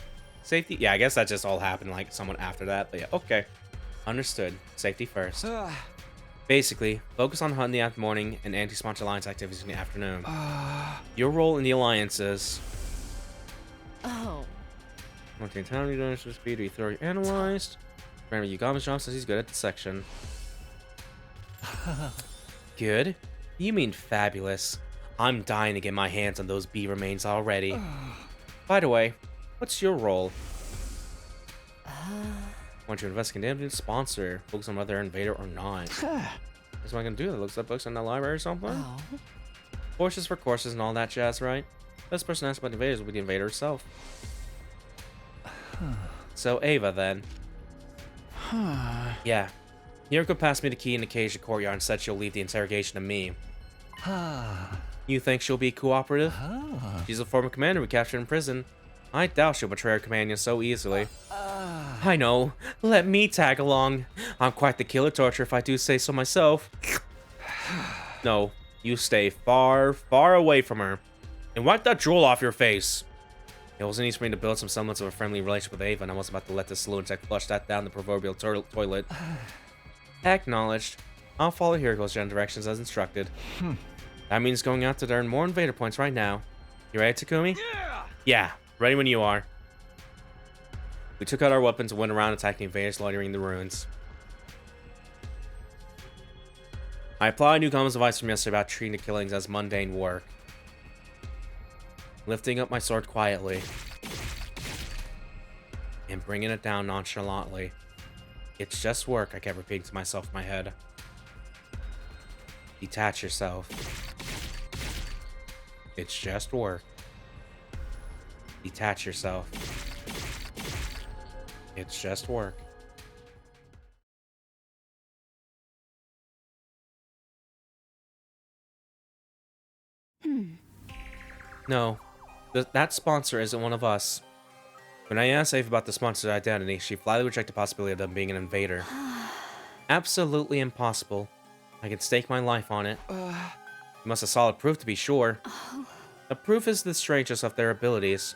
Safety? Yeah, I guess that just all happened like somewhat after that, but yeah, okay. Understood. Safety first. Basically, focus on hunting in the morning and anti-sponsor alliance activities in the afternoon. Your role in the alliance is... Multi-talent damage speed to be thoroughly analyzed. Remember, Yugama's job says he's good at the section. Good? You mean fabulous. I'm dying to get my hands on those bee remains already. By the way, what's your role? Want you to investigate damage sponsor, focus on whether invader or not. That's what I can do. That looks like books in the library or something. Courses for courses and all that jazz, right? Best person asked about the invaders will be the invader herself. So Ava then. Yeah. Yuriko passed me the key in the cage of the courtyard and said she'll leave the interrogation to me. You think she'll be cooperative? She's a former commander we captured in prison. I doubt she'll betray her companion so easily. I know. Let me tag along. I'm quite the killer torturer if I do say so myself. No, you stay far, far away from her. And wipe that drool off your face. It wasn't easy for me to build some semblance of a friendly relationship with Ava, and I was about to let this lunatic flush that down the proverbial toilet. Acknowledged. I'll follow Hiriko's directions as instructed. That means going out to earn more invader points right now. You ready, Takumi? Yeah, ready when you are. We took out our weapons and went around attacking invaders loitering in the ruins. I applied Newcomer's advice from yesterday about treating the killings as mundane work. Lifting up my sword quietly. And bringing it down nonchalantly. It's just work, I kept repeating to myself in my head. Detach yourself. It's just work. Detach yourself. It's just work. No, that sponsor isn't one of us. When I asked Ava about the sponsor's identity, she flatly rejected the possibility of them being an invader. Absolutely impossible. I can stake my life on it. You must have solid proof to be sure. The proof is the strangest of their abilities.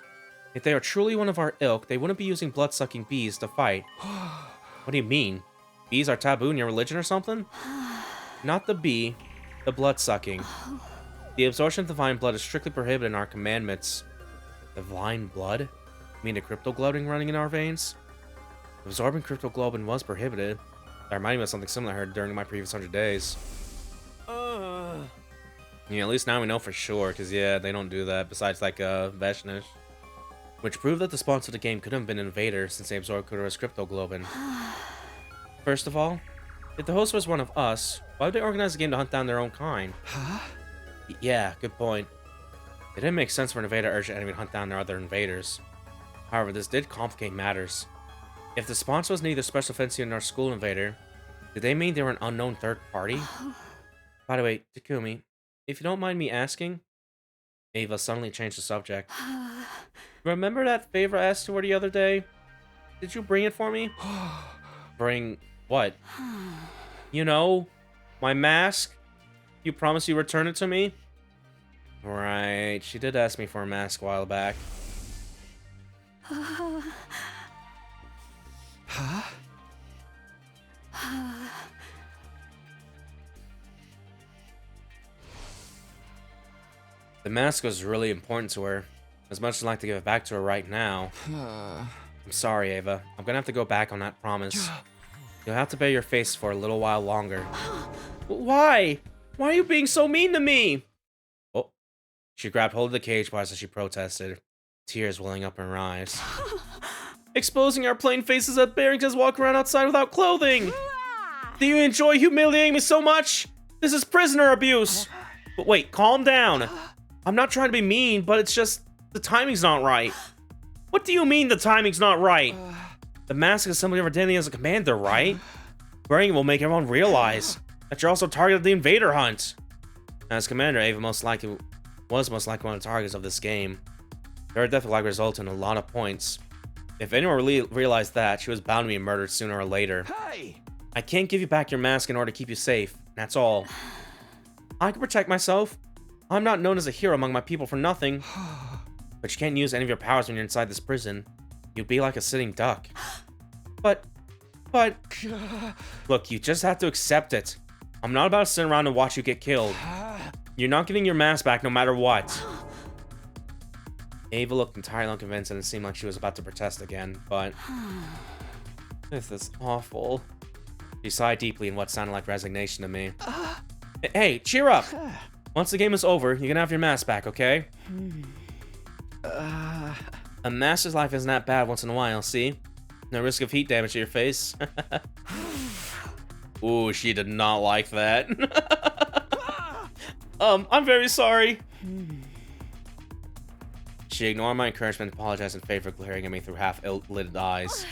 If they are truly one of our ilk, they wouldn't be using blood-sucking bees to fight. What do you mean? Bees are taboo in your religion or something? Not the bee, the blood-sucking. The absorption of divine blood is strictly prohibited in our commandments. Divine blood? You mean the cryptoglobin running in our veins? Absorbing cryptoglobin was prohibited. That reminded me of something similar I heard during my previous 100 days. Yeah, at least now we know for sure, because yeah, they don't do that, besides like Veshnish. Which proved that the sponsor of the game couldn't have been an invader, since they absorbed Kudura's cryptoglobin. First of all, if the host was one of us, why would they organize a game to hunt down their own kind? Yeah, good point. It didn't make sense for an invader to urge an enemy to hunt down their other invaders. However, this did complicate matters. If the sponsor was neither special offensive nor school invader, did they mean they were an unknown third party? By the way, Takumi, if you don't mind me asking... Ava suddenly changed the subject. Remember that favor I asked you for the other day? Did you bring it for me? Bring what? You know, my mask? You promised you'd return it to me? Right, she did ask me for a mask a while back. The mask was really important to her. As much as I'd like to give it back to her right now. I'm sorry, Ava. I'm gonna have to go back on that promise. You'll have to bear your face for a little while longer. Why? Why are you being so mean to me? Oh. She grabbed hold of the cage bars as she protested, tears welling up in her eyes. Exposing our plain faces at bearings as walk around outside without clothing! Do you enjoy humiliating me so much? This is prisoner abuse! But wait, calm down. I'm not trying to be mean, but it's just... the timing's not right. What do you mean the timing's not right? The mask is somebody of identity as a commander, right? Wearing it will make everyone realize that you're also target of the invader hunt. As commander, Ava was most likely one of the targets of this game. Her death will likely result in a lot of points. If anyone really realized that, she was bound to be murdered sooner or later. Hey! I can't give you back your mask in order to keep you safe. That's all. I can protect myself. I'm not known as a hero among my people for nothing. But you can't use any of your powers when you're inside this prison. You'd be like a sitting duck. But... Look, you just have to accept it. I'm not about to sit around and watch you get killed. You're not getting your mask back no matter what. Ava looked entirely unconvinced and it seemed like she was about to protest again, but... This is awful. She sighed deeply in what sounded like resignation to me. Hey, cheer up! Once the game is over, you can have your mask back, okay? A master's life isn't that bad once in a while, see? No risk of heat damage to your face. Ooh, she did not like that. I'm very sorry. She ignored my encouragement and apologized in favor of glaring at me through half-lidded eyes.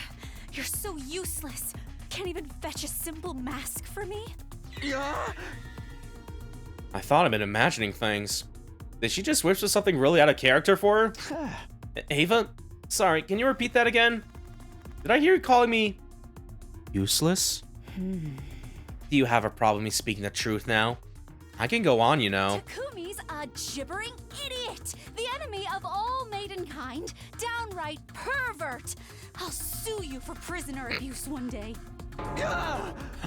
You're so useless. Can't even fetch a simple mask for me? I thought I'd been imagining things. Did she just switch to something really out of character for her? Ava? Sorry, can you repeat that again? Did I hear you calling me... useless? Do you have a problem me speaking the truth now? I can go on, you know. Takumi's a gibbering idiot! The enemy of all maidenkind! Downright pervert! I'll sue you for prisoner abuse one day.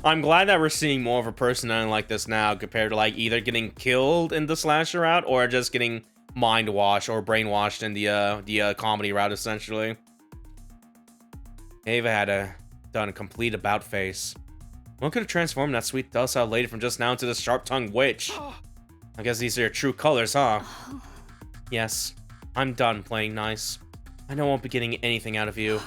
I'm glad that we're seeing more of a personality like this now compared to like either getting killed in the slasher route or just getting mind washed or brainwashed in the comedy route essentially. Ava had done a complete about face. One could have transformed that sweet docile lady from just now into this sharp-tongued witch. I guess these are your true colors, huh? Yes, I'm done playing nice. I know I won't be getting anything out of you.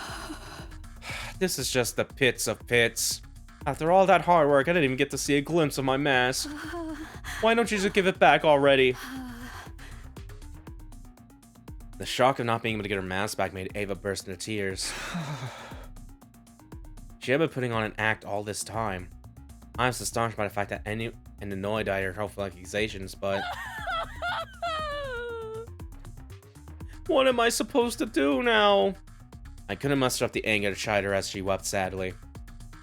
This is just the pits of pits. After all that hard work, I didn't even get to see a glimpse of my mask. Why don't you just give it back already? The shock of not being able to get her mask back made Ava burst into tears. She had been putting on an act all this time. I was astonished by the fact that and annoyed by her hopeful accusations, but... What am I supposed to do now? I couldn't muster up the anger to chide her as she wept sadly.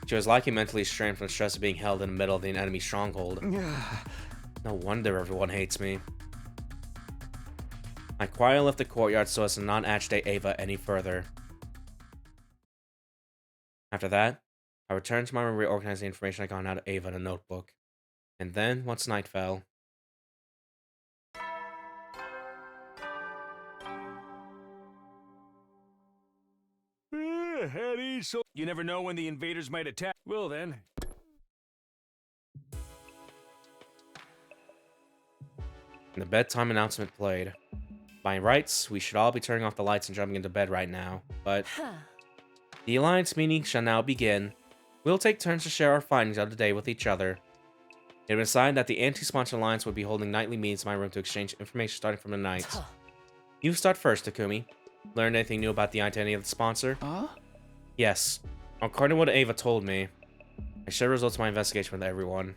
She was likely mentally strained from the stress of being held in the middle of the enemy stronghold. No wonder everyone hates me. I quietly left the courtyard so as to not agitate Ava any further. After that, I returned to my room to reorganize the information I got out of Ava in a notebook. And then, once night fell... Eddie, so you never know when the invaders might attack. Well then. The bedtime announcement played. By rights, we should all be turning off the lights and jumping into bed right now, but... The Alliance meeting shall now begin. We'll take turns to share our findings of the day with each other. It was decided that the Anti-Sponsor Alliance would be holding nightly meetings in my room to exchange information starting from tonight. You start first, Takumi. Learned anything new about the identity of the sponsor? Yes. According to what Ava told me, I shared results of my investigation with everyone.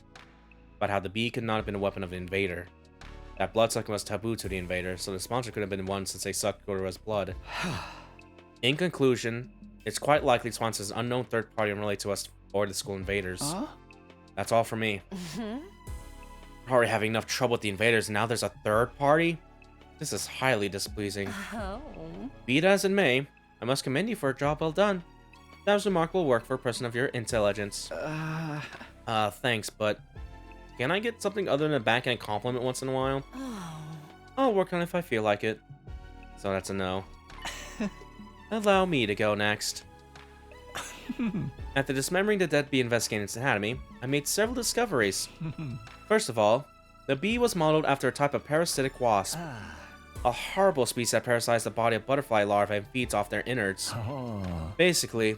About how the bee could not have been a weapon of the invader. That bloodsucking was taboo to the invader, so the sponsor could have been one since they sucked Gorora's blood. In conclusion, it's quite likely the sponsor is an unknown third party unrelated to us or the school invaders. That's all for me. We're already having enough trouble with the invaders, and now there's a third party? This is highly displeasing. Be it as it may, I must commend you for a job well done. That was remarkable work for a person of your intelligence. Thanks, but can I get something other than a backhand compliment once in a while? I'll work on it if I feel like it. So that's a no. Allow me to go next. After dismembering the dead bee investigating its anatomy, I made several discoveries. First of all, the bee was modeled after a type of parasitic wasp. A horrible species that parasizes the body of butterfly larvae and feeds off their innards. Basically,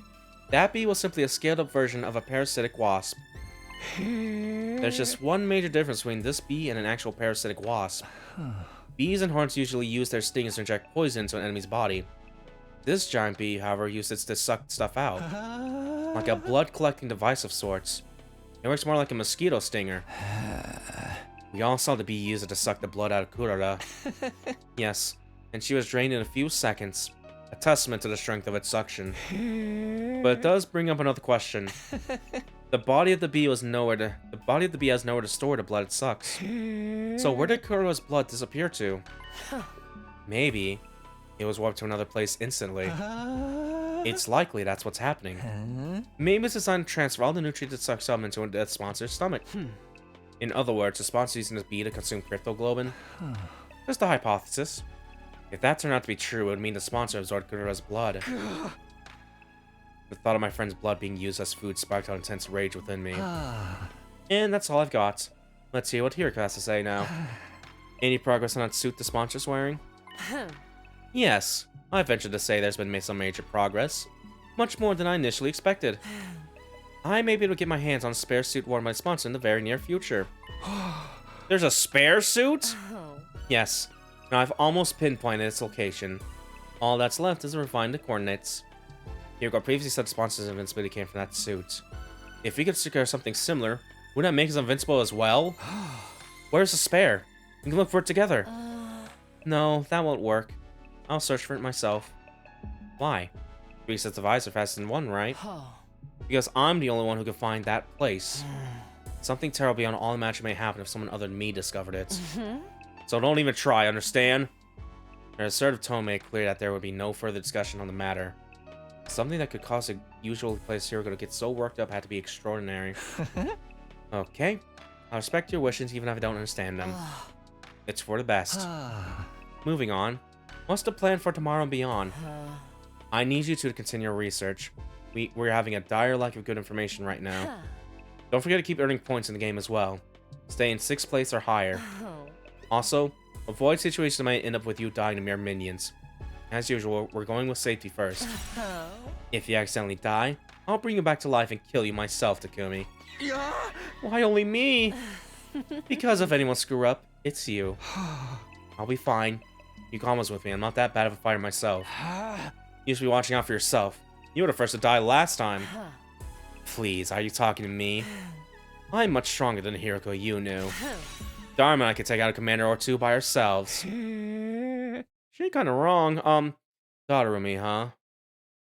that bee was simply a scaled-up version of a parasitic wasp. There's just one major difference between this bee and an actual parasitic wasp. Bees and hornets usually use their stings to inject poison into an enemy's body. This giant bee, however, uses it to suck stuff out. Like a blood-collecting device of sorts. It works more like a mosquito stinger. We all saw the bee use it to suck the blood out of Kurara. Yes, and she was drained in a few seconds. A testament to the strength of its suction. But it does bring up another question. The body of the bee has nowhere to store the blood it sucks. So where did Kurara's blood disappear to? Maybe it was warped to another place instantly. It's likely that's what's happening. Maybe it's designed to transfer all the nutrients it sucks up into the sponsor's stomach. In other words, the sponsor using this bee to consume cryptoglobin. Just a hypothesis. If that turned out to be true, it would mean the sponsor absorbed Gura's blood. The thought of my friend's blood being used as food sparked out intense rage within me. And that's all I've got. Let's hear what Hiroko has to say now. Any progress on that suit the sponsor's wearing? Yes, I venture to say there's been some major progress. Much more than I initially expected. I may be able to get my hands on a spare suit worn by the sponsor in the very near future. There's a spare suit? Yes. Now I've almost pinpointed its location. All that's left is to refine the coordinates. Hiroko previously said the sponsor's invincibility came from that suit. If we could secure something similar, wouldn't that make us invincible as well? Where's the spare? We can look for it together. No, that won't work. I'll search for it myself. Why? 3 sets of eyes are faster than 1, right? Because I'm the only one who can find that place. Something terrible beyond all imagination may happen if someone other than me discovered it. So don't even try, understand? Her assertive tone made it clear that there would be no further discussion on the matter. Something that could cause a usually placed Hiroko to get so worked up had to be extraordinary. Okay. I respect your wishes even if I don't understand them. It's for the best. Moving on. What's the plan for tomorrow and beyond? I need you two to continue your research. We're having a dire lack of good information right now. Don't forget to keep earning points in the game as well. Stay in 6th place or higher. Also, avoid situations that might end up with you dying to mere minions. As usual, we're going with safety first. If you accidentally die, I'll bring you back to life and kill you myself, Takumi. Why only me? Because if anyone screw up, it's you. I'll be fine. Yukama's with me. I'm not that bad of a fighter myself. You should be watching out for yourself. You were the first to die last time. Please, are you talking to me? I'm much stronger than Hiroko you knew. Dharma and I could take out a commander or 2 by ourselves. She ain't kinda wrong. Darumi, huh?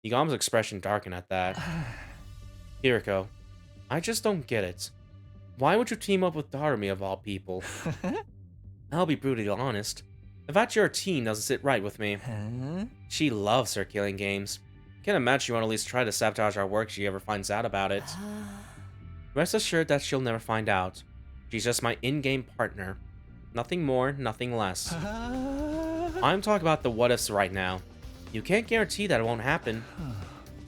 Yugama's expression darkened at that. Hiroko, I just don't get it. Why would you team up with Darumi of all people? I'll be brutally honest. The fact you're a team doesn't sit right with me. She loves her killing games. Can't imagine she won't at least try to sabotage our work if she ever finds out about it. Rest assured that she'll never find out. She's just my in-game partner. Nothing more, nothing less. I'm talking about the what-ifs right now. You can't guarantee that it won't happen.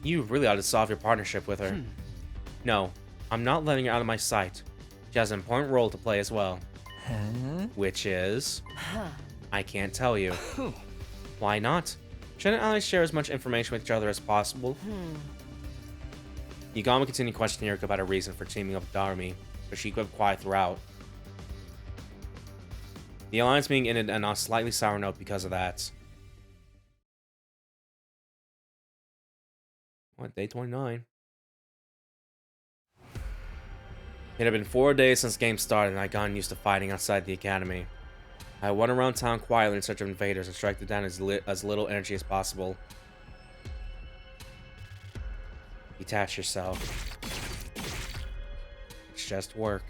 You really ought to solve your partnership with her. No, I'm not letting her out of my sight. She has an important role to play as well. Which is... I can't tell you. Why not? Shouldn't allies share as much information with each other as possible? Yugama continued questioning Hiroko about her reason for teaming up with Darumi, but she kept quiet throughout. The alliance being ended on a slightly sour note because of that. What, day 29? It had been 4 days since the game started and I'd gotten used to fighting outside the academy. I went around town quietly in search of invaders and struck them down as little energy as possible. Detach yourself. It's just work.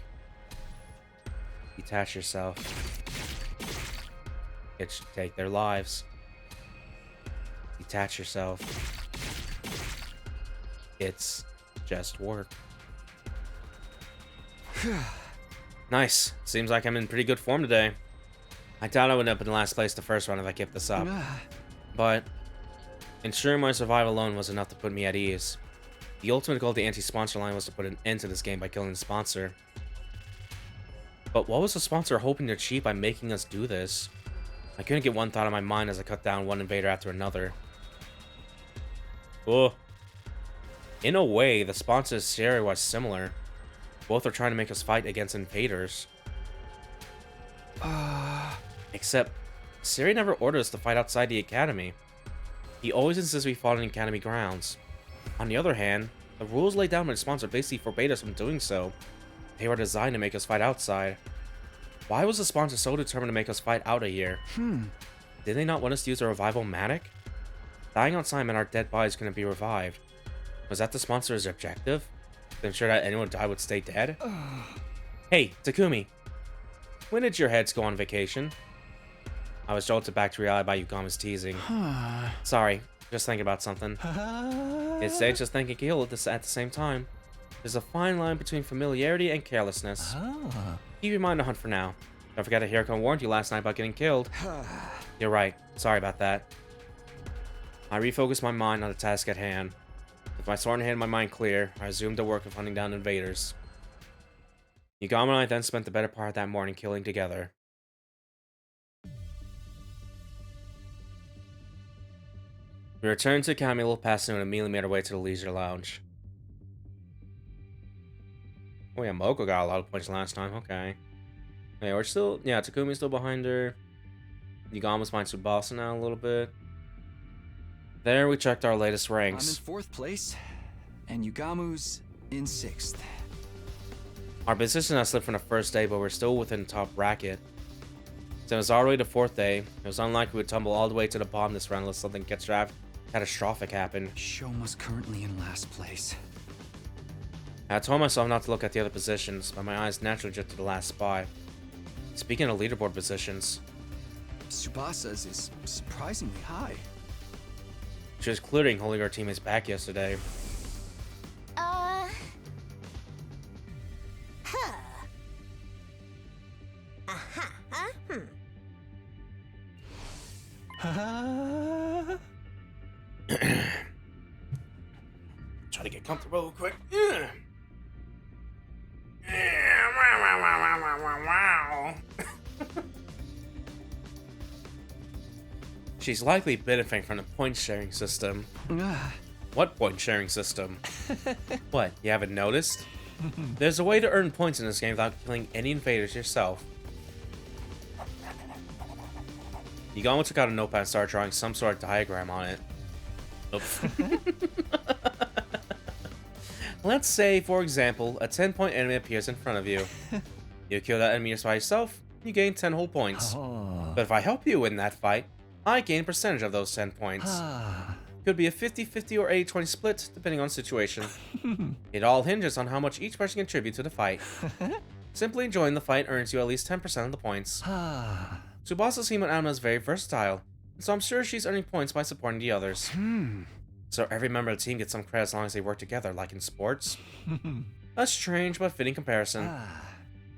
Detach yourself. It should take their lives. Detach yourself. It's just work. Nice. Seems like I'm in pretty good form today. I doubt I would end up in last place the first round if I kept this up. But ensuring my survival alone was enough to put me at ease. The ultimate goal of the anti-sponsor line was to put an end to this game by killing the sponsor. But what was the sponsor hoping to achieve by making us do this? I couldn't get one thought in my mind as I cut down one invader after another. Oh. In a way, the sponsor's scenario was similar. Both are trying to make us fight against invaders. Except, Siri never ordered us to fight outside the academy. He always insists we fought on academy grounds. On the other hand, the rules laid down by the sponsor basically forbade us from doing so. They were designed to make us fight outside. Why was the sponsor so determined to make us fight out a year? Did they not want us to use a revival manic? Dying outside meant our dead bodies couldn't be revived. Was that the sponsor's objective? To ensure that anyone who died would stay dead? Hey, Takumi. When did your heads go on vacation? I was jolted back to reality by Yugama's teasing. Sorry, just thinking about something. It's safe just thinking kill at the same time. There's a fine line between familiarity and carelessness. Keep your mind on hunt for now. Don't forget that Hiroko warned you last night about getting killed. You're right. Sorry about that. I refocused my mind on the task at hand. With my sword in hand and my mind clear, I resumed the work of hunting down invaders. Yugama and I then spent the better part of that morning killing together. We returned to the academy a little past noon and immediately made our way to the leisure lounge. Oh yeah, Moko got a lot of points last time, okay. Okay, we're still, yeah, Takumi's still behind her. Yugama's behind Tsubasa now a little bit. There, we checked our latest ranks. I'm in 4th place, and Yugamu's in 6th. Our position has slipped from the first day, but we're still within the top bracket. Since it was already the 4th day, it was unlikely we would tumble all the way to the bottom this round unless something catastrophic happened. Shoma's currently in last place. I told myself not to look at the other positions, but my eyes naturally drifted to the last spot. Speaking of leaderboard positions, Tsubasa's is surprisingly high. She was clearly holding our teammates back yesterday. Huh. Try to get comfortable real quick. She's likely benefiting from the point sharing system. What point sharing system? What, you haven't noticed? There's a way to earn points in this game without killing any invaders yourself. Yugama took out a notepad and started drawing some sort of diagram on it. Oops. Let's say, for example, a 10-point enemy appears in front of you. You kill that enemy by yourself, you gain 10 whole points. But if I help you win that fight, I gain a percentage of those 10 points. Could be a 50-50 or 80-20 split, depending on the situation. It all hinges on how much each person contributes to the fight. Simply enjoying the fight earns you at least 10% of the points. Tsubasa Shima Anima is very versatile, and so I'm sure she's earning points by supporting the others. So every member of the team gets some credit as long as they work together, like in sports. A strange but fitting comparison.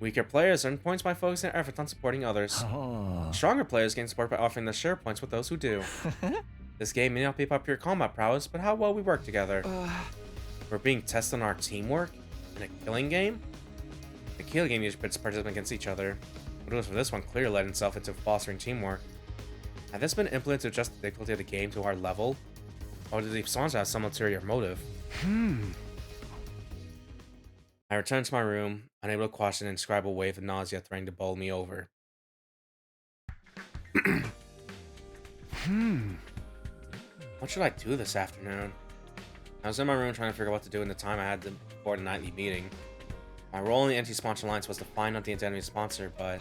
Weaker players earn points by focusing their efforts on supporting others. Stronger players gain support by offering their share points with those who do. This game may not be about pure combat prowess, but how well we work together. We're being tested on our teamwork in a killing game? The killing game usually puts participants against each other. But for this one clearly led itself into fostering teamwork. Had this been implemented to adjust the difficulty of the game to our level? Or did the sponsor have some ulterior motive? I returned to my room, unable to quash an indescribable wave of nausea threatening to bowl me over. What should I do this afternoon? I was in my room trying to figure out what to do in the time I had before the nightly meeting. My role in the anti-sponsor alliance was to find out the intent of the sponsor, but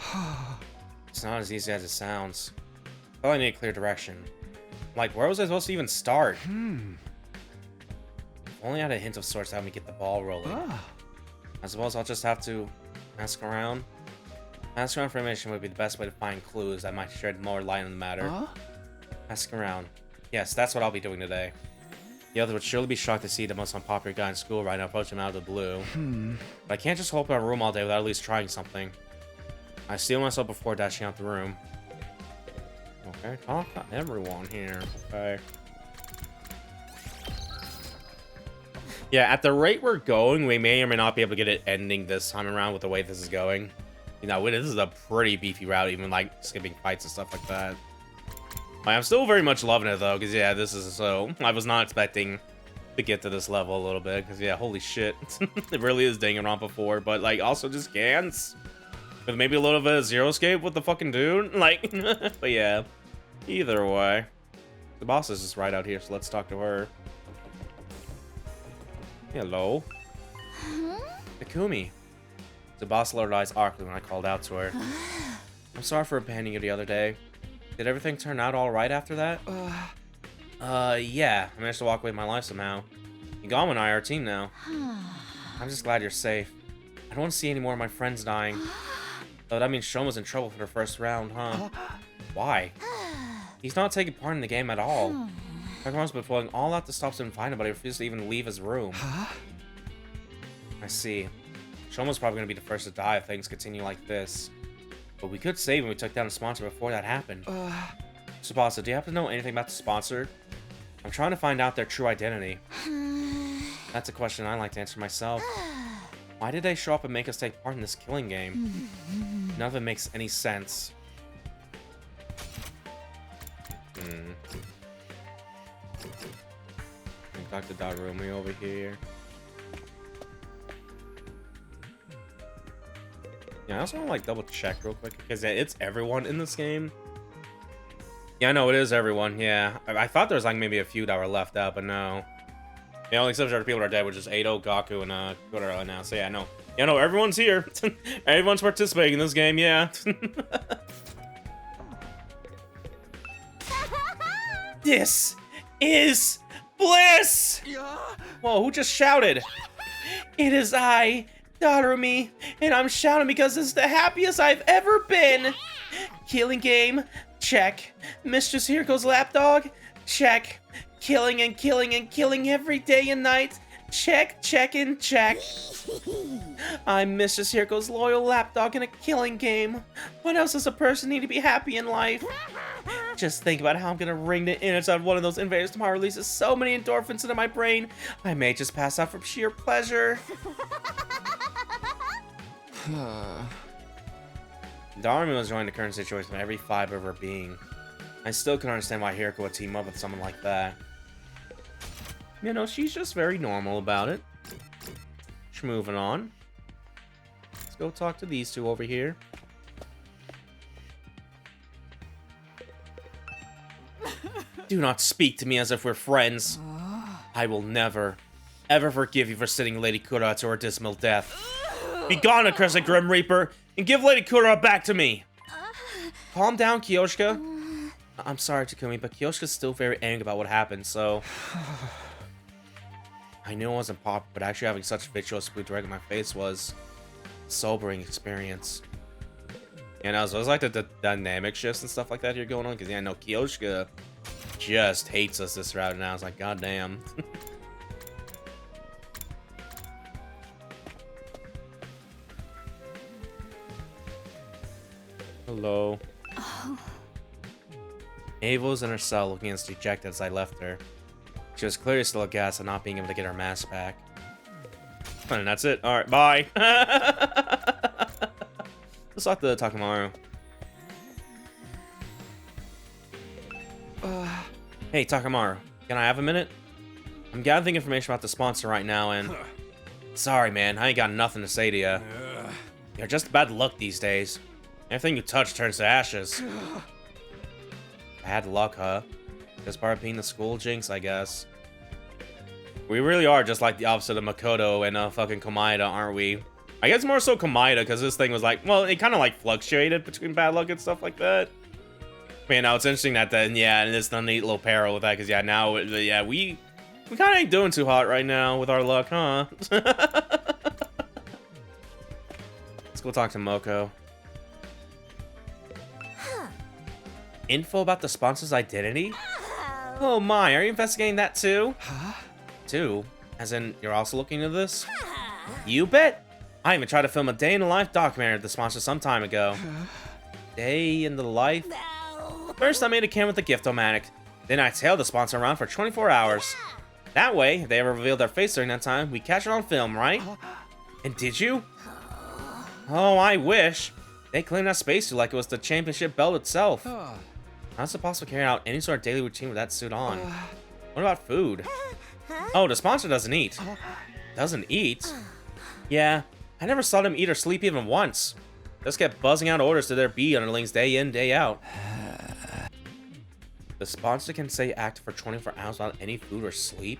it's not as easy as it sounds. I felt I need a clear direction. Like, where was I supposed to even start? Only had a hint of sorts to help me get the ball rolling. I suppose I'll just have to ask around. Ask around for information would be the best way to find clues that might shed more light on the matter. Ask around. Yes, that's what I'll be doing today. The other would surely be shocked to see the most unpopular guy in school right now approach him out of the blue. But I can't just hold up in my room all day without at least trying something. I steel myself before dashing out the room. Okay, talk to everyone here. Okay. Yeah, at the rate we're going, we may or may not be able to get it ending this time around with the way this is going. You know, this is a pretty beefy route, even like skipping fights and stuff like that. I'm still very much loving it though, because yeah, this is so... I was not expecting to get to this level a little bit, because yeah, holy shit. It really is Danganronpa 4, but like also just Gans. With maybe a little bit of Zero Escape with the fucking dude. Like, but yeah. Either way. The boss is just right out here, so let's talk to her. Hello. Takumi. The boss lowered eyes awkwardly when I called out to her. I'm sorry for abandoning you the other day. Did everything turn out alright after that? Yeah. I managed to walk away with my life somehow. Yugama and I are a team now. I'm just glad you're safe. I don't want to see any more of my friends dying. Though that means Shoma's in trouble for the first round, huh? Why? He's not taking part in the game at all. Pokemons been pulling all out to stop him find him, but he refused to even leave his room. I see. Shoma's probably going to be the first to die if things continue like this. But we could save him. We took down the sponsor before that happened. Sponsor, do you happen to know anything about the sponsor? I'm trying to find out their true identity. That's a question I like to answer myself. Why did they show up and make us take part in this killing game? None of it makes any sense. Dr. Darumi over here. Yeah, I also want to like double check real quick because it's everyone in this game. Yeah, no, it is everyone. Yeah, I thought there was like maybe a few that were left out, but no. The only exception are people that are dead, which is Ado, Gaku, and Kotaro now. So yeah, no. Yeah, no, everyone's here. Everyone's participating in this game. Yeah. This is bliss! Whoa, who just shouted? It is I, Darumi, and I'm shouting because this is the happiest I've ever been. Killing game, check. Mistress Hirko's lapdog, check. Killing and killing and killing every day and night, check, check, and check. I'm Mistress Hirko's loyal lapdog in a killing game. What else does a person need to be happy in life? Just think about how I'm gonna wring the innards out of one of those invaders tomorrow. Releases so many endorphins into my brain, I may just pass out from sheer pleasure. Darumi was enjoying the current situation with every fiber of her being. I still can understand why Hiroko would team up with someone like that. You know, she's just very normal about it. Just moving on. Let's go talk to these two over here. Do not speak to me as if we're friends. I will never, ever forgive you for sending Lady Kura to her dismal death. Begone, accursed Grim Reaper, and give Lady Kura back to me. Calm down, Kiyoshika. I'm sorry, Takumi, but Kiyoshika's still very angry about what happened, so... I knew it wasn't popular, but actually having such visual split direct in my face was a sobering experience. You know, so it was like the dynamic shifts and stuff like that here going on, because yeah, I know Kiyoshika just hates us this route, and I was like, god damn. Hello. Ava was in her cell looking as dejected as I left her. She was clearly still aghast at not being able to get her mask back. And that's it. Alright, bye. Let's talk to Takamaru. Hey, Takamaru. Can I have a minute? I'm gathering information about the sponsor right now, and... Sorry, man. I ain't got nothing to say to you. You're just bad luck these days. Everything you touch turns to ashes. Bad luck, huh? Just part of being the school jinx, I guess. We really are just like the opposite of Makoto and fucking Komaeda, aren't we? I guess more so Komaeda, because this thing was like, well, it kind of like fluctuated between bad luck and stuff like that. Man, now it's interesting that then, yeah, and it's the neat little parallel with that, because yeah, now, yeah, we kind of ain't doing too hot right now with our luck, huh? Let's go talk to Moko. Info about the sponsor's identity? Oh my, are you investigating that too? Huh? Too? As in, you're also looking into this? You bet! I even tried to film a day in the life documentary of the sponsor some time ago. Day in the life? First I made a camera with the gift-o-matic. Then I tailed the sponsor around for 24 hours. That way, if they ever revealed their face during that time, we catch it on film, right? And did you? Oh, I wish. They claimed that spacesuit like it was the championship belt itself. How's it possible to carry out any sort of daily routine with that suit on? What about food? Oh, the sponsor doesn't eat. Doesn't eat? Yeah, I never saw them eat or sleep even once. Just kept buzzing out orders to their bee underlings day in, day out. The sponsor can stay active for 24 hours without any food or sleep?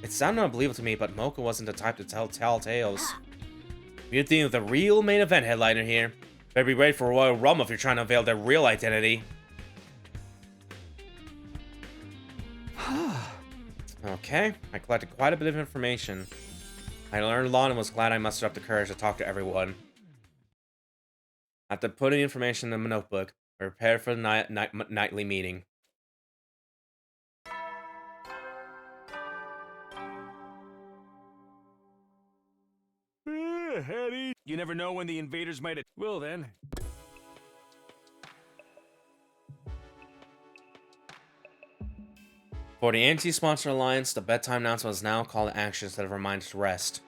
It sounded unbelievable to me, but Mocha wasn't the type to tell tales. We're dealing with the real main event headliner here. Better be ready for Royal Rumble if you're trying to unveil their real identity. Okay, I collected quite a bit of information. I learned a lot and was glad I mustered up the courage to talk to everyone. After putting information in the notebook, I prepared for the nightly meeting. Hetty. You never know when the invaders might... Well then. For the anti-sponsor alliance, the bedtime announcement is now a call to action instead of a reminder to rest.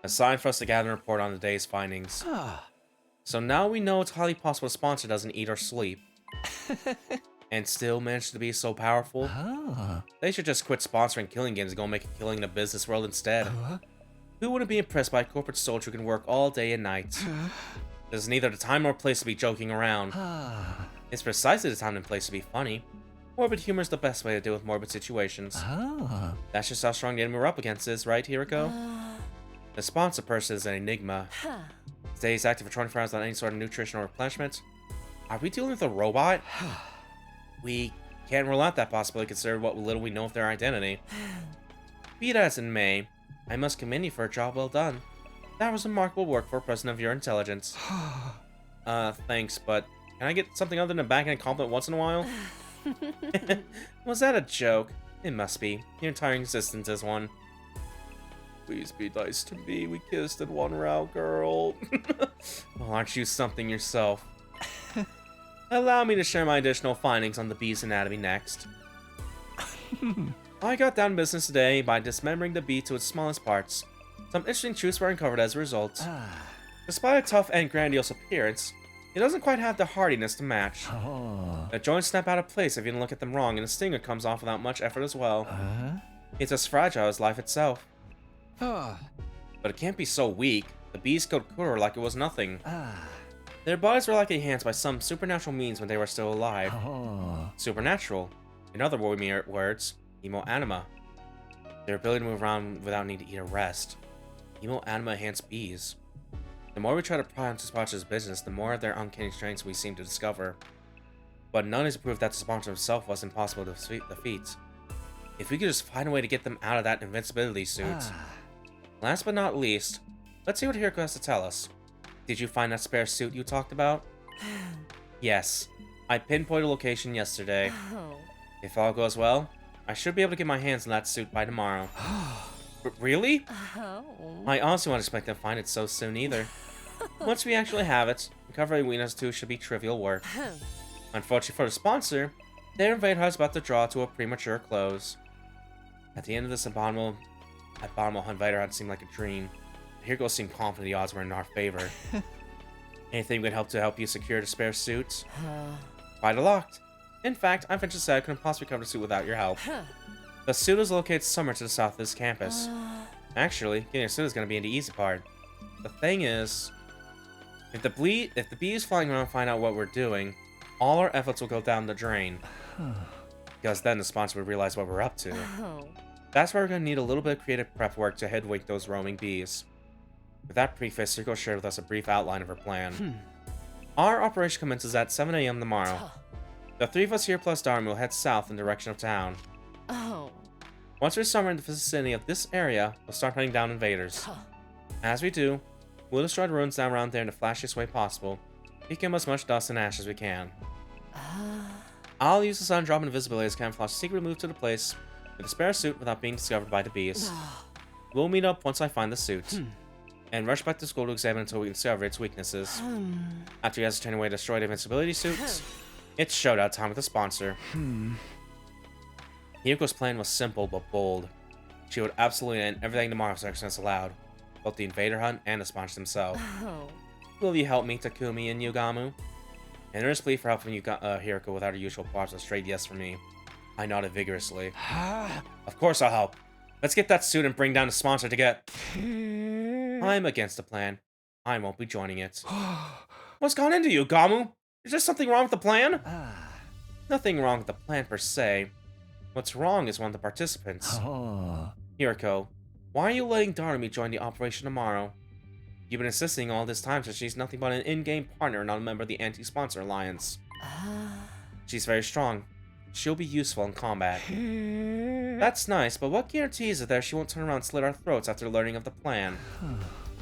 A sign for us to gather and report on the day's findings. So now we know it's highly possible the sponsor doesn't eat or sleep. And still manage to be so powerful. They should just quit sponsoring killing games and go make a killing in the business world instead. Who wouldn't be impressed by a corporate soldier who can work all day and night? There's neither the time nor place to be joking around. It's precisely the time and place to be funny. Morbid humor is the best way to deal with morbid situations. That's just how strong the enemy we're up against is, right, Hiriko? The sponsor person is an enigma. Stays active for 24 hours without any sort of nutrition or replenishment. Are we dealing with a robot? We can't rule out that possibility considering what little we know of their identity. Be it as it may, I must commend you for a job well done. That was remarkable work for a person of your intelligence. Thanks, but can I get something other than a backhand compliment once in a while? Was that a joke? It must be. Your entire existence is one. Please be nice to me. We kissed in one round, girl. Well, aren't you something yourself? Allow me to share my additional findings on the bee's anatomy next. I got down to business today by dismembering the bee to its smallest parts. Some interesting truths were uncovered as a result. Despite a tough and grandiose appearance, it doesn't quite have the hardiness to match. The joints snap out of place if you don't look at them wrong, and the stinger comes off without much effort as well. It's as fragile as life itself. But it can't be so weak. The bees killed Kuro like it was nothing. Their bodies were likely enhanced by some supernatural means when they were still alive. Supernatural. In other words, emo anima. Their ability to move around without need to eat or rest. Emo anima enhanced bees. The more we try to pry onto Sponsor's business, the more of their uncanny strengths we seem to discover. But none is proof that the Sponsor himself was impossible to defeat. If we could just find a way to get them out of that invincibility suit. Last but not least, let's see what Hiriko has to tell us. Did you find that spare suit you talked about? Yes. I pinpointed a location yesterday. If all goes well, I should be able to get my hands on that suit by tomorrow. Really? I honestly won't expect to find it so soon either. Once we actually have it, recovering Weena's 2 should be trivial work. Unfortunately for the sponsor, their invade is about to draw to a premature close. At the end of this abominable invader hunt seemed like a dream. Hiriko seemed confident the odds were in our favor. Anything would help you secure the spare suit? Quite a lot. In fact, I venture to say I couldn't possibly cover the suit without your help. The suit is located somewhere to the south of this campus. Actually, getting a suit is going to be the easy part. The thing is, if the bee is flying around to find out what we're doing, all our efforts will go down the drain. Because then the sponsor would realize what we're up to. That's why we're going to need a little bit of creative prep work to hoodwink those roaming bees. With that preface, Circo shared with us a brief outline of her plan. Our operation commences at 7 AM tomorrow. The 3 of us here plus Dharma will head south in the direction of town. Once we're somewhere in the vicinity of this area, we'll start hunting down invaders. As we do, we'll destroy the ruins down around there in the flashiest way possible, picking up as much dust and ash as we can. I'll use the sun drop invisibility as camouflage to secretly move to the place with a spare suit without being discovered by the bees. We'll meet up once I find the suit, and rush back to school to examine until we discover its weaknesses. After we ascertain a way to destroy the invincibility suits, it's showdown time with the sponsor. Hiriko's plan was simple but bold. She would absolutely end everything tomorrow if circumstances allowed, both the invader hunt and the sponsor himself. Will you help me, Takumi and Yugamu? And earnest plea for helping Hiriko without her usual pause was a straight yes for me. I nodded vigorously. Of course I'll help. Let's get that suit and bring down the sponsor to get... I'm against the plan. I won't be joining it. What's gone into you, Gamu? Is there something wrong with the plan? Nothing wrong with the plan per se. What's wrong is one of the participants. Hiriko, why are you letting Darumi join the operation tomorrow? You've been insisting all this time since she's nothing but an in-game partner and not a member of the anti-sponsor alliance. She's very strong. She'll be useful in combat. That's nice, but what guarantees is there she won't turn around and slit our throats after learning of the plan?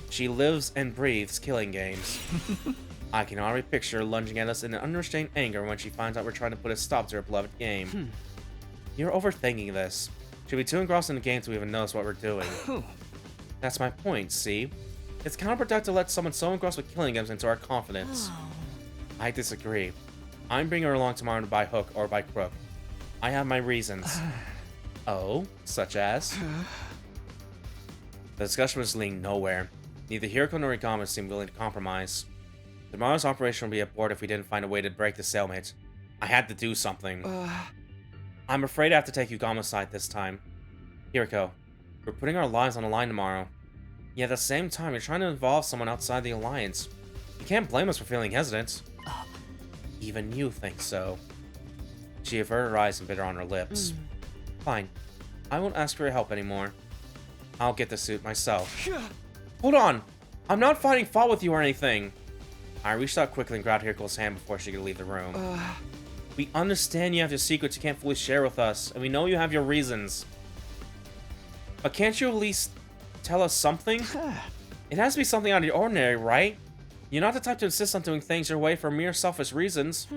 She lives and breathes killing games. I can already picture her lunging at us in an unrestrained anger when she finds out we're trying to put a stop to her beloved game. You're overthinking this. She'll be too engrossed in the game to even notice what we're doing. That's my point, see? It's counterproductive to let someone so engrossed with killing games into our confidence. I disagree. I'm bringing her along tomorrow by hook or by crook. I have my reasons. Oh, such as? The discussion was leading nowhere. Neither Hiroko nor Igama seemed willing to compromise. Tomorrow's operation would be aborted if we didn't find a way to break the stalemate. I had to do something. I'm afraid I have to take Igama's side this time. Hiroko, we're putting our lives on the line tomorrow. Yet at the same time, you're trying to involve someone outside the Alliance. You can't blame us for feeling hesitant. Even you think so. She averted her eyes and bit her on her lips. Fine. I won't ask for your help anymore. I'll get the suit myself. Hold on! I'm not finding fault with you or anything. I reached out quickly and grabbed Hiroko's hand before she could leave the room. We understand you have your secrets you can't fully share with us, and we know you have your reasons. But can't you at least tell us something? It has to be something out of the ordinary, right? You're not the type to insist on doing things your way for mere selfish reasons.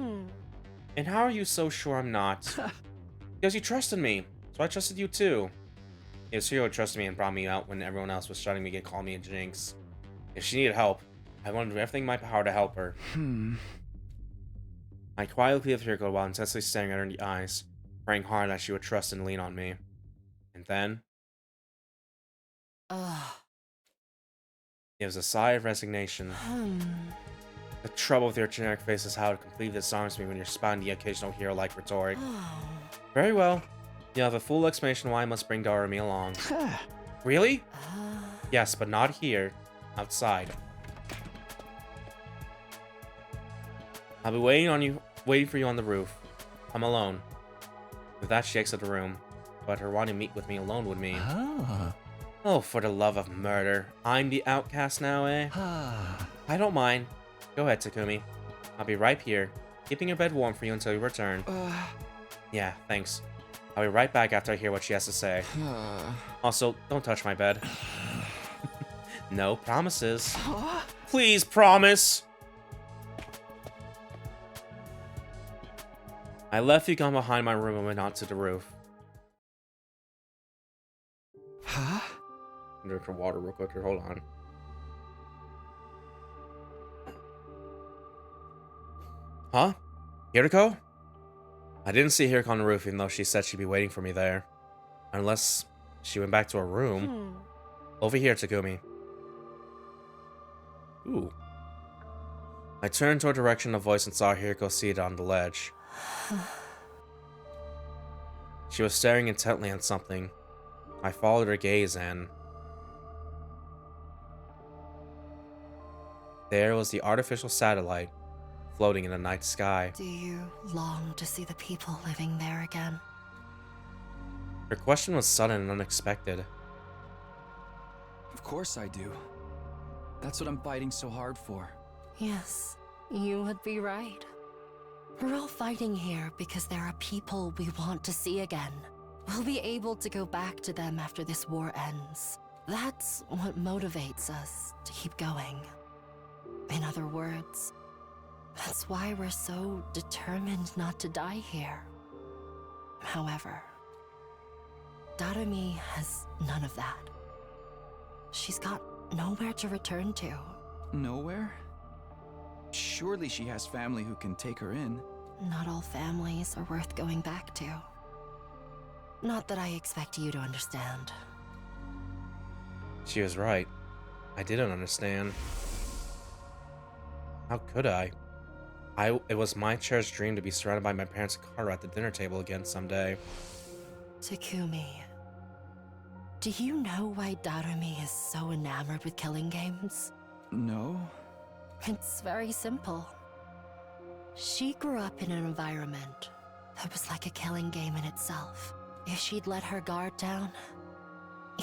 And how are you so sure I'm not? Because you trusted me, so I trusted you too. If Shiro trusted me and brought me out when everyone else was shutting me and calling me a jinx. If she needed help, I wanted to do everything in my power to help her. I quietly pleaded with Hiroko while intensely staring at her in the eyes, praying hard that she would trust and lean on me. And then... it was a sigh of resignation. The trouble with your generic face is how it completely disarms me when you're spouting the occasional hero-like rhetoric. Very well. You have a full explanation why I must bring Darumi along. Really? Yes, but not here. Outside. I'll be waiting for you on the roof. I'm alone. With that, she exits the room, but her wanting to meet with me alone would mean... Oh, for the love of murder. I'm the outcast now, eh? I don't mind. Go ahead, Takumi. I'll be right here, keeping your bed warm for you until you return. Yeah, thanks. I'll be right back after I hear what she has to say. Also, don't touch my bed. No promises. Please promise! I left Igama behind my room and went onto the roof. Drink her water real quick here, hold on. Huh? Hiroko? I didn't see Hiroko on the roof, even though she said she'd be waiting for me there. Unless she went back to her room. Over here, Takumi. Ooh. I turned toward the direction of the voice and saw Hiroko seated on the ledge. She was staring intently at something. I followed her gaze and... there was the artificial satellite, floating in the night sky. Do you long to see the people living there again? Her question was sudden and unexpected. Of course I do. That's what I'm fighting so hard for. Yes, you would be right. We're all fighting here because there are people we want to see again. We'll be able to go back to them after this war ends. That's what motivates us to keep going. In other words, that's why we're so determined not to die here. However, Darumi has none of that. She's got nowhere to return to. Nowhere? Surely she has family who can take her in. Not all families are worth going back to. Not that I expect you to understand. She was right. I didn't understand. How could I? It was my cherished dream to be surrounded by my parents and Kara at the dinner table again someday. Takumi, do you know why Darumi is so enamored with killing games? No. It's very simple. She grew up in an environment that was like a killing game in itself. If she'd let her guard down,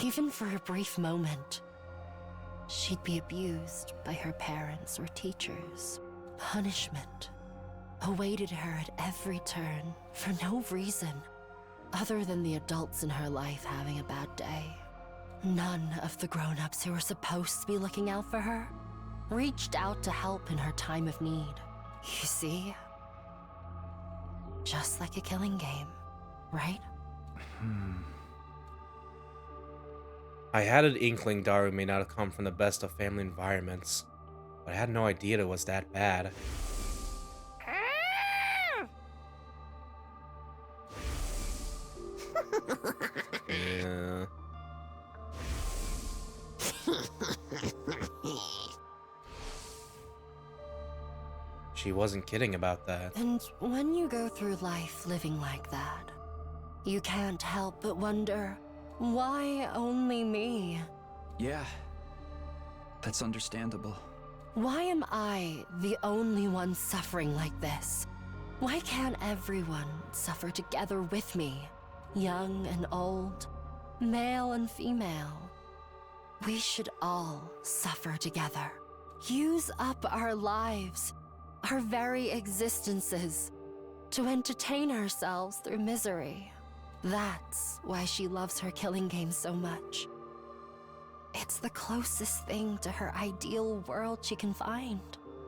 even for a brief moment, she'd be abused by her parents or teachers. Punishment awaited her at every turn for no reason other than the adults in her life having a bad day. None of the grown-ups who were supposed to be looking out for her reached out to help in her time of need. You see? Just like a killing game, right? I had an inkling Daru may not have come from the best of family environments, but I had no idea it was that bad. She wasn't kidding about that. And when you go through life living like that, you can't help but wonder, why only me? Yeah, that's understandable. Why am I the only one suffering like this? Why can't everyone suffer together with me? Young and old, male and female. We should all suffer together. Use up our lives, our very existences, to entertain ourselves through misery. That's why she loves her killing game so much. It's the closest thing to her ideal world she can find.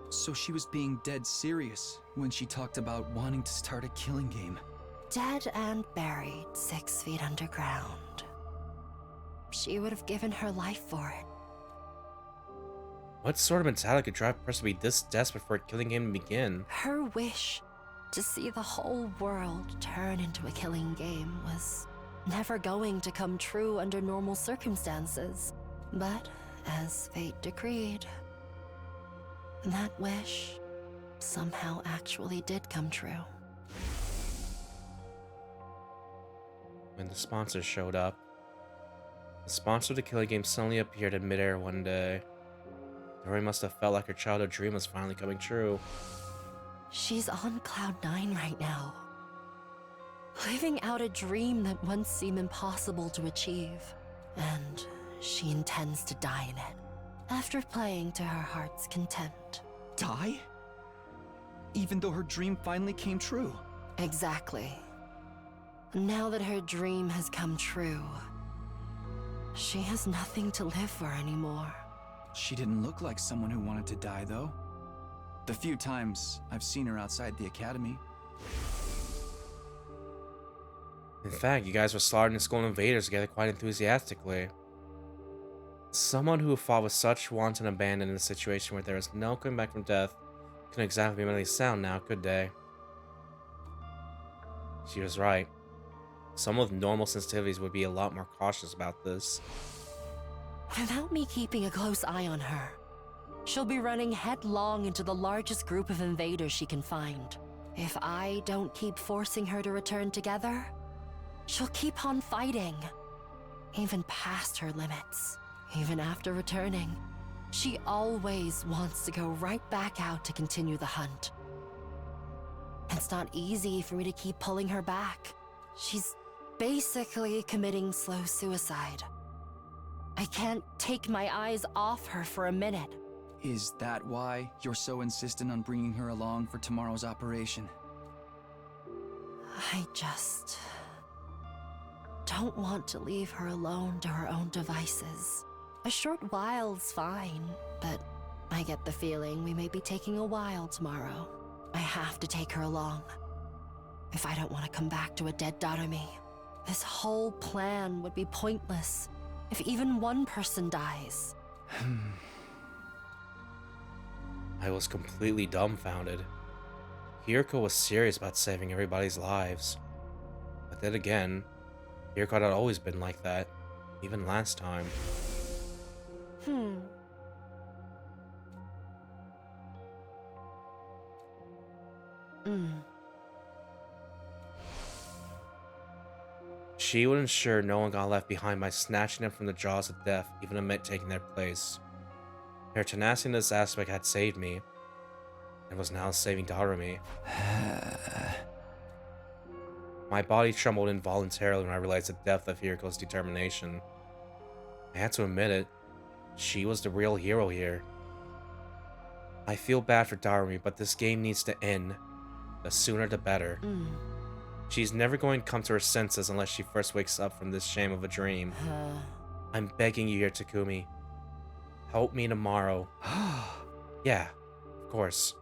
So she was being dead serious when she talked about wanting to start a killing game. Dead and buried 6 feet underground. She would have given her life for it. What sort of mentality could drive a person to be this desperate for a killing game to begin? Her wish to see the whole world turn into a killing game was never going to come true under normal circumstances. But as fate decreed, that wish somehow actually did come true. When the sponsor showed up, the sponsor of the killing game suddenly appeared in midair one day. Tori must have felt like her childhood dream was finally coming true. She's on cloud 9 right now, living out a dream that once seemed impossible to achieve, and she intends to die in it, after playing to her heart's content. Die? Even though her dream finally came true? Exactly. Now that her dream has come true, she has nothing to live for anymore. She didn't look like someone who wanted to die, though. The few times I've seen her outside the academy. In fact, you guys were slaughtering the Skull Invaders together quite enthusiastically. Someone who fought with such wanton abandon in a situation where there is no coming back from death couldn't exactly be mentally sound now, could they? She was right. Someone with normal sensitivities would be a lot more cautious about this. Without me keeping a close eye on her, she'll be running headlong into the largest group of invaders she can find. If I don't keep forcing her to return together, she'll keep on fighting, even past her limits. Even after returning, she always wants to go right back out to continue the hunt. It's not easy for me to keep pulling her back. She's basically committing slow suicide. I can't take my eyes off her for a minute. Is that why you're so insistent on bringing her along for tomorrow's operation? I just don't want to leave her alone to her own devices. A short while's fine, but I get the feeling we may be taking a while tomorrow. I have to take her along. If I don't want to come back to a dead Darumi, this whole plan would be pointless if even one person dies. I was completely dumbfounded. Hiriko was serious about saving everybody's lives. But then again, Hiriko had always been like that, even last time. She would ensure no one got left behind by snatching them from the jaws of death, even amid taking their place. Her tenacity in this aspect had saved me, and was now saving Darumi. My body trembled involuntarily when I realized the depth of Hiriko's determination. I had to admit it, she was the real hero here. I feel bad for Darumi, but this game needs to end. The sooner the better. She's never going to come to her senses unless she first wakes up from this shame of a dream. I'm begging you here, Takumi. Help me tomorrow. Yeah, of course.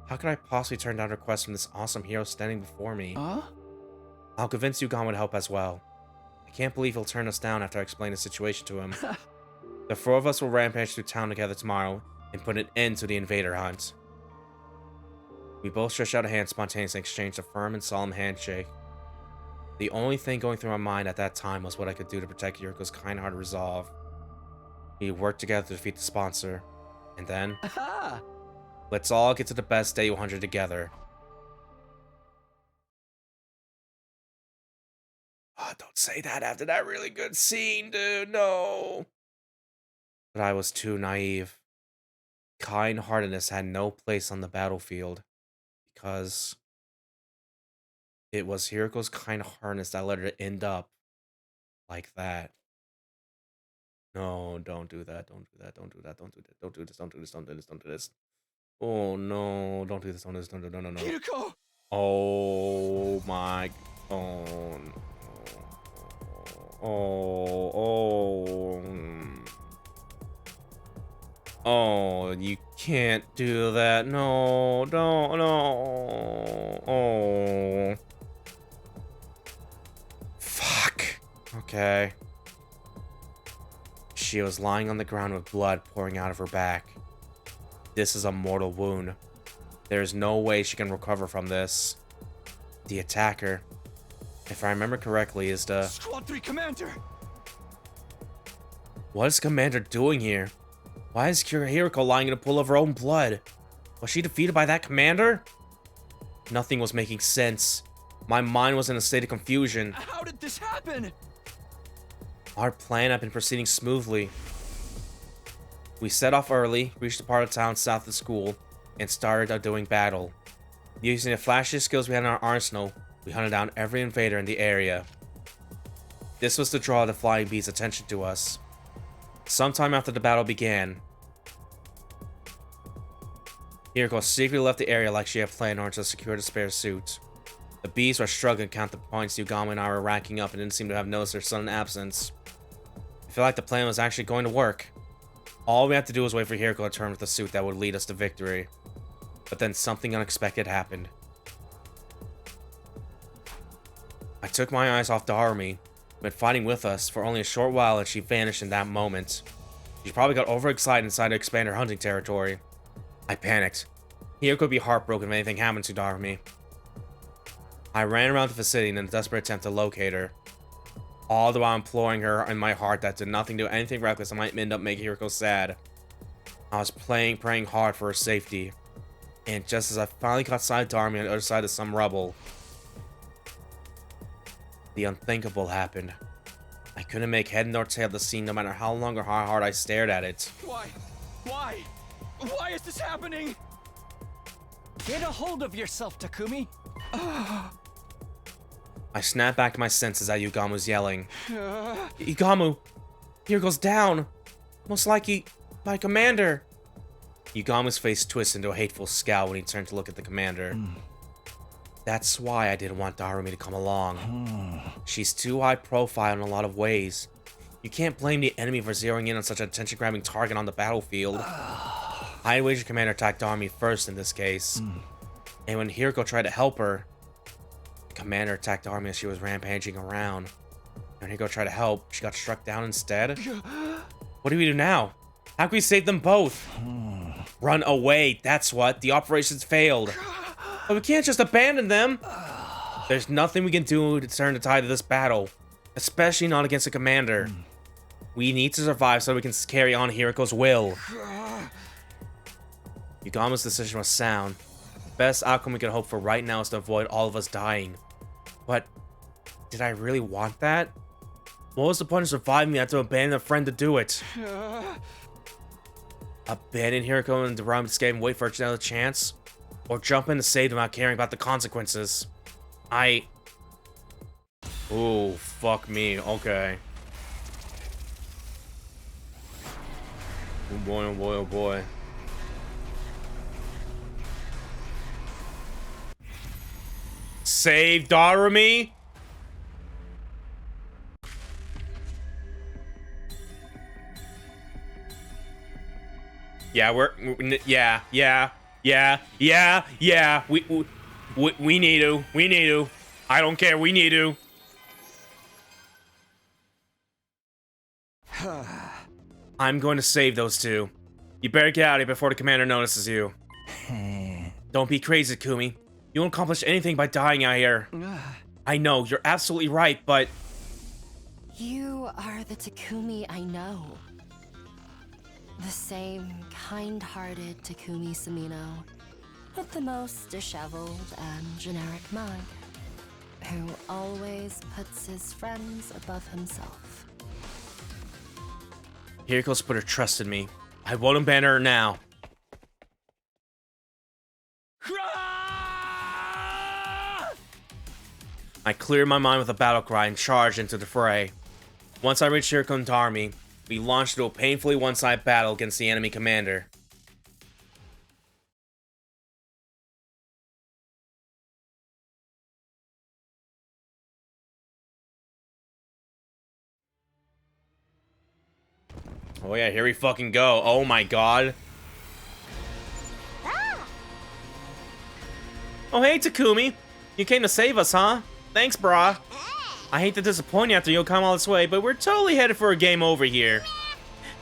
How could I possibly turn down a request from this awesome hero standing before me? I'll convince Yugan would help as well. I can't believe he'll turn us down after I explain the situation to him. The four of us will rampage through town together tomorrow and put an end to the invader hunt. We both stretched out a hand spontaneously and exchanged a firm and solemn handshake. The only thing going through my mind at that time was what I could do to protect Yuriko's kind-hearted resolve. We worked together to defeat the sponsor, and then... Let's all get to the best day 100 together. Oh, don't say that after that really good scene, dude. No. But I was too naive. Kind-heartedness had no place on the battlefield because it was Hiriko's kind-heartedness that let her end up like that. No, don't do that. Don't do that. Don't do that. Don't do that. Don't do this. Don't do this. Don't do this. Don't do this. Oh no! Don't do this. Don't do this. Don't do. No, no, no. Hiriko! Oh my. Oh. Oh. Oh. Oh. You can't do that. No. Don't. No. Oh. Fuck. Okay. She was lying on the ground with blood pouring out of her back. This is a mortal wound. There's no way she can recover from this. The attacker, if I remember correctly, is the... Squad 3 Commander! What is Commander doing here? Why is Hiriko lying in a pool of her own blood? Was she defeated by that commander? Nothing was making sense. My mind was in a state of confusion. How did this happen? Our plan had been proceeding smoothly. We set off early, reached the part of town south of the school, and started our doing battle. Using the flashy skills we had in our arsenal, we hunted down every invader in the area. This was to draw the Flying Bee's attention to us. Sometime after the battle began, Hiriko secretly left the area like she had planned in order to secure the spare suit. The bees were struggling to count the points Yugami and I were racking up and didn't seem to have noticed their sudden absence. I feel like the plan was actually going to work. All we had to do was wait for Hiriko to turn with the suit that would lead us to victory. But then something unexpected happened. I took my eyes off Darumi, who had been fighting with us for only a short while, and she vanished in that moment. She probably got overexcited and decided to expand her hunting territory. I panicked. Hiriko would be heartbroken if anything happened to Darumi. I ran around the vicinity in a desperate attempt to locate her. All the while imploring her in my heart that to nothing do anything reckless that might end up making Hiriko sad. I was praying hard for her safety. And just as I finally caught sight of Darumi on the other side of some rubble, the unthinkable happened. I couldn't make head nor tail of the scene no matter how long or how hard I stared at it. Why? Why? Why is this happening? Get a hold of yourself, Takumi. I snapped back to my senses at Yugamu's yelling. Yugamu! Here goes down! Most likely my commander! Yugamu's face twisted into a hateful scowl when he turned to look at the commander. That's why I didn't want Darumi to come along. She's too high profile in a lot of ways. You can't blame the enemy for zeroing in on such an attention-grabbing target on the battlefield. I'd wager Commander attacked Darumi first in this case. And when Hiriko tried to help her, Commander attacked Darumi as she was rampaging around. When Hiriko tried to help, she got struck down instead. What do we do now? How can we save them both? Run away, that's what. The operation's failed. But we can't just abandon them. There's nothing we can do to turn the tide of this battle. Especially not against a commander. We need to survive so we can carry on Hiriko's will. Yugamu's decision was sound. The best outcome we could hope for right now is to avoid all of us dying. But did I really want that? What was the point of surviving me? I had to abandon a friend to do it. Abandon Hiriko and Darumi's escape and wait for another chance? Or jump in to save them without caring about the consequences? Ooh, fuck me. Okay. Oh boy, oh boy, oh boy. Save Darumi? Yeah, yeah. We need to. I don't care. We need to. I'm going to save those two. You better get out of here before the commander notices you. Don't be crazy, Kumi. You won't accomplish anything by dying out here. I know, you're absolutely right, but... You are the Takumi I know. The same kind-hearted Takumi Samino, with the most disheveled and generic mug, who always puts his friends above himself. Hiriko's put her trust in me. I won't abandon her now. I cleared my mind with a battle cry and charged into the fray. Once I reached Hiriko's army, we launched into a painfully one-sided battle against the enemy commander. Oh yeah, here we fucking go. Oh my god. Oh hey Takumi, you came to save us, huh? Thanks, brah. I hate to disappoint you after you'll come all this way, but we're totally headed for a game over here.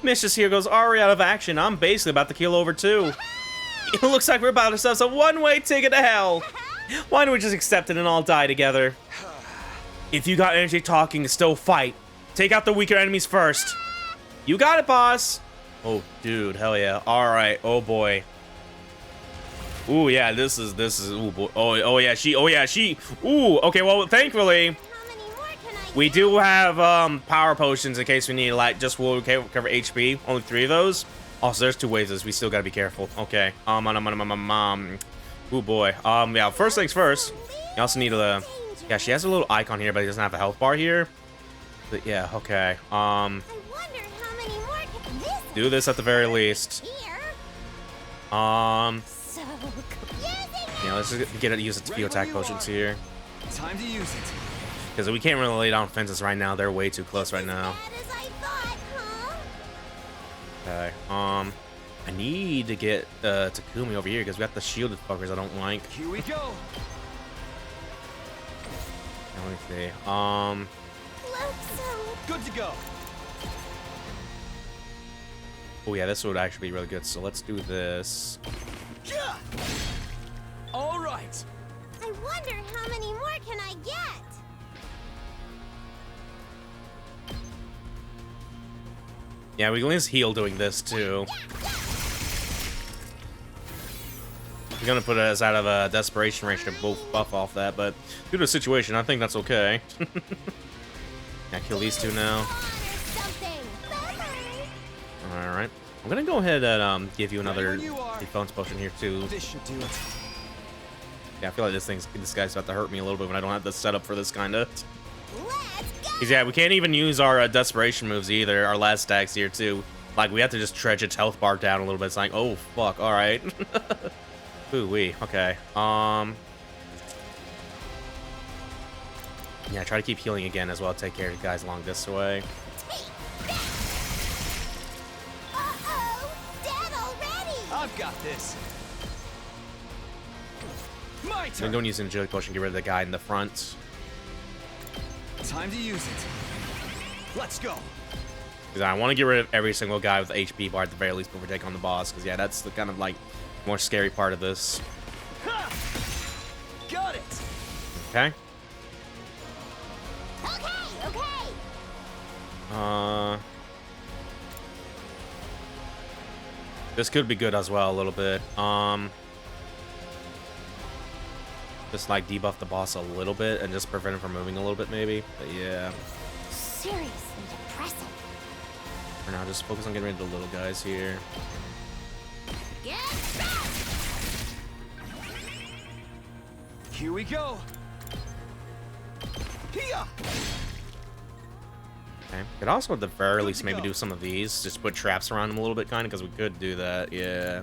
Mistress Hiriko's already out of action. I'm basically about to keel over too. It looks like we're about to have a one-way ticket to hell. Why don't we just accept it and all die together? If you got energy talking, still fight. Take out the weaker enemies first. You got it, boss. Oh, dude, hell yeah. All right, oh boy. Ooh, yeah, this is, ooh, boy. Oh yeah, she, ooh, okay, well, thankfully, we do have, power potions in case we need, like, just will cover HP. Only 3 of those. Also, there's 2 waves of this. We still gotta be careful. Okay, ooh, boy. Yeah, first things first, you also need a, yeah, she has a little icon here, but it doesn't have a health bar here. But, yeah, okay, do this at the very least. Yeah, let's just get it, use the few attack potions here. Time to use it. Because we can't really lay down fences right now. They're way too close right now. Okay. I need to get Takumi over here because we got the shielded fuckers I don't like. Here we go. Let me see. Good to go. Oh yeah, this would actually be really good. So let's do this. Yeah. All right. I wonder how many more can I get? Yeah, we can at least heal doing this too. We're gonna put us out of a desperation range to both buff off that, but due to the situation, I think that's okay. Yeah, kill these 2 now. Alright. I'm gonna go ahead and give you another defense potion here too. This should do it. Yeah, I feel like this guy's about to hurt me a little bit when I don't have the setup for this kinda. Cause yeah, we can't even use our desperation moves either. Our last stacks here too. Like we have to just dredge its health bar down a little bit. It's like, oh fuck, all right. Ooh wee. Okay. Yeah, try to keep healing again as well. Take care of you guys along this way. I've got this. My turn. Then go and use an agility potion. Get rid of the guy in the front. Time to use it. Let's go. Because I want to get rid of every single guy with HP bar at the very least before we take on the boss. Because yeah, that's the kind of like more scary part of this. Ha! Got it. Okay. Okay. This could be good as well a little bit. Just like debuff the boss a little bit and just prevent him from moving a little bit maybe. But yeah. Seriously depressing. For now, just focus on getting rid of the little guys here. Get back! Here we go. Hiya! Okay. Could also at the very least maybe do some of these. Just put traps around them a little bit kind of because we could do that. Yeah.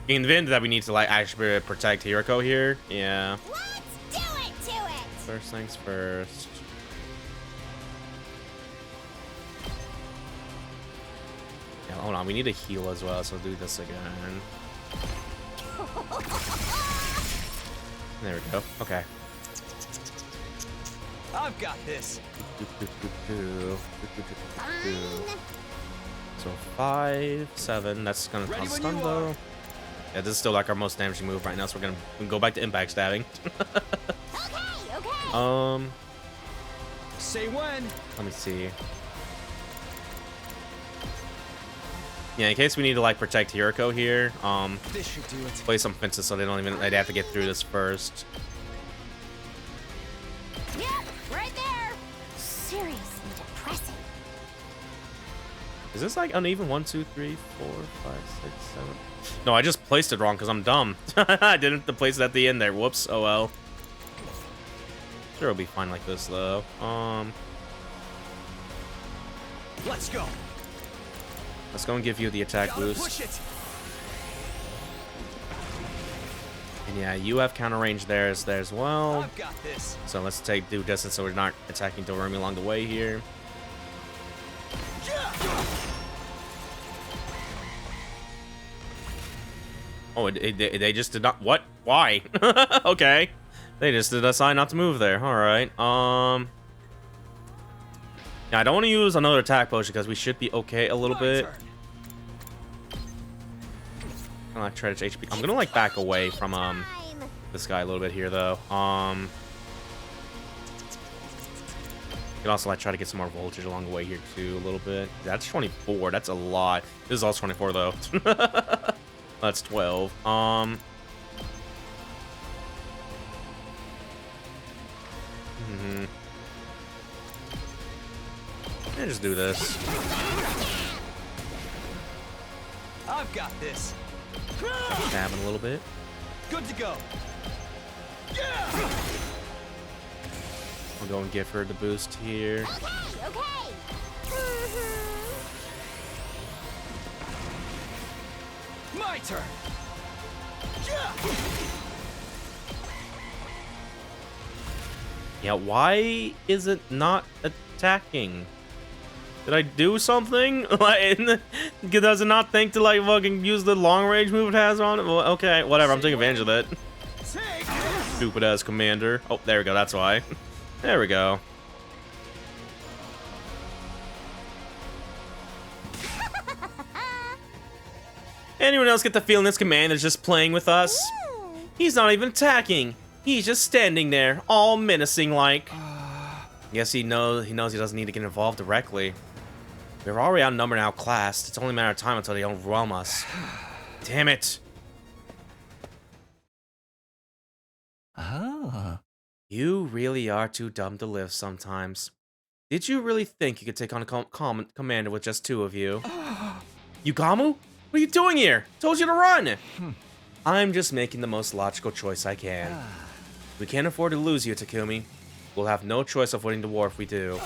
In the event that we need to like actually protect Hiriko here. Yeah. Let's do it to it. First things first. Yeah, hold on. We need to heal as well, so do this again. There we go. Okay. I've got this. So 5, 7. That's gonna cause stun though. Yeah, this is still like our most damaging move right now, so we're gonna go back to impact stabbing. Okay. Say when. Let me see. Yeah, in case we need to like protect Hiroko here, This should do it. play some fences so they'd have to get through this first. Yep, right there. Seriously depressing. Is this like uneven? 1, 2, 3, 4, 5, 6, 7. No, I just placed it wrong because I'm dumb. I didn't place it at the end there. Whoops. Oh well. Sure, it'll be fine like this though. Let's go. Let's go and give you the attack boost. Push it. And yeah, you have counter range there as well. I've got this. So let's do distance so we're not attacking Doremi along the way here. Oh, they just did not. What? Why? Okay, they just did decide not to move there. All right. Yeah, I don't want to use another attack potion because we should be okay a little bit. I'm gonna try to HP. I'm gonna like back away from this guy a little bit here though. You can also like try to get some more voltage along the way here too a little bit. That's 24. That's a lot. This is also 24 though. That's 12. Yeah, just do this. I've got this. Stabbing a little bit. Good to go. We'll go and give her the boost here. Okay. My turn. Yeah, why is it not attacking? Did I do something? Like, does it not think to like fucking use the long range move it has on it? Well, okay, whatever. I'm taking advantage of that. Stupid ass commander. Oh, there we go. That's why. There we go. Anyone else get the feeling this commander's just playing with us? He's not even attacking. He's just standing there, all menacing like. Guess he knows he doesn't need to get involved directly. We're already outnumbered and outclassed. It's only a matter of time until they overwhelm us. Damn it. Oh. You really are too dumb to live sometimes. Did you really think you could take on a commander with just 2 of you? Yugamu? What are you doing here? Told you to run! I'm just making the most logical choice I can. We can't afford to lose you, Takumi. We'll have no choice of winning the war if we do.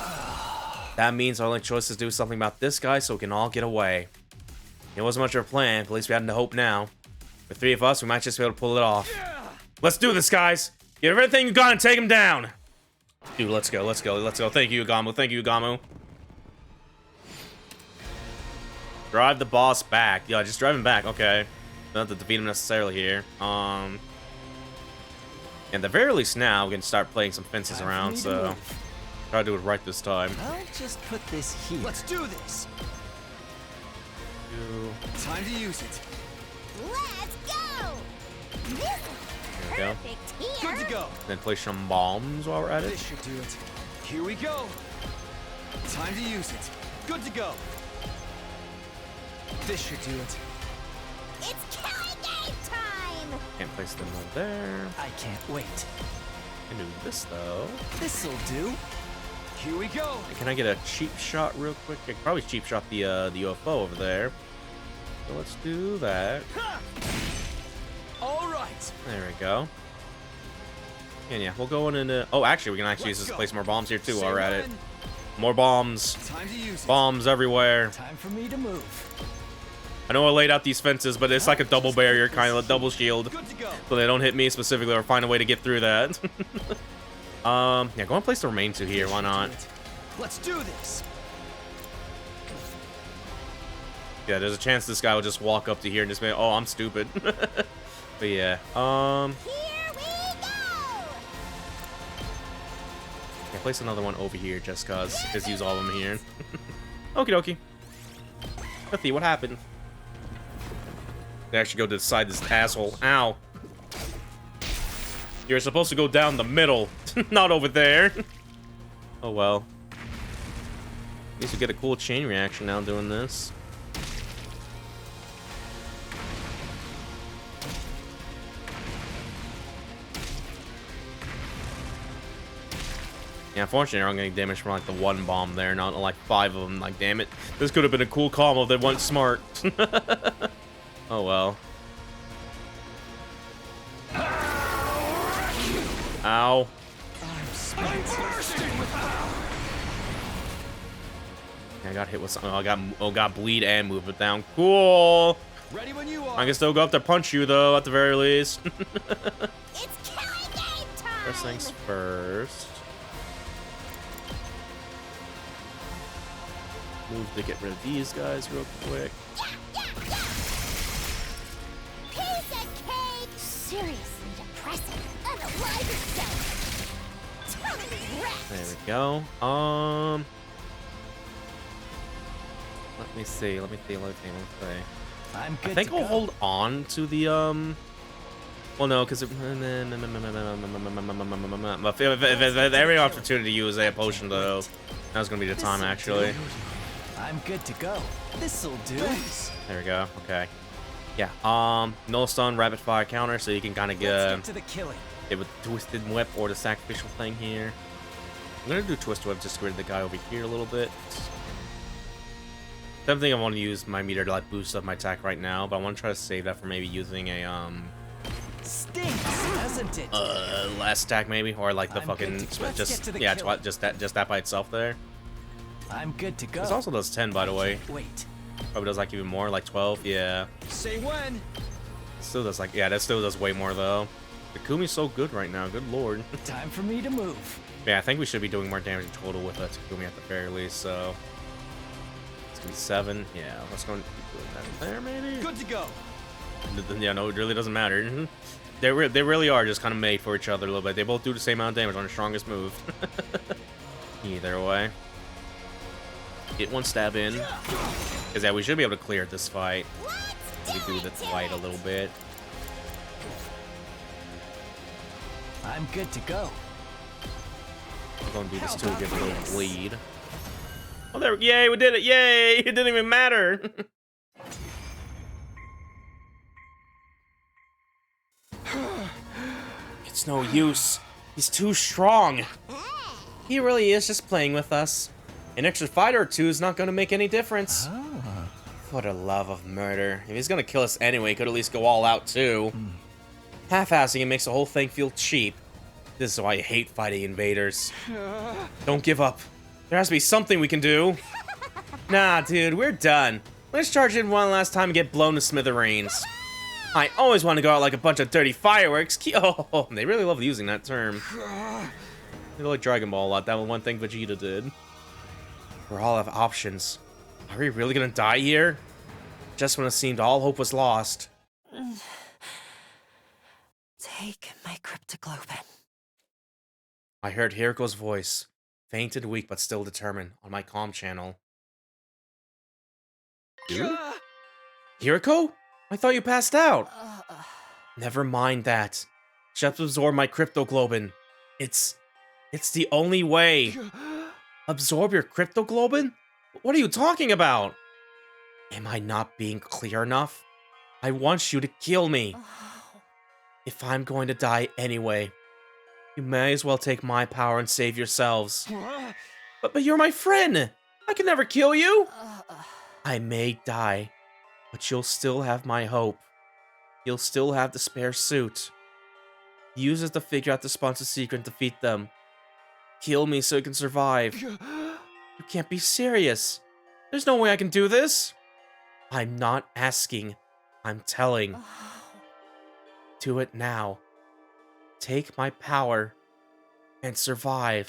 That means our only choice is to do something about this guy so we can all get away. It wasn't much of a plan, but at least we have the hope now. With 3 of us, we might just be able to pull it off. Let's do this, guys! Get everything you got and take him down! Dude, let's go, let's go, let's go. Thank you, Yugamu. Thank you, Yugamu. Drive the boss back. Yeah, just drive him back. Okay. Not to defeat him necessarily here. And at the very least now, we can start playing some fences around, so... Try to do it right this time. I'll just put this here. Let's do this. Time to use it. Let's go. This There we go. perfect here. Good to go. Then place some bombs while we're at it. This should do it. Here we go. Time to use it. Good to go. This should do it. It's killing game time. Can't place them over there. I can't wait. Can do this though. This'll do. Here we go. Can I get a cheap shot real quick? I could probably cheap shot the UFO over there. So let's do that. All right. There we go. And yeah, we'll go in and oh, actually, we can actually use this to place more bombs here too while we're at it. More bombs. Time to use it. Bombs everywhere. Time for me to move. I know I laid out these fences, but it's like a double barrier, kind of a double shield, Good to go. so they don't hit me specifically or find a way to get through that. Yeah, go and place the remaining 2 here. Why not? Let's do this. Yeah, there's a chance this guy will just walk up to here and just be, oh, I'm stupid. But yeah, Here we go. yeah, place another one over here just cause use all of them here. Okie dokie. Let's what happened. They actually go to the side of this asshole. Ow. You're supposed to go down the middle, not over there. Oh well. At least we get a cool chain reaction now doing this. Yeah, unfortunately, I'm getting damaged from like the one bomb there, not like 5 of them. Like, damn it. This could have been a cool combo if they weren't smart. Oh well. Ow. I got hit with something. Oh, got bleed and movement down. Cool. Ready when you are. I can still go up to punch you though, at the very least. It's killing game time! First things first. Move to get rid of these guys real quick. Piece of cake! Seriously depressing. Unalive yourself! Totally wrecked! There we go. Let me see. I'm I good think to I'll go. hold on to the well, no, because every opportunity to use a potion though, now's gonna be the time actually. I'm good to go. This'll do. There we go. Okay. Yeah. No stun, rapid fire counter, so you can kind of Let's get to the killing. it with twisted whip or the sacrificial thing here. I'm gonna do twisted whip just to get rid of the guy over here a little bit. I don't think I want to use my meter to like boost up my attack right now, but I want to try to save that for maybe using a Stinks, doesn't it? last attack maybe, or like the I'm fucking good to- let's just get to the yeah, killing. just that by itself there. I'm good to go. This also does 10 by the way. Wait. Probably does like even more, like 12. Yeah. Say when. Still does like that still does way more though. Takumi's so good right now. Good lord. Time for me to move. Yeah, I think we should be doing more damage in total with Takumi at the very least. So it's gonna be 7. Yeah, let's go and keep doing that there maybe. Good to go. Yeah, no, it really doesn't matter. They really are just kind of made for each other a little bit. They both do the same amount of damage on the strongest move. Either way. Get one stab in. Because yeah, we should be able to clear this fight. We do the fight a little bit. I'm good to go. I'm gonna do this too, give a little bleed. Oh, there! Yay, we did it! Yay! It didn't even matter. It's no use. He's too strong. He really is just playing with us. An extra fighter or two is not gonna make any difference. For the love of murder. If he's gonna kill us anyway, he could at least go all out too. Half-assing it makes the whole thing feel cheap. This is why I hate fighting invaders. Don't give up. There has to be something we can do. Nah, dude, we're done. Let's charge in one last time and get blown to smithereens. I always want to go out like a bunch of dirty fireworks. Oh, they really love using that term. They like Dragon Ball a lot. That was one thing Vegeta did. We all have options. Are we really gonna die here? Just when it seemed all hope was lost. Take my cryptoglobin. I heard Hiriko's voice, faint and weak but still determined, on my comm channel. You? Hiriko? I thought you passed out. Never mind that. Just absorb my cryptoglobin. It's the only way. Absorb your cryptoglobin? What are you talking about? Am I not being clear enough? I want you to kill me. If I'm going to die anyway, you may as well take my power and save yourselves. But you're my friend. I can never kill you. I may die, but you'll still have my hope. You'll still have the spare suit. Use it to figure out the sponsor's secret and defeat them. Kill me so you can survive. You can't be serious. There's no way I can do this. I'm not asking. I'm telling. Do it now. Take my power and survive.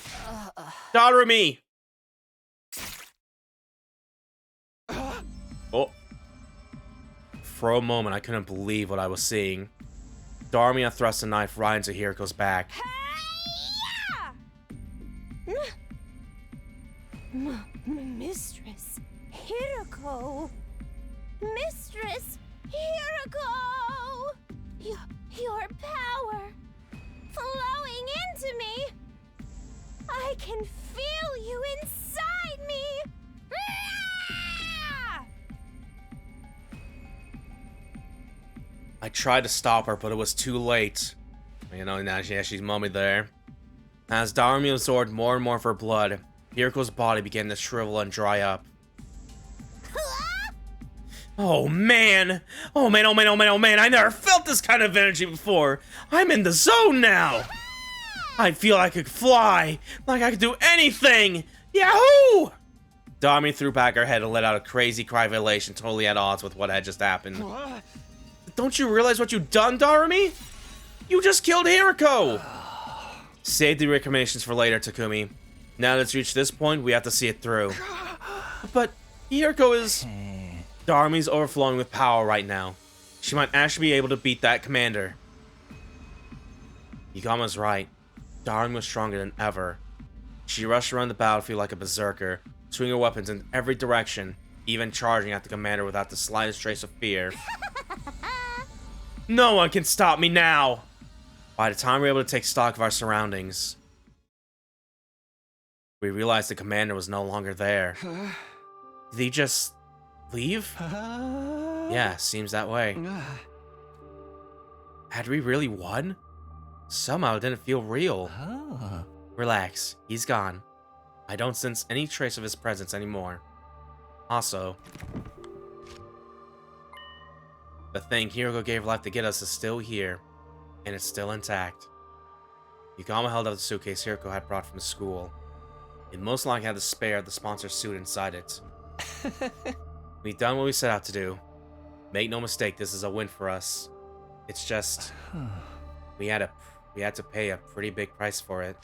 Darumi! Oh. For a moment, I couldn't believe what I was seeing. Darumi thrust a knife right into Hiriko's back. Mistress Hiriko! Mistress Hiriko! Your power flowing into me! I can feel you inside me! I tried to stop her, but it was too late. You know, now she's mummied there. As Darumi absorbed more and more of her blood, Hiriko's body began to shrivel and dry up. Oh man! Oh man, oh man, oh man, oh man, I never felt this kind of energy before! I'm in the zone now! I feel like I could fly, like I could do anything! Yahoo! Darumi threw back her head and let out a crazy cry of elation, totally at odds with what had just happened. Don't you realize what you've done, Darumi? You just killed Hiriko! Save the recommendations for later, Takumi. Now that it's reached this point, we have to see it through. But Hiriko is... Darumi's overflowing with power right now. She might actually be able to beat that commander. Yugama's right. Darumi was stronger than ever. She rushed around the battlefield like a berserker, swinging her weapons in every direction, even charging at the commander without the slightest trace of fear. No one can stop me now! By the time we were able to take stock of our surroundings, we realized the commander was no longer there. Did he just leave? Yeah, seems that way. Had we really won? Somehow it didn't feel real. Relax, he's gone. I don't sense any trace of his presence anymore. Also, the thing Hiriko gave life to get us is still here, and it's still intact. Yugama held up the suitcase Hiriko had brought from school. It most likely had the spare of the sponsor's suit inside it. We've done what we set out to do. Make no mistake, this is a win for us. It's just, we had to pay a pretty big price for it.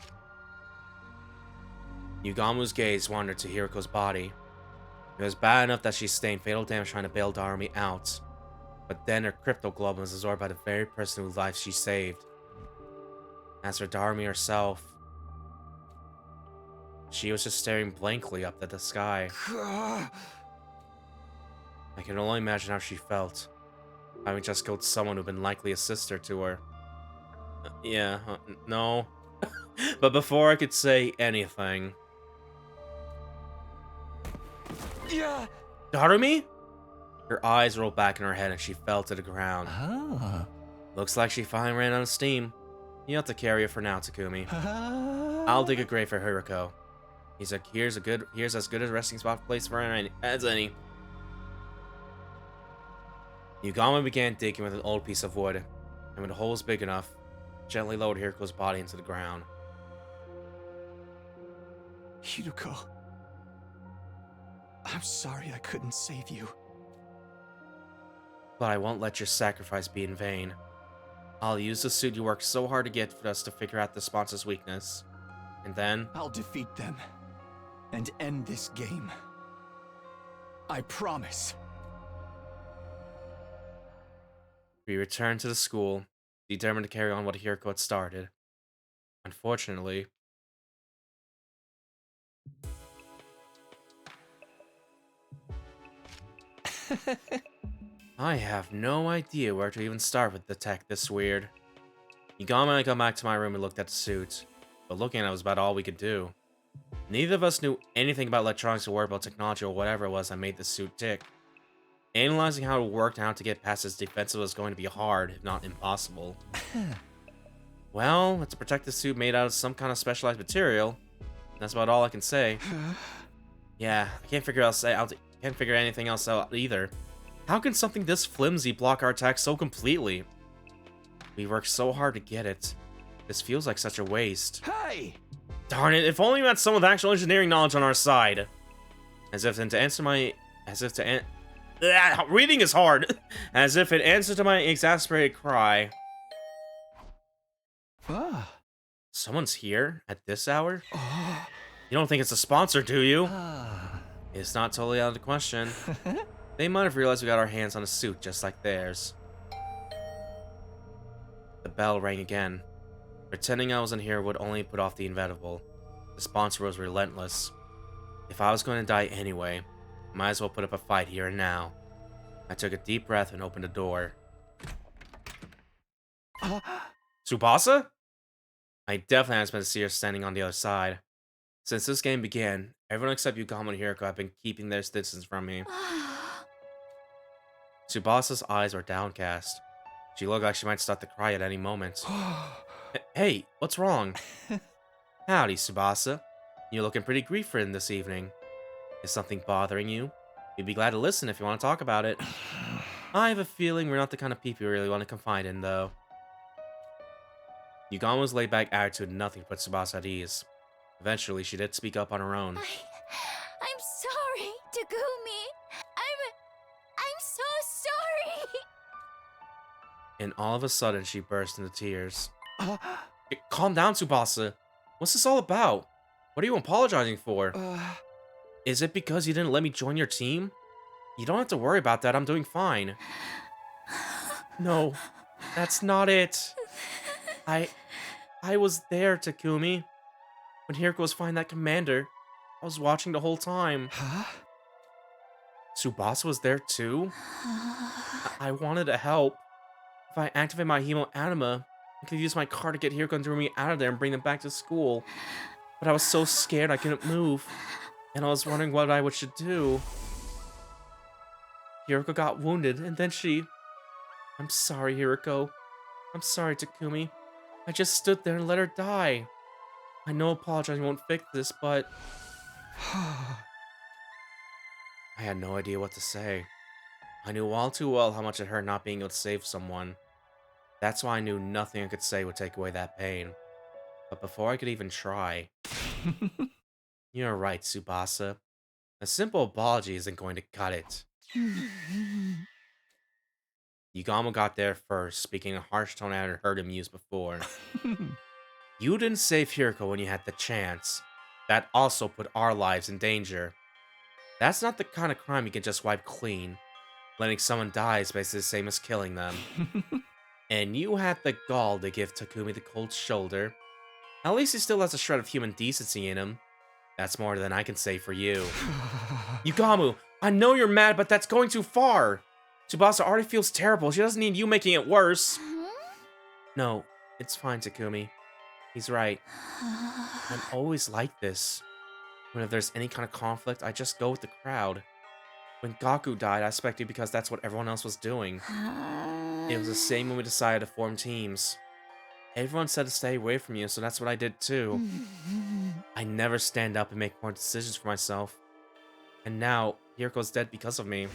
Yugamu's gaze wandered to Hiriko's body. It was bad enough that she sustained fatal damage trying to bail Darumi out, but then her cryptoglobin was absorbed by the very person whose life she saved. As for Darumi herself, she was just staring blankly up at the sky. I can only imagine how she felt, having just killed someone who'd been likely a sister to her. No. But before I could say anything... Darumi? Her eyes rolled back in her head and she fell to the ground. Looks like she finally ran out of steam. You have to carry her for now, Takumi. I'll dig a grave for Hiriko. He's like, here's as good a resting spot place for her as any. Yugama began digging with an old piece of wood, and when the hole was big enough, gently lowered Hiriko's body into the ground. Hiriko, I'm sorry I couldn't save you. But I won't let your sacrifice be in vain. I'll use the suit you worked so hard to get for us to figure out the sponsor's weakness. And then... I'll defeat them and end this game. I promise. We returned to the school, determined to carry on what Hiriko had started. Unfortunately... I have no idea where to even start with the tech this weird. Yugama and I got back to my room and looked at the suit, but looking at it was about all we could do. Neither of us knew anything about electronics or wearable technology or whatever it was that made the suit tick. Analyzing how it worked and how to get past its defenses was going to be hard, if not impossible. Well, it's a protective suit made out of some kind of specialized material. That's about all I can say. Yeah, I can't figure anything else out either. How can something this flimsy block our attacks so completely? We worked so hard to get it. This feels like such a waste. Hey! Darn it, if only we had someone with actual engineering knowledge on our side. Reading is hard. As if in answer to my exasperated cry. Someone's here at this hour? You don't think it's a sponsor, do you? It's not totally out of the question. They might have realized we got our hands on a suit just like theirs. The bell rang again. Pretending I wasn't here would only put off the inevitable. The sponsor was relentless. If I was going to die anyway, might as well put up a fight here and now. I took a deep breath and opened the door. Tsubasa? I definitely had to see her standing on the other side. Since this game began, everyone except Yugama and Hiriko have been keeping their distance from me. Tsubasa's eyes were downcast. She looked like she might start to cry at any moment. Hey, what's wrong? Howdy, Tsubasa. You're looking pretty grief-ridden this evening. Is something bothering you? We'd be glad to listen if you want to talk about it. I have a feeling we're not the kind of people you really want to confide in, though. Yugamo's laid-back attitude and nothing put Tsubasa at ease. Eventually, she did speak up on her own. I'm sorry, Takumi. I'm so sorry. And all of a sudden, she burst into tears. Calm down, Tsubasa. What's this all about? What are you apologizing for? Is it because you didn't let me join your team? You don't have to worry about that. I'm doing fine. No, that's not it. I was there, Takumi. When Hiroko was fighting that commander, I was watching the whole time. Huh? Tsubasa was there too? I wanted to help. If I activate my Hemo Anima, I could use my car to get Hiroko and Rumi out of there and bring them back to school. But I was so scared I couldn't move. And I was wondering what I should do. Hiroko got wounded, and then she... I'm sorry, Hiroko. I'm sorry, Takumi. I just stood there and let her die. I know apologizing won't fix this, but... I had no idea what to say. I knew all too well how much it hurt not being able to save someone. That's why I knew nothing I could say would take away that pain. But before I could even try... You're right, Tsubasa. A simple apology isn't going to cut it. Yugamo got there first, speaking a harsh tone I had heard him use before. You didn't save Hiroko when you had the chance. That also put our lives in danger. That's not the kind of crime you can just wipe clean. Letting someone die is basically the same as killing them. And you had the gall to give Takumi the cold shoulder. At least he still has a shred of human decency in him. That's more than I can say for you. Yugamu, I know you're mad, but that's going too far. Tsubasa already feels terrible. She doesn't need you making it worse. No, it's fine, Takumi. He's right. I'm always like this. Whenever there's any kind of conflict, I just go with the crowd. When Gaku died, I suspected because that's what everyone else was doing. It was the same when we decided to form teams. Everyone said to stay away from you, so that's what I did too. I never stand up and make more decisions for myself. And now, Hiroko's dead because of me.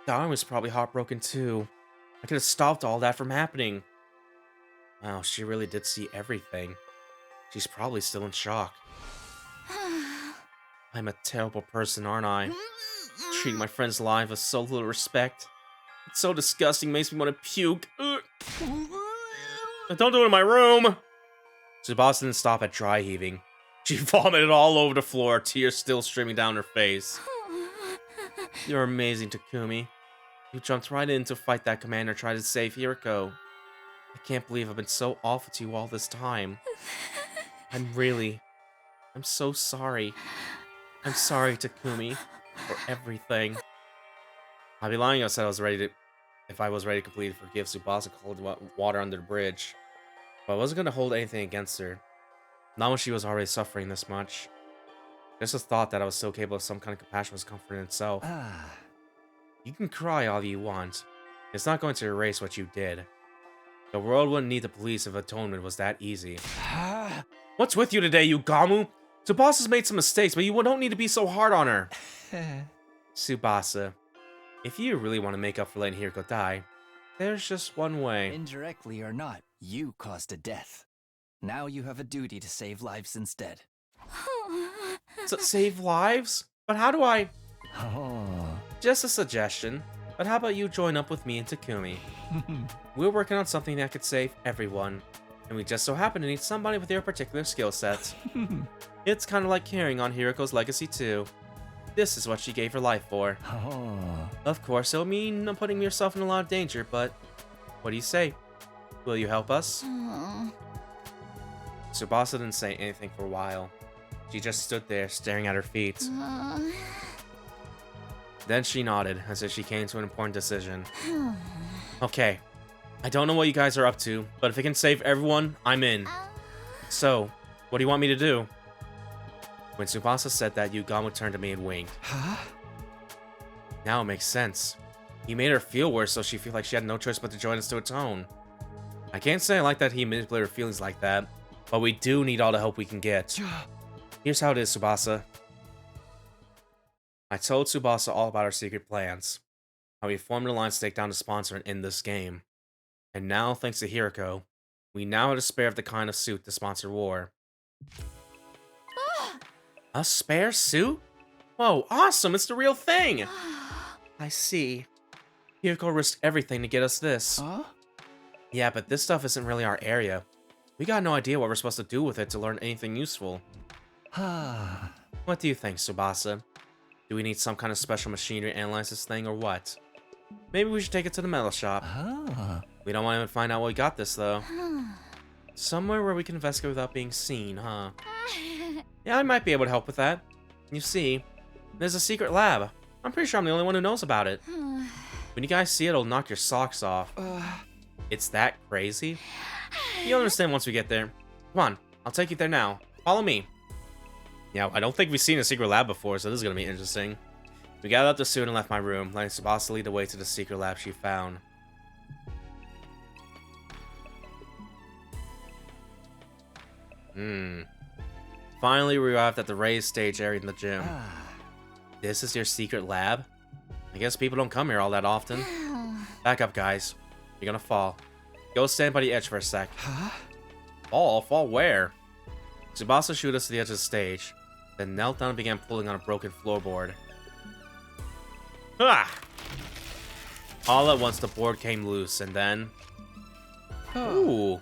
Darren was probably heartbroken too. I could have stopped all that from happening. Wow, she really did see everything. She's probably still in shock. I'm a terrible person, aren't I? Treating my friend's life with so little respect. It's so disgusting, makes me want to puke. Don't do it in my room! Tsubasa didn't stop at dry heaving. She vomited all over the floor, tears still streaming down her face. You're amazing, Takumi. You jumped right in to fight that commander and tried to save Hiroko. I can't believe I've been so awful to you all this time. I'm so sorry. I'm sorry, Takumi, for everything. I'd be lying if I said if I was ready to completely forgive Tsubasa cold water under the bridge. But I wasn't going to hold anything against her. Not when she was already suffering this much. Just the thought that I was so capable of some kind of compassion was comfort in itself. You can cry all you want. It's not going to erase what you did. The world wouldn't need the police if atonement was that easy. What's with you today, Yugamu? Tsubasa's made some mistakes, but you don't need to be so hard on her. Tsubasa, if you really want to make up for letting Hiroko die, there's just one way. Indirectly or not, you caused a death. Now you have a duty to save lives instead. Save lives? But how do I... Just a suggestion, but how about you join up with me and Takumi? We're working on something that could save everyone, and we just so happen to need somebody with your particular skill set. It's kind of like carrying on Hiroko's legacy too. This is what she gave her life for. Of course, it'll mean putting yourself in a lot of danger, but what do you say? Will you help us? Tsubasa didn't say anything for a while. She just stood there, staring at her feet. Then she nodded, as if she came to an important decision. Okay, I don't know what you guys are up to, but if it can save everyone, I'm in. So, what do you want me to do? When Tsubasa said that, Yugamu turned to me and winked. Now it makes sense. He made her feel worse, so she felt like she had no choice but to join us to atone. I can't say I like that he manipulated her feelings like that. But we do need all the help we can get. Here's how it is, Tsubasa. I told Tsubasa all about our secret plans. How we formed an alliance to take down the sponsor and end this game. And now, thanks to Hiriko, we now have a spare of the kind of suit the sponsor wore. A spare suit? Whoa, awesome! It's the real thing! I see. Hiriko risked everything to get us this. Huh? Yeah, but this stuff isn't really our area. We got no idea what we're supposed to do with it to learn anything useful. What do you think, Tsubasa? Do we need some kind of special machinery to analyze this thing, or what? Maybe we should take it to the metal shop. We don't want to find out what we got this, though. Somewhere where we can investigate without being seen, huh? Yeah, I might be able to help with that. You see, there's a secret lab. I'm pretty sure I'm the only one who knows about it. When you guys see it, it'll knock your socks off. It's that crazy? You'll understand once we get there. Come on, I'll take you there now. Follow me. Yeah, I don't think we've seen a secret lab before, so this is gonna be interesting. We gathered up the suit and left my room, letting Tsubasa lead the way to the secret lab she found. Finally, we arrived at the raised stage area in the gym. This is your secret lab? I guess people don't come here all that often. Back up, guys. You're gonna fall. Go stand by the edge for a sec. Fall? Fall where? Tsubasa shooed us to the edge of the stage, then knelt down and began pulling on a broken floorboard. Ah! All at once, the board came loose, and then... Ooh!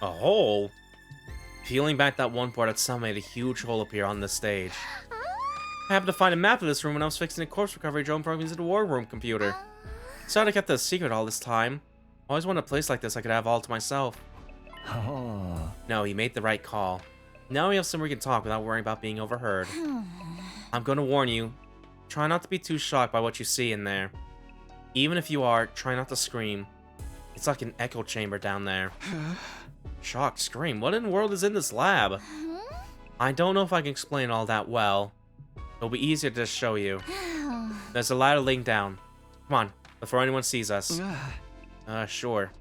A hole? Peeling back that one board had somehow made a huge hole appear on the stage. I happened to find a map of this room when I was fixing a corpse recovery drone programs into the war room computer. Sorry I kept it a secret all this time. I always wanted a place like this I could have all to myself. No, you made the right call. Now we have somewhere we can talk without worrying about being overheard. I'm going to warn you. Try not to be too shocked by what you see in there. Even if you are, try not to scream. It's like an echo chamber down there. Shocked scream? What in the world is in this lab? I don't know if I can explain all that well. It'll be easier to just show you. There's a ladder laying down. Come on, before anyone sees us. Sure.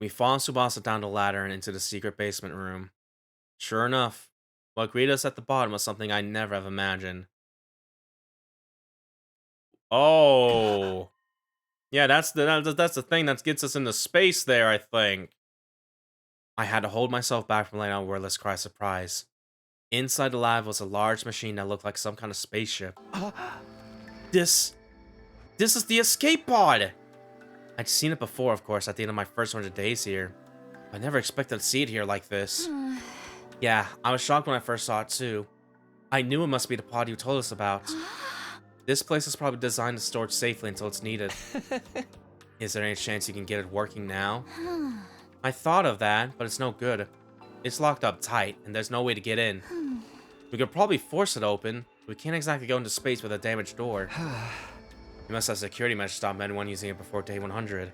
We follow Tsubasa down the ladder and into the secret basement room. Sure enough, what greeted us at the bottom was something I never have imagined. Oh. Yeah, that's the thing that gets us into space there, I think. I had to hold myself back from letting out a wordless cry of surprise. Inside the lab was a large machine that looked like some kind of spaceship. This is the escape pod! I'd seen it before, of course, at the end of my first 100 days here. I never expected to see it here like this. Yeah, I was shocked when I first saw it too. I knew it must be the pod you told us about. This place is probably designed to store it safely until it's needed. Is there any chance you can get it working now? I thought of that, but it's no good. It's locked up tight, and there's no way to get in. We could probably force it open, but we can't exactly go into space with a damaged door. We must have security measures to stop anyone using it before day 100.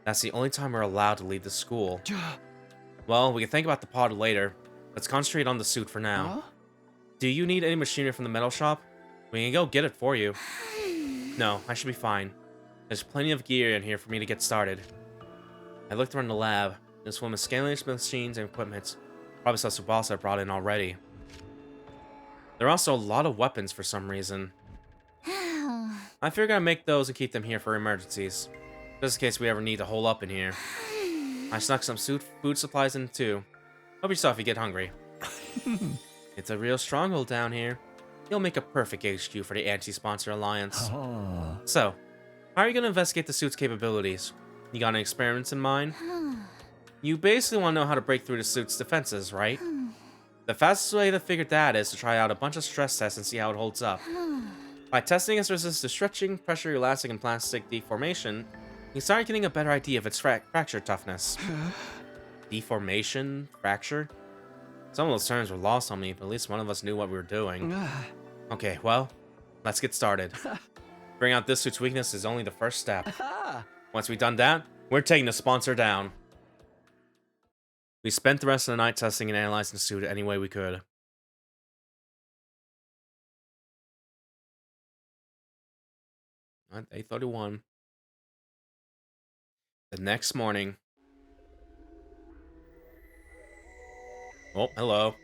That's the only time we're allowed to leave the school. Well, we can think about the pod later. Let's concentrate on the suit for now. Do you need any machinery from the metal shop? We can go get it for you. No, I should be fine. There's plenty of gear in here for me to get started. I looked around the lab. There's full of scaling machines and equipment. Probably some Tsubasa brought in already. There are also a lot of weapons for some reason. I figured I'd make those and keep them here for emergencies. Just in case we ever need to hole up in here. I snuck some food supplies in too. Help yourself if you get hungry. It's a real stronghold down here. You'll make a perfect HQ for the anti-sponsor alliance. So, how are you going to investigate the suit's capabilities? You got any experiments in mind? You basically want to know how to break through the suit's defenses, right? The fastest way to figure that is to try out a bunch of stress tests and see how it holds up. By testing its resistance to stretching, pressure, elastic, and plastic deformation, you start getting a better idea of its fracture toughness. Deformation? Fracture? Some of those terms were lost on me, but at least one of us knew what we were doing. Okay, well, let's get started. Bring out this suit's weakness is only the first step. Once we've done that, we're taking the sponsor down. We spent the rest of the night testing and analyzing the suit any way we could. At 8:31. The next morning, Oh, hello.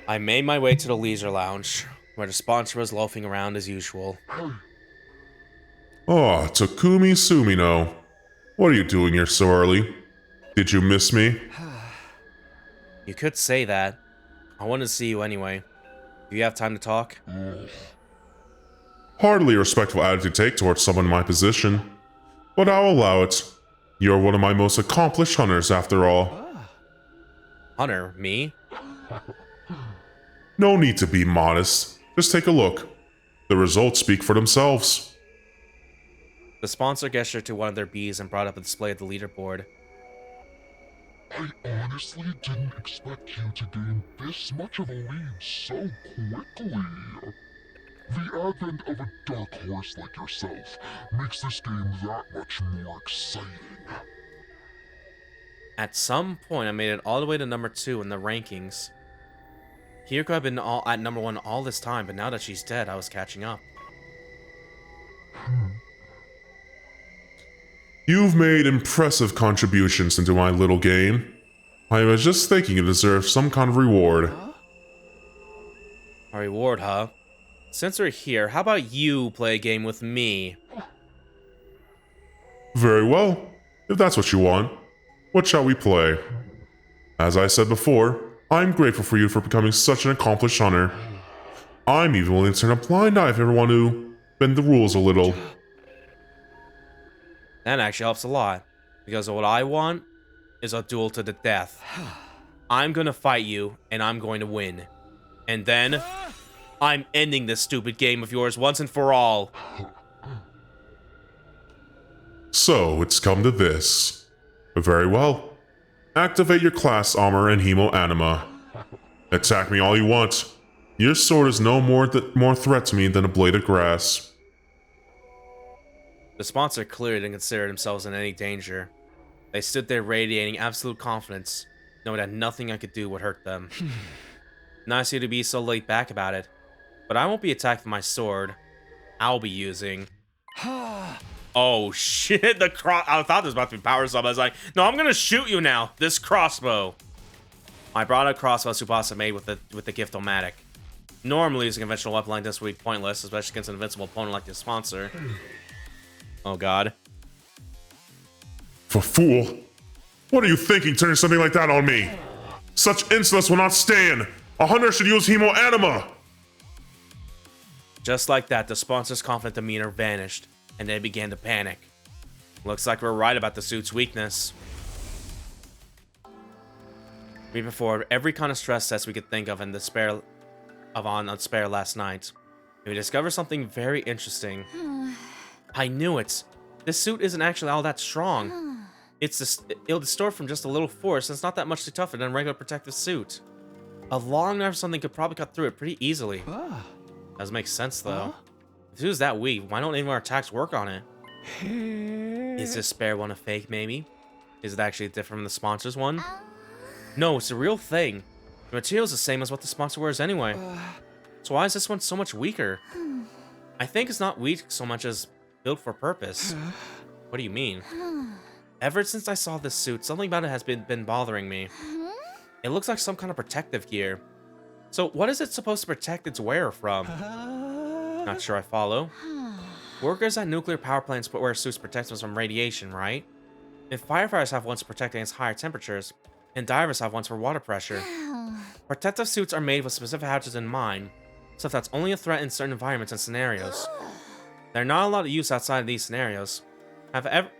I made my way to the leisure lounge, where the sponsor was loafing around as usual. Ah, Takumi Sumino. What are you doing here so early? Did you miss me? You could say that. I wanted to see you anyway. Do you have time to talk? Hardly a respectful attitude to take towards someone in my position. But I'll allow it. You're one of my most accomplished hunters, after all. Hunter? Me? No need to be modest. Just take a look. The results speak for themselves. The sponsor gestured to one of their bees and brought up a display of the leaderboard. I honestly didn't expect you to gain this much of a lead so quickly. The advent of a dark horse like yourself makes this game that much more exciting. At some point, I made it all the way to number 2 in the rankings. Hiyoko had been at number 1 all this time, but now that she's dead, I was catching up. You've made impressive contributions into my little game. I was just thinking you deserve some kind of reward. A reward, huh? Since we're here, how about you play a game with me? Very well. If that's what you want. What shall we play? As I said before, I'm grateful for you for becoming such an accomplished hunter. I'm even willing to turn a blind eye if you ever want to bend the rules a little. That actually helps a lot, because what I want is a duel to the death. I'm gonna fight you, and I'm going to win. And then, I'm ending this stupid game of yours once and for all. So, it's come to this. Very well. Activate your class armor and hemo anima. Attack me all you want. Your sword is no more threat to me than a blade of grass. The sponsor clearly didn't consider themselves in any danger. They stood there radiating absolute confidence, knowing that nothing I could do would hurt them. Nice of you to be so laid back about it, but I won't be attacked with my sword. I'll be using... Oh shit, the I thought this was about to be power sub. I was like, no, I'm gonna shoot you now. This crossbow. I brought a crossbow Tsubasa made with the gift-o-matic. Normally, using a conventional weapon like this would be pointless, especially against an invincible opponent like the sponsor. Oh god. For fool! What are you thinking, turning something like that on me? Such insolence will not stand! A hunter should use hemo anima! Just like that, the sponsor's confident demeanor vanished, and they began to panic. Looks like we're right about the suit's weakness. We performed every kind of stress test we could think of on Spare last night. And we discovered something very interesting. I knew it. This suit isn't actually all that strong. It'll distort from just a little force, and it's not that much tougher than a regular protective suit. A long knife or something could probably cut through it pretty easily. Doesn't make sense though. If it was that weak, why don't any of our attacks work on it? Is this spare one a fake, maybe? Is it actually different from the sponsor's one? No, it's a real thing. The material's the same as what the sponsor wears anyway. So why is this one so much weaker? I think it's not weak so much as built for purpose. What do you mean? Ever since I saw this suit, something about it has been bothering me. It looks like some kind of protective gear. So what is it supposed to protect its wearer from? Not sure I follow. Workers at nuclear power plants wear suits to protect them from radiation, right? If firefighters have ones to protect against higher temperatures, and divers have ones for water pressure. Protective suits are made with specific hazards in mind, stuff that's only a threat in certain environments and scenarios. They're not a lot of use outside of these scenarios. Have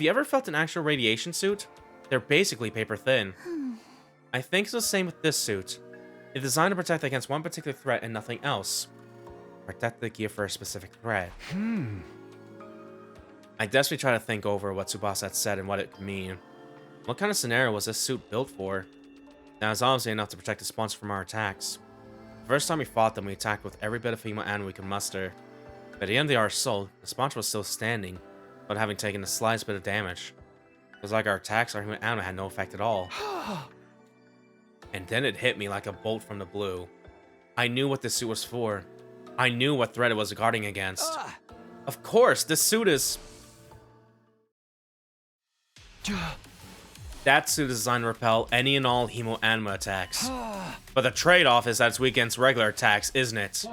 you ever felt an actual radiation suit? They're basically paper thin. I think it's the same with this suit. It's designed to protect against one particular threat and nothing else. Protect the gear for a specific threat. I desperately try to think over what Tsubasa had said and what it could mean. What kind of scenario was this suit built for? Now, it's obviously enough to protect the sponsor from our attacks. The first time we fought them, we attacked with every bit of hemo anima we could muster. By the end of our assault, the sponsor was still standing, but having taken the slightest bit of damage. It was like our attacks, our hemo anima had no effect at all. And then it hit me like a bolt from the blue. I knew what this suit was for. I knew what threat it was guarding against. Of course, this suit is... That suit is designed to repel any and all hemo anima attacks. But the trade-off is that it's weak against regular attacks, isn't it?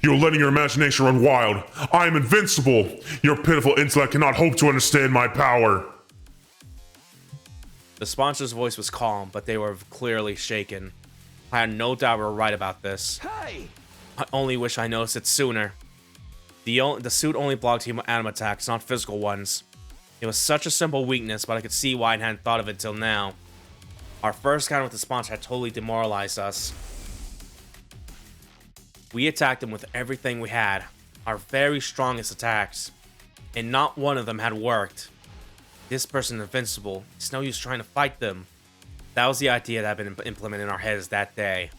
You're letting your imagination run wild. I am invincible. Your pitiful intellect cannot hope to understand my power. The sponsor's voice was calm, but they were clearly shaken. I had no doubt we were right about this. Hey! I only wish I noticed it sooner. The suit only blocked hemo anima attacks, not physical ones. It was such a simple weakness, but I could see why I hadn't thought of it till now. Our first encounter with the sponsor had totally demoralized us. We attacked him with everything we had, our very strongest attacks, and not one of them had worked. This person is invincible. It's no use trying to fight them. That was the idea that had been implemented in our heads that day.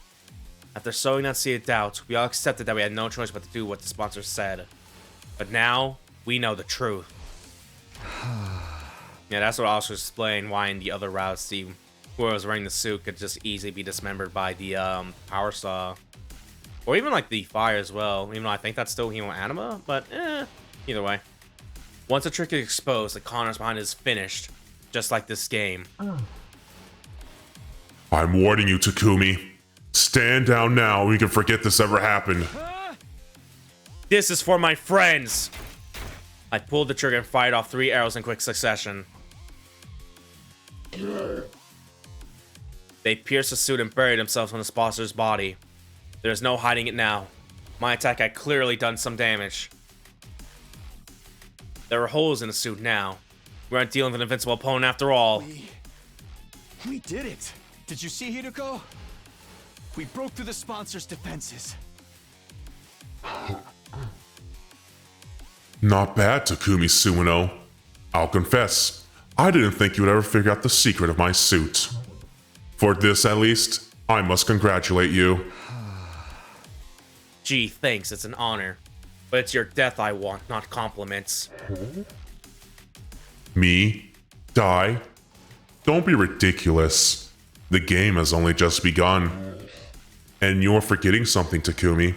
After sowing that seed of doubt, we all accepted that we had no choice but to do what the sponsor said. But now, we know the truth. Yeah, that's what also explained why in the other routes, whoever was wearing the suit could just easily be dismembered by the power saw. Or even like the fire as well, even though I think that's still hemo anima, but either way. Once the trick is exposed, the Connors behind it is finished, just like this game. I'm warning you, Takumi. Stand down now, or you can forget this ever happened. This is for my friends! I pulled the trigger and fired off 3 arrows in quick succession. They pierced the suit and buried themselves in the sponsor's body. There's no hiding it now. My attack had clearly done some damage. There were holes in the suit now. We aren't dealing with an invincible opponent after all. We did it! Did you see, Hideko? We broke through the sponsor's defenses. Not bad, Takumi Sumino. I'll confess, I didn't think you would ever figure out the secret of my suit. For this, at least, I must congratulate you. Gee, thanks, it's an honor. But it's your death I want, not compliments. Me? Die? Don't be ridiculous. The game has only just begun. And you're forgetting something, Takumi.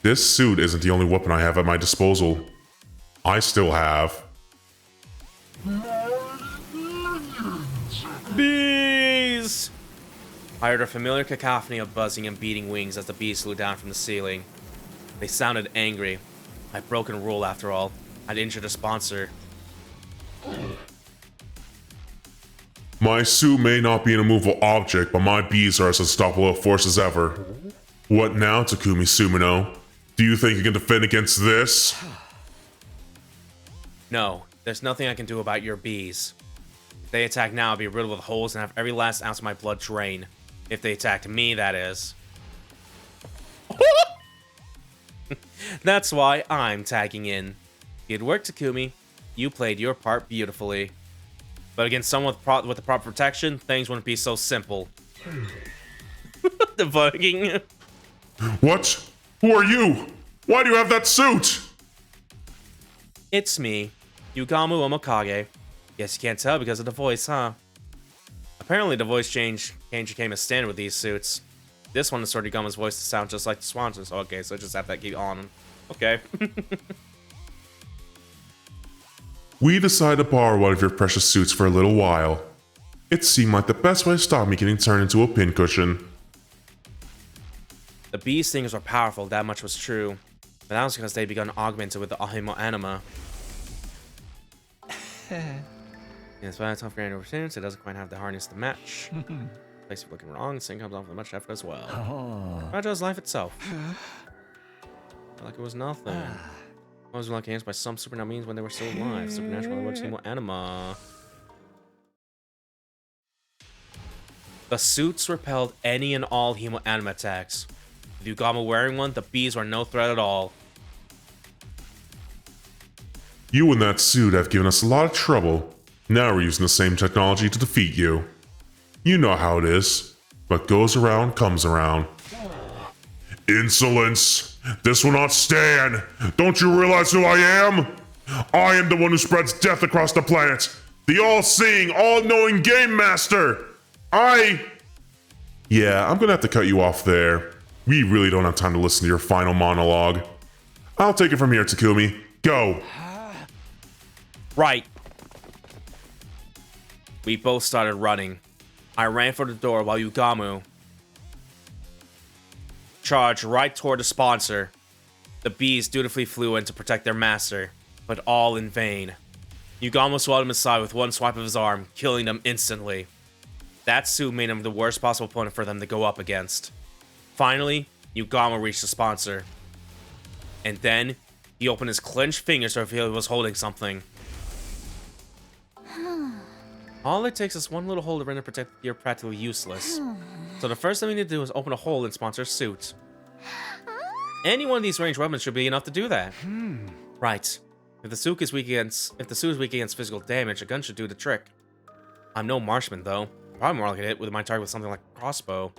This suit isn't the only weapon I have at my disposal. I still have... bees! I heard a familiar cacophony of buzzing and beating wings as the bees flew down from the ceiling. They sounded angry. I'd broken a rule after all. I'd injured a sponsor. My suit may not be an immovable object, but my bees are as unstoppable a force as ever. What now, Takumi Sumino? Do you think you can defend against this? No, there's nothing I can do about your bees. If they attack now, I'll be riddled with holes and have every last ounce of my blood drain. If they attacked me, that is. That's why I'm tagging in. Good work, Takumi. You played your part beautifully. But against someone with the proper protection, things wouldn't be so simple. The bugging. What? Who are you? Why do you have that suit? It's me, Yugamu Omokage. Guess you can't tell because of the voice, huh? Apparently the voice change became a standard with these suits. This one is sort of Yugamu's voice to sound just like the sponsors. Okay, so I just have that keep on. Okay. We decided to borrow one of your precious suits for a little while. It seemed like the best way to stop me getting turned into a pincushion. The bee stingers were powerful, that much was true. But that was because they'd begun augmented with the Ahimo anima. It's by the tough grand overseas, it doesn't quite have the hardness to match. Place looking wrong, the sting comes off with much effort as well. Fragile as life itself. Like it was nothing. I was lucky by some supernatural means when they were still alive. Supernatural works Hemo anima. The suits repelled any and all Hemo anima attacks. With Yugama wearing one, the bees were no threat at all. You and that suit have given us a lot of trouble. Now we're using the same technology to defeat you. You know how it is. What goes around comes around. Insolence! This will not stand! Don't you realize who I am? I am the one who spreads death across the planet! The all-seeing, all-knowing Game Master! Yeah, I'm gonna have to cut you off there. We really don't have time to listen to your final monologue. I'll take it from here, Takumi. Go! Right. We both started running. I ran for the door while Yugamu charged right toward the sponsor. The bees dutifully flew in to protect their master, but all in vain. Yugamu swallowed him aside with one swipe of his arm, killing them instantly. That suit made him the worst possible opponent for them to go up against. Finally, Yugamu reached the sponsor. And then, he opened his clenched fingers to reveal he was holding something. All it takes is one little hole to render protect you're practically useless. So the first thing we need to do is open a hole in Sponsor's suit. Any one of these ranged weapons should be enough to do that. Right. If the suit is weak against physical damage, a gun should do the trick. I'm no marksman though. Probably more likely to hit with my target with something like a crossbow.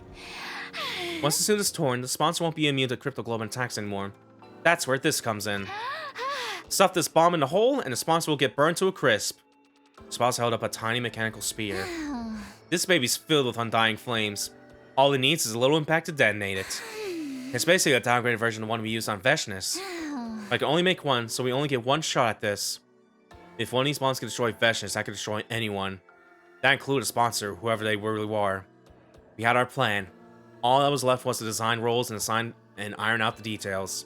Once the suit is torn, the sponsor won't be immune to cryptoglobin attacks anymore. That's where this comes in. Stuff this bomb in the hole, and the sponsor will get burned to a crisp. Sponsor held up a tiny mechanical spear. This baby's filled with undying flames. All it needs is a little impact to detonate it. It's basically a downgraded version of the one we used on Veshness. I can only make one, so we only get one shot at this. If one of these bombs can destroy Veshness, I can destroy anyone. That included a sponsor, whoever they really were. We had our plan. All that was left was to design roles and iron out the details.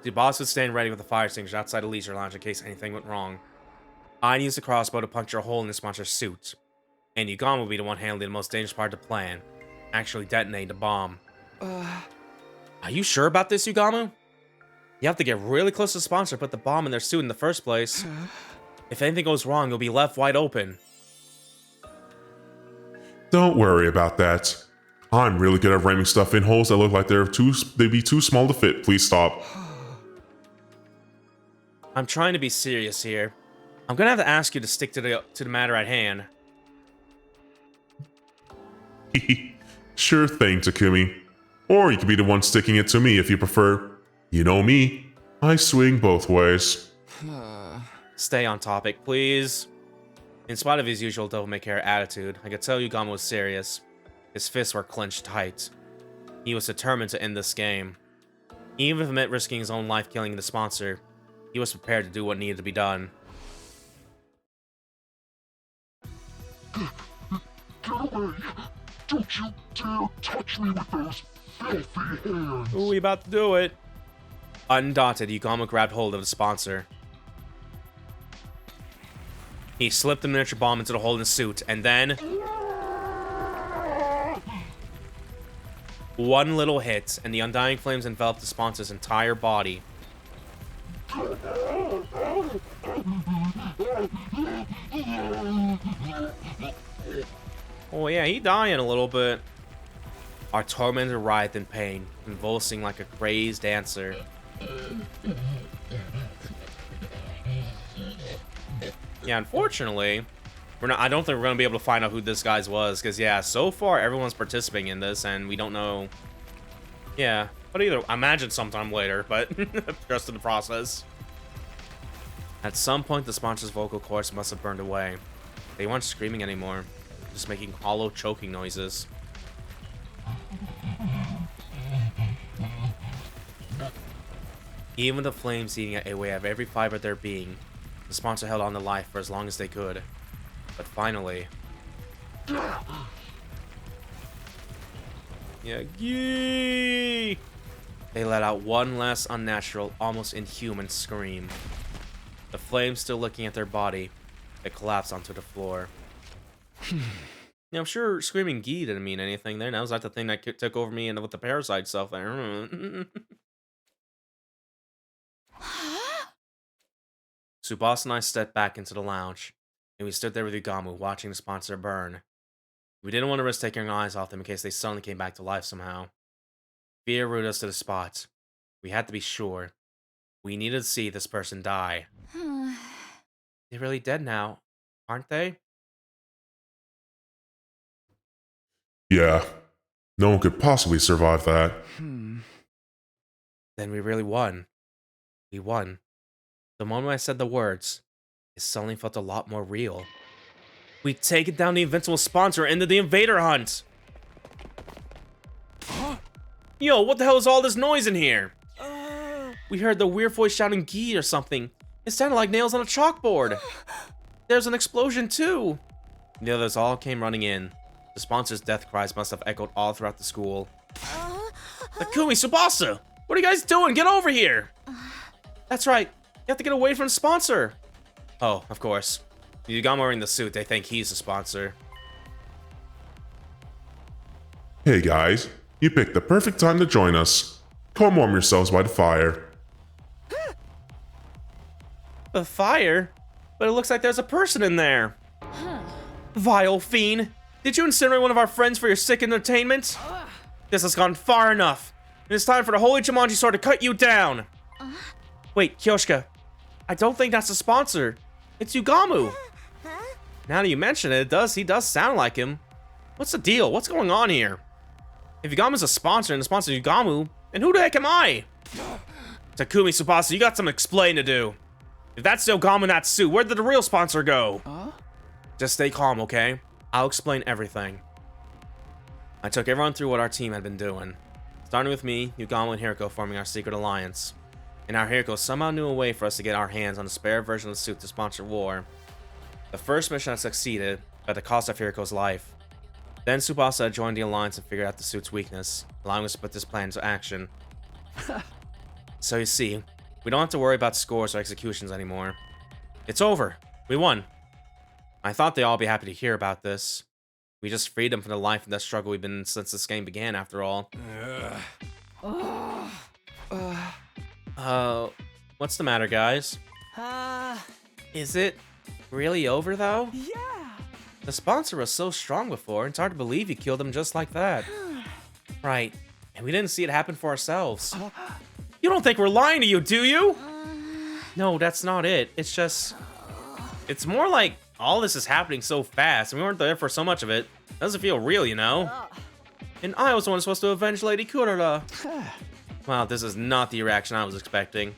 The boss would stand ready with a fire extinguisher outside the leisure lounge in case anything went wrong. I'd use the crossbow to puncture a hole in the sponsor's suit. And Yugamu would be the one handling the most dangerous part of the plan. Actually detonating the bomb. Are you sure about this, Yugamu? You have to get really close to the sponsor to put the bomb in their suit in the first place. If anything goes wrong, you'll be left wide open. Don't worry about that. I'm really good at ramming stuff in holes that look like they'd be too small to fit. Please stop. I'm trying to be serious here. I'm gonna have to ask you to stick to the matter at hand. Sure thing, Takumi. Or you could be the one sticking it to me if you prefer. You know me. I swing both ways. Stay on topic, please. In spite of his usual devil-may-care attitude, I could tell Yugamu was serious. His fists were clenched tight. He was determined to end this game. Even if it meant risking his own life killing the sponsor, he was prepared to do what needed to be done. Get away! Don't you dare touch me with those filthy hands! Ooh, we about to do it. Undaunted, Yugamu grabbed hold of the sponsor. He slipped the miniature bomb into the hole in the suit, and then... one little hit, and the undying flames enveloped the sponsor's entire body. Oh yeah, he dying a little bit. Our tormentor writhed in pain, convulsing like a crazed dancer. Yeah, unfortunately, I don't think we're gonna be able to find out who this guy's was, because yeah, so far everyone's participating in this, and we don't know. Yeah, but either I imagine sometime later, but just in the process. At some point, the sponsor's vocal cords must have burned away. They weren't screaming anymore, just making hollow, choking noises. Even the flames eating away at every fiber of their being, the sponsor held on to life for as long as they could. But finally... yeah, yee! They let out one last unnatural, almost inhuman scream. The flames still looking at their body, they collapsed onto the floor. Yeah, I'm sure screaming Gee didn't mean anything there. That was like the thing that took over me and with the parasite stuff there. Tsubasa and I stepped back into the lounge, and we stood there with Yugamu, watching the sponsor burn. We didn't want to risk taking our eyes off them in case they suddenly came back to life somehow. Fear rooted us to the spot. We had to be sure. We needed to see this person die. They're really dead now, aren't they? Yeah. No one could possibly survive that. Then we really won. We won. The moment I said the words, it suddenly felt a lot more real. We'd taken down the invincible sponsor and ended the invader hunt! Yo, what the hell is all this noise in here? We heard the weird voice shouting Gee or something. It sounded like nails on a chalkboard. There's an explosion too. The others all came running in. The sponsor's death cries must have echoed all throughout the school. Takumi, Tsubasa! What are you guys doing? Get over here! That's right. You have to get away from the sponsor. Oh, of course. Yugama wearing the suit, they think he's the sponsor. Hey guys, you picked the perfect time to join us. Come warm yourselves by the fire. The fire? But it looks like there's a person in there. Vile fiend! Did you incinerate one of our friends for your sick entertainment? This has gone far enough. It is time for the Holy Jumanji Sword to cut you down. Wait, Kyoshika. I don't think that's the sponsor. It's Yugamu. Now that you mention it, he does sound like him. What's the deal? What's going on here? If Yugamu's a sponsor and the sponsor is Yugamu, then who the heck am I? Takumi, Tsubasa, you got some explaining to do. If that's Yugamu in that suit, where did the real sponsor go? Just stay calm, okay? I'll explain everything. I took everyone through what our team had been doing. Starting with me, Yugamu and Hiriko forming our secret alliance. And our Hiriko somehow knew a way for us to get our hands on a spare version of the suit to sponsor war. The first mission had succeeded, at the cost of Hiriko's life. Then Tsubasa had joined the alliance and figured out the suit's weakness, allowing us to put this plan into action. So you see, we don't have to worry about scores or executions anymore. It's over. We won. I thought they'd all be happy to hear about this. We just freed them from the life and death struggle we've been in since this game began, after all. What's the matter, guys? Is it really over, though? Yeah! The sponsor was so strong before, it's hard to believe he killed him just like that. Right, and we didn't see it happen for ourselves. You don't think we're lying to you, do you? No, that's not it. It's just... It's more like all this is happening so fast, and we weren't there for so much of it. Doesn't feel real, you know? And I was the one supposed to avenge Lady Kurara. Wow, this is not the reaction I was expecting.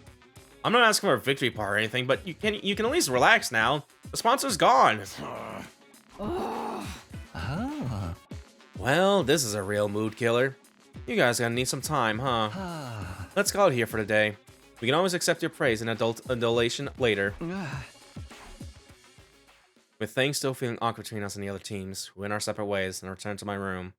I'm not asking for a victory part or anything, but you can at least relax now. The sponsor's gone. Well, this is a real mood killer. You guys gonna need some time, huh? Let's call it here for today. We can always accept your praise and adulation later. With things still feeling awkward between us and the other teams, we went our separate ways and returned to my room.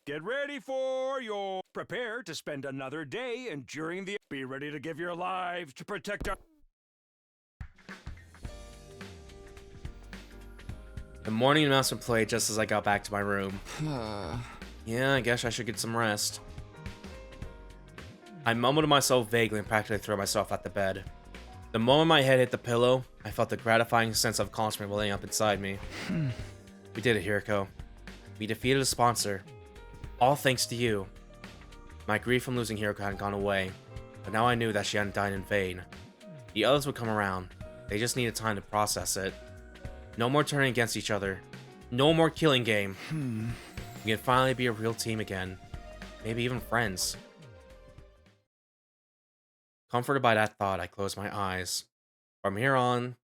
Get ready for your... Prepare to spend another day enduring the... Be ready to give your lives to protect our... The morning announcement played just as I got back to my room. Yeah, I guess I should get some rest. I mumbled to myself vaguely and practically threw myself at the bed. The moment my head hit the pillow, I felt the gratifying sense of accomplishment welling up inside me. We did it, Hiriko. We defeated a sponsor. All thanks to you. My grief from losing Hiriko hadn't gone away, but now I knew that she hadn't died in vain. The others would come around. They just needed time to process it. No more turning against each other. No more killing game. We can finally be a real team again. Maybe even friends. Comforted by that thought, I closed my eyes. From here on,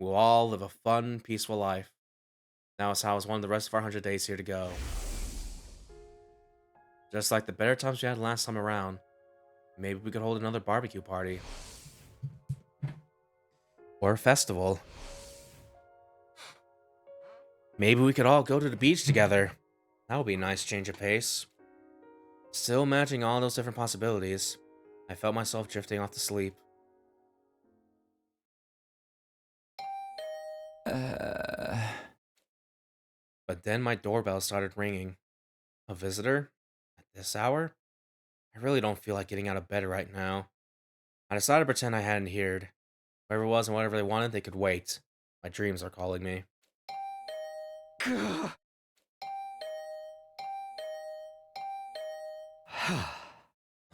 we'll all live a fun, peaceful life. Now is how it's one of the rest of our 100 days here to go. Just like the better times we had last time around, maybe we could hold another barbecue party. Or a festival. Maybe we could all go to the beach together. That would be a nice change of pace. Still imagining all those different possibilities, I felt myself drifting off to sleep. But then my doorbell started ringing. A visitor? At this hour? I really don't feel like getting out of bed right now. I decided to pretend I hadn't heard. Whoever it was and whatever they wanted, they could wait. My dreams are calling me.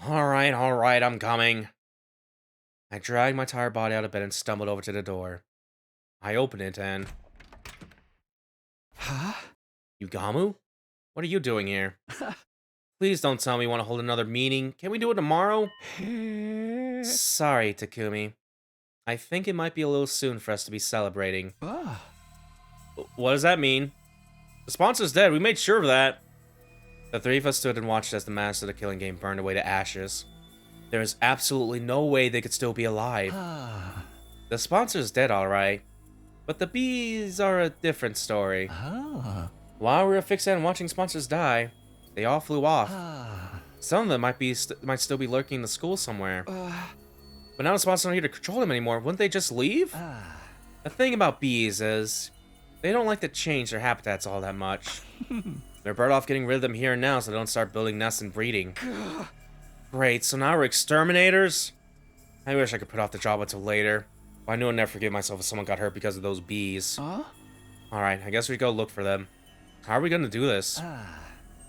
Alright, I'm coming. I dragged my tired body out of bed and stumbled over to the door. I opened it and... Huh? Yugamu? What are you doing here? Please don't tell me you want to hold another meeting. Can we do it tomorrow? Sorry, Takumi. I think it might be a little soon for us to be celebrating. What does that mean? The sponsor's dead. We made sure of that. The three of us stood and watched as the master of the killing game burned away to ashes. There's absolutely no way they could still be alive. The sponsor's dead, alright. But the bees are a different story. While we were fixated on watching sponsors die, they all flew off. Some of them might still be lurking in the school somewhere. But now the sponsors aren't here to control them anymore. Wouldn't they just leave? The thing about bees is, they don't like to change their habitats all that much. They're better off getting rid of them here and now so they don't start building nests and breeding. Great, so now we're exterminators? I wish I could put off the job until later. But I knew I'd never forgive myself if someone got hurt because of those bees. Alright, I guess we go look for them. How are we gonna do this?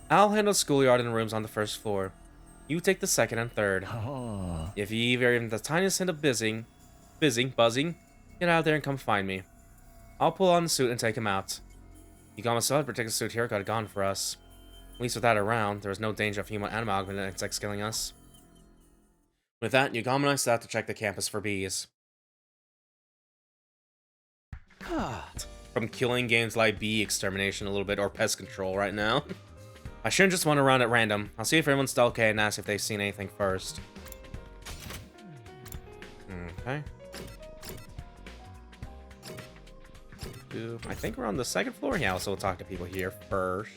I'll handle the schoolyard and the rooms on the first floor. You take the second and third. If you hear even the tiniest hint of buzzing, get out there and come find me. I'll pull on the suit and take him out. Yugama's still had to protect the suit here got gone for us. At least without it around, there was no danger of human animal insects killing us. With that, Yugama and I set out to check the campus for bees. From killing games like bee extermination a little bit, or pest control right now. I shouldn't just wander around at random. I'll see if everyone's still okay and ask if they've seen anything first. Okay. I think we're on the second floor. Yeah, so we'll talk to people here first.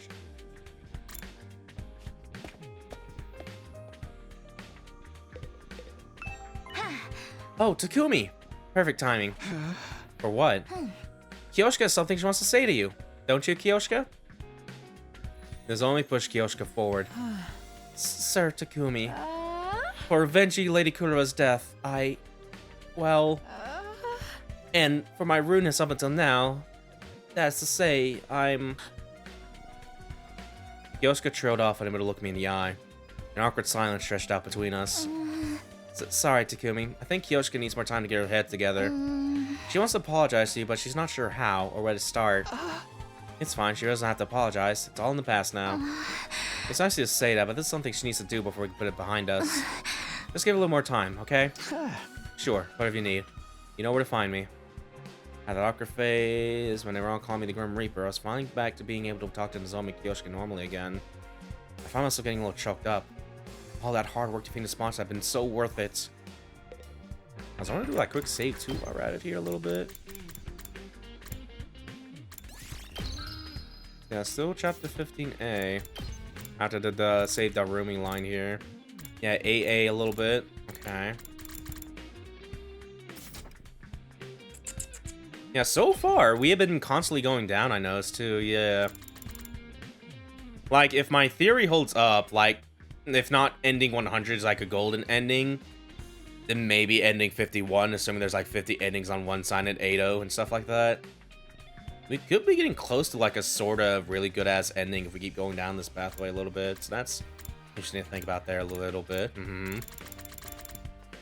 Oh, Takumi! Perfect timing. For what? Kiyoshika has something she wants to say to you. Don't you, Kiyoshika? There's only push Kiyoshika forward. Sir Takumi. For avenging Lady Kurura's death, well... And for my rudeness up until now, that's to say, I'm... Kiyoshika trailed off and able to look me in the eye. An awkward silence stretched out between us. Sorry, Takumi. I think Kiyoshika needs more time to get her head together. She wants to apologize to you, but she's not sure how or where to start. It's fine, she doesn't have to apologize. It's all in the past now. It's nice to say that, but this is something she needs to do before we can put it behind us. Just give it a little more time, okay? Sure, whatever you need. You know where to find me. At that awkward phase, when they were all calling me the Grim Reaper, I was finally back to being able to talk to Nozomi and Kiyoshika normally again. I found myself getting a little choked up. All that hard work to feed the sponsor had been so worth it. I was going to do like quick save too while we're at it here a little bit. Yeah, still chapter 15A. After the save that rooming line here. Yeah, AA a little bit. Okay. Yeah, so far, we have been constantly going down, I noticed, too, yeah. Like, if my theory holds up, like, if not ending 100 is like a golden ending, then maybe ending 51, assuming there's like 50 endings on one side and 8-0 and stuff like that. We could be getting close to like a sort of really good-ass ending if we keep going down this pathway a little bit, so that's interesting to think about there a little bit.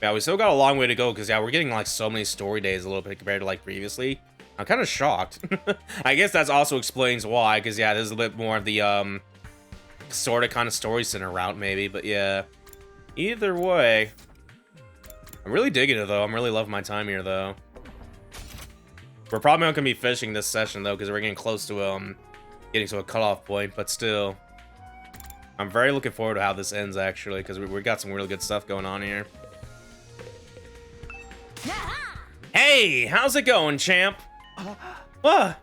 Yeah, we still got a long way to go, because, yeah, we're getting, like, so many story days a little bit compared to, like, previously. I'm kind of shocked. I guess that also explains why, because, yeah, there's a bit more of the, sort of kind of story center route, maybe, but, yeah. Either way. I'm really digging it, though. I'm really loving my time here, though. We're probably not going to be finishing this session, though, because we're getting close to, getting to a cutoff point, but still. I'm very looking forward to how this ends, actually, because we got some really good stuff going on here. Hey, how's it going, champ? What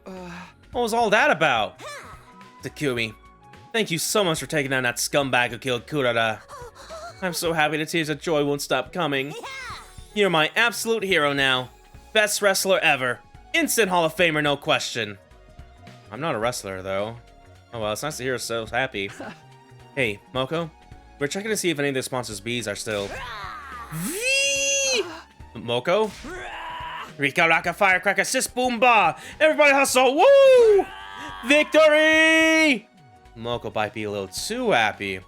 was all that about? Takumi, thank you so much for taking down that scumbag who killed Kurara. I'm so happy the tears of joy won't stop coming. You're my absolute hero now. Best wrestler ever. Instant Hall of Famer, no question. I'm not a wrestler, though. Oh well, it's nice to hear so happy. Hey, Moko, we're checking to see if any of the sponsors' bees are still... Moko? Rika Raka Firecracker Sis Boom Ba! Everybody hustle! Woo! Victory! Moko might be a little too happy. I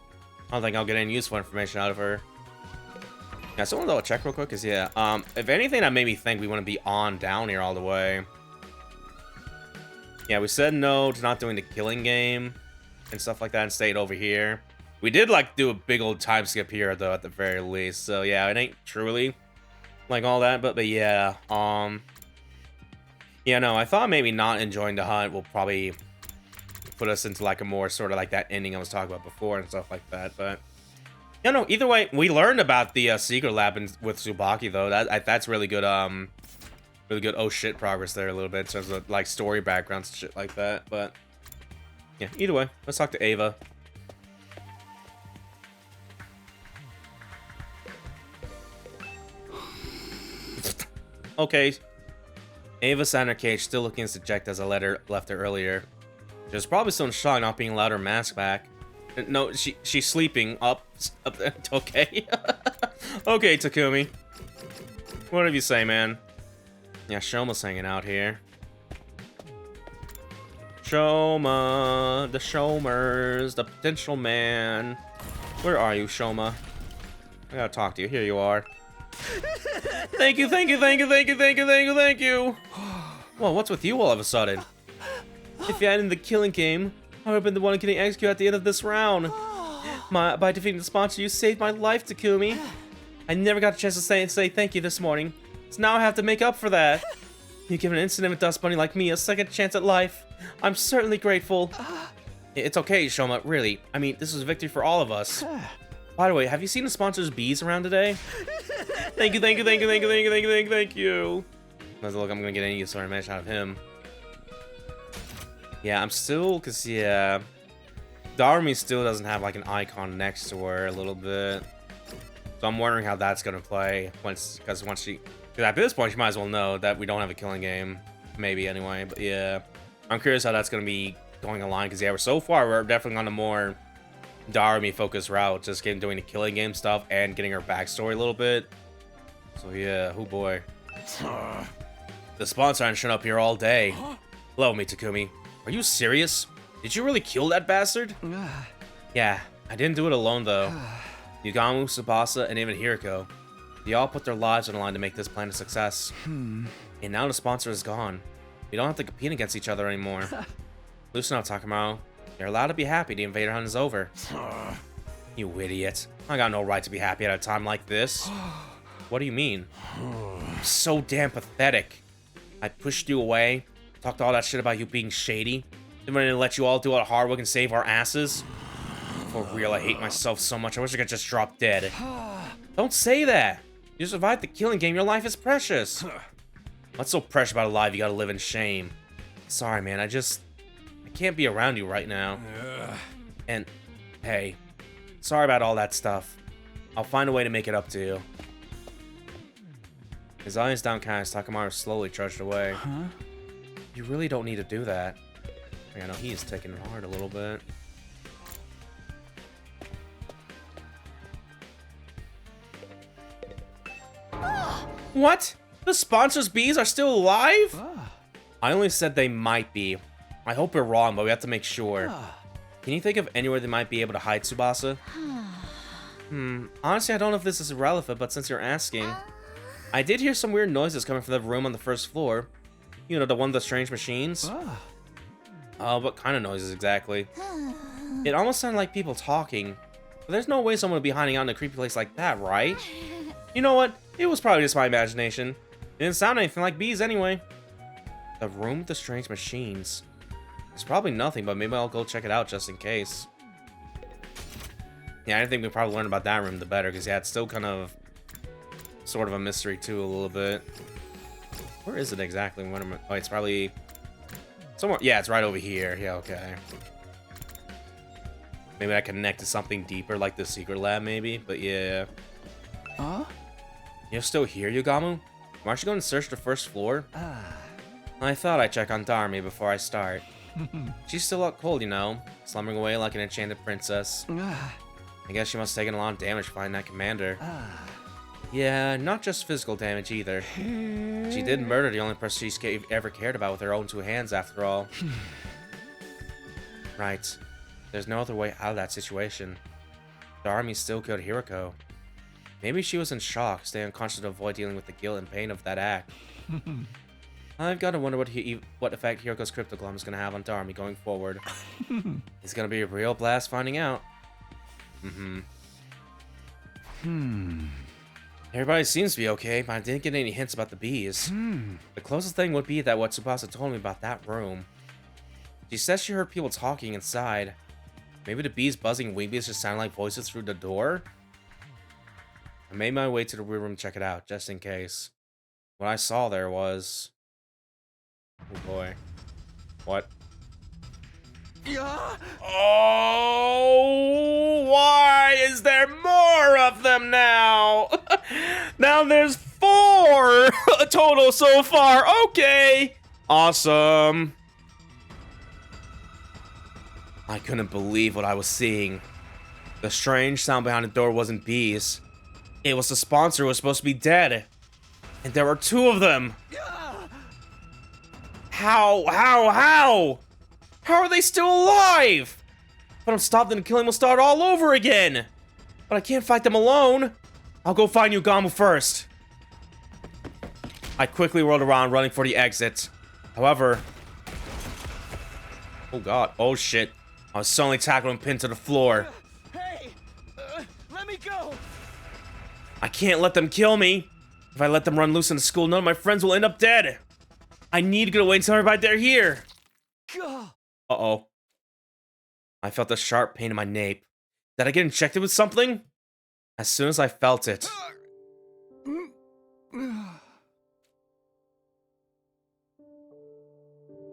don't think I'll get any useful information out of her. Yeah, so I want to double check real quick, because yeah, if anything that made me think we want to be on down here all the way. Yeah, we said no to not doing the killing game and stuff like that and stayed over here. We did like do a big old time skip here though at the very least. So yeah, it ain't truly like all that, but yeah, yeah, no, I thought maybe not enjoying the hunt will probably put us into like a more sort of like that ending I was talking about before and stuff like that, but Yeah, no, either way, we learned about the secret lab with Tsubaki, though. That's really good, really good oh shit progress there a little bit in terms of, like, story backgrounds and shit like that. But, yeah, either way, let's talk to Ava. Okay. Ava sat in her cage, still looking as dejected as I left her earlier. She was probably still in shock not being allowed her mask back. No, she's sleeping up there. Okay. Okay, Takumi. Whatever you say, man. Yeah, Shoma's hanging out here. Shoma, the Shomers, the potential man. Where are you, Shoma? I gotta talk to you. Here you are. Thank you, thank you, thank you, thank you, thank you, thank you, thank you. Well, what's with you all of a sudden? If you had in the killing game, I would have been the one getting executed at the end of this round. By defeating the sponsor, you saved my life, Takumi. I never got a chance to say thank you this morning, so now I have to make up for that. You give an insignificant dust bunny like me a second chance at life. I'm certainly grateful. It's okay, Shoma, really. I mean, this was a victory for all of us. By the way, have you seen the sponsor's bees around today? Thank you, thank you, thank you, thank you, thank you, thank you, thank you, thank you. Let's look, I'm gonna get any sort of mention out of him. Yeah, I'm still, cause yeah, Darumi still doesn't have like an icon next to her a little bit. So I'm wondering how that's gonna play because at this point she might as well know that we don't have a killing game, maybe anyway. But yeah, I'm curious how that's gonna be going along because yeah, so far we're definitely on a more Darumi focused route, just doing the killing game stuff and getting her backstory a little bit. So yeah, oh boy. The sponsor ain't showing up here all day. Love me, Takumi. Are you serious? Did you really kill that bastard? Yeah, I didn't do it alone though. Yugamu, Tsubasa, and even Hiriko. They all put their lives on the line to make this plan a success. And now the sponsor is gone. We don't have to compete against each other anymore. Loosen up, Takamaru. You're allowed to be happy the invader hunt is over. You idiot. I got no right to be happy at a time like this. What do you mean? So damn pathetic. I pushed you away, talked all that shit about you being shady, then ready to let you all do all the hard work and save our asses. For real, I hate myself so much. I wish I could just drop dead. Don't say that. You survived the killing game. Your life is precious. What's so precious about a life you gotta live in shame? Sorry, man. I can't be around you right now. And, hey, sorry about all that stuff. I'll find a way to make it up to you. His eyes downcast, Takamaru slowly trudged away. You really don't need to do that. I know he's taking it hard a little bit. What? The sponsor's bees are still alive? I only said they might be. I hope we're wrong, but we have to make sure. Can you think of anywhere they might be able to hide Tsubasa? Honestly, I don't know if this is relevant, but since you're asking, I did hear some weird noises coming from the room on the first floor. You know, the one with the strange machines? What kind of noises exactly? It almost sounded like people talking. But there's no way someone would be hiding out in a creepy place like that, right? You know what? It was probably just my imagination. It didn't sound anything like bees anyway. The room with the strange machines. It's probably nothing, but maybe I'll go check it out just in case. Yeah, I think we probably learn about that room the better, because yeah, it's still kind of sort of a mystery too, a little bit. Where is it exactly? Oh, it's probably somewhere. Yeah, it's right over here. Yeah, okay. Maybe I connect to something deeper, like the secret lab, maybe. But yeah. You're still here, Yugamu? Aren't you going to search the first floor? I thought I'd check on Darumi before I start. She's still out cold, you know, slumbering away like an enchanted princess. I guess she must have taken a lot of damage finding that commander. Yeah, not just physical damage either. She did murder the only person she's ever cared about with her own two hands, after all. Right. There's no other way out of that situation. Darumi still killed Hiriko. Maybe she was in shock, staying unconscious to avoid dealing with the guilt and pain of that act. I've got to wonder what effect Hiriko's cryptoglam is going to have on Darumi going forward. It's going to be a real blast finding out. Everybody seems to be okay, but I didn't get any hints about the bees. The closest thing would be that what Tsubasa told me about that room. She says she heard people talking inside. Maybe the bees buzzing wing bees just sound like voices through the door? I made my way to the weird room to check it out, just in case. What I saw there was... Oh boy. What? Oh, why is there more of them now? Now there's 4 total so far. Okay. Awesome. I couldn't believe what I was seeing. The strange sound behind the door wasn't bees. It was the sponsor who was supposed to be dead. And there were 2 of them. How? How are they still alive? If I don't stop them, the killing will start all over again. But I can't fight them alone. I'll go find Yugamu first. I quickly rolled around, running for the exit. However... Oh god. Oh shit. I was suddenly tackled and pinned to the floor. Hey! Let me go! I can't let them kill me. If I let them run loose in the school, none of my friends will end up dead. I need to get away and tell everybody they're here. Uh-oh. I felt a sharp pain in my nape. Did I get injected with something? As soon as I felt it...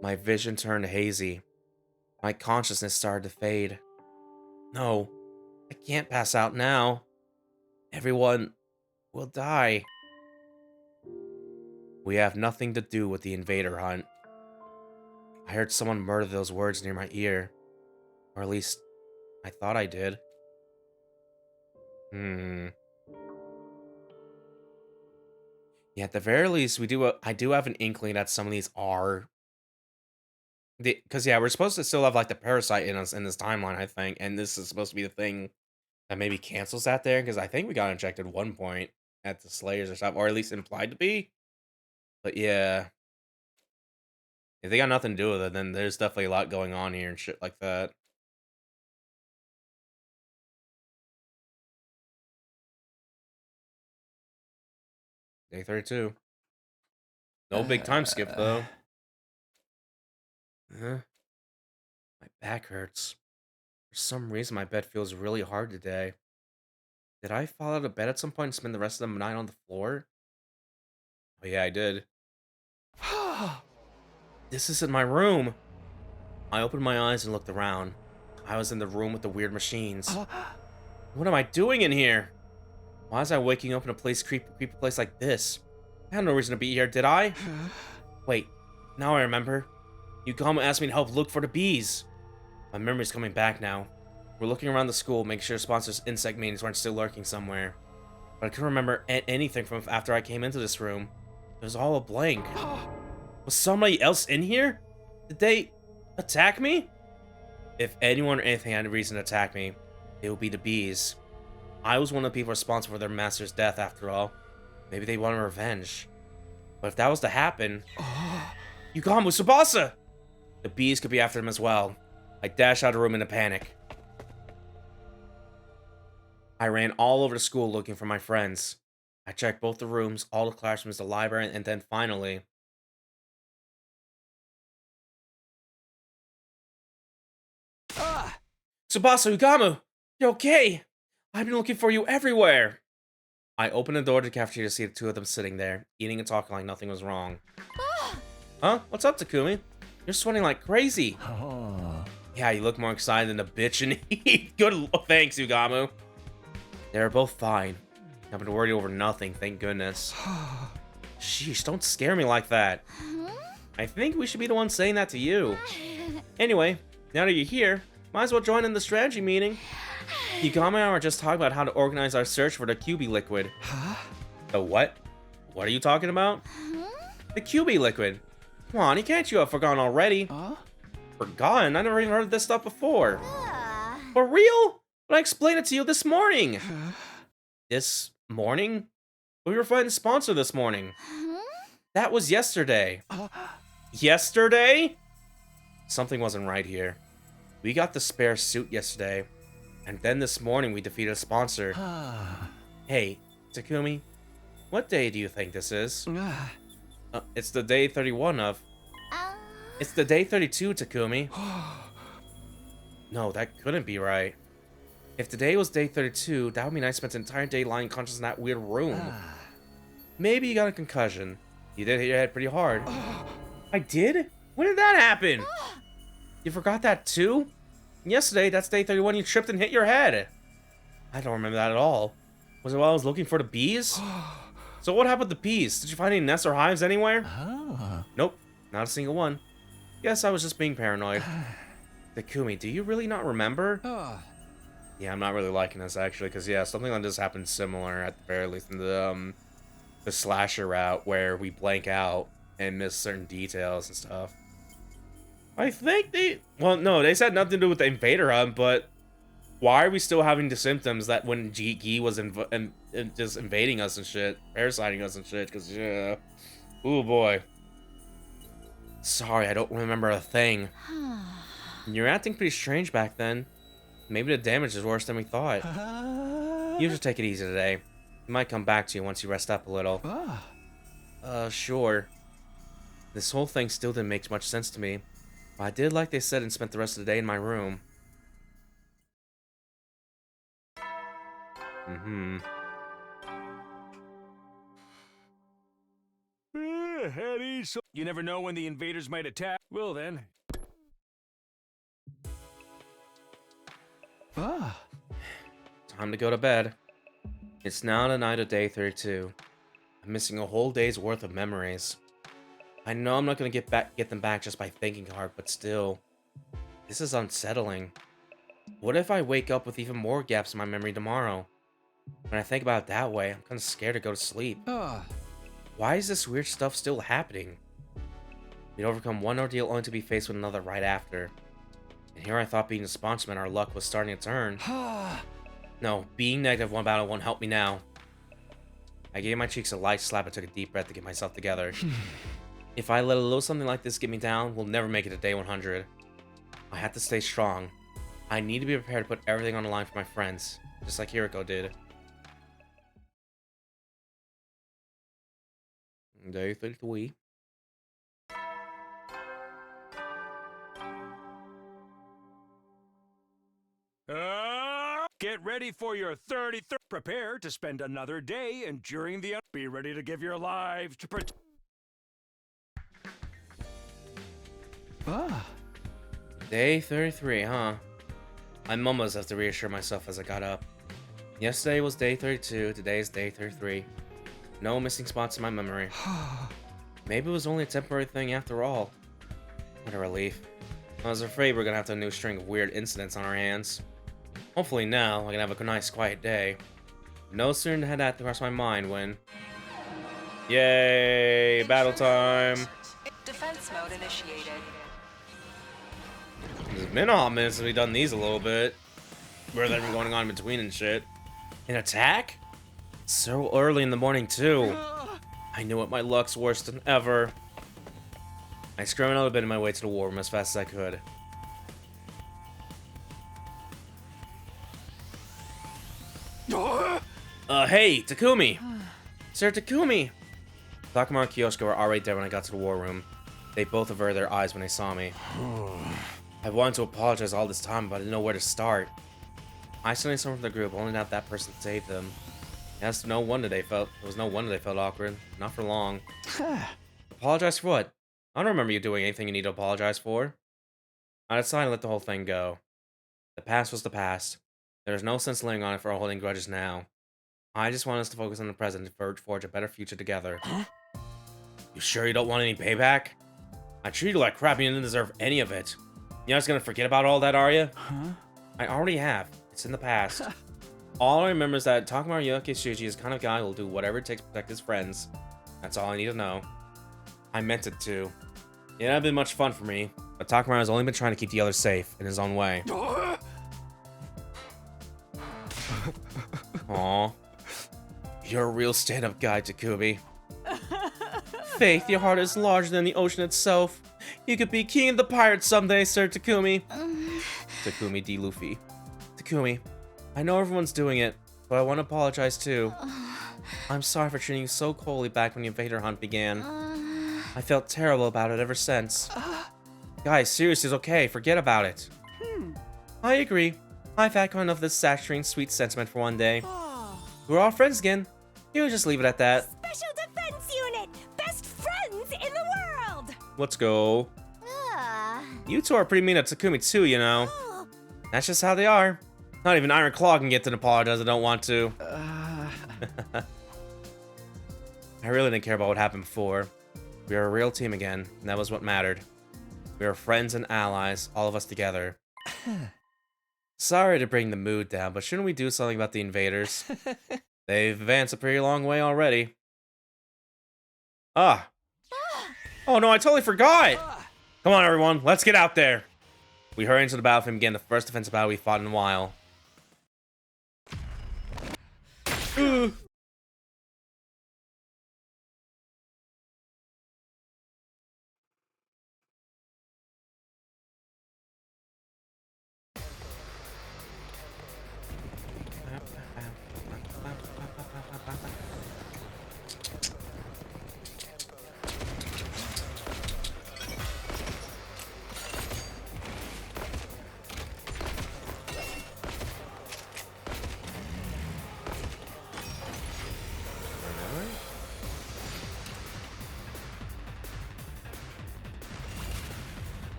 My vision turned hazy. My consciousness started to fade. No, I can't pass out now. Everyone will die. We have nothing to do with the invader hunt. I heard someone murder those words near my ear. Or at least, I thought I did. Yeah, at the very least, I do have an inkling that some of these are... Because, yeah, we're supposed to still have, like, the parasite in us in this timeline, I think. And this is supposed to be the thing that maybe cancels that there. Because I think we got injected at one point at the Slayers or something. Or at least implied to be. But, yeah. If they got nothing to do with it, then there's definitely a lot going on here and shit like that. Day 32. No big time skip, though. My back hurts. For some reason, my bed feels really hard today. Did I fall out of bed at some point and spend the rest of the night on the floor? Oh yeah, I did. This isn't my room. I opened my eyes and looked around. I was in the room with the weird machines. What am I doing in here? Why was I waking up in a creepy place like this? I had no reason to be here, did I? Wait, now I remember. Yugamu asked me to help look for the bees. My memory's coming back now. We're looking around the school, making sure sponsors' insect meetings weren't still lurking somewhere. But I couldn't remember anything from after I came into this room. It was all a blank. Was somebody else in here? Did they attack me? If anyone or anything had a reason to attack me, it would be the bees. I was one of the people responsible for their master's death, after all. Maybe they wanted revenge. But if that was to happen... Yugamu, Tsubasa! The bees could be after them as well. I dashed out of the room in a panic. I ran all over the school looking for my friends. I checked both the rooms, all the classrooms, the library, and then finally... Tsubasa, Yugamu! You're okay! I've been looking for you everywhere! I opened the door to the cafeteria to see the 2 of them sitting there, eating and talking like nothing was wrong. Huh? What's up, Takumi? You're sweating like crazy. Yeah, you look more excited than a bitch and eat. Good. Thanks, Yugamu. They're both fine. I've been worried over nothing, thank goodness. Sheesh, don't scare me like that. I think we should be the ones saying that to you. Anyway, now that you're here, might as well join in the strategy meeting. Yugamu and I were just talking about how to organize our search for the QB liquid. The what? What are you talking about? The QB liquid. Come on, can't you have forgotten already? Forgotten? I never even heard of this stuff before. For real? But I explained it to you this morning. This morning? We were finding a sponsor this morning. That was yesterday. Yesterday? Something wasn't right here. We got the spare suit yesterday. And then this morning we defeated a sponsor. Hey, Takumi, what day do you think this is? It's the day 31 of... It's the day 32, Takumi. No, that couldn't be right. If today was day 32, that would mean I spent an entire day lying conscious in that weird room. Maybe you got a concussion. You did hit your head pretty hard. I did? When did that happen? You forgot that too? Yesterday, that's day 31, you tripped and hit your head. I don't remember that at all. Was it while I was looking for the bees? So what happened with the bees? Did you find any nests or hives anywhere? Nope, not a single one. Guess I was just being paranoid. Takumi, do you really not remember? Yeah, I'm not really liking this actually, because yeah, something like this happened similar at the very least in the slasher route where we blank out and miss certain details and stuff. I think well, no, they said nothing to do with the invader hunt, but why are we still having the symptoms that when Gi was just invading us and shit, parasiting us and shit? Because yeah, oh boy. Sorry, I don't remember a thing. You're acting pretty strange back then. Maybe the damage is worse than we thought. You should take it easy today. It might come back to you once you rest up a little. Sure. This whole thing still didn't make much sense to me. But I did like they said and spent the rest of the day in my room. Eddie, so you never know when the invaders might attack. Well then. Time to go to bed. It's now the night of day 32. I'm missing a whole day's worth of memories. I know I'm not gonna get them back just by thinking hard, but still, this is unsettling. What if I wake up with even more gaps in my memory tomorrow? When I think about it that way, I'm kinda scared to go to sleep. Why is this weird stuff still happening? We'd overcome one ordeal only to be faced with another right after. And here I thought being a sponsor meant our luck was starting to turn. No, being negative one battle won't help me now. I gave my cheeks a light slap and took a deep breath to get myself together. If I let a little something like this get me down, we'll never make it to day 100. I have to stay strong. I need to be prepared to put everything on the line for my friends, just like Hiriko did. Day 33. Get ready for your 33rd. Prepare to spend another day enduring the. Be ready to give your lives to protect. Day 33, huh? I mumbles have to reassure myself as I got up. Yesterday was day 32, today is day 33. No missing spots in my memory. Maybe it was only a temporary thing after all. What a relief. I was afraid we're gonna have a new string of weird incidents on our hands. Hopefully now, I can have a nice quiet day. No sooner had that cross my mind when... Yay! Battle time! Defense mode initiated. It's been a hot minute since we've done these a little bit. Where's everything going on in between and shit? An attack? So early in the morning too. I knew it, my luck's worse than ever. I scrambled out of bed on my way to the war room as fast as I could. Hey, Takumi! Sir Takumi! Takuma and Kyosuke were already there when I got to the war room. They both averted their eyes when they saw me. I wanted to apologize all this time, but I didn't know where to start. I suddenly someone from the group, only that that person saved them. Yes, no wonder they felt awkward. Not for long. Apologize for what? I don't remember you doing anything you need to apologize for. I decided to let the whole thing go. The past was the past. There's no sense laying on it for holding grudges now. I just want us to focus on the present and forge a better future together. You sure you don't want any payback? I treated you like crap and you didn't deserve any of it. You're just gonna forget about all that, are you? I already have. It's in the past. All I remember is that Takuma Shuji is the kind of guy who will do whatever it takes to protect his friends. That's all I need to know. I meant it too. It hasn't been much fun for me, but Takuma has only been trying to keep the others safe in his own way. Aww. You're a real stand-up guy, Takumi. Faith, your heart is larger than the ocean itself. You could be king of the pirates someday, Sir Takumi. Takumi D. Luffy. Takumi, I know everyone's doing it, but I want to apologize too. I'm sorry for treating you so coldly back when the invader hunt began. I felt terrible about it ever since. Guys, seriously, it's okay. Forget about it. I agree. I've had enough of this saturating sweet sentiment for one day. We're all friends again. You can just leave it at that. Special Defense Unit! Best friends in the world! Let's go. You two are pretty mean to Takumi too, you know. That's just how they are. Not even Iron Claw can get to apologize. I don't want to. I really didn't care about what happened before. We are a real team again, and that was what mattered. We are friends and allies, all of us together. Sorry to bring the mood down, but shouldn't we do something about the invaders? They've advanced a pretty long way already. Ah. Oh no, I totally forgot! Come on, everyone, let's get out there. We hurry into the battlefield and begin the first defensive battle we fought in a while.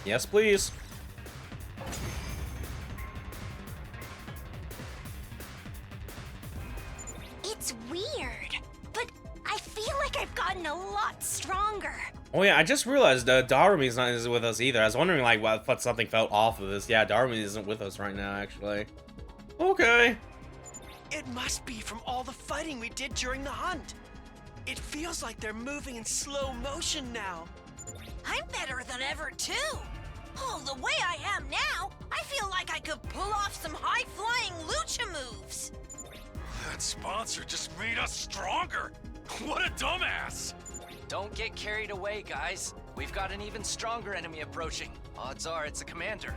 Yes, please. It's weird, but I feel like I've gotten a lot stronger. Oh yeah, I just realized Darumi's not with us either. I was wondering like what something felt off of this. Yeah, Darumi isn't with us right now, actually. Okay. It must be from all the fighting we did during the hunt. It feels like they're moving in slow motion now. I'm better than ever, too. Oh, the way I am now, I feel like I could pull off some high-flying lucha moves. That sponsor just made us stronger. What a dumbass! Don't get carried away, guys. We've got an even stronger enemy approaching. Odds are it's a commander.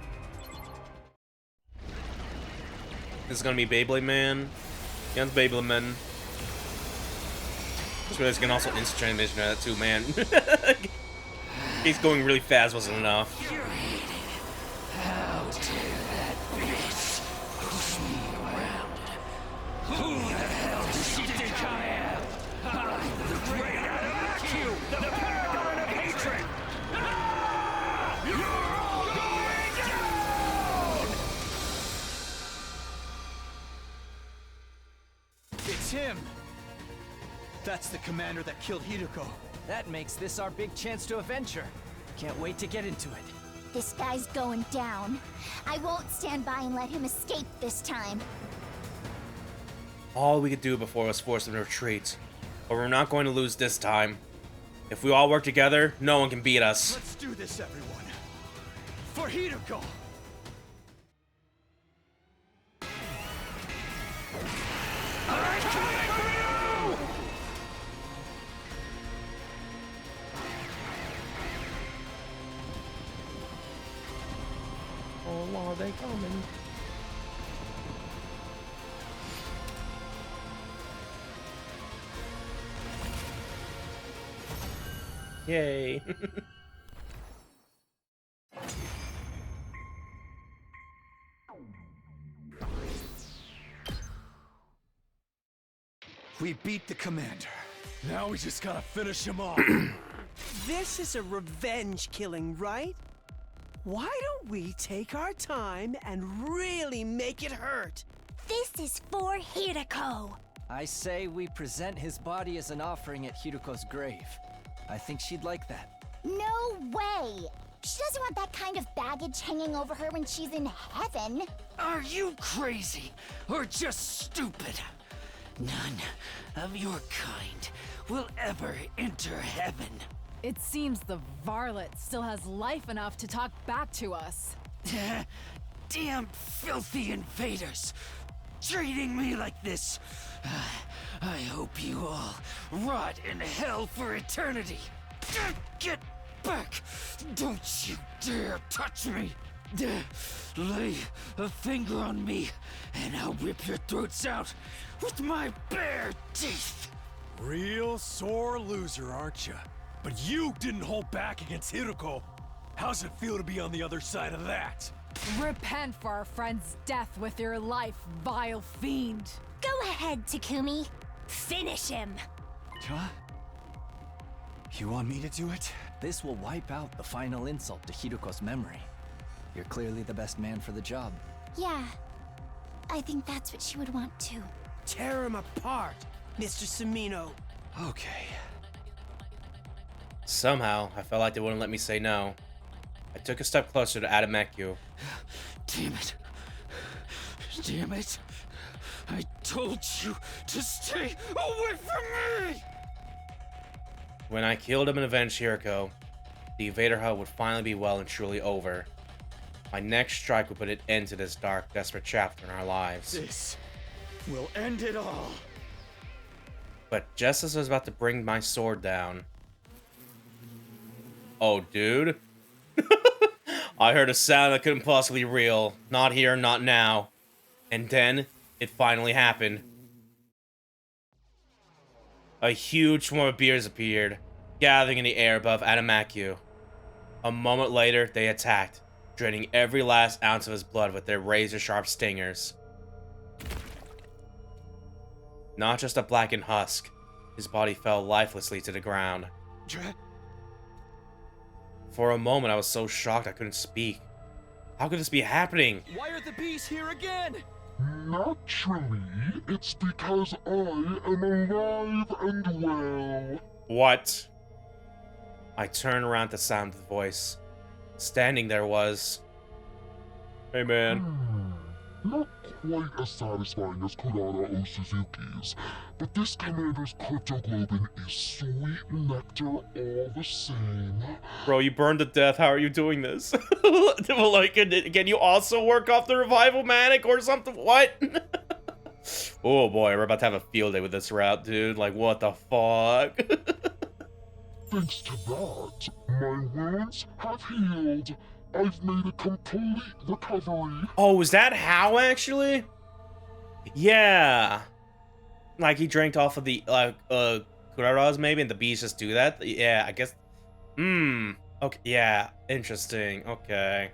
This is gonna be Beyblade Man against Beyblade Man. Just realized you can also instant transmission that too, man. He's going really fast wasn't enough. How dare that bitch push me around? Who the hell does she think I am? I'm the great Laguo, the paragon of hatred! You're all going down! It's him! That's the commander that killed Hideko. That makes this our big chance to avenge her. Can't wait to get into it. This guy's going down. I won't stand by and let him escape this time. All we could do before was force them to retreat. But we're not going to lose this time. If we all work together, no one can beat us. Let's do this, everyone. For Hideko! Oh Lord, they coming. Yay. We beat the commander. Now we just gotta finish him off. This is a revenge killing, right? Why don't we take our time and really make it hurt? This is for Hideko. I say we present his body as an offering at Hideko's grave. I think she'd like that. No way. She doesn't want that kind of baggage hanging over her when she's in heaven. Are you crazy or just stupid? None of your kind will ever enter heaven. It seems the varlet still has life enough to talk back to us. Damn filthy invaders! Treating me like this. I hope you all rot in hell for eternity. Get back! Don't you dare touch me! Lay a finger on me, and I'll rip your throats out with my bare teeth! Real sore loser, aren't you? But you didn't hold back against Hideko. How's it feel to be on the other side of that? Repent for our friend's death with your life, vile fiend. Go ahead, Takumi. Finish him. Huh? You want me to do it? This will wipe out the final insult to Hiruko's memory. You're clearly the best man for the job. Yeah, I think that's what she would want too. Tear him apart, Mr. Sumino. Okay. Somehow, I felt like they wouldn't let me say no. I took a step closer to Adameku. Damn it. Damn it. I told you to stay away from me! When I killed him and avenged Hiriko, the Invader Hut would finally be well and truly over. My next strike would put an end to this dark, desperate chapter in our lives. This will end it all. But just as I was about to bring my sword down... Oh, dude. I heard a sound that couldn't possibly be real. Not here, not now. And then, it finally happened. A huge swarm of bears appeared, gathering in the air above Adameku. A moment later, they attacked, draining every last ounce of his blood with their razor-sharp stingers. Not just a blackened husk, his body fell lifelessly to the ground. For a moment, I was so shocked I couldn't speak. How could this be happening? Why are the bees here again? Naturally, it's because I am alive and well. What? I turned around to sound the voice. Standing there was... Hey, man. Not quite as satisfying as Kurara O Suzuki's, but this commander's cryptoglobin is sweet nectar all the same. Bro, you burned to death. How are you doing this? Like, can you also work off the revival manic or something? What? Oh boy, we're about to have a field day with this route, dude. Like, what the fuck? Thanks to that, my wounds have healed. I've made a complete recovery. Oh, is that how, actually? Yeah. Like, he drank off of the, Kurara's maybe, and the bees just do that? Yeah, I guess. Okay, yeah, interesting, okay.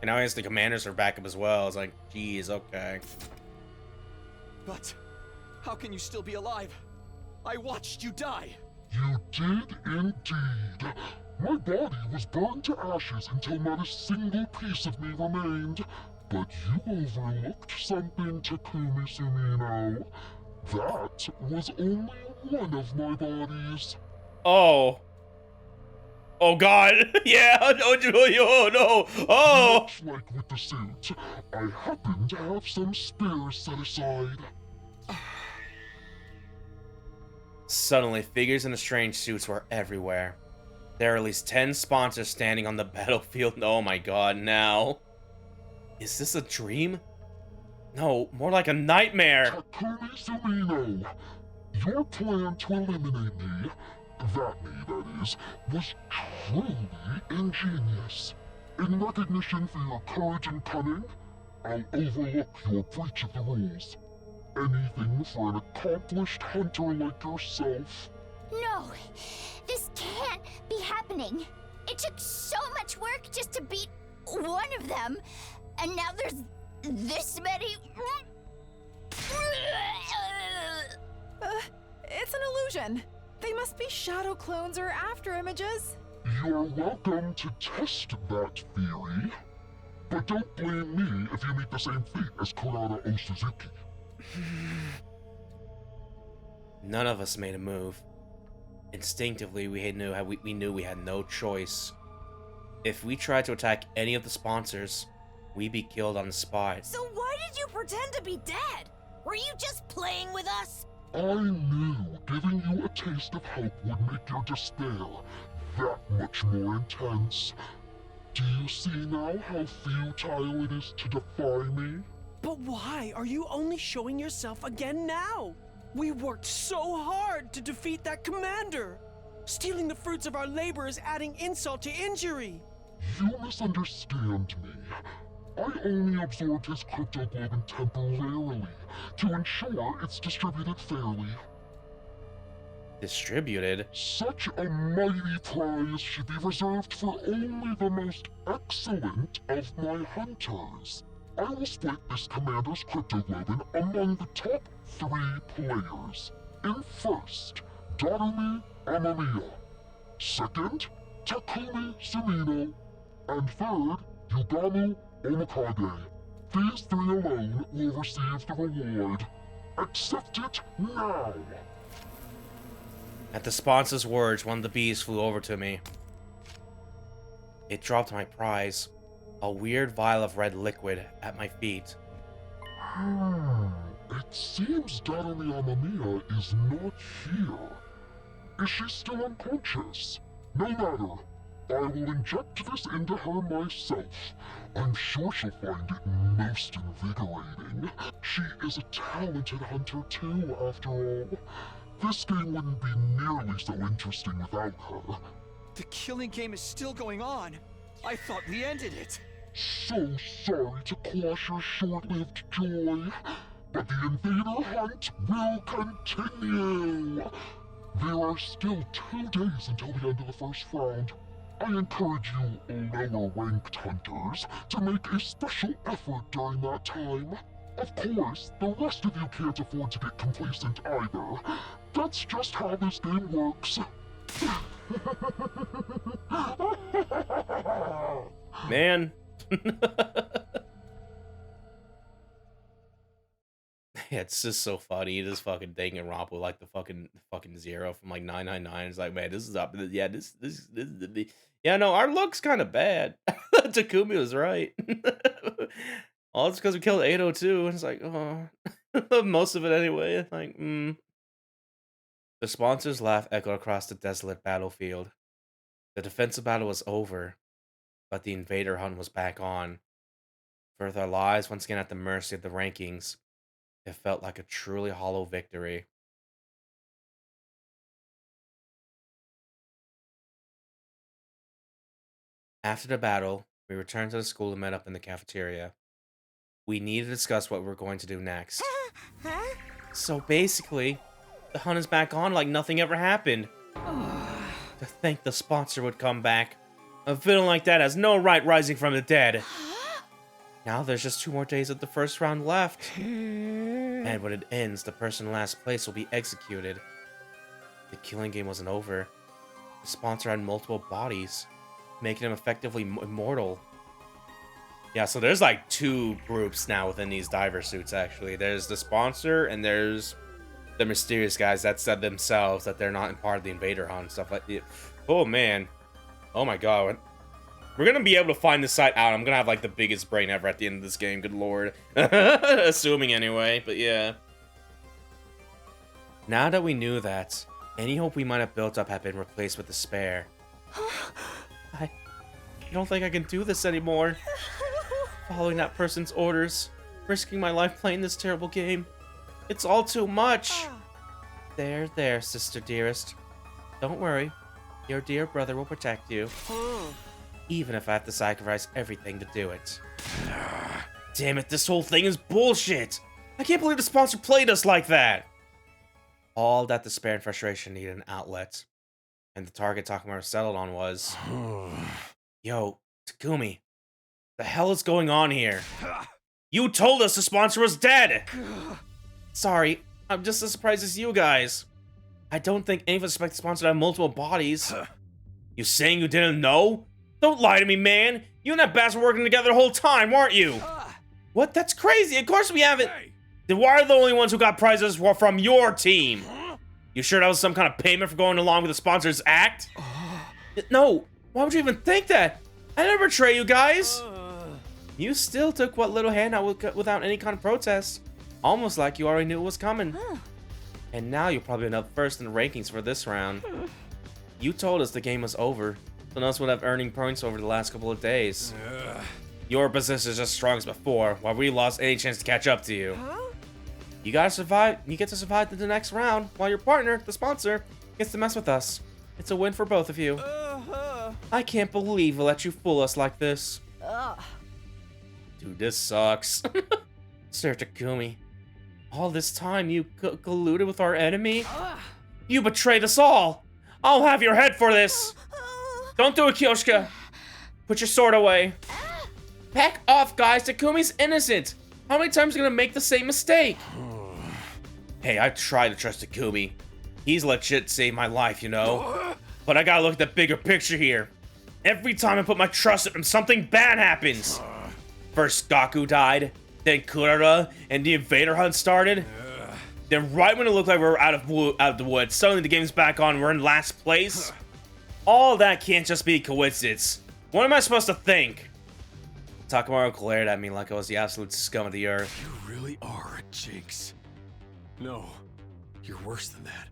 And now I guess the commanders are back up as well. It's like, geez, okay. But how can you still be alive? I watched you die. You did indeed. My body was burned to ashes until not a single piece of me remained. But you overlooked something, Takumi Sumino. That was only one of my bodies. Oh. Oh god. Yeah. Oh no. Oh. Much like with the suit, I happen to have some spares set aside. Suddenly, figures in the strange suits were everywhere. There are at least 10 sponsors standing on the battlefield. Oh my god, now. Is this a dream? No, more like a nightmare. Takumi Sumino, your plan to eliminate me, that is, was truly ingenious. In recognition for your courage and cunning, I'll overlook your breach of the rules. Anything for an accomplished hunter like yourself. No, this can't be happening. It took so much work just to beat one of them, and now there's this many. It's an illusion. They must be shadow clones or after images. You're welcome to test that theory, but don't blame me if you meet the same fate as Kurara O Suzuki. None of us made a move. Instinctively, we knew we had no choice. If we tried to attack any of the sponsors, we'd be killed on the spot. So why did you pretend to be dead? Were you just playing with us? I knew giving you a taste of hope would make your despair that much more intense. Do you see now how futile it is to defy me? But why are you only showing yourself again now? We worked so hard to defeat that commander. Stealing the fruits of our labor is adding insult to injury. You misunderstand me. I only absorbed his cryptoglobin temporarily to ensure it's distributed fairly. Distributed? Such a mighty prize should be reserved for only the most excellent of my hunters. I will split this commander's cryptoglobin among the top 3 players. In first, Darumi Amamiya. Second, Takumi Sumino. And third, Yugamu Omikage. These 3 alone will receive the reward. Accept it now! At the sponsor's words, one of the bees flew over to me. It dropped my prize, a weird vial of red liquid, at my feet. It seems Darumi Amamiya is not here. Is she still unconscious? No matter. I will inject this into her myself. I'm sure she'll find it most invigorating. She is a talented hunter too, after all. This game wouldn't be nearly so interesting without her. The killing game is still going on. I thought we ended it. So sorry to quash your short-lived joy, but the invader hunt will continue. There are still 2 days until the end of the first round. I encourage you lower-ranked hunters to make a special effort during that time. Of course, the rest of you can't afford to get complacent either. That's just how this game works. Man. Yeah, it's just so funny. This fucking Danganronpa with like the fucking zero from like 999. It's like, man, this is up. Yeah, this yeah, no, our luck's kind of bad. Takumi was right. All it's because we killed 802. And it's like, oh, most of it anyway. Like, The sponsor's laugh echoed across the desolate battlefield. The defensive battle was over, but the invader hunt was back on. With our lives once again at the mercy of the rankings, it felt like a truly hollow victory. After the battle, we returned to the school and met up in the cafeteria. We needed to discuss what we were going to do next. So basically, the hunt is back on like nothing ever happened. To think the sponsor would come back. A villain like that has no right rising from the dead. Now there's just 2 more days of the first round left. And when it ends, the person in last place will be executed. The killing game wasn't over. The sponsor had multiple bodies, making him effectively immortal. Yeah, so there's like 2 groups now within these diver suits, actually. There's the sponsor, and there's the mysterious guys that said themselves that they're not part of the invader hunt and stuff like that. Oh, man. Oh, my God. We're gonna be able to find this site out. I'm gonna have like the biggest brain ever at the end of this game, good lord. Assuming anyway, but yeah. Now that we knew that, any hope we might have built up had been replaced with despair. I don't think I can do this anymore. Following that person's orders, risking my life playing this terrible game. It's all too much. There, sister dearest. Don't worry. Your dear brother will protect you. Even if I have to sacrifice everything to do it. Damn it, this whole thing is bullshit! I can't believe the sponsor played us like that! All that despair and frustration needed an outlet. And the target Takamaru settled on was... Yo, Takumi. The hell is going on here? You told us the sponsor was dead! Sorry, I'm just as surprised as you guys. I don't think any of us expect the sponsor to have multiple bodies. You saying you didn't know? Don't lie to me, man! You and that bastard were working together the whole time, weren't you? What? That's crazy! Of course we haven't! Then why are the only ones who got prizes were from your team? You sure that was some kind of payment for going along with the sponsor's act? No! Why would you even think that? I didn't betray you guys! You still took what little handout without any kind of protest. Almost like you already knew it was coming. And now you'll probably end up first in the rankings for this round. You told us the game was over. None else would have earning points over the last couple of days. Your position is just as strong as before, while we lost any chance to catch up to you. You gotta survive. You get to survive to the next round, while your partner, the sponsor, gets to mess with us. It's a win for both of you. I can't believe we let you fool us like this. Dude, this sucks. Sir Takumi, all this time you colluded with our enemy? You betrayed us all! I'll have your head for this! Don't do it, Kyoshka! Put your sword away. Back off, guys! Takumi's innocent! How many times are you gonna make the same mistake? Hey, I tried to trust Takumi. He's legit saved my life, you know? But I gotta look at the bigger picture here. Every time I put my trust in him, something bad happens! First Gaku died, then Kurara, and the invader hunt started. Then right when it looked like we were out of the woods, suddenly the game's back on, we're in last place. All that can't just be a coincidence. What am I supposed to think? Takamaru glared at me like I was the absolute scum of the earth. You really are a jinx. No, you're worse than that.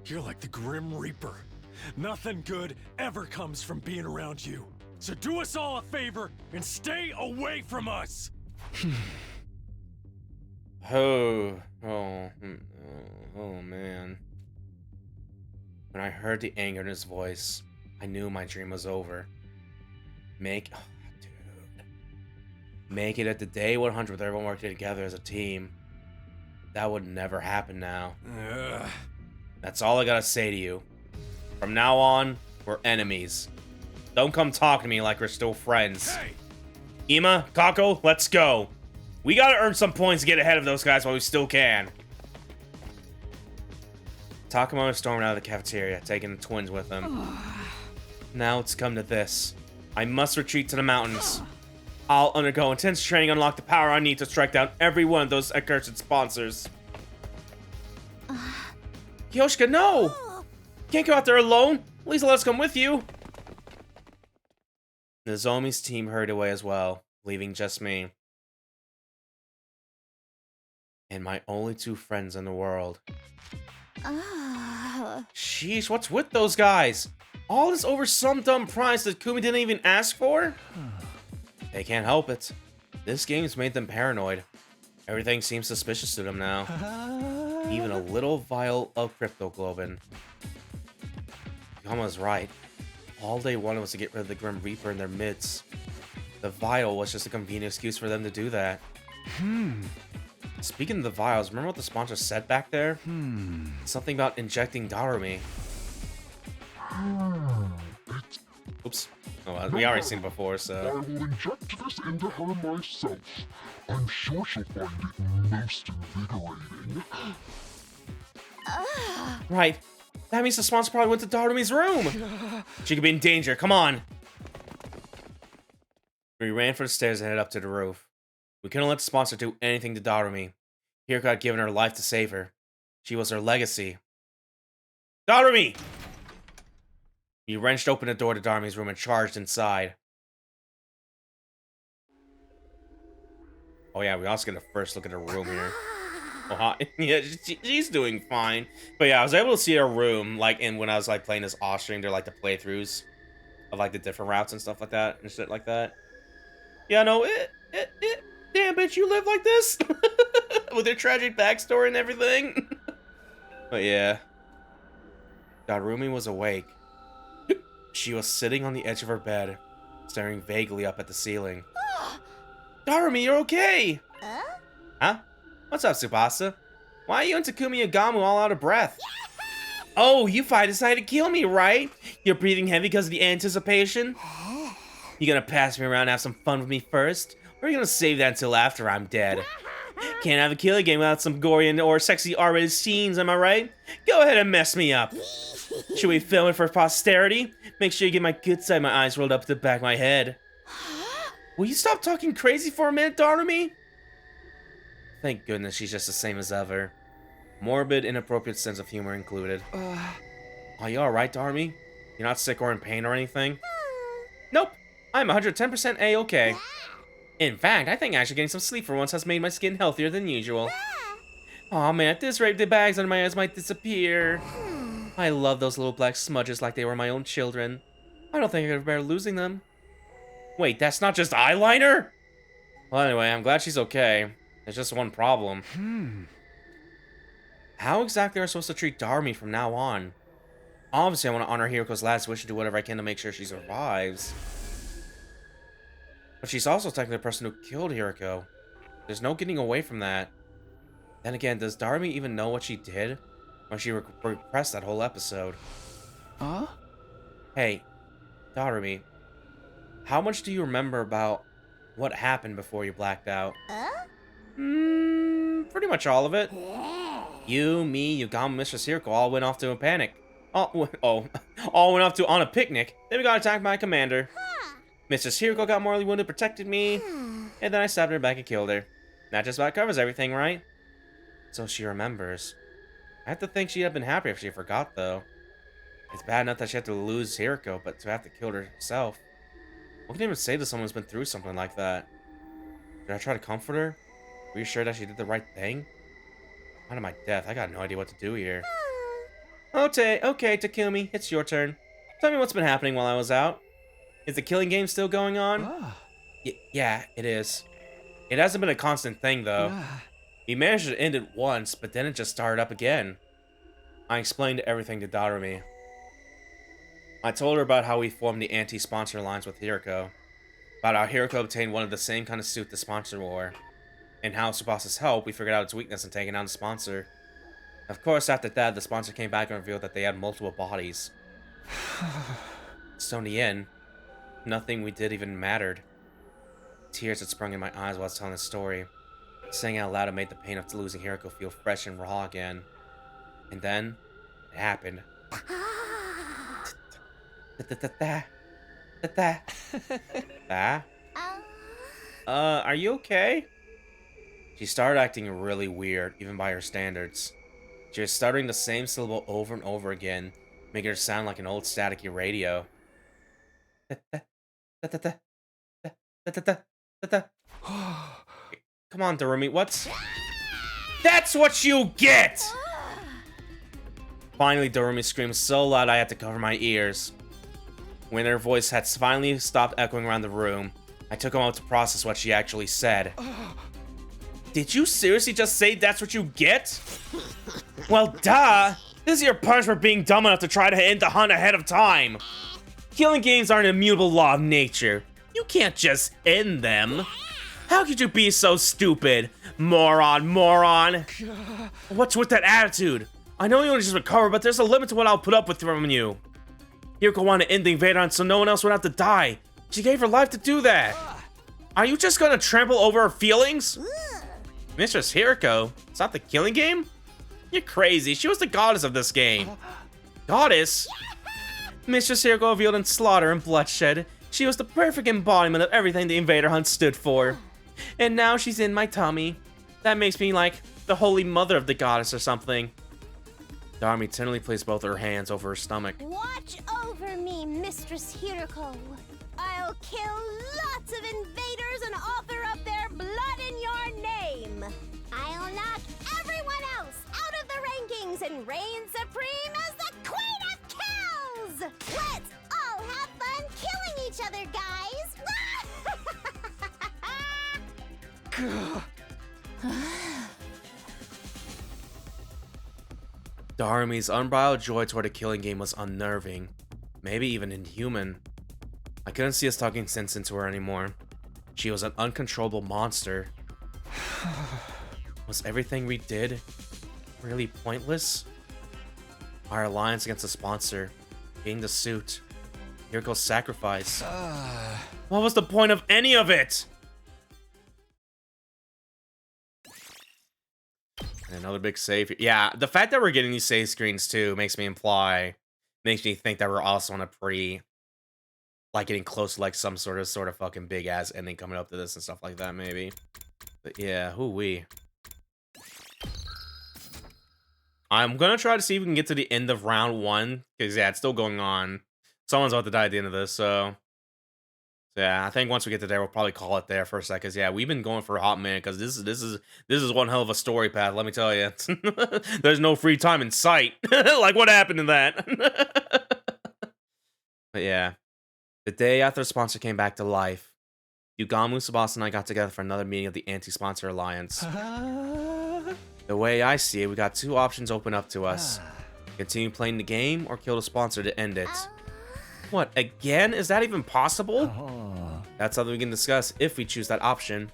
You're like the Grim Reaper. Nothing good ever comes from being around you. So do us all a favor and stay away from us. Oh man. When I heard the anger in his voice, I knew my dream was over. Make it at the day 100 with everyone working together as a team. That would never happen now. That's all I gotta say to you. From now on, we're enemies. Don't come talk to me like we're still friends. Hey. Ima, Kako, let's go. We gotta earn some points to get ahead of those guys while we still can. Takamaru stormed out of the cafeteria, taking the twins with him. Now it's come to this. I must retreat to the mountains. I'll undergo intense training and unlock the power I need to strike down every one of those accursed sponsors. Kyoshika, no! Can't go out there alone. Please let us come with you. Nozomi's team hurried away as well, leaving just me. And my only two friends in the world. Sheesh, what's with those guys? All this over some dumb prize that Kumi didn't even ask for? They can't help it. This game's made them paranoid. Everything seems suspicious to them now. Even a little vial of cryptoglobin. Yama's right. All they wanted was to get rid of the Grim Reaper in their midst. The vial was just a convenient excuse for them to do that. Speaking of the vials, remember what the sponsor said back there? Something about injecting Darumi. Oops. Oh, we already seen it before, so... I will inject this into her myself. I'm sure she'll find it most invigorating. Right. That means the sponsor probably went to Darumi's room. She could be in danger. Come on. We ran for the stairs and headed up to the roof. We couldn't let the sponsor do anything to Darumi. Hiroko had given her life to save her. She was her legacy. Darumi! We wrenched open the door to Darumi's room and charged inside. Oh yeah, we also get a first look at her room here. Oh, hi. Yeah, she's doing fine. But yeah, I was able to see her room, like, and when I was, like, playing this off-stream, they're, like, the playthroughs of, like, the different routes and stuff like that, and shit like that. Yeah, no, damn, bitch, you live like this? With their tragic backstory and everything? But yeah. Darumi was awake. She was sitting on the edge of her bed, staring vaguely up at the ceiling. Darumi, you're okay! Huh? What's up, Tsubasa? Why are you and Takumi and Gamu all out of breath? Oh, you finally decided to kill me, right? You're breathing heavy because of the anticipation? You gonna pass me around and have some fun with me first? Or are you gonna save that until after I'm dead? Can't have a killer game without some gory or sexy R-rated scenes, am I right? Go ahead and mess me up. Should we film it for posterity? Make sure you get my good side, my eyes rolled up to the back of my head. Will you stop talking crazy for a minute, Darumi? Thank goodness she's just the same as ever. Morbid, inappropriate sense of humor included. Are you alright, Darumi? You're not sick or in pain or anything? Nope. I'm 110% A-okay. In fact, I think actually getting some sleep for once has made my skin healthier than usual. Aw man, at this rate, the bags under my eyes might disappear. I love those little black smudges like they were my own children. I don't think I could bear losing them. Wait, that's not just eyeliner? Well, anyway, I'm glad she's okay. There's just one problem. How exactly are we supposed to treat Darumi from now on? Obviously, I want to honor Hiroko's last wish and do whatever I can to make sure she survives. But she's also technically the person who killed Hiroko. There's no getting away from that. Then again, does Darumi even know what she did? when she repressed that whole episode. Huh? Hey, Darumi, how much do you remember about what happened before you blacked out? Pretty much all of it. You, me, Yugama, Mr. Circo all went off to a panic. All went off to on a picnic. Then we got attacked by a commander. Mr. Circo got mortally wounded, protected me, and then I stabbed her back and killed her. That just about covers everything, right? So she remembers. I have to think she'd have been happy if she forgot, though. It's bad enough that she had to lose Hiriko, but to have to kill herself. What can you even say to someone who's been through something like that? Did I try to comfort her? Were you sure that she did the right thing? Out of my death, I got no idea what to do here. Okay, Takumi, it's your turn. Tell me what's been happening while I was out. Is the killing game still going on? Yeah, it is. It hasn't been a constant thing, though. We managed to end it once, but then it just started up again. I explained everything to Darumi. I told her about how we formed the anti-sponsor alliance with Hiriko, about how Hiriko obtained one of the same kind of suit the sponsor wore, and how with Tsubasa's help, we figured out its weakness in taking down the sponsor. Of course, after that, the sponsor came back and revealed that they had multiple bodies. So in the end, nothing we did even mattered. Tears had sprung in my eyes while I was telling the story. Saying out loud, it made the pain of losing Hiriko feel fresh and raw again. And then, it happened. Are you okay? She started acting really weird, even by her standards. She was stuttering the same syllable over and over again, making her sound like an old staticky radio. Come on, Darumi, what's... That's what you get! Finally, Darumi screamed so loud I had to cover my ears. When her voice had finally stopped echoing around the room, I took a moment to process what she actually said. Did you seriously just say that's what you get? Well, duh! This is your punishment for being dumb enough to try to end the hunt ahead of time. Killing games are an immutable law of nature. You can't just end them. How could you be so stupid? Moron. What's with that attitude? I know you want to just recover, but there's a limit to what I'll put up with from you. Hiriko wanted to end the invader hunt so no one else would have to die. She gave her life to do that. Are you just gonna trample over her feelings? Mistress Hiriko? It's not the killing game? You're crazy. She was the goddess of this game. Goddess? Mistress Hiriko revealed in slaughter and bloodshed. She was the perfect embodiment of everything the invader hunt stood for. And now she's in my tummy. That makes me like the holy mother of the goddess or something. Darumi tenderly placed both her hands over her stomach. Watch over me, Mistress Hiriko. I'll kill lots of invaders and offer up their blood in your name. I'll knock everyone else out of the rankings and reign supreme as the Queen of Kills! Let's all have fun killing each other, guys! Darumi's unbridled joy toward a killing game was unnerving, maybe even inhuman. I couldn't see us talking sense into her anymore. She was an uncontrollable monster. Was everything we did really pointless? Our alliance against the sponsor, being the suit, Hiriko's sacrifice. What was the point of any of it? Another big save. Yeah, the fact that we're getting these save screens too makes me think that we're also on a pretty, like, getting close to like some sort of fucking big ass ending coming up to this and stuff like that maybe. But yeah, hoo-wee. I'm gonna try to see if we can get to the end of round 1 because yeah, it's still going on. Someone's about to die at the end of this, so yeah, I think once we get to there, we'll probably call it there for a second. Cause yeah, we've been going for a hot minute because this is one hell of a story path. Let me tell you, there's no free time in sight. Like what happened in that? But yeah, the day after the sponsor came back to life, Yugamu, Tsubasa, and I got together for another meeting of the Anti-Sponsor Alliance. The way I see it, we got 2 options open up to us: continue playing the game or kill the sponsor to end it. What, again? Is that even possible? That's something we can discuss if we choose that option.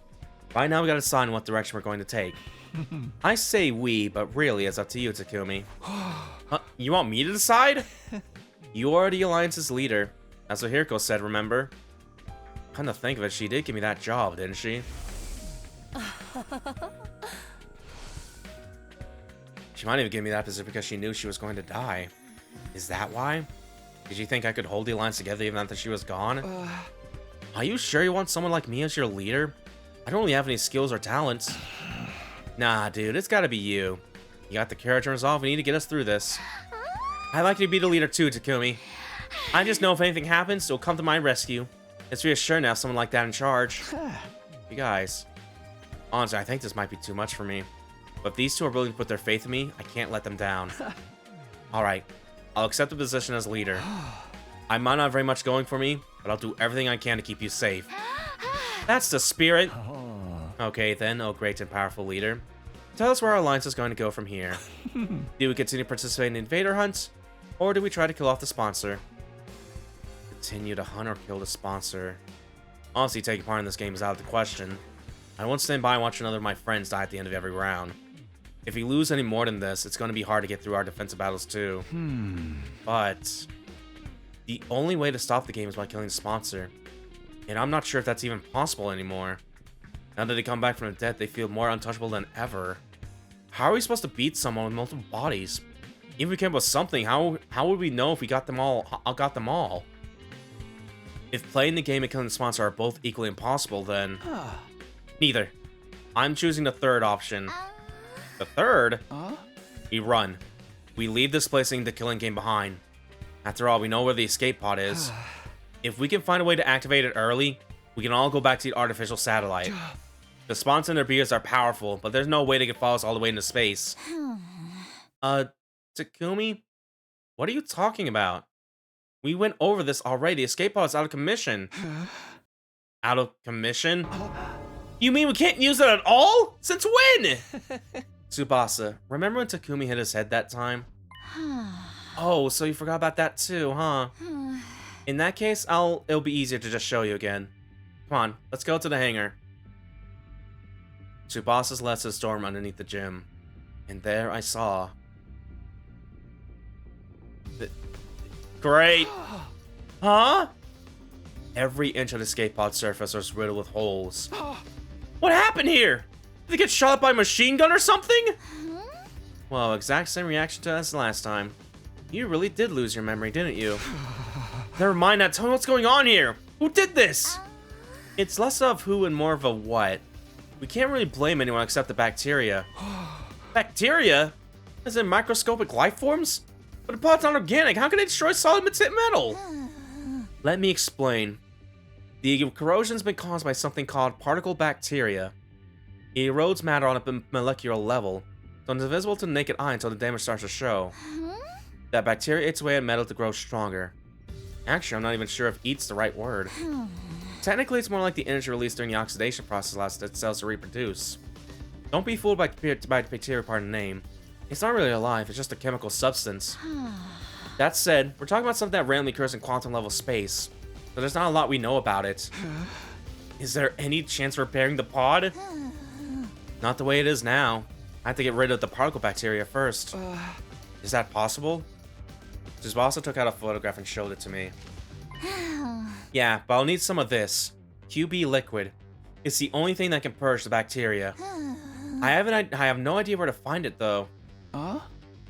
Right now we gotta decide on what direction we're going to take. I say we, but really it's up to you, Takumi. You want me to decide? You are the Alliance's leader. That's what Hiriko said, remember? Come to think of it, she did give me that job, didn't she? She might even give me that position because she knew she was going to die. Is that why? Did you think I could hold the Alliance together even after she was gone? Are you sure you want someone like me as your leader? I don't really have any skills or talents. Nah, dude, it's gotta be you. You got the courage and resolve we need to get us through this. I'd like you to be the leader too, Takumi. I just know if anything happens, you'll come to my rescue. It's reassuring to have someone like that in charge. You guys. Honestly, I think this might be too much for me. But if these two are willing to put their faith in me, I can't let them down. Alright, I'll accept the position as leader. I might not have very much going for me, but I'll do everything I can to keep you safe. That's the spirit! Okay then, oh great and powerful leader. Tell us where our alliance is going to go from here. Do we continue participating in invader hunts? Or do we try to kill off the sponsor? Continue to hunt or kill the sponsor. Honestly, taking part in this game is out of the question. I won't stand by and watch another of my friends die at the end of every round. If we lose any more than this, it's going to be hard to get through our defensive battles too. But the only way to stop the game is by killing the sponsor. And I'm not sure if that's even possible anymore. Now that they come back from the dead, they feel more untouchable than ever. How are we supposed to beat someone with multiple bodies? Even if we came up with something, how would we know if we got them all? If playing the game and killing the sponsor are both equally impossible, then neither. I'm choosing the third option. The third? We run. We leave this place and the killing game behind. After all, we know where the escape pod is. If we can find a way to activate it early, we can all go back to the artificial satellite. The sponsor and their beers are powerful, but there's no way they can follow us all the way into space. Takumi? What are you talking about? We went over this already. The escape pod is out of commission. Out of commission? You mean we can't use it at all? Since when? Tsubasa, remember when Takumi hit his head that time? Oh, so you forgot about that too, huh? In that case, it'll be easier to just show you again. Come on, let's go to the hangar. Tsubasa's left his dorm underneath the gym. And there I saw... Great! Huh? Every inch of the escape pod surface was riddled with holes. What happened here? Did they get shot up by a machine gun or something? Well, exact same reaction to us last time. You really did lose your memory, didn't you? Never mind that. Tell me what's going on here. Who did this? It's less of who and more of a what. We can't really blame anyone except the bacteria. Bacteria? As in microscopic life forms? But the pod's not organic. How can they destroy solid metal? Let me explain. The corrosion's been caused by something called particle bacteria. It erodes matter on a molecular level, so it's invisible to the naked eye until the damage starts to show. That bacteria eats away at metal to grow stronger. Actually, I'm not even sure if eat's the right word. Technically, it's more like the energy released during the oxidation process allows its cells to reproduce. Don't be fooled by bacteria part of the name. It's not really alive, it's just a chemical substance. That said, we're talking about something that randomly occurs in quantum level space, so there's not a lot we know about it. Is there any chance of repairing the pod? Not the way it is now. I have to get rid of the particle bacteria first. Is that possible? Tsubasa took out a photograph and showed it to me. Yeah, but I'll need some of this. QB liquid. It's the only thing that can purge the bacteria. I have no idea where to find it though.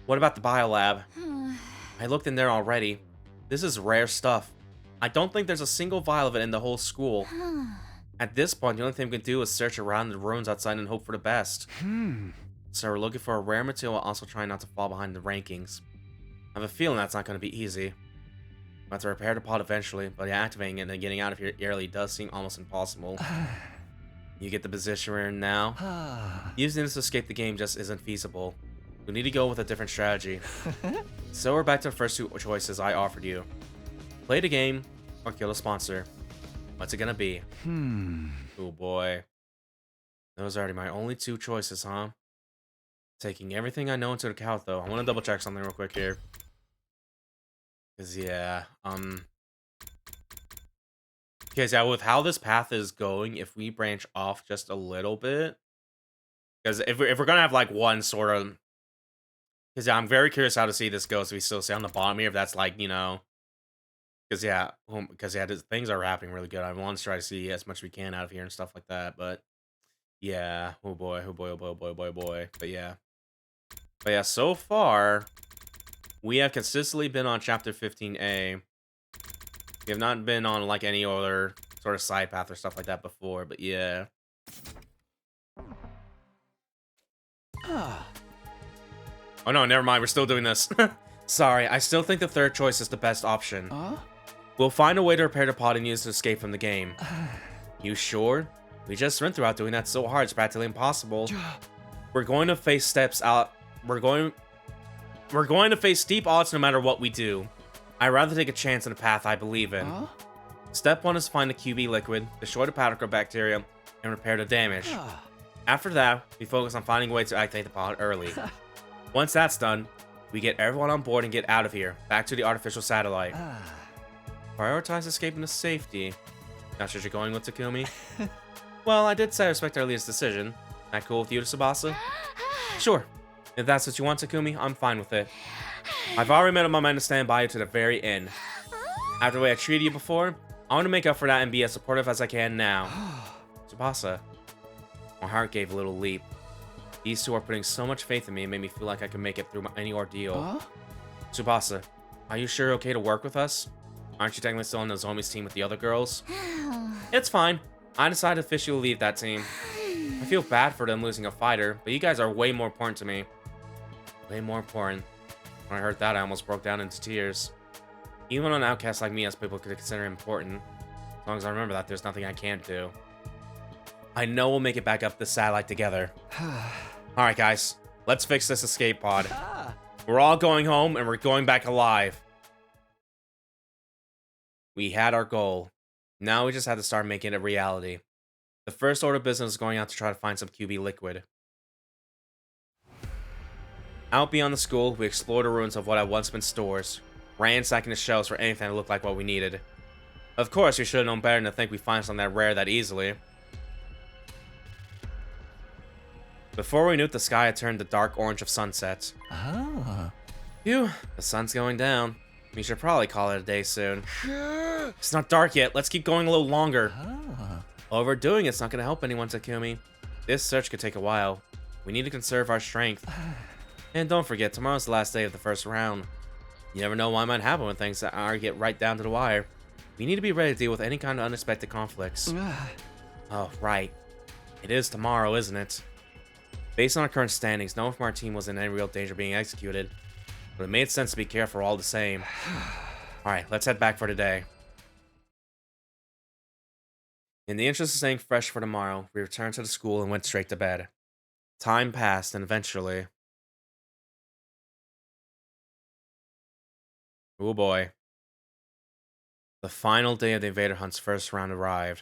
What about the biolab? I looked in there already. This is rare stuff. I don't think there's a single vial of it in the whole school. At this point, the only thing we can do is search around the rooms outside and hope for the best. So we're looking for a rare material while also trying not to fall behind the rankings. I have a feeling that's not going to be easy. We'll have to repair the pod eventually, but activating it and then getting out of here early does seem almost impossible. You get the position we're in now? Using this to escape the game just isn't feasible. We need to go with a different strategy. So we're back to the first two choices I offered you. Play the game, or kill a sponsor. What's it gonna be? Oh boy. Those are already my only two choices, huh? Taking everything I know into account though, I want to double check something real quick here. Cause yeah, Because yeah, with how this path is going, if we branch off just a little bit, because if we're gonna have like one sort of, because yeah, I'm very curious how to see this goes. If we still stay on the bottom here, if that's like, you know, because yeah, things are happening really good. I want to try to see as much as we can out of here and stuff like that. But yeah, oh boy, oh boy, oh boy, oh boy, oh boy, oh boy. But yeah, so far we have consistently been on chapter 15A. We have not been on like any other sort of side path or stuff like that before, but yeah. Oh no, never mind. We're still doing this. Sorry, I still think the third choice is the best option. We'll find a way to repair the pod and use it to escape from the game. You sure? We just went throughout doing that so hard it's practically impossible. We're going to face steps out. We're going to face steep odds no matter what we do. I'd rather take a chance on a path I believe in. Step 1 is to find the QB liquid, destroy the particle bacteria, and repair the damage. After that, we focus on finding a way to activate the pod early. Once that's done, we get everyone on board and get out of here, back to the artificial satellite. Prioritize escaping to safety. Not sure you're going with Takumi? Well, I did say I respect our leader's decision. That cool with you, Tsubasa? Sure. If that's what you want, Takumi, I'm fine with it. I've already made up my mind to stand by you to the very end. After the way I treated you before, I want to make up for that and be as supportive as I can now. Tsubasa. My heart gave a little leap. These two are putting so much faith in me and made me feel like I could make it through any ordeal. Tsubasa, are you sure you're okay to work with us? Aren't you technically still on Nozomi's team with the other girls? It's fine. I decided to officially leave that team. I feel bad for them losing a fighter, but you guys are way more important to me. Way more important. When I heard that, I almost broke down into tears. Even an outcast like me, as people could consider important. As long as I remember that, there's nothing I can't do. I know we'll make it back up the satellite together. Alright guys, let's fix this escape pod. We're all going home and we're going back alive. We had our goal. Now we just have to start making it a reality. The first order of business is going out to try to find some QB liquid. Out beyond the school, we explored the ruins of what had once been stores, ransacking the shelves for anything that looked like what we needed. Of course, we should have known better than to think we'd find something that rare that easily. Before we knew it, the sky had turned the dark orange of sunset. Phew, the sun's going down. We should probably call it a day soon. It's not dark yet, let's keep going a little longer. Overdoing it's not going to help anyone, Takumi. This search could take a while. We need to conserve our strength. And don't forget, tomorrow's the last day of the first round. You never know what might happen when things are get right down to the wire. We need to be ready to deal with any kind of unexpected conflicts. Oh, right. It is tomorrow, isn't it? Based on our current standings, no one from our team was in any real danger of being executed. But it made sense to be careful all the same. Alright, let's head back for today. In the interest of staying fresh for tomorrow, we returned to the school and went straight to bed. Time passed, and eventually... Oh boy. The final day of the Invader Hunt's first round arrived.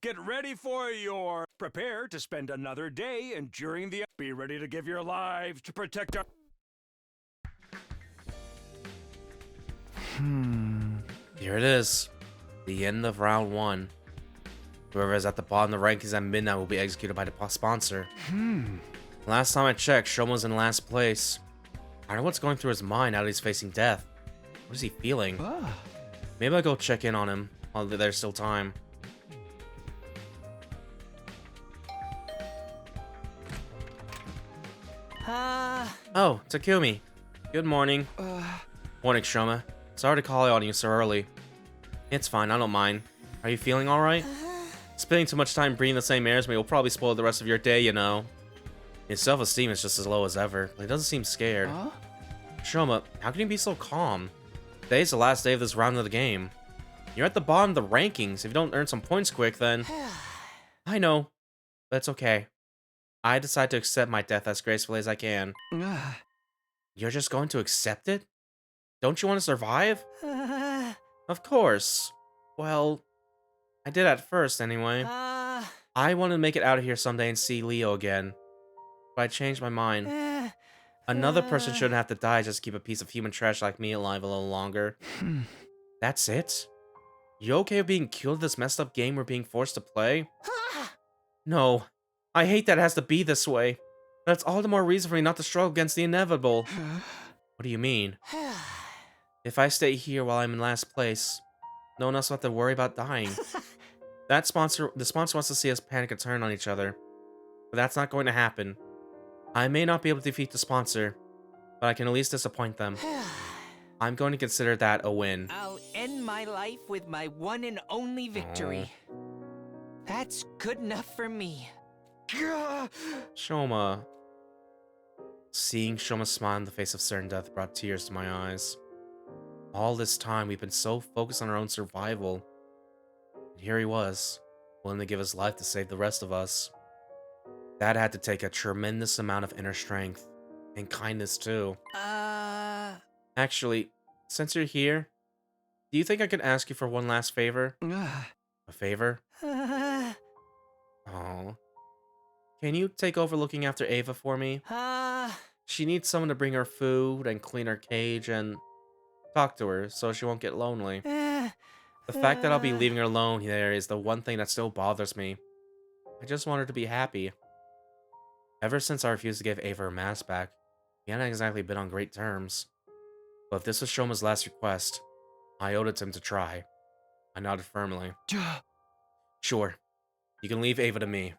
Get ready for your... Prepare to spend another day enduring the... Be ready to give your lives to protect our... Here it is. The end of round 1. Whoever is at the bottom of the rankings at midnight will be executed by the sponsor. Last time I checked, Shoma was in last place. I don't know what's going through his mind now that he's facing death. What is he feeling? Maybe I'll go check in on him while there's still time. Oh, Takumi. Good morning. Morning, Shoma. Sorry to call out on you so early. It's fine, I don't mind. Are you feeling alright? Spending too much time breathing the same air as me will probably spoil the rest of your day, you know. His self-esteem is just as low as ever, but he doesn't seem scared. Shoma, how can you be so calm? Today's the last day of this round of the game. You're at the bottom of the rankings. If you don't earn some points quick, then... I know, but it's okay. I decide to accept my death as gracefully as I can. You're just going to accept it? Don't you want to survive? Of course. Well, I did at first anyway. I want to make it out of here someday and see Leo again. But I changed my mind. Another person shouldn't have to die just to keep a piece of human trash like me alive a little longer. That's it? You okay with being killed in this messed up game we're being forced to play? No. I hate that it has to be this way. That's all the more reason for me not to struggle against the inevitable. What do you mean? If I stay here while I'm in last place, no one else will have to worry about dying. The sponsor wants to see us panic and turn on each other. But that's not going to happen. I may not be able to defeat the sponsor, but I can at least disappoint them. I'm going to consider that a win. I'll end my life with my one and only victory. That's good enough for me. Shoma. Seeing Shoma's smile on the face of certain death brought tears to my eyes. All this time, we've been so focused on our own survival. And here he was, willing to give his life to save the rest of us. That had to take a tremendous amount of inner strength. And kindness, too. Actually, since you're here, do you think I could ask you for one last favor? A favor? Oh. Can you take over looking after Ava for me? She needs someone to bring her food and clean her cage and talk to her so she won't get lonely. The fact that I'll be leaving her alone there is the one thing that still bothers me. I just want her to be happy. Ever since I refused to give Ava her mask back, we hadn't exactly been on great terms. But if this was Shoma's last request, I owed it to him to try. I nodded firmly. Sure, you can leave Ava to me.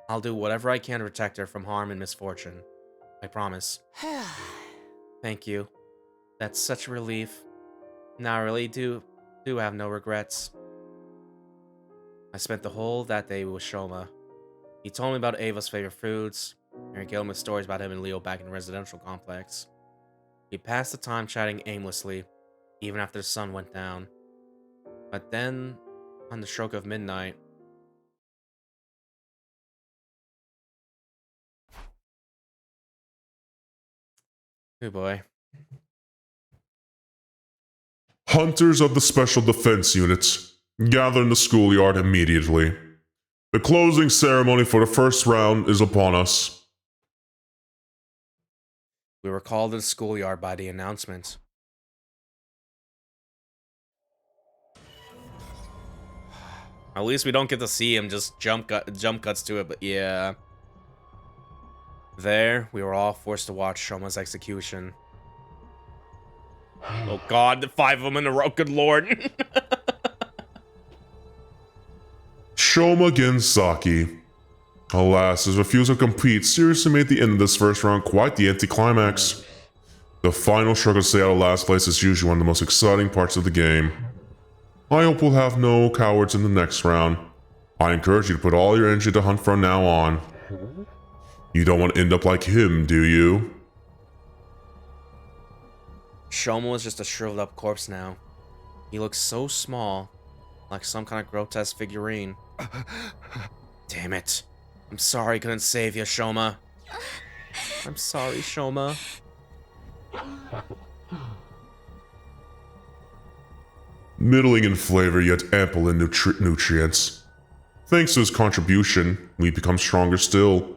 I'll do whatever I can to protect her from harm and misfortune. I promise. Thank you. That's such a relief. Now I really do have no regrets. I spent the whole that day with Shoma. He told me about Ava's favorite foods, and regaled me with stories about him and Leo back in the residential complex. We passed the time chatting aimlessly, even after the sun went down. But then, on the stroke of midnight... Oh boy. Hunters of the Special Defense Units, gather in the schoolyard immediately. The closing ceremony for the first round is upon us. We were called to the schoolyard by the announcement. At least we don't get to see him, just jump cuts to it, but yeah. There, we were all forced to watch Shoma's execution. Oh god, the 5 of them in a row, good lord. Shoma Gensaki. Alas, his refusal to compete seriously made the end of this first round quite the anticlimax. The final struggle to stay out of last place is usually one of the most exciting parts of the game. I hope we'll have no cowards in the next round. I encourage you to put all your energy to hunt from now on. You don't want to end up like him, do you? Shoma was just a shriveled up corpse now. He looks so small, like some kind of grotesque figurine. Damn it. I'm sorry I couldn't save you, Shoma. I'm sorry, Shoma. Middling in flavor, yet ample in nutrients. Thanks to his contribution, we become stronger still.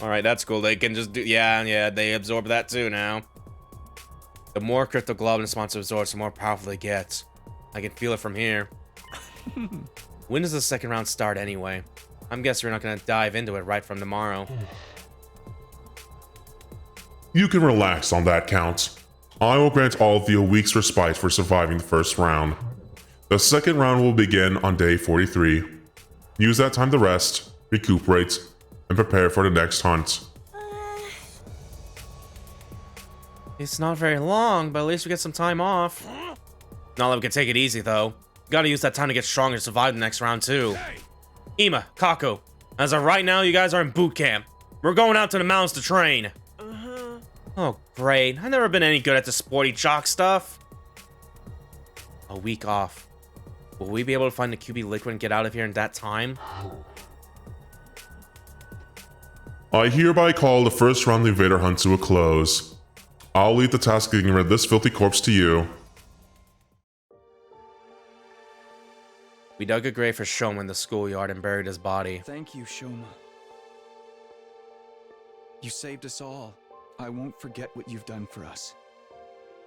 Alright, that's cool. They can just do... Yeah, they absorb that too now. The more cryptoglobulin sponsor absorbs, the more powerful they get. I can feel it from here. When does the second round start anyway? I'm guessing we're not going to dive into it right from tomorrow. You can relax on that count. I will grant all of you a week's respite for surviving the first round. The second round will begin on day 43. Use that time to rest, recuperate, and prepare for the next hunt. It's not very long, but at least we get some time off. Not that we can take it easy, though. Gotta use that time to get stronger to survive the next round, too. Ima, Kako, as of right now, you guys are in boot camp. We're going out to the mountains to train. Oh, great. I've never been any good at the sporty jock stuff. A week off. Will we be able to find the QB liquid and get out of here in that time? I hereby call the first round of the Invader Hunt to a close. I'll leave the task of getting rid of this filthy corpse to you. We dug a grave for Shoma in the schoolyard and buried his body. Thank you, Shoma. You saved us all. I won't forget what you've done for us.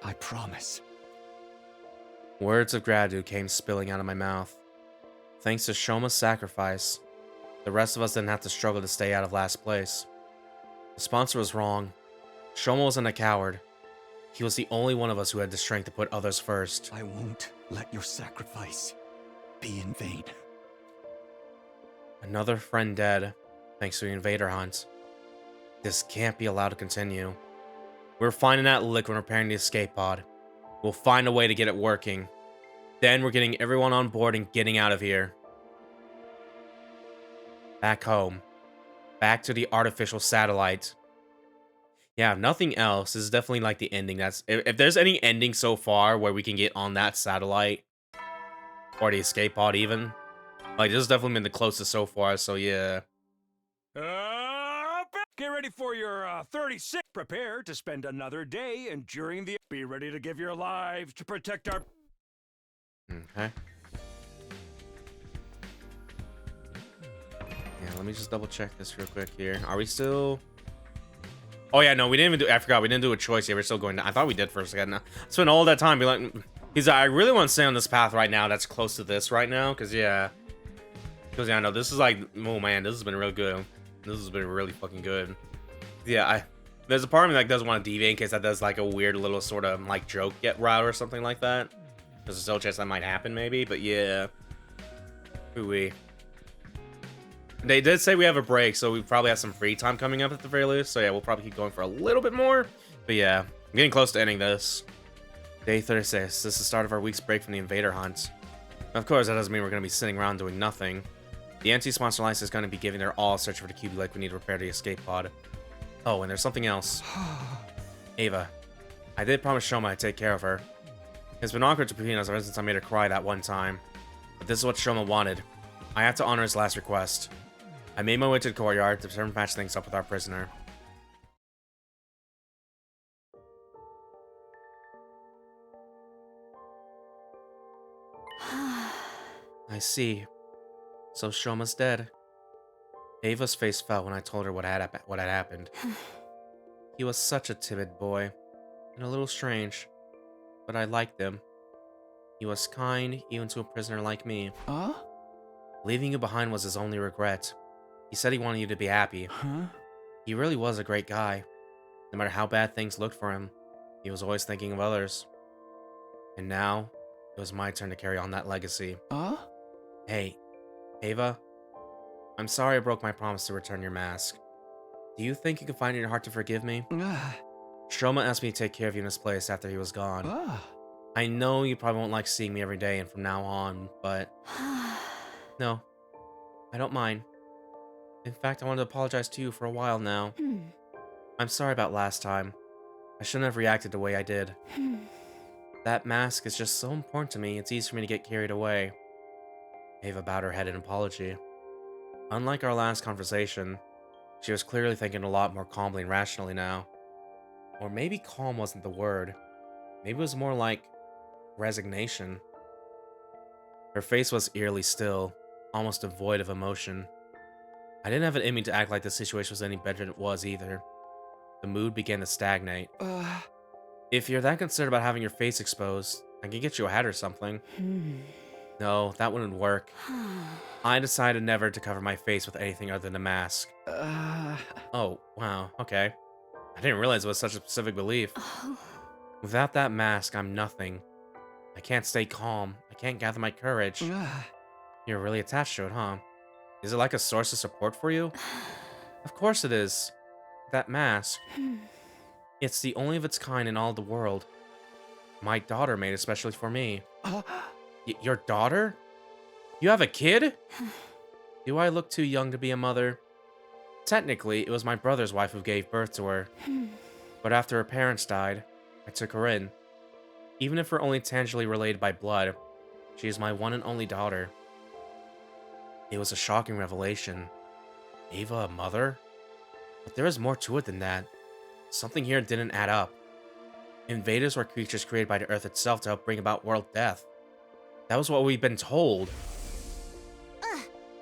I promise. Words of gratitude came spilling out of my mouth. Thanks to Shoma's sacrifice, the rest of us didn't have to struggle to stay out of last place. The sponsor was wrong. Shoma wasn't a coward. He was the only one of us who had the strength to put others first. I won't let your sacrifice be in vain. Another friend dead, thanks to the invader hunt. This can't be allowed to continue. We're finding that lick when repairing the escape pod. We'll find a way to get it working. Then we're getting everyone on board and getting out of here. Back home. Back to the artificial satellite. Yeah, if nothing else, this is definitely like the ending. If there's any ending so far where we can get on that satellite, or the escape pod even, like this has definitely been the closest so far, so yeah. Get ready for your 36. Prepare to spend another day enduring the... Be ready to give your lives to protect our... Okay. Yeah, let me just double check this real quick here. Are we still... Oh yeah, no, we didn't even do... I forgot, we didn't do a choice yet. We're still going... I thought we did first again. I spent all that time being like... He's like, I really want to stay on this path right now that's close to this right now, because yeah. Because yeah, I know, this is like... Oh man, this has been real good. This has been really fucking good. Yeah, there's a part of me that doesn't want to deviate in case that does like a weird little sort of like joke get route or something like that. There's still a chance that might happen maybe, but yeah. Ooh-wee. They did say we have a break, so we probably have some free time coming up at the very least. So yeah, we'll probably keep going for a little bit more. But yeah, I'm getting close to ending this. Day 36. This is the start of our week's break from the invader hunt. Of course, that doesn't mean we're going to be sitting around doing nothing. The anti-sponsor alliance is going to be giving their all search for the cube like we need to repair the escape pod. Oh, and there's something else. Ava. I did promise Shoma I'd take care of her. It's been awkward between us ever since I made her cry that one time. But this is what Shoma wanted. I had to honor his last request. I made my way to the courtyard to try to patch things up with our prisoner. I see. So Shoma's dead. Ava's face fell when I told her what had happened. He was such a timid boy, and a little strange, but I liked him. He was kind, even to a prisoner like me. Huh? Leaving you behind was his only regret. He said he wanted you to be happy. Huh? He really was a great guy. No matter how bad things looked for him, he was always thinking of others. And now, it was my turn to carry on that legacy. Huh? Hey, Ava, I'm sorry I broke my promise to return your mask. Do you think you can find it in your heart to forgive me? Shoma asked me to take care of you in his place after he was gone. I know you probably won't like seeing me every day and from now on, but... No, I don't mind. In fact, I wanted to apologize to you for a while now. I'm sorry about last time. I shouldn't have reacted the way I did. That mask is just so important to me, it's easy for me to get carried away. Ava bowed her head in apology. Unlike our last conversation, she was clearly thinking a lot more calmly and rationally now. Or maybe calm wasn't the word. Maybe it was more like resignation. Her face was eerily still, almost devoid of emotion. I didn't have it in me to act like the situation was any better than it was either. The mood began to stagnate. If you're that concerned about having your face exposed, I can get you a hat or something. No, that wouldn't work. I decided never to cover my face with anything other than a mask. Oh, wow, okay. I didn't realize it was such a specific belief. Without that mask, I'm nothing. I can't stay calm. I can't gather my courage. You're really attached to it, huh? Is it like a source of support for you? Of course it is. That mask. It's the only of its kind in all the world. My daughter made it especially for me. Your daughter? You have a kid? Do I look too young to be a mother? Technically, it was my brother's wife who gave birth to her. But after her parents died, I took her in. Even if we're only tangibly related by blood, she is my one and only daughter. It was a shocking revelation. Ava a mother? But there is more to it than that. Something here didn't add up. Invaders were creatures created by the Earth itself to help bring about world death. That was what we've been told.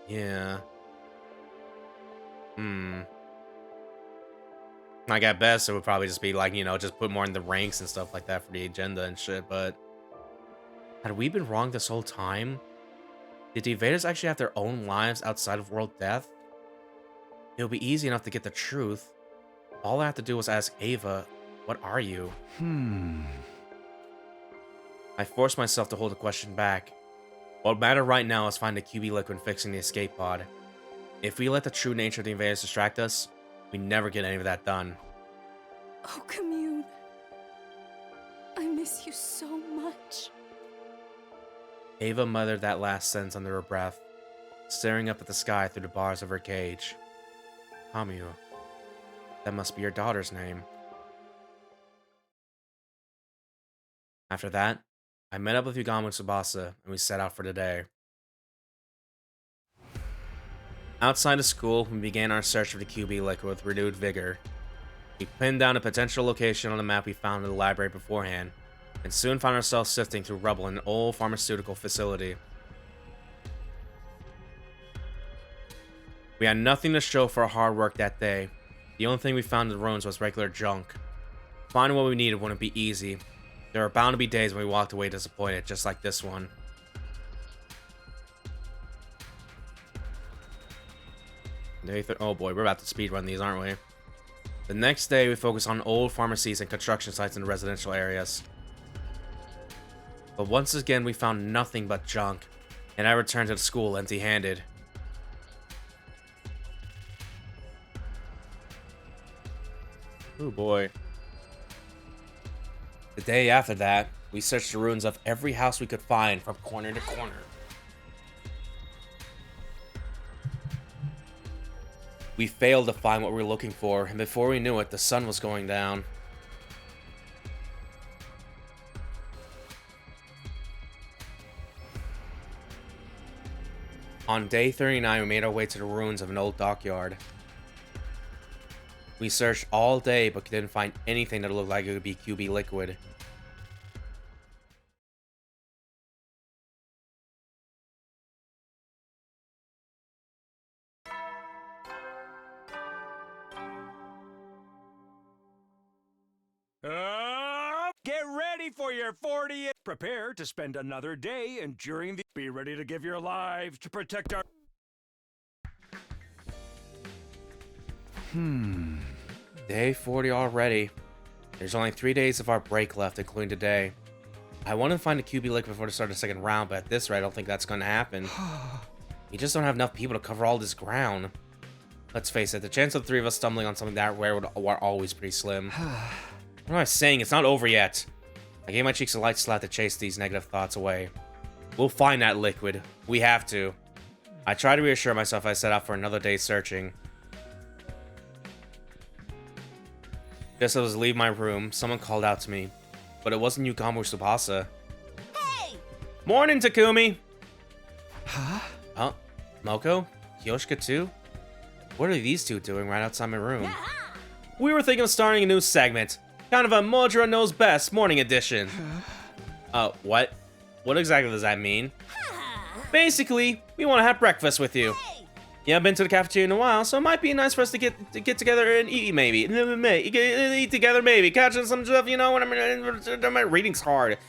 Yeah. Like, at best, it would probably just be like, you know, just put more in the ranks and stuff like that for the agenda and shit, but... Had we been wrong this whole time? Did the invaders actually have their own lives outside of world death? It would be easy enough to get the truth. All I have to do was ask Ava, what are you? I forced myself to hold the question back. What matters right now is finding the QB liquid and fixing the escape pod. If we let the true nature of the invaders distract us, we never get any of that done. Oh, Commune. I miss you so much. Ava muttered that last sentence under her breath, staring up at the sky through the bars of her cage. Hamu. That must be your daughter's name. After that, I met up with Yugamu Tsubasa, and we set out for the day. Outside of school, we began our search for the QB liquid with renewed vigor. We pinned down a potential location on the map we found in the library beforehand, and soon found ourselves sifting through rubble in an old pharmaceutical facility. We had nothing to show for our hard work that day. The only thing we found in the ruins was regular junk. Finding what we needed wouldn't be easy. There were bound to be days when we walked away disappointed, just like this one. Oh boy, we're about to speedrun these, aren't we? The next day, we focused on old pharmacies and construction sites in the residential areas. But once again, we found nothing but junk, and I returned to the school empty-handed. Oh boy. The day after that, we searched the ruins of every house we could find from corner to corner. We failed to find what we were looking for, and before we knew it, the sun was going down. On day 39, we made our way to the ruins of an old dockyard. We searched all day, but didn't find anything that looked like it would be QB liquid. Get ready for your 40th. Prepare to spend another day enduring the. Be ready to give your lives to protect our. Day 40 already. There's only 3 days of our break left, including today. I want to find a QB liquid before the start of the second round, but at this rate, I don't think that's going to happen. We just don't have enough people to cover all this ground. Let's face it, the chance of the three of us stumbling on something that rare are always pretty slim. What am I saying? It's not over yet. I gave my cheeks a light slap to chase these negative thoughts away. We'll find that liquid. We have to. I tried to reassure myself I set out for another day searching. Just as I was leaving my room, someone called out to me. But it wasn't Yugamu Tsubasa. Hey! Morning, Takumi! Huh? Moko? Kyoshika too? What are these two doing right outside my room? We were thinking of starting a new segment. Kind of a Modra Knows Best morning edition. What? What exactly does that mean? Basically, we want to have breakfast with you. Yeah, I've been to the cafeteria in a while, so it might be nice for us to get together and eat, maybe. Eat together, maybe. Catching some stuff, you know, when my reading's hard.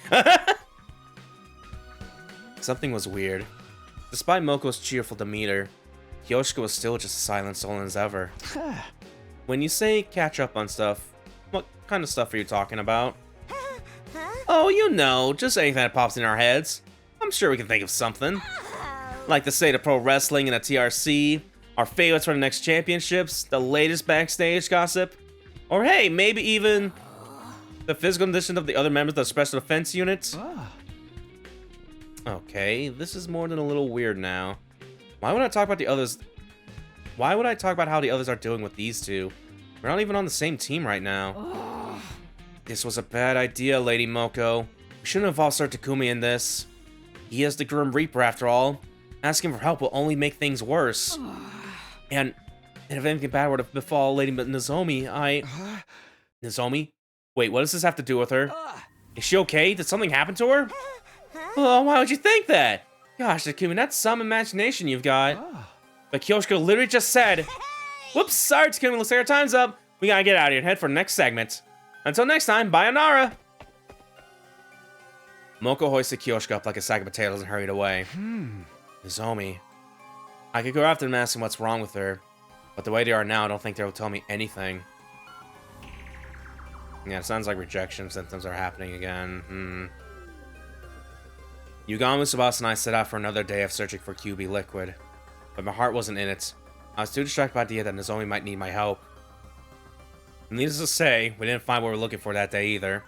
Something was weird. Despite Moko's cheerful demeanor, Kyoshika was still just as silent stolen as ever. When you say catch up on stuff, what kind of stuff are you talking about? Oh, you know, just anything that pops in our heads. I'm sure we can think of something. Like the state of pro wrestling and the TRC, our favorites for the next championships, the latest backstage gossip, or hey, maybe even the physical condition of the other members of the special defense units. Okay, this is more than a little weird now. Why would I talk about the others? Why would I talk about how the others are doing with these two? We're not even on the same team right now. This was a bad idea, Lady Moko. We shouldn't involve Sir Takumi in this. He is the Grim Reaper after all. Asking for help will only make things worse. And if anything bad were to befall Lady Nozomi, Nozomi? Wait, what does this have to do with her? Is she okay? Did something happen to her? Oh, why would you think that? Gosh, Takumi, that's some imagination you've got. But Kyoshiko literally just said, whoops, sorry Takumi, looks like our time's up. We gotta get out of here and head for the next segment. Until next time, bye Onara! Moko hoisted Kyoshiko up like a sack of potatoes and hurried away. Nozomi. I could go after them and ask them what's wrong with her. But the way they are now, I don't think they'll tell me anything. Yeah, it sounds like rejection symptoms are happening again. Yugami, Tsubasa, and I set out for another day of searching for QB liquid. But my heart wasn't in it. I was too distracted by the idea that Nozomi might need my help. And needless to say, we didn't find what we were looking for that day either.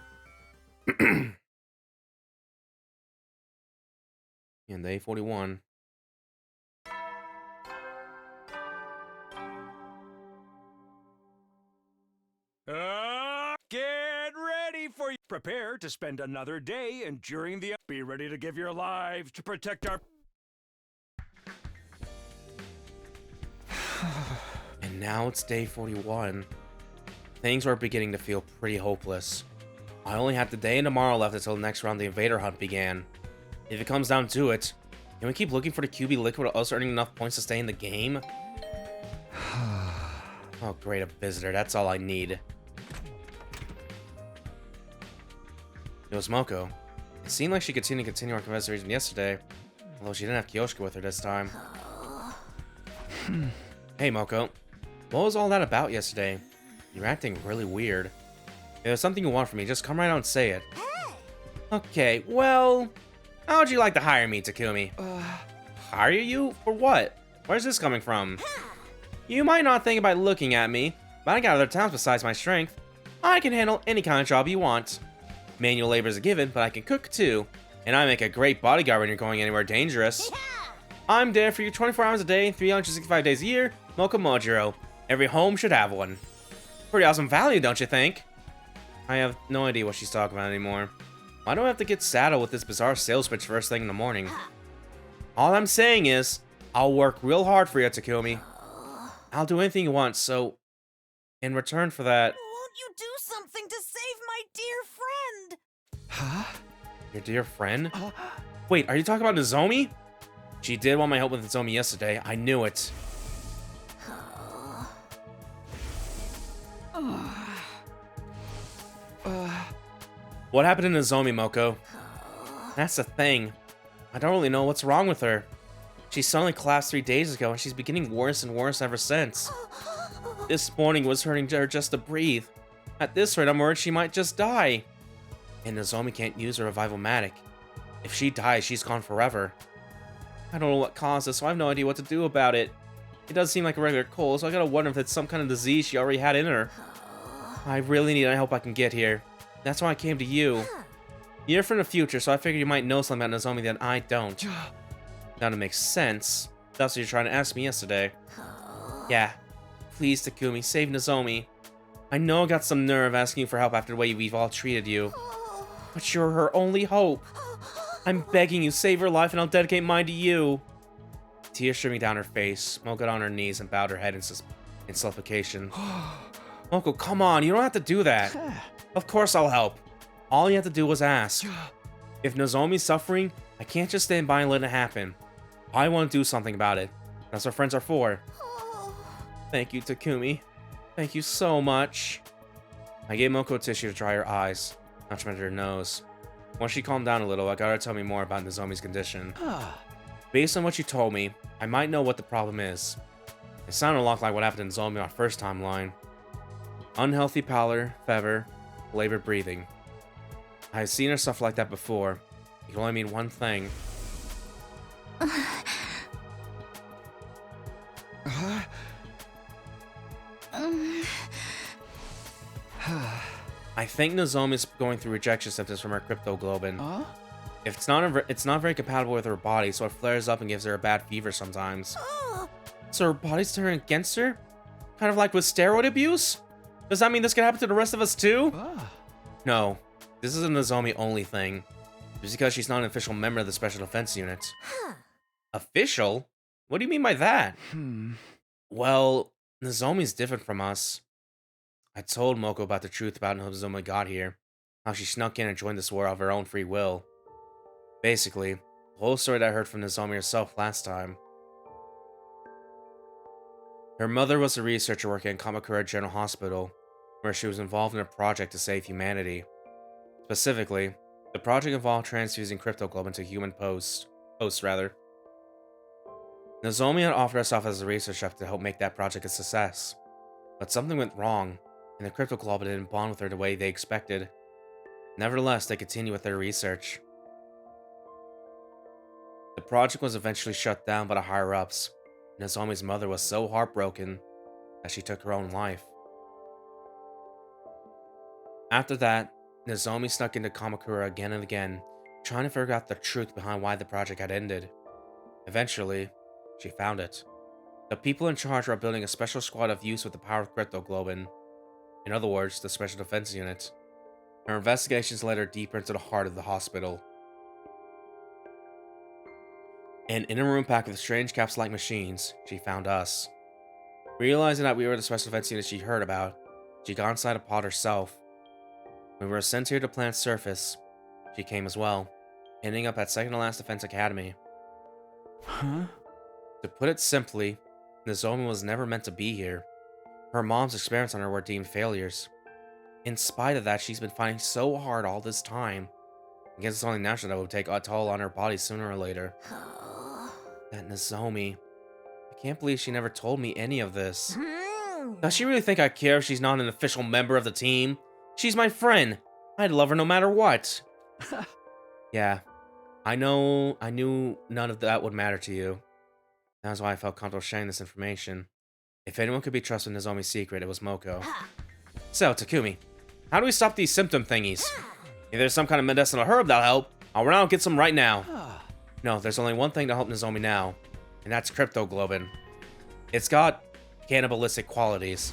And day 41. Get ready for prepare to spend another day enduring the. Be ready to give your lives to protect our. And now it's day 41. Things were beginning to feel pretty hopeless. I only had the day and tomorrow left until the next round of the invader hunt began. If it comes down to it, can we keep looking for the QB liquid without us earning enough points to stay in the game? Oh great, a visitor, that's all I need. It was Moko. It seemed like she continued our conversation yesterday, although she didn't have Kyoshiko with her this time. Hey Moko, what was all that about yesterday? You're acting really weird. If there's something you want from me, just come right out and say it. Okay, well, how would you like to hire me, Takumi? Hire you? For what? Where's this coming from? You might not think about looking at me, but I got other talents besides my strength. I can handle any kind of job you want. Manual labor is a given, but I can cook too. And I make a great bodyguard when you're going anywhere dangerous. I'm there for you 24 hours a day, 365 days a year, Moko Mojiro. Every home should have one. Pretty awesome value, don't you think? I have no idea what she's talking about anymore. Why do I have to get saddled with this bizarre sales pitch first thing in the morning? All I'm saying is, I'll work real hard for you, Takumi. I'll do anything you want, so in return for that... Won't you do something to save my dear friend? Huh? Your dear friend? Wait, are you talking about Nozomi? She did want my help with Nozomi yesterday. I knew it. What happened to Nozomi, Moko? That's the thing. I don't really know what's wrong with her. She suddenly collapsed 3 days ago, and she's been getting worse and worse ever since. This morning was hurting her just to breathe. At this rate, I'm worried she might just die. And Nozomi can't use her revival-matic. If she dies, she's gone forever. I don't know what caused this, so I have no idea what to do about it. It does seem like a regular cold, so I gotta wonder if it's some kind of disease she already had in her. I really need any help I can get here. That's why I came to you. You're from the future, so I figured you might know something about Nozomi that I don't. Now that makes sense. That's what you're trying to ask me yesterday. Yeah. Please, Takumi, save Nozomi. I know I got some nerve asking you for help after the way we've all treated you. But you're her only hope. I'm begging you, save her life and I'll dedicate mine to you. Tears streaming down her face, Moko got on her knees and bowed her head in supplication. Moko, come on, you don't have to do that. Of course I'll help. All you have to do was ask. If Nozomi's suffering, I can't just stand by and let it happen. I want to do something about it. That's what friends are for. Thank you, Takumi. Thank you so much. I gave Moko a tissue to dry her eyes, not to mention her nose. Once she calmed down a little, I got her to tell me more about Nozomi's condition. Based on what you told me, I might know what the problem is. It sounded a lot like what happened to Nozomi on our first timeline. Unhealthy pallor, fever, labored breathing. I had seen her suffer like that before. It can only mean one thing. I think Nozomi is going through rejection symptoms from her cryptoglobin. If it's not very compatible with her body, so it flares up and gives her a bad fever sometimes. So her body's turning against her? Kind of like with steroid abuse? Does that mean this could happen to the rest of us too? No, this is a Nozomi only thing. Just because she's not an official member of the Special Defense Unit. Official? What do you mean by that? Well, Nozomi's different from us. I told Moko about the truth about how Nozomi got here. How she snuck in and joined this war of her own free will. Basically, The whole story that I heard from Nozomi herself last time. Her mother was a researcher working at Kamakura General Hospital, where she was involved in a project to save humanity. Specifically, the project involved transfusing cryptoglobin into human hosts. Nozomi had offered herself as a research chef to help make that project a success. But something went wrong, and the cryptoglobin didn't bond with her the way they expected. Nevertheless, they continued with their research. The project was eventually shut down by the higher-ups. Nozomi's mother was so heartbroken that she took her own life. After that, Nozomi snuck into Kamakura again and again, trying to figure out the truth behind why the project had ended. Eventually, she found it. The people in charge are building a special squad of youths with the power of cryptoglobin. In other words, the Special Defense Unit. Her investigations led her deeper into the heart of the hospital. And in a room packed with strange caps-like machines, she found us. Realizing that we were the Special Defense Unit she heard about, she got inside a pod herself. When we were sent here to Planet's surface, she came as well, ending up at Second to Last Defense Academy. Huh? To put it simply, Nozomi was never meant to be here. Her mom's experiments on her were deemed failures. In spite of that, she's been fighting so hard all this time. I guess it's only natural that it would take a toll on her body sooner or later. That Nozomi. I can't believe she never told me any of this. Does she really think I care if she's not an official member of the team? She's my friend. I'd love her no matter what. Yeah, I knew none of that would matter to you. That's why I felt comfortable sharing this information. If anyone could be trusted with Nozomi's secret, it was Moko. So, Takumi, how do we stop these symptom thingies? If there's some kind of medicinal herb that'll help, I'll run out and get some right now. No, there's only one thing to help Nozomi now, and that's cryptoglobin. It's got cannibalistic qualities.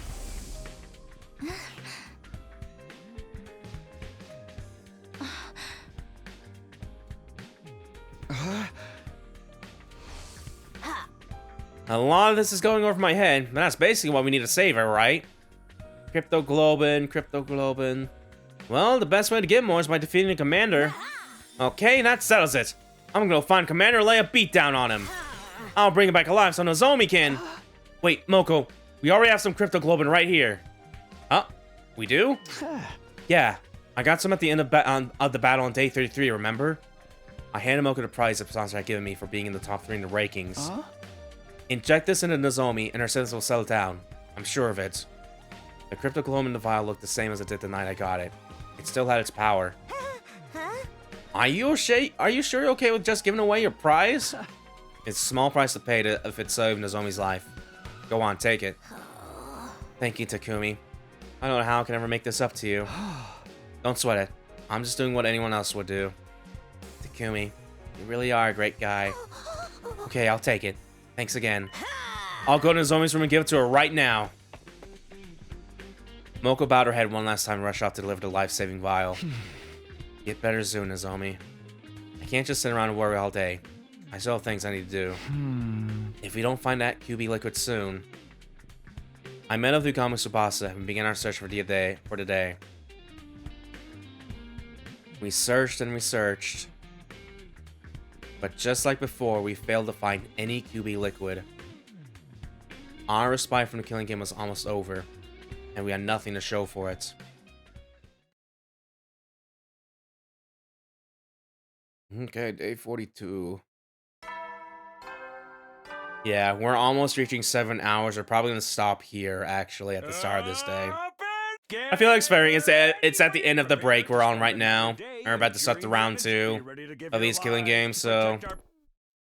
A lot of this is going over my head, but that's basically what we need to save her, right? Cryptoglobin. Well, the best way to get more is by defeating the commander. Okay, that settles it. I'm gonna find Commander and lay a beatdown on him. I'll bring him back alive so Nozomi can... Wait, Moko, we already have some cryptoglobin right here. We do? Yeah, I got some at the end of the battle on day 33, remember? I handed Moko the prize the sponsor had given me for being in the top 3 in the rankings. Inject this into Nozomi and her sentence will settle down. I'm sure of it. The cryptoglobin in the vial looked the same as it did the night I got it. It still had its power. Are you sure you're okay with just giving away your prize? It's a small price to pay if it saved Nozomi's life. Go on, take it. Thank you, Takumi. I don't know how I can ever make this up to you. Don't sweat it. I'm just doing what anyone else would do. Takumi, you really are a great guy. Okay, I'll take it. Thanks again. I'll go to Nozomi's room and give it to her right now. Moko bowed her head one last time and rushed off to deliver the life-saving vial. Get better soon, Nozomi. I can't just sit around and worry all day. I still have things I need to do. If we don't find that QB liquid soon... I met up with Ukami Tsubasa and began our search for the day. We searched and we searched. But just like before, we failed to find any QB liquid. Our respite from the killing game was almost over, and we had nothing to show for it. Okay, day 42. Yeah, we're almost reaching 7 hours. We're probably going to stop here, actually, at the start of this day. I feel like it's at the end of the break we're on right now. We're about to start the round 2 of these killing games, so...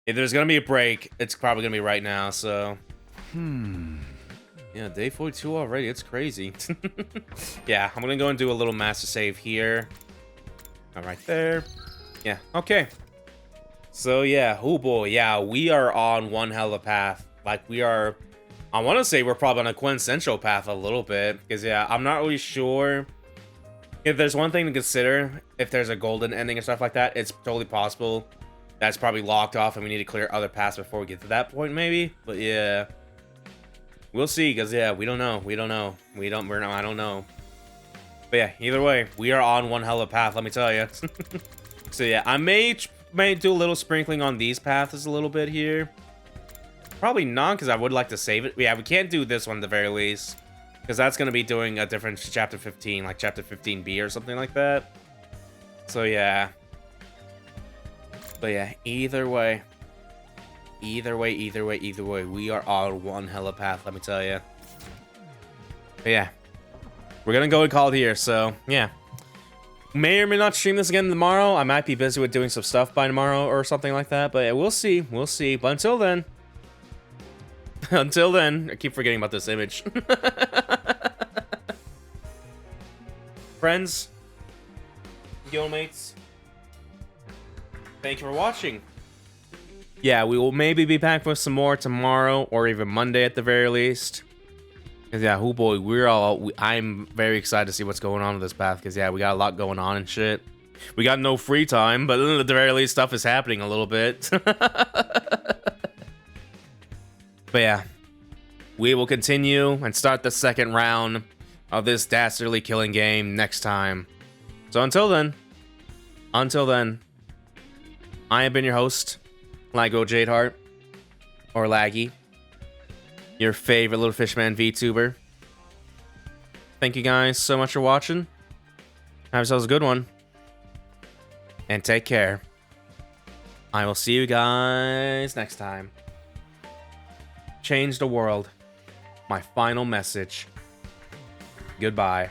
If there's going to be a break, it's probably going to be right now, so... Yeah, day 42 already. It's crazy. Yeah, I'm going to go and do a little master save here. Right there. Yeah, okay. So yeah, oh boy, yeah, we are on one hell of a path. Like, we are... I want to say we're probably on a quintessential path a little bit. Because, yeah, I'm not really sure. If there's one thing to consider, if there's a golden ending and stuff like that, it's totally possible. That's probably locked off and we need to clear other paths before we get to that point, maybe. But, yeah. We'll see, because, yeah, we don't know. I don't know. But, yeah, either way, we are on one hell of a path, let me tell you. So, yeah, I may may do a little sprinkling on these paths a little bit here. Probably not, because I would like to save it. Yeah, we can't do this one at the very least, because that's going to be doing a different chapter 15, like chapter 15B or something like that. So yeah. But yeah, either way, we are on one hella path, let me tell you. But yeah, we're going to go and call it here, so yeah. May or may not stream this again tomorrow. I might be busy with doing some stuff by tomorrow or something like that, but yeah, we'll see. We'll see. But until then, I keep forgetting about this image. Friends, guildmates, thank you for watching. Yeah, we will maybe be back with some more tomorrow or even Monday at the very least. Cause yeah, oh boy, I'm very excited to see what's going on with this path. Cause yeah, we got a lot going on and shit. We got no free time, but at the very least, stuff is happening a little bit. But yeah, we will continue and start the second round of this dastardly killing game next time. So until then, I have been your host, Laguo Jadeheart, or Laggy, your favorite little fishman VTuber. Thank you guys so much for watching. Have yourselves a good one, and take care. I will see you guys next time. Change the world. My final message. Goodbye.